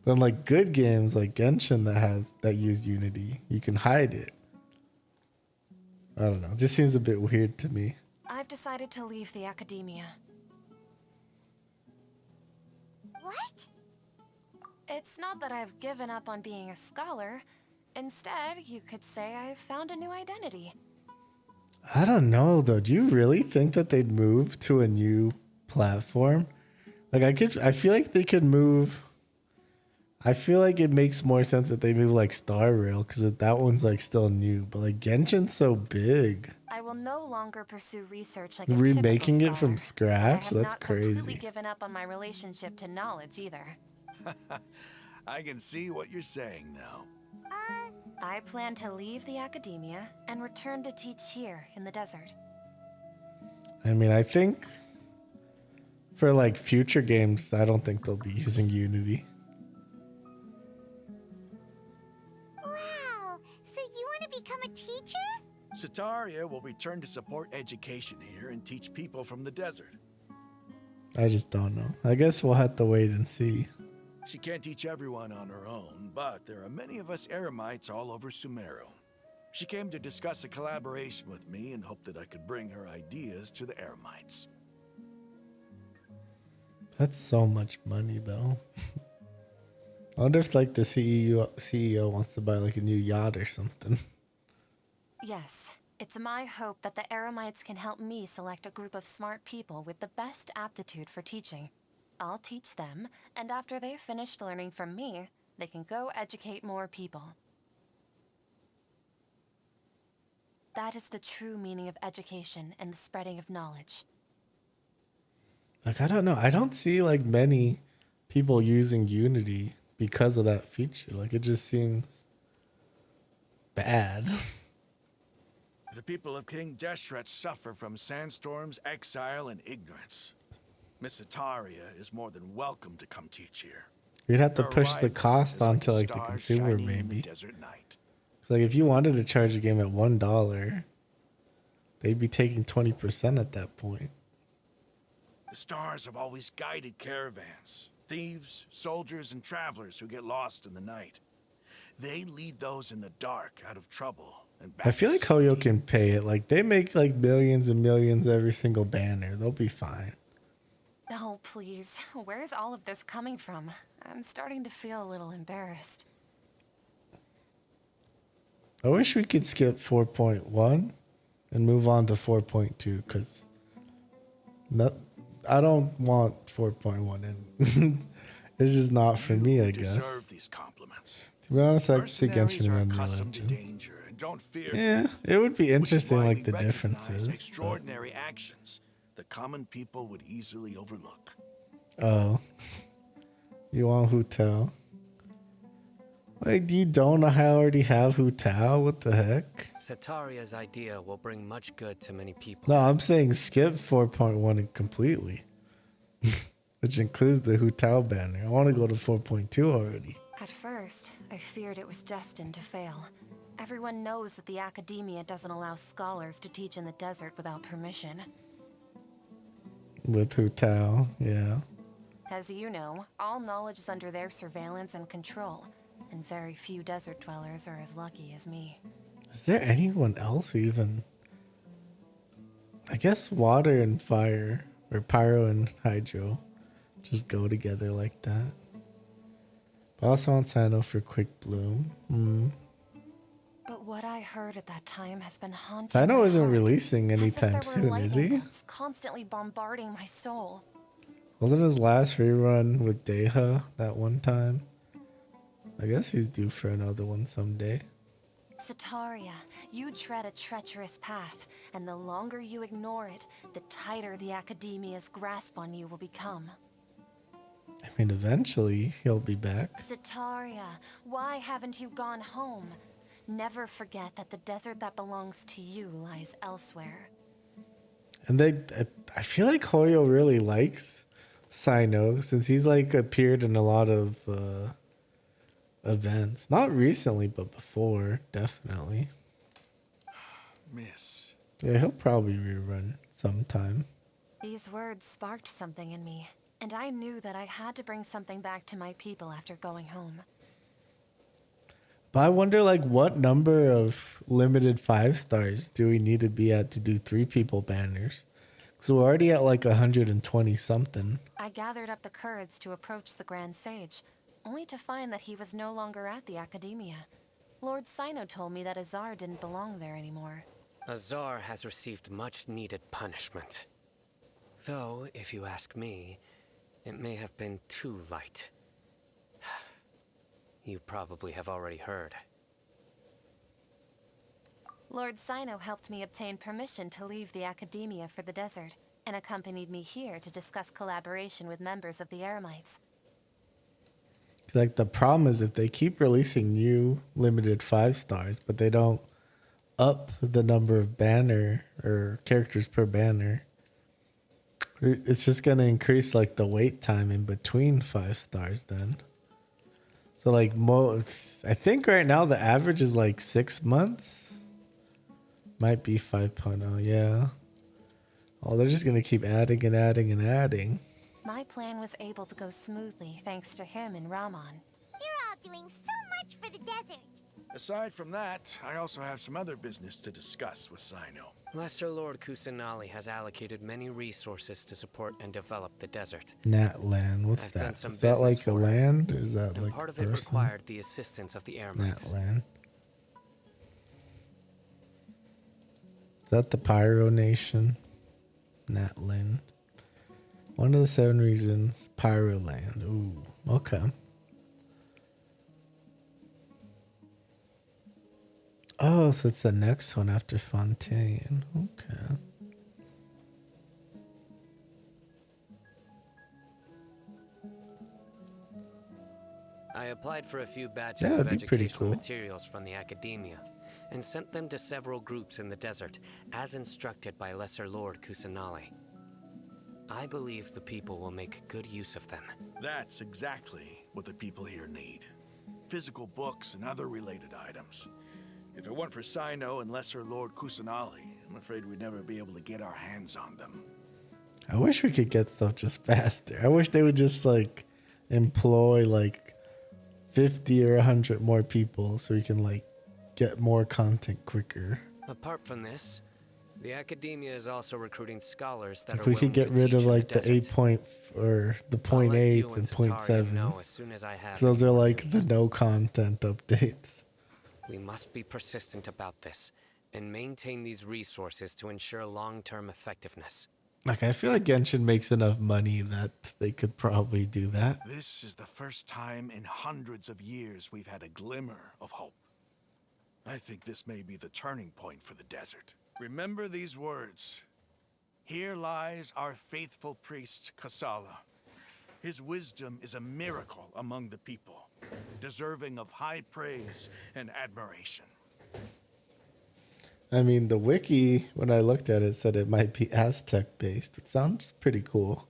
Then like good games like Genshin that use Unity, you can hide it. I don't know. It just seems a bit weird to me. I've decided to leave the academia. What? It's not that I've given up on being a scholar. Instead, you could say I've found a new identity. I don't know though. Do you really think that they'd move to a new platform? Like I feel like they could move. I feel like it makes more sense that they move like Star Rail because that one's like still new. But like Genshin's so big. I will no longer pursue research like Remaking a it from scratch? I have That's not completely crazy. given up on my relationship to knowledge either. I can see what you're saying now. I plan to leave the academia and return to teach here in the desert. I mean, I think for like future games, I don't think they'll be using Unity. Wow, so you want to become a teacher? Sataria will return to support education here and teach people from the desert. I just don't know. I guess we'll have to wait and see. She can't teach everyone on her own, but there are many of us Eremites all over Sumeru. She came to discuss a collaboration with me and hoped that I could bring her ideas to the Eremites. That's so much money, though. I wonder if like the CEO wants to buy like a new yacht or something. Yes, it's my hope that the Eremites can help me select a group of smart people with the best aptitude for teaching. I'll teach them, and after they've finished learning from me, they can go educate more people. That is the true meaning of education and the spreading of knowledge. Like, I don't know. I don't see like many people using Unity because of that feature. Like, it just seems bad. The people of King Deshret suffer from sandstorms, exile, and ignorance. Miss Sataria is more than welcome to come teach here. You'd have to Her push the arrival cost is onto a like the star consumer, shining in the maybe. desert night. Cause like if you wanted to charge a game at $1, they'd be taking 20% at that point. The stars have always guided caravans, thieves, soldiers, and travelers who get lost in the night. They lead those in the dark out of trouble and back I feel to like Hoyo can pay it. Like they make like millions and millions every single banner. They'll be fine. Oh, please. Where's all of this coming from? I'm starting to feel a little embarrassed. I wish we could skip 4.1 and move on to 4.2 because I don't want 4.1 and it's just not for me, I guess. deserve these compliments. To be honest, I'd say Mercenaries Genshin are and Unreal accustomed to Engine. danger and don't fear Yeah, fear, it would be which is interesting, why like we the recognize differences. but- extraordinary actions the common people would easily overlook. Oh, you want Hu Tao? Wait, you don't already have Hu Tao? What the heck? Sataria's idea will bring much good to many people. No, I'm saying skip 4.1 completely, which includes the Hu Tao banner. I want to go to 4.2 already. At first, I feared it was destined to fail. Everyone knows that the academia doesn't allow scholars to teach in the desert without permission. With Hu Tao, yeah. As you know, all knowledge is under their surveillance and control, and very few desert dwellers are as lucky as me. Is there anyone else who even... I guess water and fire, or pyro and hydro, just go together like that. Boss wants Sano for quick bloom. But what I heard at that time has been haunting Sano my isn't heart, releasing as if anytime there were soon, is lightning he? bolts constantly bombarding my soul. Wasn't his last rerun with Deha that one time? I guess he's due for another one someday. Sataria, you tread a treacherous path, and the longer you ignore it, the tighter the academia's grasp on you will become. I mean, eventually he'll be back. Sataria, why haven't you gone home? Never forget that the desert that belongs to you lies elsewhere. And I feel like Hoyo really likes Sino since he's like appeared in a lot of events. Not recently, but before, definitely. Miss. Yeah, he'll probably rerun sometime. These words sparked something in me, and I knew that I had to bring something back to my people after going home. But I wonder, like, what number of limited 5 stars do we need to be at to do 3 people banners? Because we're already at like 120 something. I gathered up the courage to approach the Grand Sage, only to find that he was no longer at the Academia. Lord Sino told me that Azar didn't belong there anymore. Azar has received much needed punishment. Though, if you ask me, it may have been too light. You probably have already heard. Lord Sino helped me obtain permission to leave the Academia for the desert, and accompanied me here to discuss collaboration with members of the Eremites. Like, the problem is if they keep releasing new limited 5 stars, but they don't up the number of banner or characters per banner, it's just going to increase like the wait time in between 5 stars then. So like I think right now the average is like 6 months. Might be 5.0, yeah. Oh, they're just going to keep adding and adding and adding. My plan was able to go smoothly thanks to him and Rahman. You're all doing so much for the desert. Aside from that, I also have some other business to discuss with Sino. Lesser Lord Kusanali has allocated many resources to support and develop the desert. Natlan, what's I've that? done some Is that like a business for land? Or is that and like part a of it person? required the assistance of the Eremites. Natlan. Is that the Pyro Nation? Natlan. One of the 7 regions, Pyro Land. Ooh, okay. Oh, so it's the next one after Fontaine. Okay. I applied for a few batches Yeah, of that'd be pretty educational cool. materials from the Academia and sent them to several groups in the desert as instructed by Lesser Lord Kusanali. I believe the people will make good use of them. That's exactly what the people here need. Physical books and other related items. If it weren't for Sino and Lesser Lord Kusanali, I'm afraid we'd never be able to get our hands on them. I wish we could get stuff just faster. I wish they would just like employ like 50 or 100 more people so we can like get more content quicker. Apart from this, the Academia is also recruiting scholars that If are we willing could get to rid teach of in like the desert. 8 point or the I'll let you 0.8s and and 0.7s. know as soon as I have 'Cause those are any more like the no content updates. We must be persistent about this and maintain these resources to ensure long-term effectiveness. Like, I feel like Genshin makes enough money that they could probably do that. This is the first time in hundreds of years we've had a glimmer of hope. I think this may be the turning point for the desert. Remember these words. Here lies our faithful priest, Kasala. His wisdom is a miracle among the people, deserving of high praise and admiration. I mean, the wiki, when I looked at it, said it might be Aztec based. It sounds pretty cool.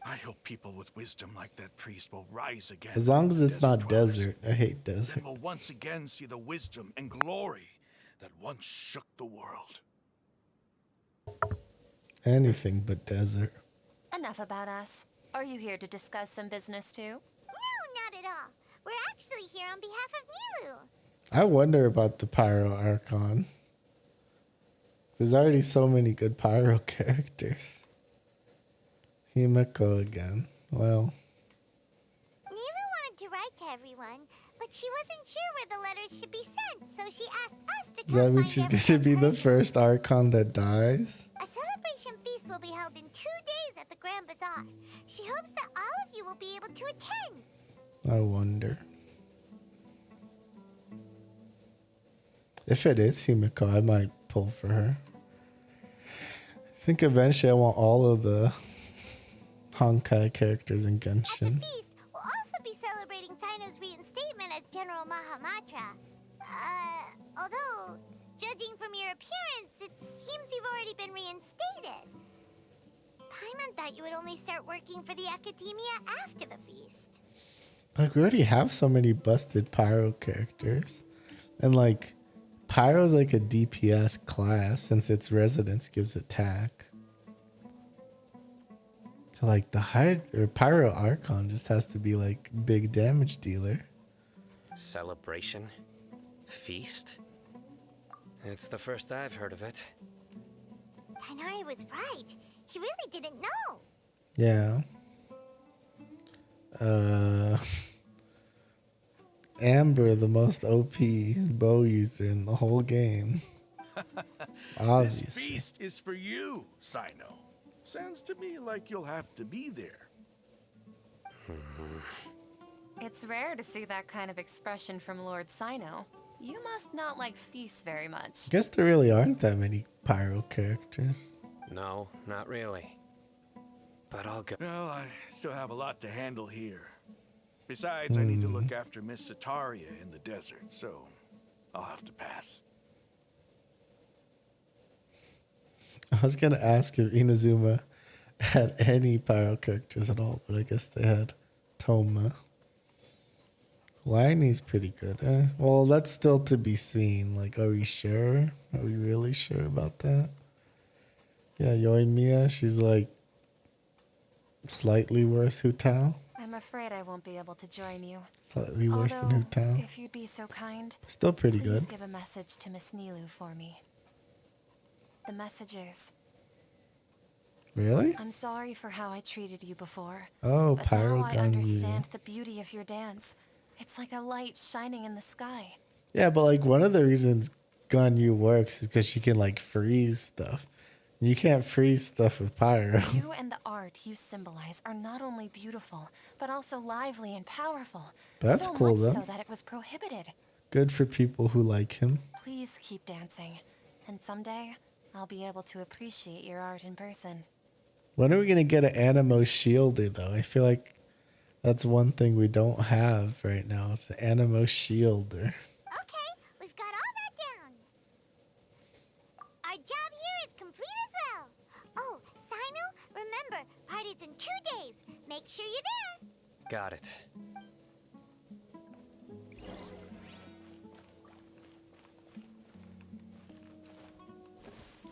I hope people with wisdom like that priest will rise again. As long as among it's the not dwellers. desert. I hate desert. Then we'll once again see the wisdom and glory that once shook the world. Anything but desert. Enough about us. Are you here to discuss some business too? No, not at all. We're actually here on behalf of Nilu. I wonder about the Pyro Archon. There's already so many good Pyro characters. Himiko again. Well, Nilu wanted to write to everyone, but she wasn't sure where the letters should be sent, so she asked us to does that mean she's going to be the first Archon that dies? A celebration feast will be held in 2 days at the Grand Bazaar. She hopes that all of you will be able to attend. I wonder. If it is Himiko, I might pull for her. I think eventually I want all of the Honkai characters in Genshin. We'll also be celebrating Sino's reinstatement as General Mahamatra. appearance, it seems you've already been reinstated. Paimon thought you would only start working for the Academia after the feast. Like, we already have so many busted Pyro characters. And, like, Pyro's like a DPS class since its resonance gives attack. So, like, the Pyro Archon just has to be, like, big damage dealer. Celebration? Feast? It's the first I've heard of it. Tighnari was right. He really didn't know. Yeah. Amber, the most OP bow user in the whole game. Obviously. This feast is for you, Sino. Sounds to me like you'll have to be there. It's rare to see that kind of expression from Lord Sino. You must not like feasts very much. I guess there really aren't that many Pyro characters. No, not really. But I'll go. Well, I still have a lot to handle here. Besides, I need to look after Miss Sataria in the desert, so I'll have to pass. I was gonna ask if Inazuma had any Pyro characters at all, but I guess they had Toma. Liney's pretty good. Well, that's still to be seen. Like, are we sure? Are we really sure about that? Yeah, Yoimiya, she's like slightly worse Hu Tao. I'm afraid I won't be able to join you. Slightly worse than Hu Tao. If you'd be so kind, Still pretty please good. give a message to Miss Nilu for me. The message is, Really? I'm sorry for how I treated you before. Oh, but Pyro now I gun understand you. the beauty of your dance. It's like a light shining in the sky. Yeah, but like one of the reasons Ganyu works is because she can like freeze stuff. You can't freeze stuff with Pyro. You and the art you symbolize are not only beautiful, but also lively and powerful. That's so cool, much though. so that it was prohibited. Good for people who like him. Please keep dancing, and someday I'll be able to appreciate your art in person. When are we gonna get an Animo Shielder though? I feel like that's one thing we don't have right now. It's an Animo Shielder. Okay, we've got all that down. Our job here is complete as well. Oh, Sino, remember, party's in 2 days. Make sure you're there. Got it.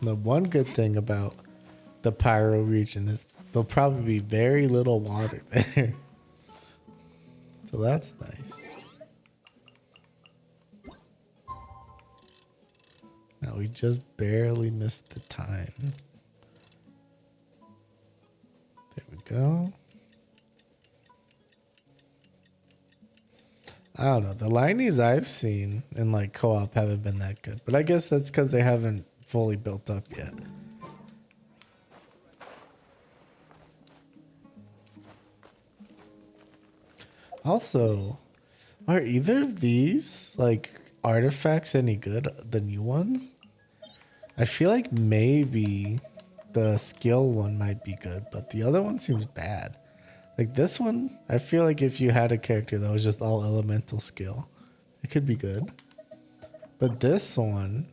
The one good thing about the Pyro region is there'll probably be very little water there. So that's nice. Now we just barely missed the time. There we go. I don't know. The lineies I've seen in like co-op haven't been that good. But I guess that's because they haven't fully built up yet. Also, are either of these like artifacts any good, the new ones? I feel like maybe the skill one might be good, but the other one seems bad. Like this one, I feel like if you had a character that was just all elemental skill, it could be good. But this one,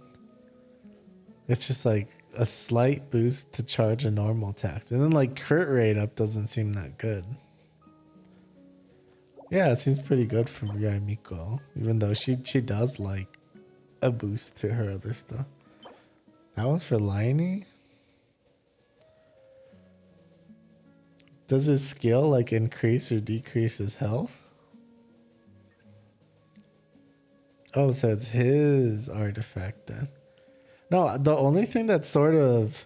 it's just like a slight boost to charge a normal attack. And then like crit rate up doesn't seem that good. Yeah, it seems pretty good for Mirai Miko, even though she does like a boost to her other stuff. That one's for Liney. Does his skill like increase or decrease his health? Oh, so it's his artifact then. No, the only thing that sort of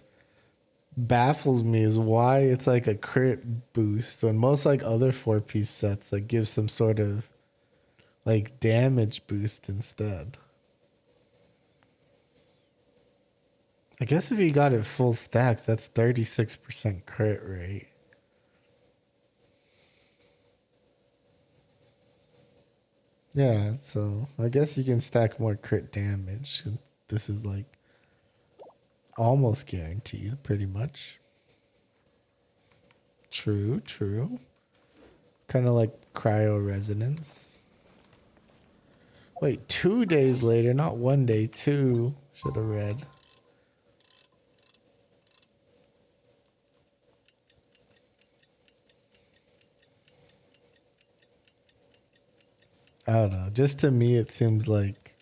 baffles me is why it's like a crit boost when most like other 4-piece sets like give some sort of like damage boost instead. I guess if you got it full stacks, that's 36% crit rate. Yeah, so I guess you can stack more crit damage. This is like almost guaranteed, pretty much. True, true. Kind of like cryo resonance. Wait, 2 days later, not 1 day, 2. Should have read. I don't know. Just to me, it seems like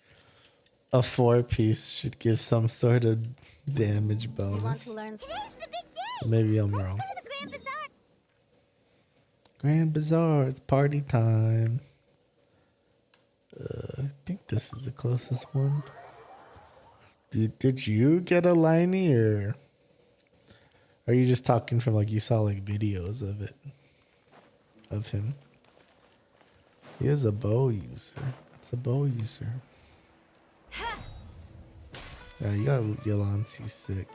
a 4-piece should give some sort of damage bonus. Maybe I'm wrong. Grand Bazaar, it's party time. I think this is the closest one. Did you get a liney, or are you just talking from like you saw like videos of it? Of him? He is a bow user. That's a bow user. Yeah, you got Yolan C6.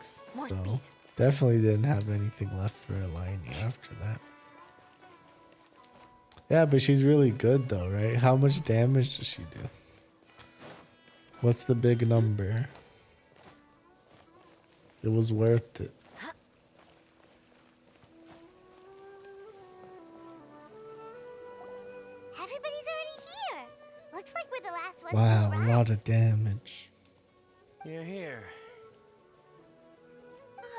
So definitely didn't have anything left for a liney after that. Yeah, but she's really good though, right? How much damage does she do? What's the big number? It was worth it. Everybody's already here. Looks like we're the last ones Wow, to a arrive. lot of damage. You're here.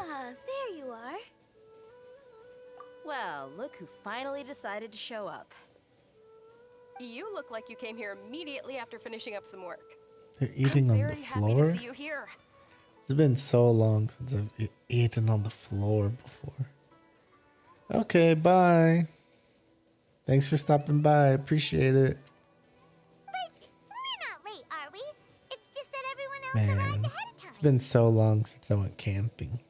Ah, there you are. Well, look who finally decided to show up. You look like you came here immediately after finishing up some work. They're eating on the Very happy floor? to see you here. It's been so long since I've eaten on the floor before. Okay, bye. Thanks for stopping by. Appreciate it. We're not late, are we? It's just that everyone else arrived Man, ahead of time. it's been so long since I went camping.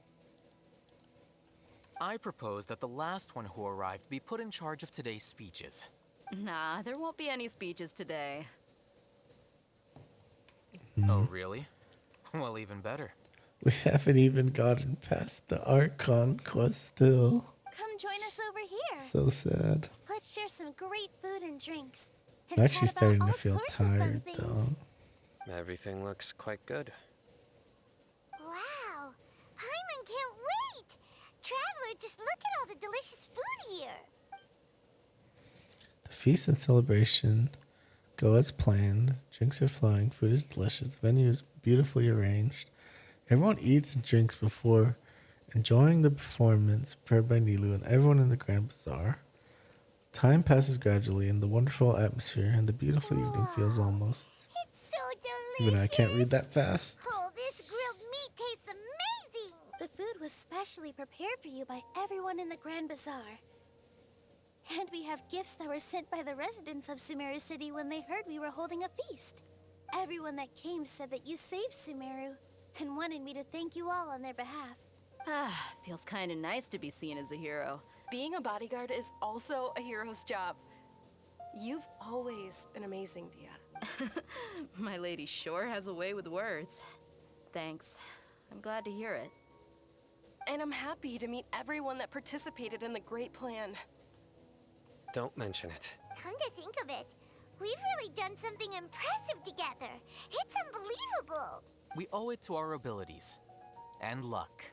I propose that the last one who arrived be put in charge of today's speeches. Nah, there won't be any speeches today. Oh, really? Well, even better. We haven't even gotten past the Archon quest still. Come join us over here. So sad. Let's share some great food and drinks. I'm actually chat about starting to all feel sorts of fun tired things. though. Everything looks quite good. Wow, Paimon can't wait. Traveler, just look at all the delicious food here. The feast and celebration go as planned. Drinks are flowing. Food is delicious. Venue is beautifully arranged. Everyone eats and drinks before enjoying the performance prepared by Nilou and everyone in the Grand Bazaar. Time passes gradually and the wonderful atmosphere and the beautiful evening feels almost... It's so delicious. Even though I can't read that fast. Oh, this grilled meat tastes amazing. The food was specially prepared for you by everyone in the Grand Bazaar. And we have gifts that were sent by the residents of Sumeru City when they heard we were holding a feast. Everyone that came said that you saved Sumeru and wanted me to thank you all on their behalf. Ah, feels kind of nice to be seen as a hero. Being a bodyguard is also a hero's job. You've always been amazing, Dia. My lady sure has a way with words. Thanks. I'm glad to hear it. And I'm happy to meet everyone that participated in the great plan. Don't mention it. Come to think of it, we've really done something impressive together. It's unbelievable. We owe it to our abilities. And luck.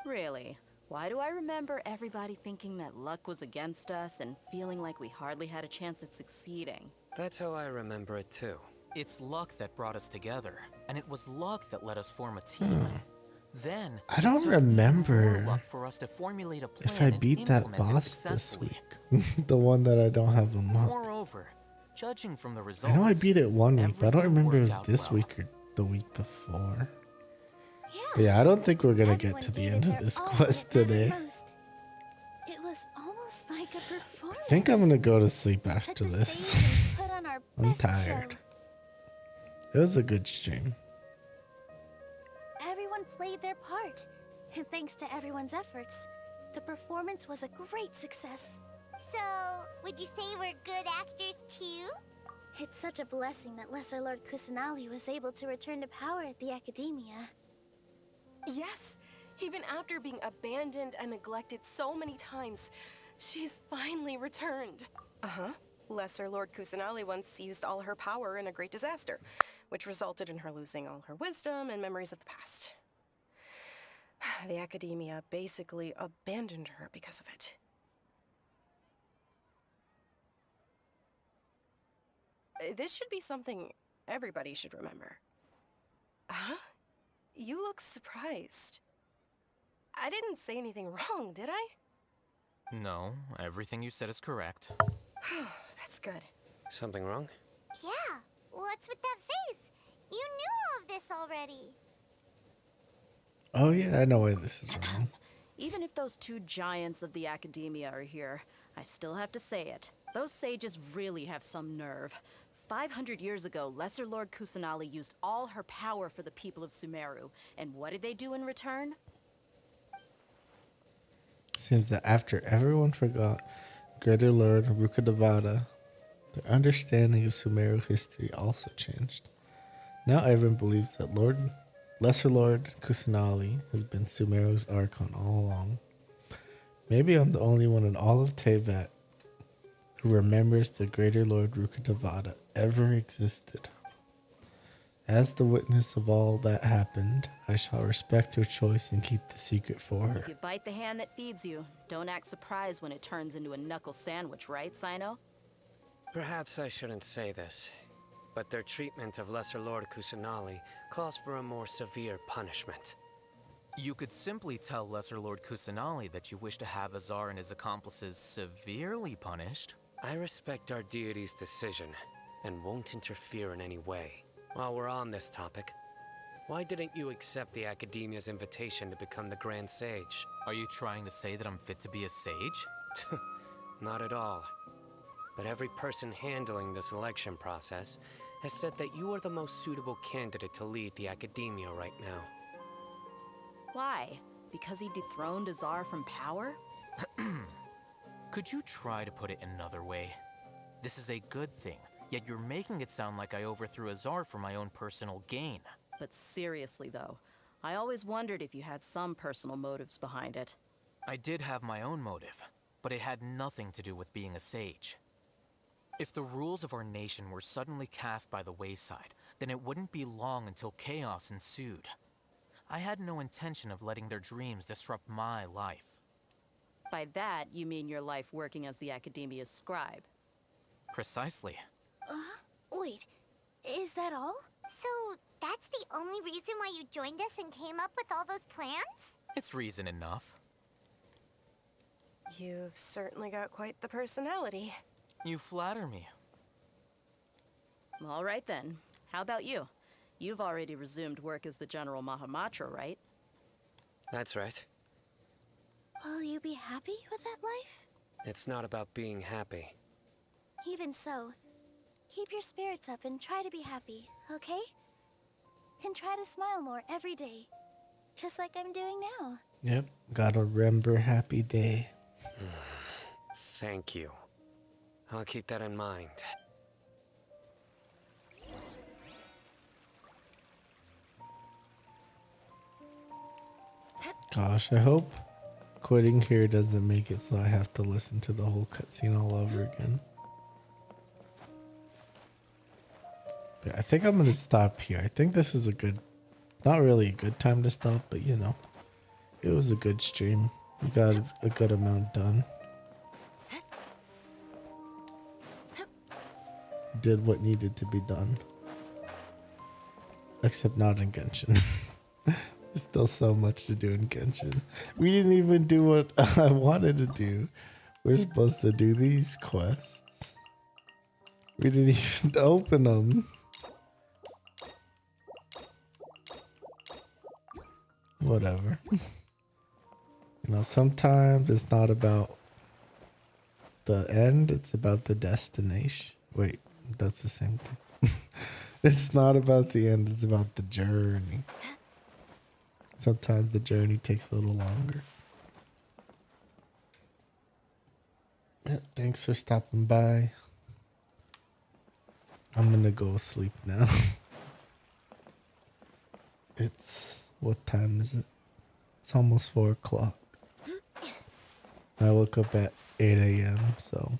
Really? Why do I remember everybody thinking that luck was against us and feeling like we hardly had a chance of succeeding? That's how I remember it too. It's luck that brought us together, and it was luck that let us form a team. Then I don't it took remember more luck for us to formulate a plan if I and beat that implement it boss this successfully. week. The one that I don't have unlocked. Moreover, judging from the results, I know I beat it one week, but I don't remember it was worked out this well. week or the week before. Yeah, I don't think we're gonna get to the end of this quest today. It was almost like a performance. I think I'm gonna go to sleep after Took the this. stage and put on our I'm best tired. show. It was a good stream. Everyone played their part, and thanks to everyone's efforts, the performance was a great success. So, would you say we're good actors too? It's such a blessing that Lesser Lord Kusanali was able to return to power at the Academia. Yes, even after being abandoned and neglected so many times, she's finally returned. Uh-huh. Lesser Lord Kusanali once used all her power in a great disaster, which resulted in her losing all her wisdom and memories of the past. The Academia basically abandoned her because of it. This should be something everybody should remember. Huh? You look surprised. I didn't say anything wrong, did I? No, everything you said is correct. That's good. Something wrong? Yeah, what's with that face? You knew all of this already. Oh yeah, I know why this is wrong. Even if those two giants of the academia are here, I still have to say it. Those sages really have some nerve. 500 years ago, Lesser Lord Kusanali used all her power for the people of Sumeru. And what did they do in return? Seems that after everyone forgot Greater Lord Rukkhadevata, their understanding of Sumeru history also changed. Now everyone believes that Lesser Lord Kusanali has been Sumeru's Archon all along. Maybe I'm the only one in all of Teyvat who remembers the Greater Lord Rukkhadevata ever existed. As the witness of all that happened, I shall respect her choice and keep the secret for her. If you bite the hand that feeds you, don't act surprised when it turns into a knuckle sandwich, right, Sino? Perhaps I shouldn't say this, but their treatment of Lesser Lord Kusanali calls for a more severe punishment. You could simply tell Lesser Lord Kusanali that you wish to have Azar and his accomplices severely punished. I respect our deity's decision and won't interfere in any way. While we're on this topic, why didn't you accept the Academia's invitation to become the Grand Sage? Are you trying to say that I'm fit to be a sage? Not at all. But every person handling the selection process has said that you are the most suitable candidate to lead the Academia right now. Why? Because he dethroned Azar from power? Could you try to put it another way? This is a good thing, yet you're making it sound like I overthrew Azar for my own personal gain. But seriously, though, I always wondered if you had some personal motives behind it. I did have my own motive, but it had nothing to do with being a sage. If the rules of our nation were suddenly cast by the wayside, then it wouldn't be long until chaos ensued. I had no intention of letting their dreams disrupt my life. By that, you mean your life working as the Academia's scribe. Precisely. Wait, is that all? So, that's the only reason why you joined us and came up with all those plans? It's reason enough. You've certainly got quite the personality. You flatter me. All right then. How about you? You've already resumed work as the General Mahamatra, right? That's right. Will you be happy with that life? It's not about being happy. Even so, keep your spirits up and try to be happy, okay? And try to smile more every day, just like I'm doing now. Yep, gotta remember happy day. Thank you. I'll keep that in mind. Gosh, I hope quitting here doesn't make it so I have to listen to the whole cutscene all over again. But I think I'm gonna stop here. I think this is a good, not really a good time to stop, but you know, it was a good stream. We got a good amount done. Did what needed to be done. Except not in Genshin. There's still so much to do in Genshin. We didn't even do what I wanted to do. We're supposed to do these quests. We didn't even open them. Whatever. You know, sometimes it's not about the end, it's about the destination. Wait, that's the same thing. It's not about the end, it's about the journey. Sometimes the journey takes a little longer. Yeah, thanks for stopping by. I'm gonna go sleep now. What time is it? It's almost 4 o'clock. I woke up at 8 a.m. so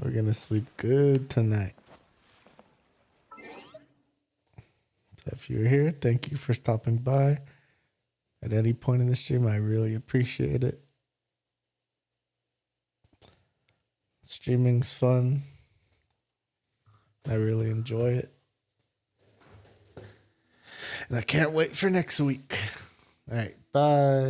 we're gonna sleep good tonight. So if you're here, thank you for stopping by at any point in the stream. I really appreciate it. Streaming's fun. I really enjoy it. And I can't wait for next week. All right, bye.